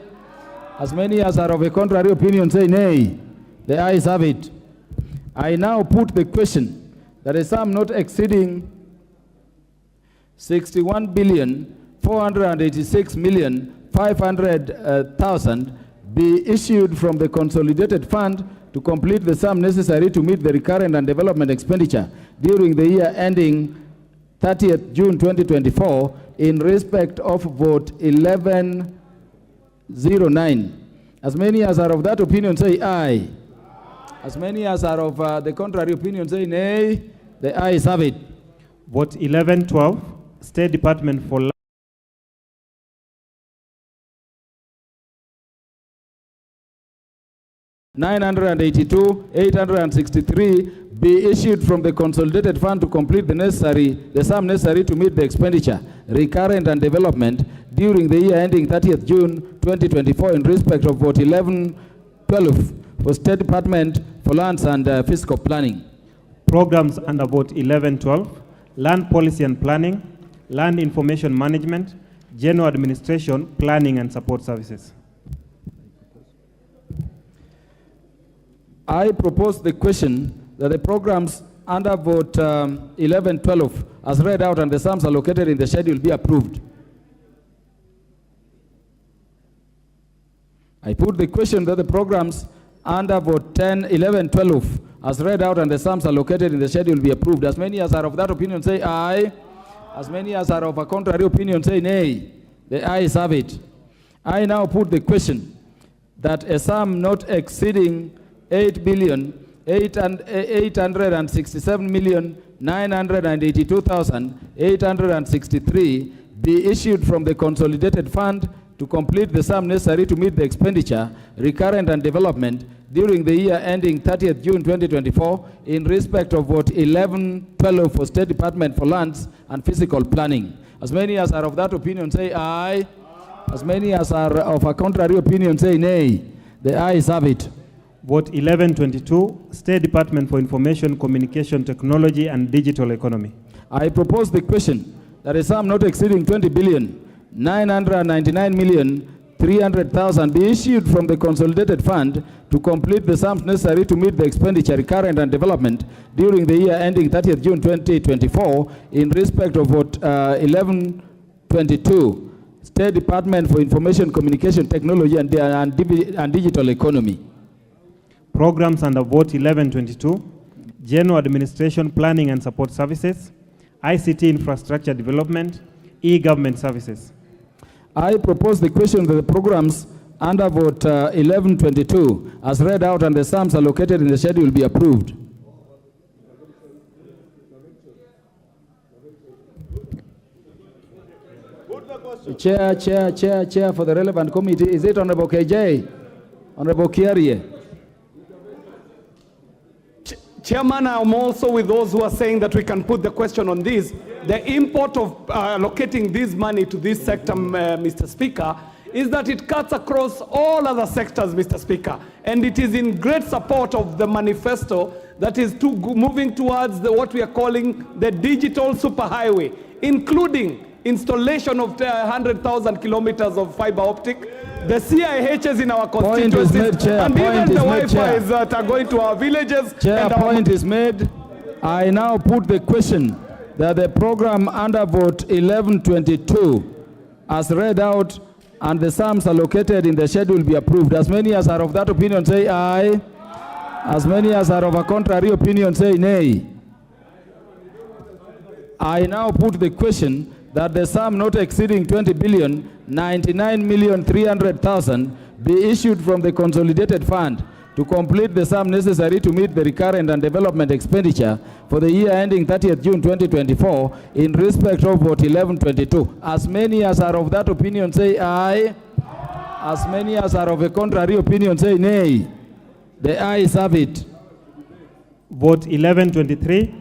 As many as are of a contrary opinion say nay. The ayes have it. I now put the question that a sum not exceeding 61,486,500,000 be issued from the consolidated fund to complete the sum necessary to meet the recurrent and development expenditure during the year ending 30th June 2024 in respect of vote 1109. As many as are of that opinion say aye. As many as are of the contrary opinion say nay. The ayes have it. Vote 1112, State Department for 982,863 be issued from the consolidated fund to complete the sum necessary to meet the expenditure, recurrent and development during the year ending 30th June 2024 in respect of vote 1112 for State Department for Lands and Fiscal Planning. Programs under vote 1112, Land Policy and Planning, Land Information Management, General Administration, Planning and Support Services. I propose the question that the programs under vote 1112 as read out and the sums allocated in the schedule be approved. I put the question that the programs under vote 1112 as read out and the sums allocated in the schedule be approved. As many as are of that opinion say aye. As many as are of a contrary opinion say nay. The ayes have it. I now put the question that a sum not exceeding 8,867,982,863 be issued from the consolidated fund to complete the sum necessary to meet the expenditure, recurrent and development during the year ending 30th June 2024 in respect of vote 1112 for State Department for Lands and Physical Planning. As many as are of that opinion say aye. As many as are of a contrary opinion say nay. The ayes have it. Vote 1122, State Department for Information, Communication Technology and Digital Economy. I propose the question that a sum not exceeding 20,999,300,000 be issued from the consolidated fund to complete the sums necessary to meet the expenditure, recurrent and development during the year ending 30th June 2024 in respect of vote 1122, State Department for Information, Communication Technology and Digital Economy. Programs under vote 1122, General Administration, Planning and Support Services, ICT Infrastructure Development, e-government services. I propose the question that the programs under vote 1122 as read out and the sums allocated in the schedule be approved. Chair for the relevant committee. Is it Honorable KJ? Honorable Kiarie? Chairman, I'm also with those who are saying that we can put the question on this. The import of allocating this money to this sector, Mr. Speaker, is that it cuts across all other sectors, Mr. Speaker. And it is in great support of the manifesto that is moving towards what we are calling the digital superhighway, including installation of 100,000 kilometers of fiber optic, the CIHs in our constituencies, and even the Wi-Fi that are going to our villages. Chair, point is made. I now put the question that the program under vote 1122 as read out and the sums allocated in the schedule be approved. As many as are of that opinion say aye. As many as are of a contrary opinion say nay. I now put the question that the sum not exceeding 20,099,300,000 be issued from the consolidated fund to complete the sum necessary to meet the recurrent and development expenditure for the year ending 30th June 2024 in respect of vote 1122. As many as are of that opinion say aye. As many as are of a contrary opinion say nay. The ayes have it. Vote 1123,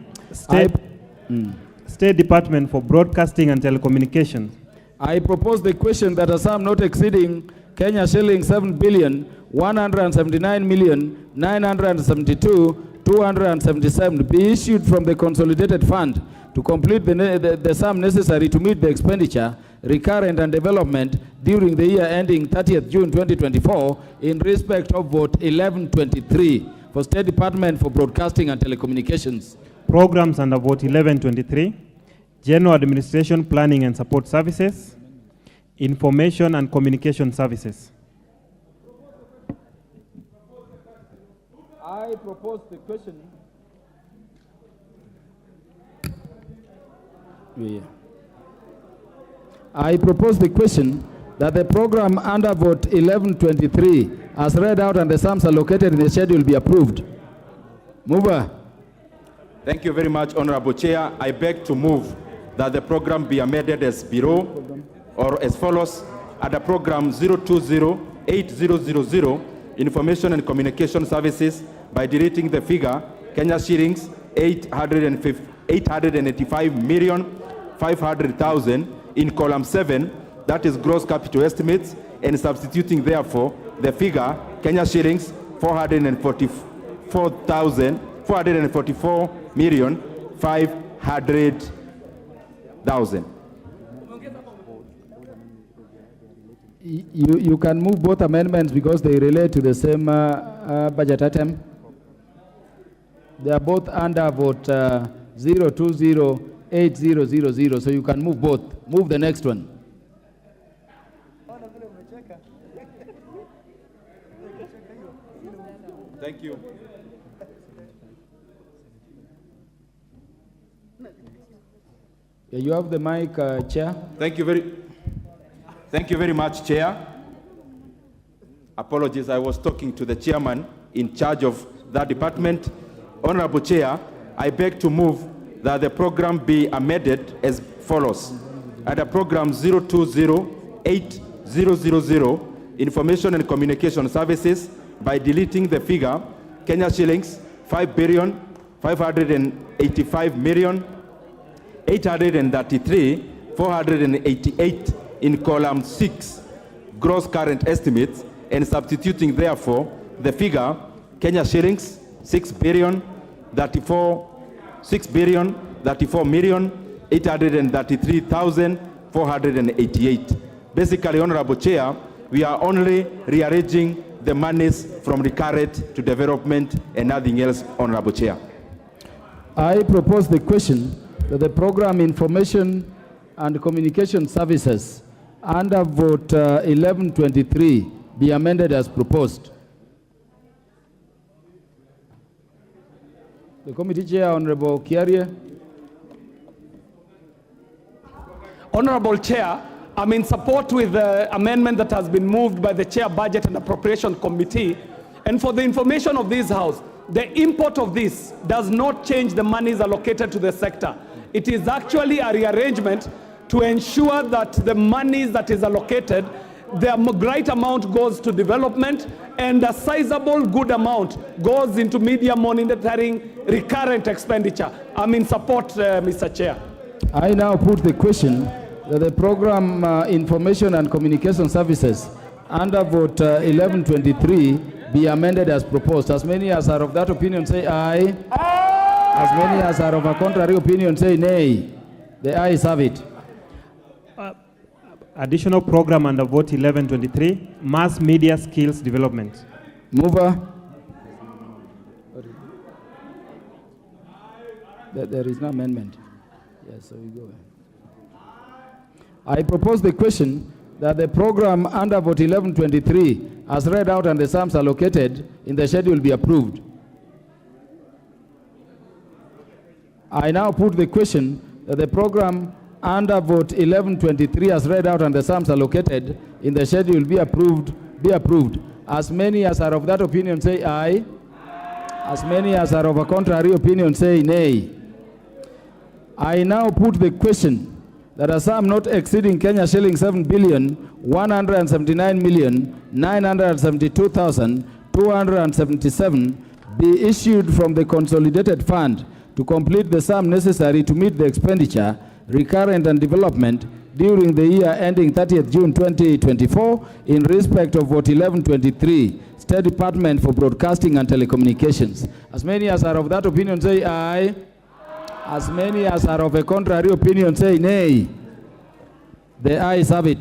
State Department for Broadcasting and Telecommunications. I propose the question that a sum not exceeding Kenya shillings 7,179,972,277 be issued from the consolidated fund to complete the sum necessary to meet the expenditure, recurrent and development during the year ending 30th June 2024 in respect of vote 1123 for State Department for Broadcasting and Telecommunications. Programs under vote 1123, General Administration, Planning and Support Services, Information and Communication Services. I propose the question. I propose the question that the program under vote 1123 as read out and the sums allocated in the schedule be approved. Mover. Thank you very much, Honorable Chair. I beg to move that the program be amended as below or as follows. Under program 020-8000, Information and Communication Services, by deleting the figure Kenya shillings 885,500,000 in column 7, that is gross capital estimates, and substituting therefore the figure Kenya shillings 444,500,000. You can move both amendments because they relate to the same budget item. They are both under vote 020-8000, so you can move both. Move the next one. Thank you. Yeah, you have the mic, Chair. Thank you very much, Chair. Apologies, I was talking to the chairman in charge of that department. Honorable Chair, I beg to move that the program be amended as follows. Under program 020-8000, 000 Information and Communication Services by deleting the figure Kenya shillings 5,585,833,488 in column 6, gross current estimates, and substituting therefore the figure Kenya shillings 6,34,833,488. Basically, Honorable Chair, we are only rearranging the monies from recurrent to development and nothing else, Honorable Chair. I propose the question that the program Information and Communication Services under vote 1123 be amended as proposed. The committee chair, Honorable Kiarie. Honorable Chair, I'm in support with the amendment that has been moved by the Chair Budget and Appropriation Committee. And for the information of this House, the import of this does not change the monies allocated to the sector. It is actually a rearrangement to ensure that the monies that is allocated, the great amount goes to development and a sizable good amount goes into media monitoring recurrent expenditure. I'm in support, Mr. Chair. I now put the question that the program Information and Communication Services under vote 1123 be amended as proposed. As many as are of that opinion say aye. Aye. As many as are of a contrary opinion say nay. The ayes have it. Additional program under vote 1123, mass media skills development. Mover. There is no amendment. Yes, so we go. I propose the question that the program under vote 1123 as read out and the sums allocated in the schedule be approved. I now put the question that the program under vote 1123 as read out and the sums allocated in the schedule be approved. As many as are of that opinion say aye. As many as are of a contrary opinion say nay. I now put the question that a sum not exceeding Kenya shilling 7,179,972,277 be issued from the consolidated fund to complete the sum necessary to meet the expenditure, recurrent and development during the year ending 30th June 2024 in respect of vote 1123, State Department for Broadcasting and Telecommunications. As many as are of that opinion say aye. As many as are of a contrary opinion say nay. The ayes have it.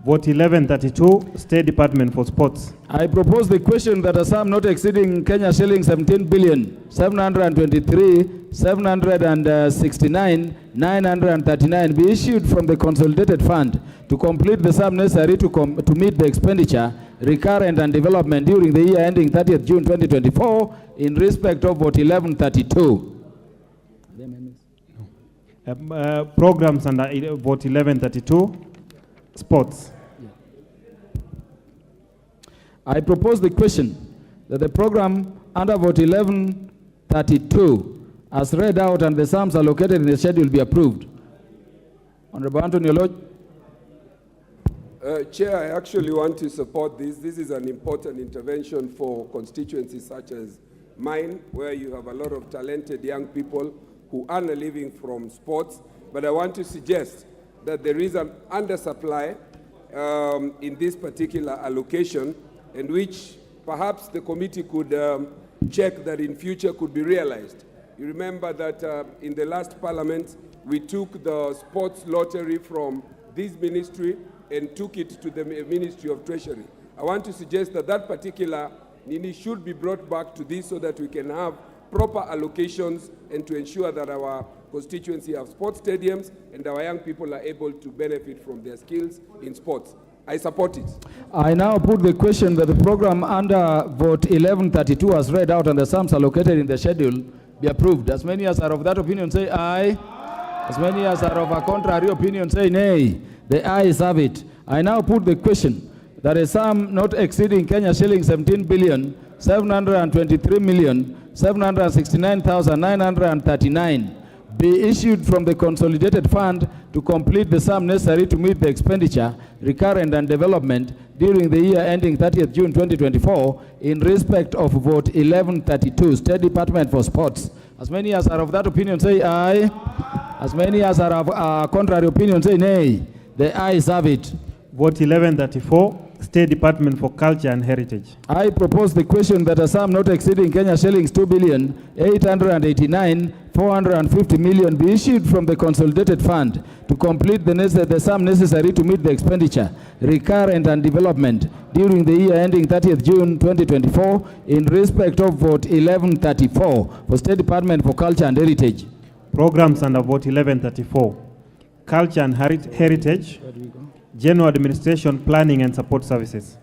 Vote 1132, State Department for Sports. I propose the question that a sum not exceeding Kenya shilling 17,723,769,939 be issued from the consolidated fund to complete the sum necessary to meet the expenditure, recurrent and development during the year ending 30th June 2024 in respect of vote 1132. Programs under vote 1132, sports. I propose the question that the program under vote 1132 as read out and the sums allocated in the schedule be approved. Honorable Anthony Lodge. Chair, I actually want to support this. This is an important intervention for constituencies such as mine, where you have a lot of talented young people who earn a living from sports. But I want to suggest that there is an undersupply in this particular allocation, and which perhaps the committee could check that in future could be realized. You remember that in the last parliament, we took the sports lottery from this ministry and took it to the Ministry of Treasury. I want to suggest that that particular Nini should be brought back to this so that we can have proper allocations and to ensure that our constituency have sports stadiums and our young people are able to benefit from their skills in sports. I support it. I now put the question that the program under vote 1132 as read out and the sums allocated in the schedule be approved. As many as are of that opinion say aye. As many as are of a contrary opinion say nay. The ayes have it. I now put the question that a sum not exceeding Kenya shilling 17,723,769,939 be issued from the consolidated fund to complete the sum necessary to meet the expenditure, recurrent and development during the year ending 30th June 2024 in respect of vote 1132, State Department for Sports. As many as are of that opinion say aye. As many as are of contrary opinion say nay. The ayes have it. Vote 1134, State Department for Culture and Heritage. I propose the question that a sum not exceeding Kenya shillings 2,889,450 million be issued from the consolidated fund to complete the sum necessary to meet the expenditure, recurrent and development during the year ending 30th June 2024 in respect of vote 1134 for State Department for Culture and Heritage. Programs under vote 1134. Culture and Heritage. General Administration, Planning and Support Services.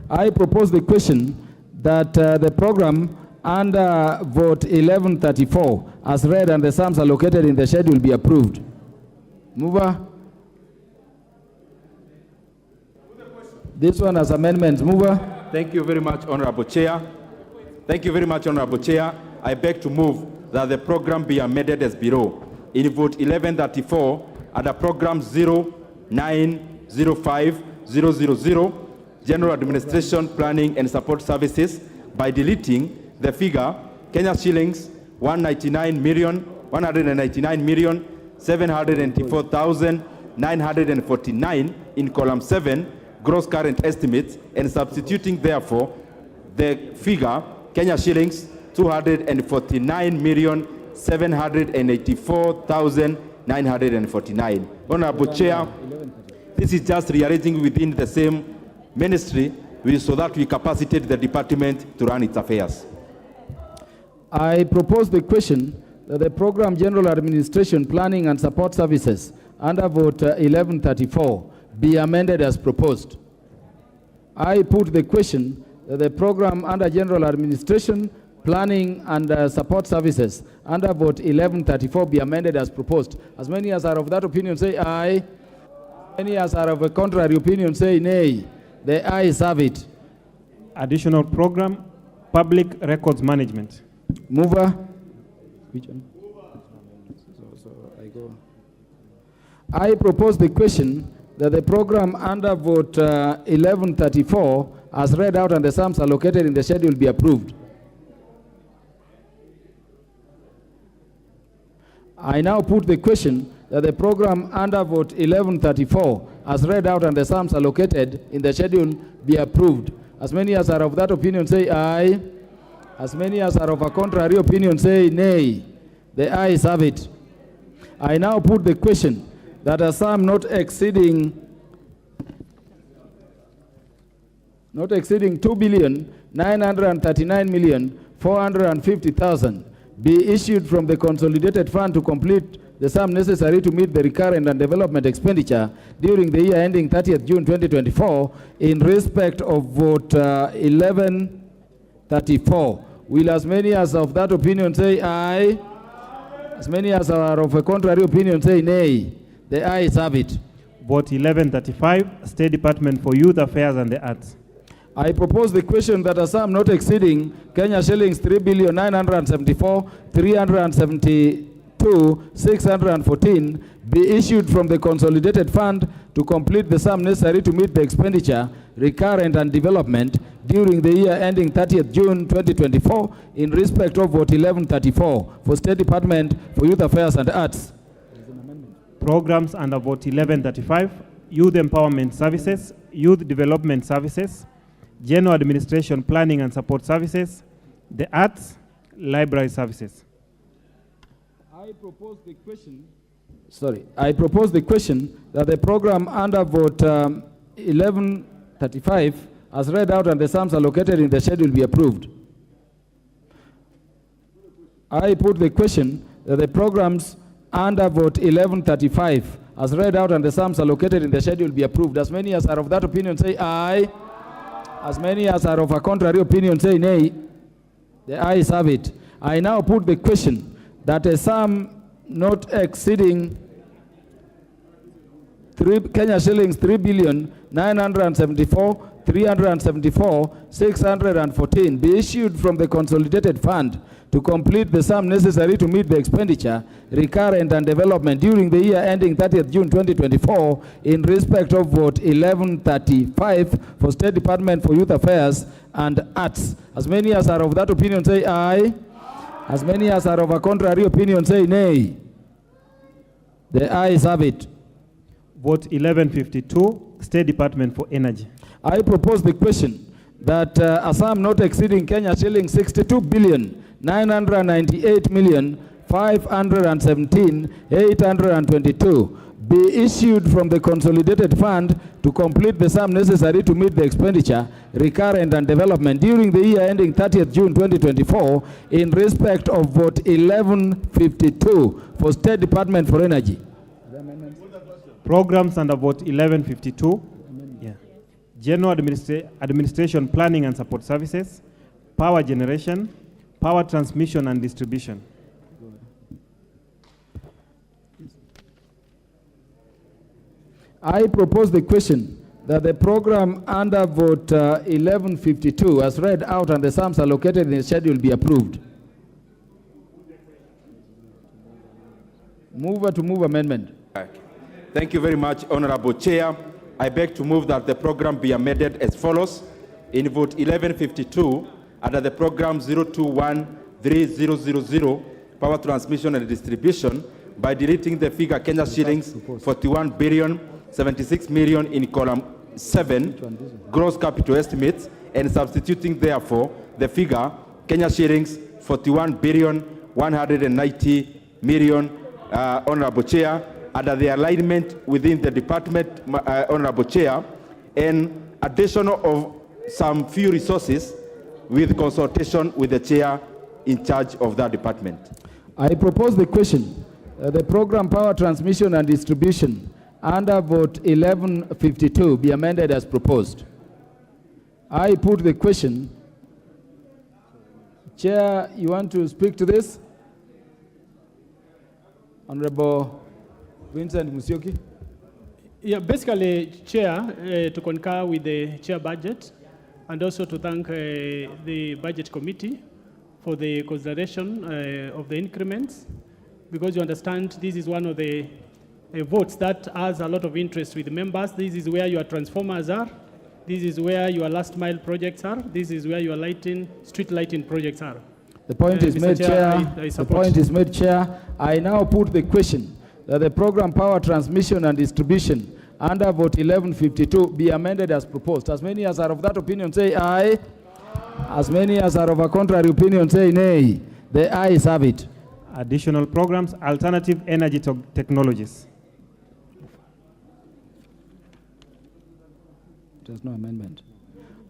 I propose the question that the program under vote 1134 as read and the sums allocated in the schedule be approved. Mover. This one as amendments. Mover. Thank you very much, Honorable Chair. Thank you very much, Honorable Chair. I beg to move that the program be amended as below. In vote 1134, under program 0905000, General Administration, Planning and Support Services, by deleting the figure Kenya shillings 199,784,949 in column 7, gross current estimates, and substituting therefore the figure Kenya shillings 249,784,949. Honorable Chair, this is just rearranging within the same ministry so that we capacitate the department to run its affairs. I propose the question that the program General Administration, Planning and Support Services under vote 1134 be amended as proposed. I put the question that the program under General Administration, Planning and Support Services under vote 1134 be amended as proposed. As many as are of that opinion say aye. Any as are of a contrary opinion say nay. The ayes have it. Additional program, Public Records Management. Mover. Which one? I propose the question that the program under vote 1134 as read out and the sums allocated in the schedule be approved. I now put the question that the program under vote 1134 as read out and the sums allocated in the schedule be approved. As many as are of that opinion say aye. As many as are of a contrary opinion say nay. The ayes have it. I now put the question that a sum not exceeding 2,939,450,000 be issued from the consolidated fund to complete the sum necessary to meet the recurrent and development expenditure during the year ending 30th June 2024 in respect of vote 1134. Will as many as of that opinion say aye? As many as are of a contrary opinion say nay. The ayes have it. Vote 1135, State Department for Youth Affairs and the Arts. I propose the question that a sum not exceeding Kenya shillings 3,974,372,614 be issued from the consolidated fund to complete the sum necessary to meet the expenditure, recurrent and development during the year ending 30th June 2024 in respect of vote 1134 for State Department for Youth Affairs and Arts. Programs under vote 1135, Youth Empowerment Services, Youth Development Services, General Administration, Planning and Support Services, the Arts, Library Services. I propose the question that the program under vote 1135 as read out and the sums allocated in the schedule be approved. I put the question that the programs under vote 1135 as read out and the sums allocated in the schedule be approved. As many as are of that opinion say aye. As many as are of a contrary opinion say nay. The ayes have it. I now put the question that a sum not exceeding Kenya shillings 3,974,372,614 374,614 be issued from the consolidated fund to complete the sum necessary to meet the expenditure, recurrent and development during the year ending 30th June 2024 in respect of vote 1135 for State Department for Youth Affairs and Arts. As many as are of that opinion say aye. As many as are of a contrary opinion say nay. The ayes have it. Vote 1152, State Department for Energy. I propose the question that a sum not exceeding Kenya shilling 62,998,517,822 be issued from the consolidated fund to complete the sum necessary to meet the expenditure, recurrent and development during the year ending 30th June 2024 in respect of vote 1152 for State Department for Energy. Programs under vote 1152. General Administration, Planning and Support Services, Power Generation, Power Transmission and Distribution. I propose the question that the program under vote 1152 as read out and the sums allocated in the schedule be approved. Mover to move amendment. Thank you very much, Honorable Chair. I beg to move that the program be amended as follows. In vote 1152, under the program 0213000, Power Transmission and Distribution, by deleting the figure Kenya shillings 41 billion 76 million in column 7, gross capital estimates, and substituting therefore the figure Kenya shillings 41 billion 190 million, Honorable Chair, under the alignment within the department, Honorable Chair, and additional of some few resources with consultation with the chair in charge of that department. I propose the question, the program Power Transmission and Distribution under vote 1152 be amended as proposed. I put the question. Chair, you want to speak to this? Honorable Vincent Musyoki. Yeah, basically, Chair, to concur with the Chair budget and also to thank the Budget Committee for the consideration of the increments, because you understand this is one of the votes that has a lot of interest with the members. This is where your transformers are. This is where your last mile projects are. This is where your street lighting projects are. The point is made, Chair. The point is made, Chair. I now put the question that the program Power Transmission and Distribution under vote 1152 be amended as proposed. As many as are of that opinion say aye. As many as are of a contrary opinion say nay. The ayes have it. Additional programs, alternative energy technologies. There's no amendment.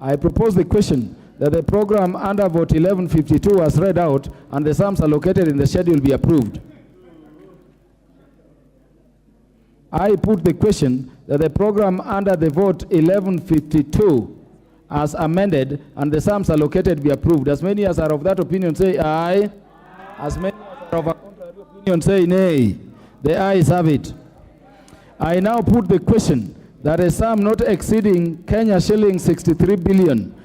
I propose the question that the program under vote 1152 as read out and the sums allocated in the schedule be approved. I put the question that the program under the vote 1152 as amended and the sums allocated be approved. As many as are of that opinion say aye. As many as are of a contrary opinion say nay. The ayes have it. I now put the question that a sum not exceeding Kenya shilling 63 billion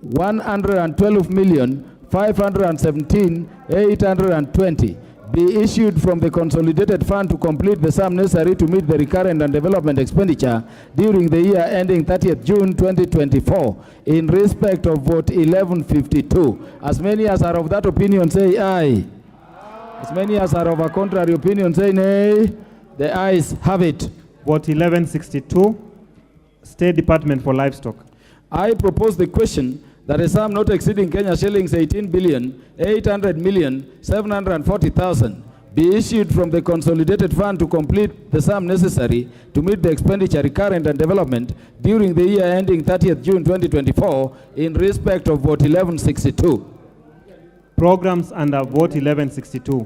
112 million 517 820 be issued from the consolidated fund to complete the sum necessary to meet the recurrent and development expenditure during the year ending 30th June 2024 in respect of vote 1152. As many as are of that opinion say aye. As many as are of a contrary opinion say nay. The ayes have it. Vote 1162, State Department for Livestock. I propose the question that a sum not exceeding Kenya shillings 18 billion 800 million 740,000 be issued from the consolidated fund to complete the sum necessary to meet the expenditure recurrent and development during the year ending 30th June 2024 in respect of vote 1162. Programs under vote 1162,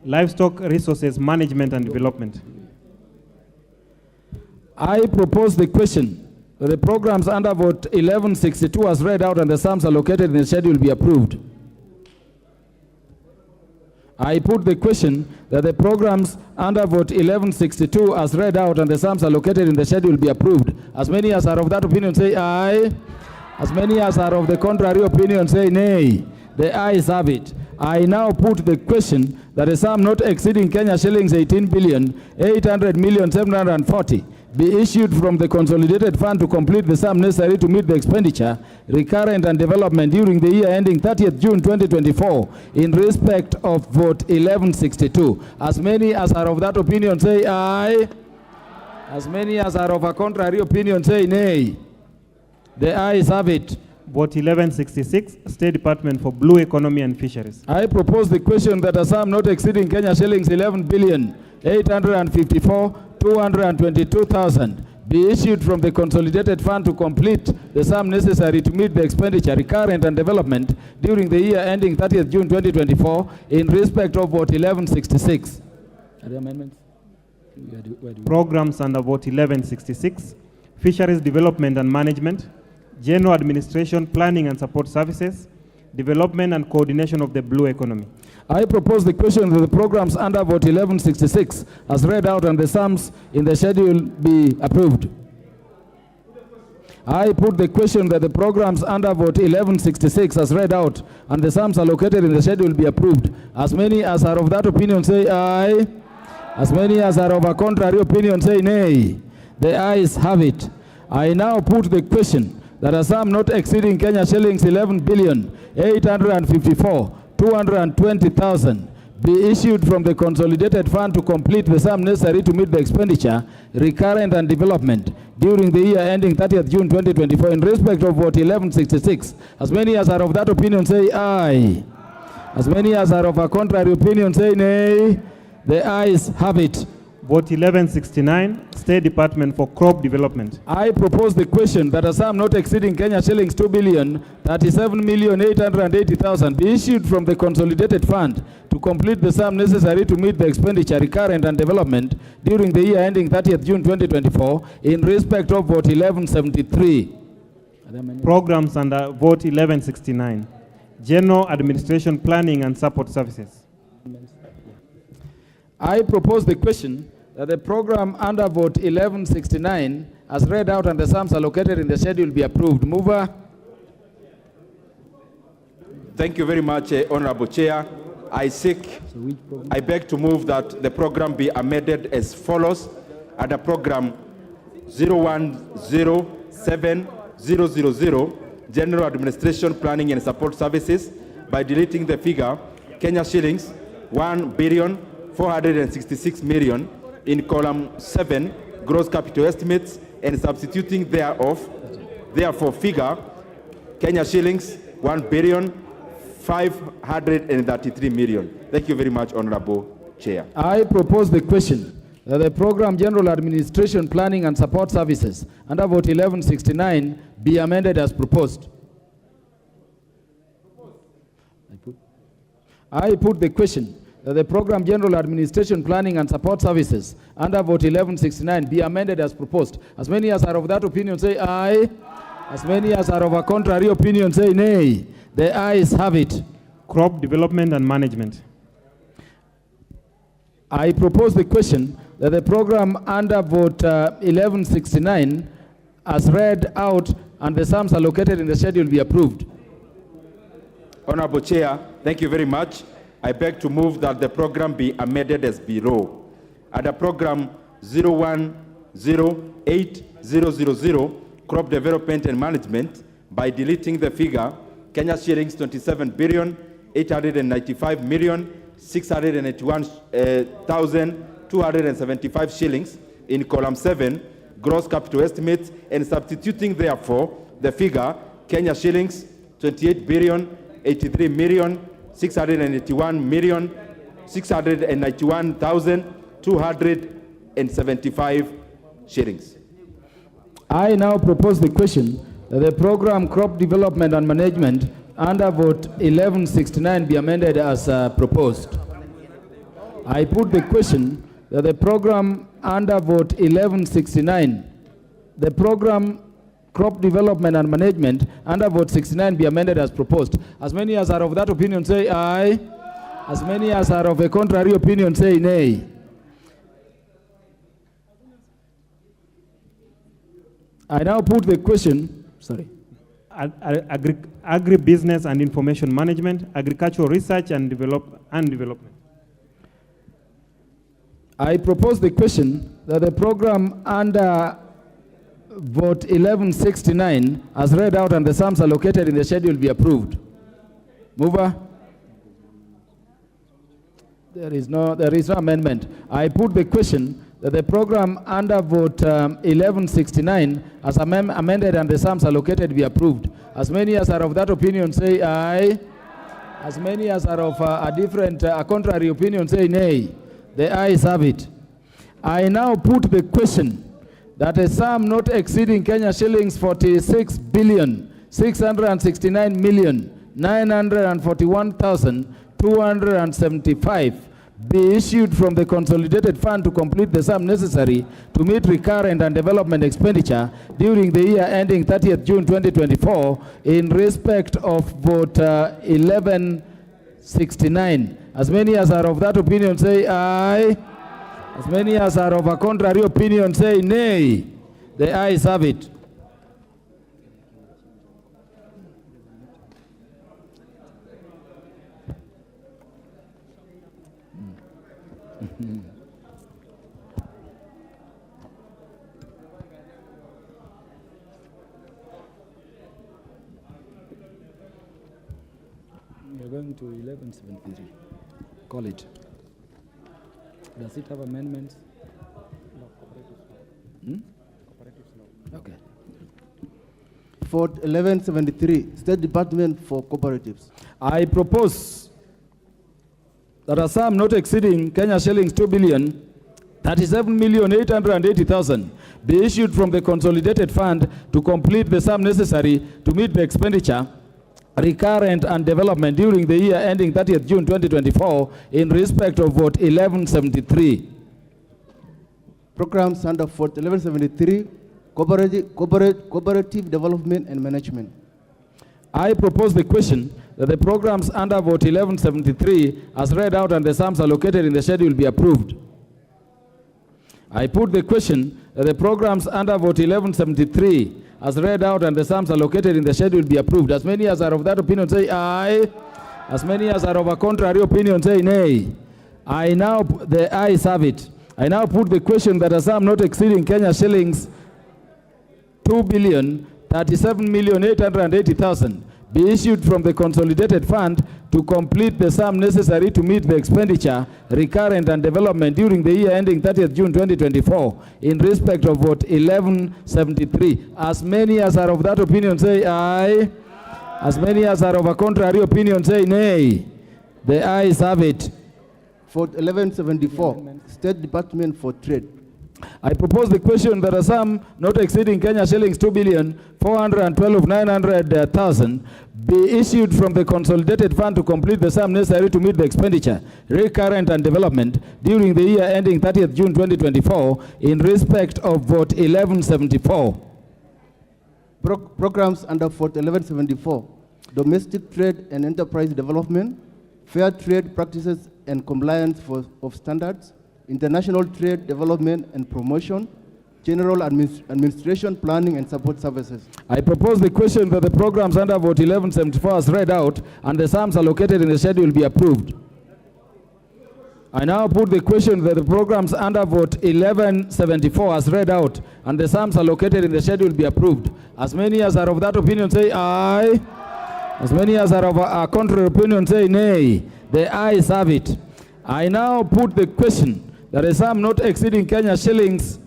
Livestock Resources Management and Development. I propose the question that the programs under vote 1162 as read out and the sums allocated in the schedule be approved. I put the question that the programs under vote 1162 as read out and the sums allocated in the schedule be approved. As many as are of that opinion say aye. As many as are of the contrary opinion say nay. The ayes have it. I now put the question that a sum not exceeding Kenya shillings 18,800,740 be issued from the consolidated fund to complete the sum necessary to meet the expenditure, recurrent and development during the year ending 30th June 2024 in respect of vote 1162. As many as are of that opinion say aye. As many as are of a contrary opinion say nay. The ayes have it. Vote 1166, State Department for Blue Economy and Fisheries. I propose the question that a sum not exceeding Kenya shillings 11,854,222,000 be issued from the consolidated fund to complete the sum necessary to meet the expenditure, recurrent and development during the year ending 30th June 2024 in respect of vote 1166. Are there amendments? Programs under vote 1166, Fisheries Development and Management, General Administration, Planning and Support Services, Development and Coordination of the Blue Economy. I propose the question that the programs under vote 1166 as read out and the sums in the schedule be approved. I put the question that the programs under vote 1166 as read out and the sums allocated in the schedule be approved. As many as are of that opinion say aye. As many as are of a contrary opinion say nay. The ayes have it. I now put the question that a sum not exceeding Kenya shillings 11,854,220,000 be issued from the consolidated fund to complete the sum necessary to meet the expenditure, recurrent and development during the year ending 30th June 2024 in respect of vote 1166. As many as are of that opinion say aye. As many as are of a contrary opinion say nay. The ayes have it. Vote 1169, State Department for Crop Development. I propose the question that a sum not exceeding Kenya shillings 2,037,880,000 be issued from the consolidated fund to complete the sum necessary to meet the expenditure, recurrent and development during the year ending 30th June 2024 in respect of vote 1173. Programs under vote 1169, General Administration, Planning and Support Services. I propose the question that the program under vote 1169 as read out and the sums allocated in the schedule be approved. Mover. Thank you very much, Honorable Chair. I beg to move that the program be amended as follows. Under program 0107,000, General Administration, Planning and Support Services, by deleting the figure Kenya shillings 1,466 million in column 7, gross capital estimates, and substituting therefore figure Kenya shillings 1,533 million. Thank you very much, Honorable Chair. I propose the question that the program General Administration, Planning and Support Services under vote 1169 be amended as proposed. I put the question that the program General Administration, Planning and Support Services under vote 1169 be amended as proposed. As many as are of that opinion say aye. As many as are of a contrary opinion say nay. The ayes have it. Crop Development and Management. I propose the question that the program under vote 1169 as read out and the sums allocated in the schedule be approved. Honorable Chair, thank you very much. I beg to move that the program be amended as below. Under program 0108,000, Crop Development and Management, by deleting the figure Kenya shillings 27,895,681,275 shillings in column 7, gross capital estimates, and substituting therefore the figure Kenya shillings 28,083,691,275 shillings. I now propose the question that the program Crop Development and Management under vote 1169 be amended as proposed. I put the question that the program under vote 1169, the program Crop Development and Management under vote 69 be amended as proposed. As many as are of that opinion say aye. As many as are of a contrary opinion say nay. I now put the question, sorry. Agribusiness and information management, agricultural research and development. I propose the question that the program under vote 1169 as read out and the sums allocated in the schedule be approved. Mover? There is no amendment. I put the question that the program under vote 1169 as amended and the sums allocated be approved. As many as are of that opinion say aye. As many as are of a contrary opinion say nay. The ayes have it. I now put the question that a sum not exceeding Kenya shillings 46,669,941,275 be issued from the consolidated fund to complete the sum necessary to meet recurrent and development expenditure during the year ending 30th June 2024 in respect of vote 1169. As many as are of that opinion say aye. As many as are of a contrary opinion say nay. The ayes have it. We're going to 1173. Call it. Does it have amendments? No, cooperatives no. Cooperatives no. Okay. For 1173, State Department for Cooperatives. I propose that a sum not exceeding Kenya shillings 2,037,880,000 be issued from the consolidated fund to complete the sum necessary to meet the expenditure recurrent and development during the year ending 30th June 2024 in respect of vote 1173. Programs under vote 1173, cooperative development and management. I propose the question that the programs under vote 1173 as read out and the sums allocated in the schedule be approved. I put the question that the programs under vote 1173 as read out and the sums allocated in the schedule be approved. As many as are of that opinion say aye. As many as are of a contrary opinion say nay. The ayes have it. I now put the question that a sum not exceeding Kenya shillings 2,037,880,000 be issued from the consolidated fund to complete the sum necessary to meet the expenditure, recurrent and development during the year ending 30th June 2024 in respect of vote 1173. As many as are of that opinion say aye. As many as are of a contrary opinion say nay. The ayes have it. For 1174, State Department for Trade. I propose the question that a sum not exceeding Kenya shillings 2,412,900,000 be issued from the consolidated fund to complete the sum necessary to meet the expenditure, recurrent and development during the year ending 30th June 2024 in respect of vote 1174. Programs under vote 1174, domestic trade and enterprise development, fair trade practices and compliance of standards, international trade development and promotion, general administration, planning and support services. I propose the question that the programs under vote 1174 as read out and the sums allocated in the schedule be approved. I now put the question that the programs under vote 1174 as read out and the sums allocated in the schedule be approved. As many as are of that opinion say aye. As many as are of a contrary opinion say nay. The ayes have it. I now put the question that a sum not exceeding Kenya shillings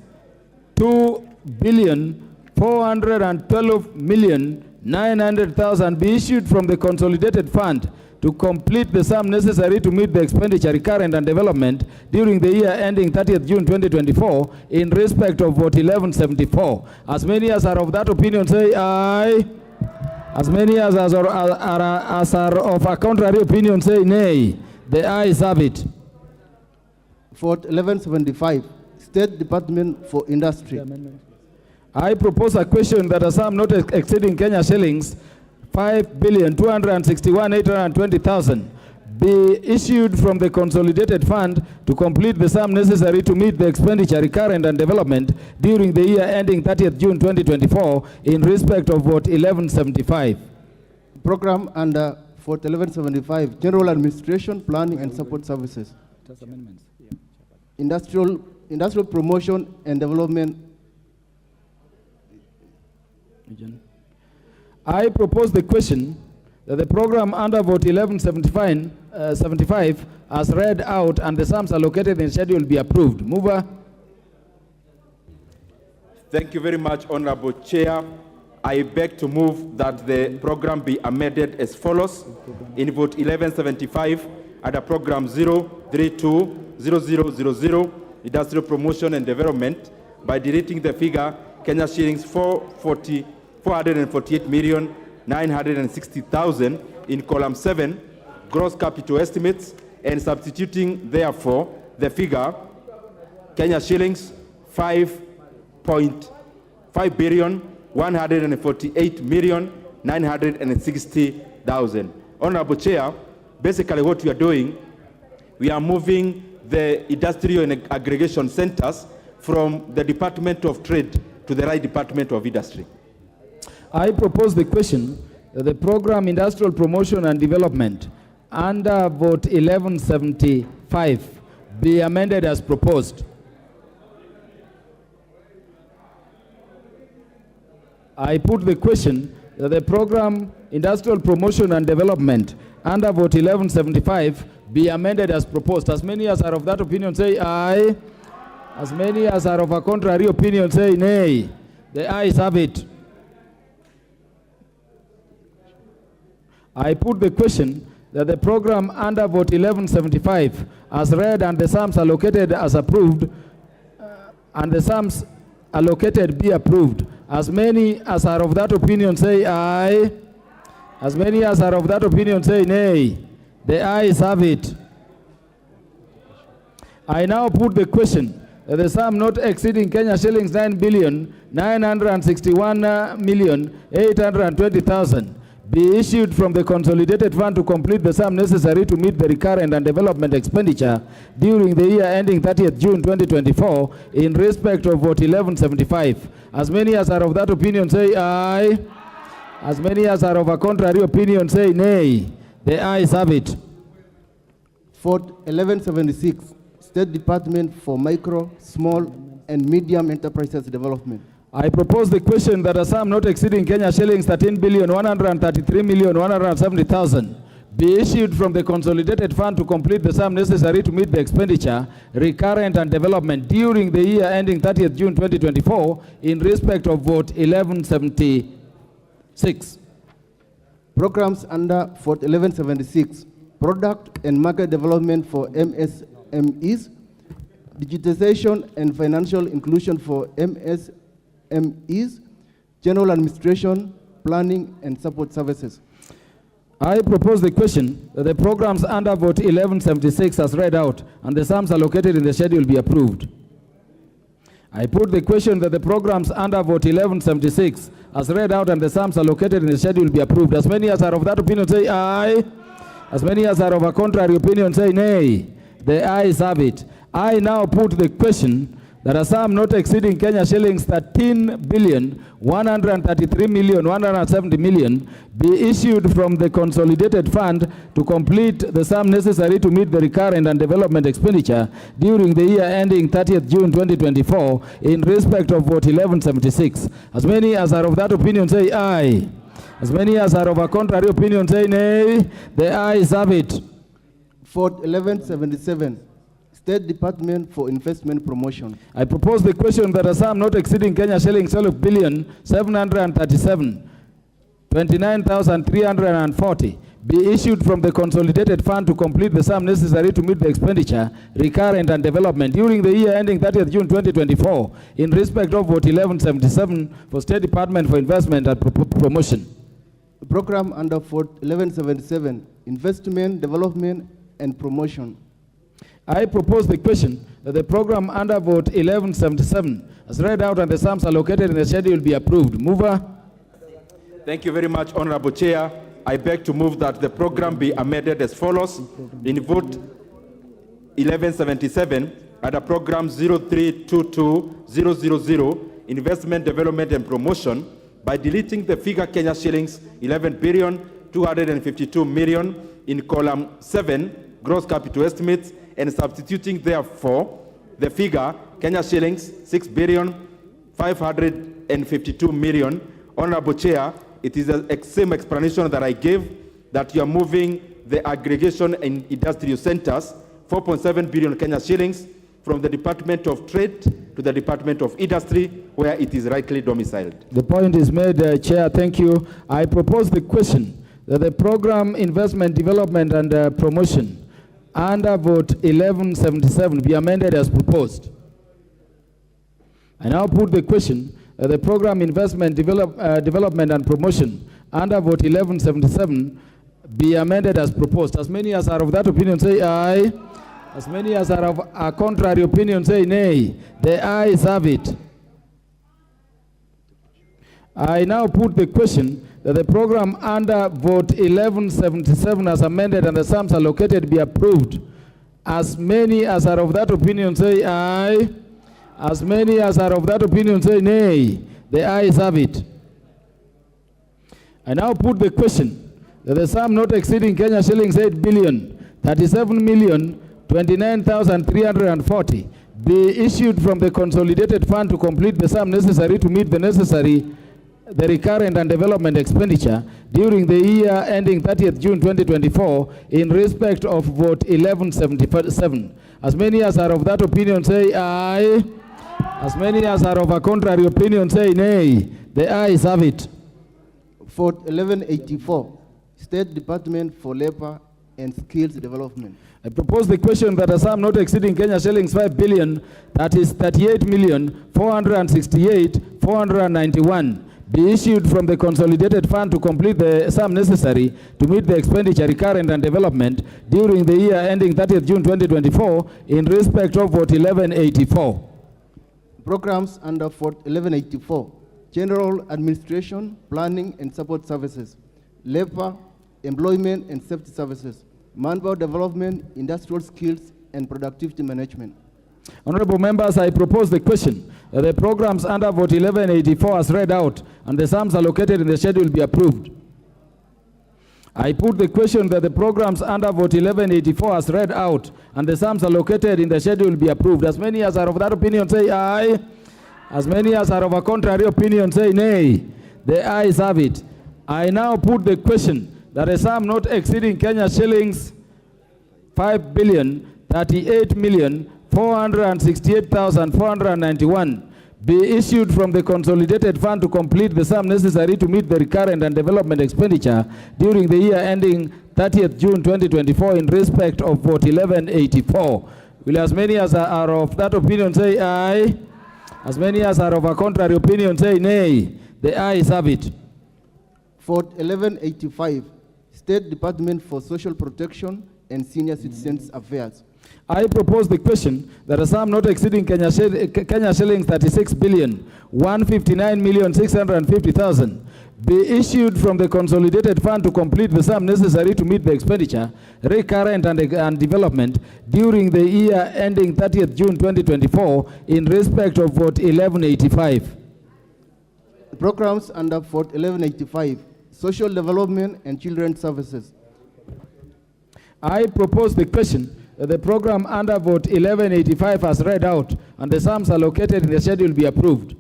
2,412,900,000 be issued from the consolidated fund to complete the sum necessary to meet the expenditure, recurrent and development during the year ending 30th June 2024 in respect of vote 1174. As many as are of that opinion say aye. As many as are of a contrary opinion say nay. The ayes have it. For 1175, State Department for Industry. I propose a question that a sum not exceeding Kenya shillings 5,261,820,000 be issued from the consolidated fund to complete the sum necessary to meet the expenditure recurrent and development during the year ending 30th June 2024 in respect of vote 1175. Program under vote 1175, General Administration, Planning and Support Services. Industrial Promotion and Development. I propose the question that the program under vote 1175 as read out and the sums allocated in schedule be approved. Mover. Thank you very much, Honorable Chair. I beg to move that the program be amended as follows. In vote 1175, under program 0320000, Industrial Promotion and Development, by deleting the figure Kenya shillings 448,960,000 in column 7, gross capital estimates, and substituting therefore the figure Kenya shillings 5.148,960,000. Honorable Chair, basically what we are doing, we are moving the industrial and aggregation centers from the Department of Trade to the right Department of Industry. I propose the question that the program Industrial Promotion and Development under vote 1175 be amended as proposed. I put the question that the program Industrial Promotion and Development under vote 1175 be amended as proposed. As many as are of that opinion say aye. As many as are of a contrary opinion say nay. The ayes have it. I put the question that the program under vote 1175 as read and the sums allocated as approved and the sums allocated be approved. As many as are of that opinion say aye. As many as are of that opinion say nay. The ayes have it. I now put the question that the sum not exceeding Kenya shillings 9,961,820,000 be issued from the consolidated fund to complete the sum necessary to meet the recurrent and development expenditure during the year ending 30th June 2024 in respect of vote 1175. As many as are of that opinion say aye. As many as are of a contrary opinion say nay. The ayes have it. Vote 1176, State Department for Micro, Small and Medium Enterprises Development. I propose the question that a sum not exceeding Kenya shillings 13,133,170,000 be issued from the consolidated fund to complete the sum necessary to meet the expenditure, recurrent and development during the year ending 30th June 2024 in respect of vote 1176. Programs under vote 1176, Product and Market Development for MSMEs, Digitization and Financial Inclusion for MSMEs, General Administration, Planning and Support Services. I propose the question that the programs under vote 1176 as read out and the sums allocated in the schedule be approved. I put the question that the programs under vote 1176 as read out and the sums allocated in the schedule be approved. As many as are of that opinion say aye. As many as are of a contrary opinion say nay. The ayes have it. I now put the question that a sum not exceeding Kenya shillings 13,133,170,000 be issued from the consolidated fund to complete the sum necessary to meet the recurrent and development expenditure during the year ending 30th June 2024 in respect of vote 1176. As many as are of that opinion say aye. As many as are of a contrary opinion say nay. The ayes have it. Vote 1177. State Department for Investment Promotion. I propose the question that a sum not exceeding Kenya shillings 12,737,29,340 be issued from the consolidated fund to complete the sum necessary to meet the expenditure, recurrent and development during the year ending 30th June 2024 in respect of vote 1177 for State Department for Investment and Promotion. Program under vote 1177, Investment, Development and Promotion. I propose the question that the program under vote 1177 as read out and the sums allocated in the schedule be approved. Mover. Thank you very much, Honorable Chair. I beg to move that the program be amended as follows. In vote 1177, under program 0322000, investment, development, and promotion, by deleting the figure Kenya shillings 11,252,000,000 in column 7, gross capital estimates, and substituting therefore the figure Kenya shillings 6,552,000,000. Honorable Chair, it is the same explanation that I gave, that you are moving the aggregation in industrial centers, 4.7 billion Kenya shillings, from the Department of Trade to the Department of Industry, where it is rightly domiciled. The point is made, Chair. Thank you. I propose the question that the program investment, development, and promotion under vote 1177 be amended as proposed. I now put the question that the program investment, development, and promotion under vote 1177 be amended as proposed. As many as are of that opinion say aye. As many as are of a contrary opinion say nay. The ayes have it. I now put the question that the program under vote 1177 as amended and the sums allocated be approved. As many as are of that opinion say aye. As many as are of that opinion say nay. The ayes have it. I now put the question that the sum not exceeding Kenya shillings 8,037,029,340 be issued from the consolidated fund to complete the sum necessary to meet the recurrent and development expenditure during the year ending 30th June 2024 in respect of vote 1177. As many as are of that opinion say aye. As many as are of a contrary opinion say nay. The ayes have it. Vote 1184, State Department for Labor and Skills Development. I propose the question that a sum not exceeding Kenya shillings 5 billion, that is 38,468,491, be issued from the consolidated fund to complete the sum necessary to meet the expenditure recurrent and development during the year ending 30th June 2024 in respect of vote 1184. Programs under vote 1184, General Administration, Planning and Support Services, Labor, Employment and Safety Services, Manpower Development, Industrial Skills and Productivity Management. Honorable members, I propose the question that the programs under vote 1184 as read out and the sums allocated in the schedule be approved. I put the question that the programs under vote 1184 as read out and the sums allocated in the schedule be approved. As many as are of that opinion say aye. As many as are of a contrary opinion say nay. The ayes have it. I now put the question that a sum not exceeding Kenya shillings 5,038,468,491 be issued from the consolidated fund to complete the sum necessary to meet the recurrent and development expenditure during the year ending 30th June 2024 in respect of vote 1184. Will as many as are of that opinion say aye? As many as are of a contrary opinion say nay. The ayes have it. Vote 1185, State Department for Social Protection and Senior Citizens Affairs. I propose the question that a sum not exceeding Kenya shillings 36,159,650,000 be issued from the consolidated fund to complete the sum necessary to meet the expenditure, recurrent and development during the year ending 30th June 2024 in respect of vote 1185. Programs under vote 1185, Social Development and Children's Services. I propose the question that the program under vote 1185 as read out and the sums allocated in the schedule be approved.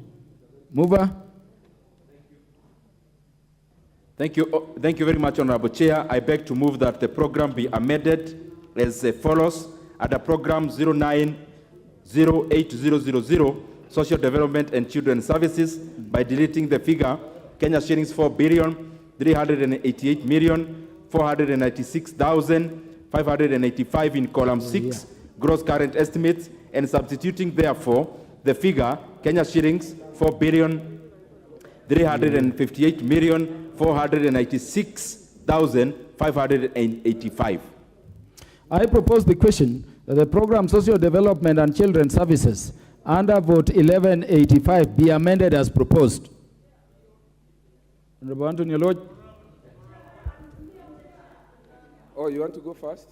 Mover. Thank you very much, Honorable Chair. I beg to move that the program be amended as follows. Under program 090800, Social Development and Children's Services, by deleting the figure Kenya shillings 4,388,496,585 in column 6, gross current estimates, and substituting therefore the figure Kenya shillings 4,358,496,585. I propose the question that the program Social Development and Children's Services under vote 1185 be amended as proposed. Honorable Anthony Lodge. Oh, you want to go first?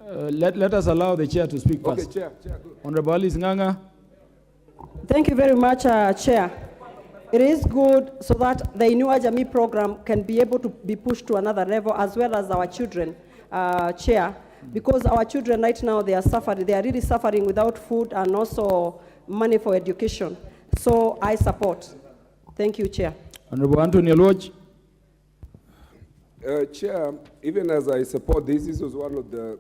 Let us allow the chair to speak Okay, first. Chair, go. Honorable Alice Nganga. Thank you very much, Chair. It is good so that the Inua Jamii program can be able to be pushed to another level, as well as our children, Chair, because our children right now, they are suffering. They are really suffering without food and also money for education. So I support. Thank you, Chair. Honorable Anthony Lodge. Chair, even as I support this was one of the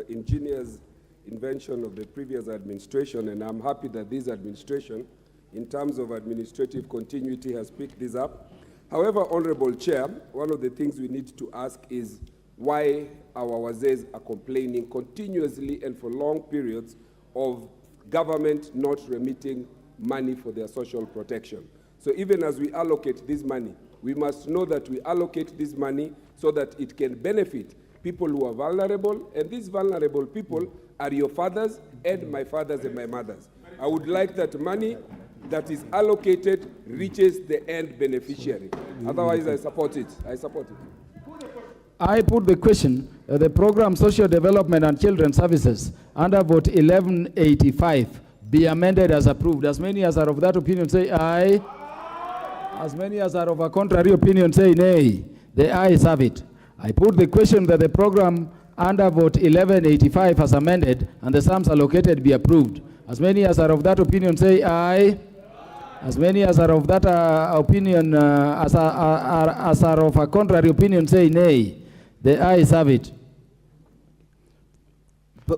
ingenious invention of the previous administration, and I'm happy that this administration, in terms of administrative continuity, has picked this up. However, Honorable Chair, one of the things we need to ask is why our wazees are complaining continuously and for long periods of government not remitting money for their social protection. So even as we allocate this money, we must know that we allocate this money so that it can benefit people who are vulnerable, and these vulnerable people are your fathers and my fathers and my mothers. I would like that money that is allocated reaches the end beneficiary. Otherwise, I support it. I support it. I put the question, the program Social Development and Children's Services under vote 1185 be amended as approved. As many as are of that opinion say aye. As many as are of a contrary opinion say nay. The ayes have it. I put the question that the program under vote 1185 as amended and the sums allocated be approved. As many as are of that opinion say aye. As many as are of that opinion, as are of a contrary opinion say nay. The ayes have it.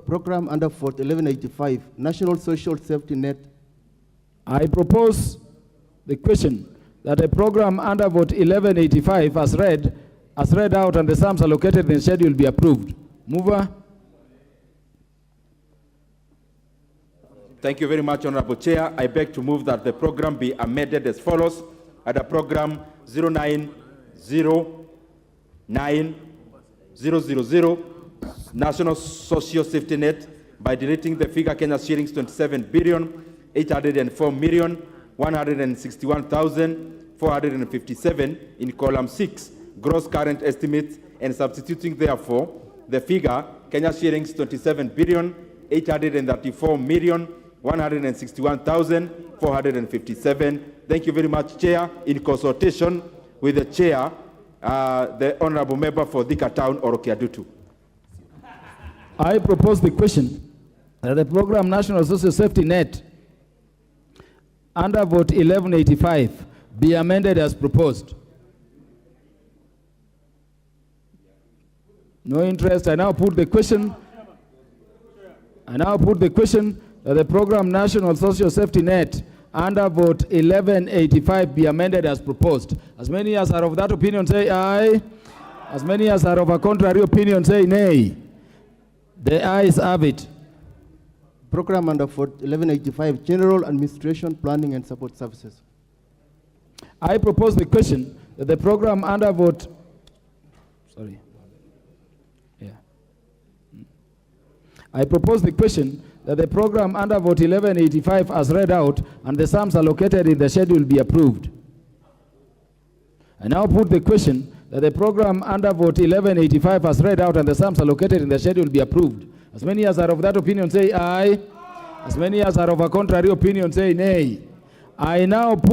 Program under vote 1185, National Social Safety Net. I propose the question that a program under vote 1185 as read out and the sums allocated in the schedule be approved. Mover. Thank you very much, Honorable Chair. I beg to move that the program be amended as follows. At the program 090900 National Social Safety Net by deleting the figure Kenya shillings 27,804,161,457 in column 6, gross current estimates, and substituting therefore the figure Kenya shillings 27,834,161,457. Thank you very much, Chair, in consultation with the Chair, the Honorable Member for Thika Town, Orokiadutu. I propose the question that the program National Social Safety Net under vote 1185 be amended as proposed. No interest. I now put the question. That the program National Social Safety Net under vote 1185 be amended as proposed. As many as are of that opinion say aye. As many as are of a contrary opinion say nay. The ayes have it. Program under vote 1185, General Administration, Planning and Support Services. I propose the question that the program under vote, I propose the question that the program under vote 1185 as read out and the sums allocated in the schedule be approved. I now put the question that the program under vote 1185 as read out and the sums allocated in the schedule be approved. As many as are of that opinion say aye. As many as are of a contrary opinion say nay. I now put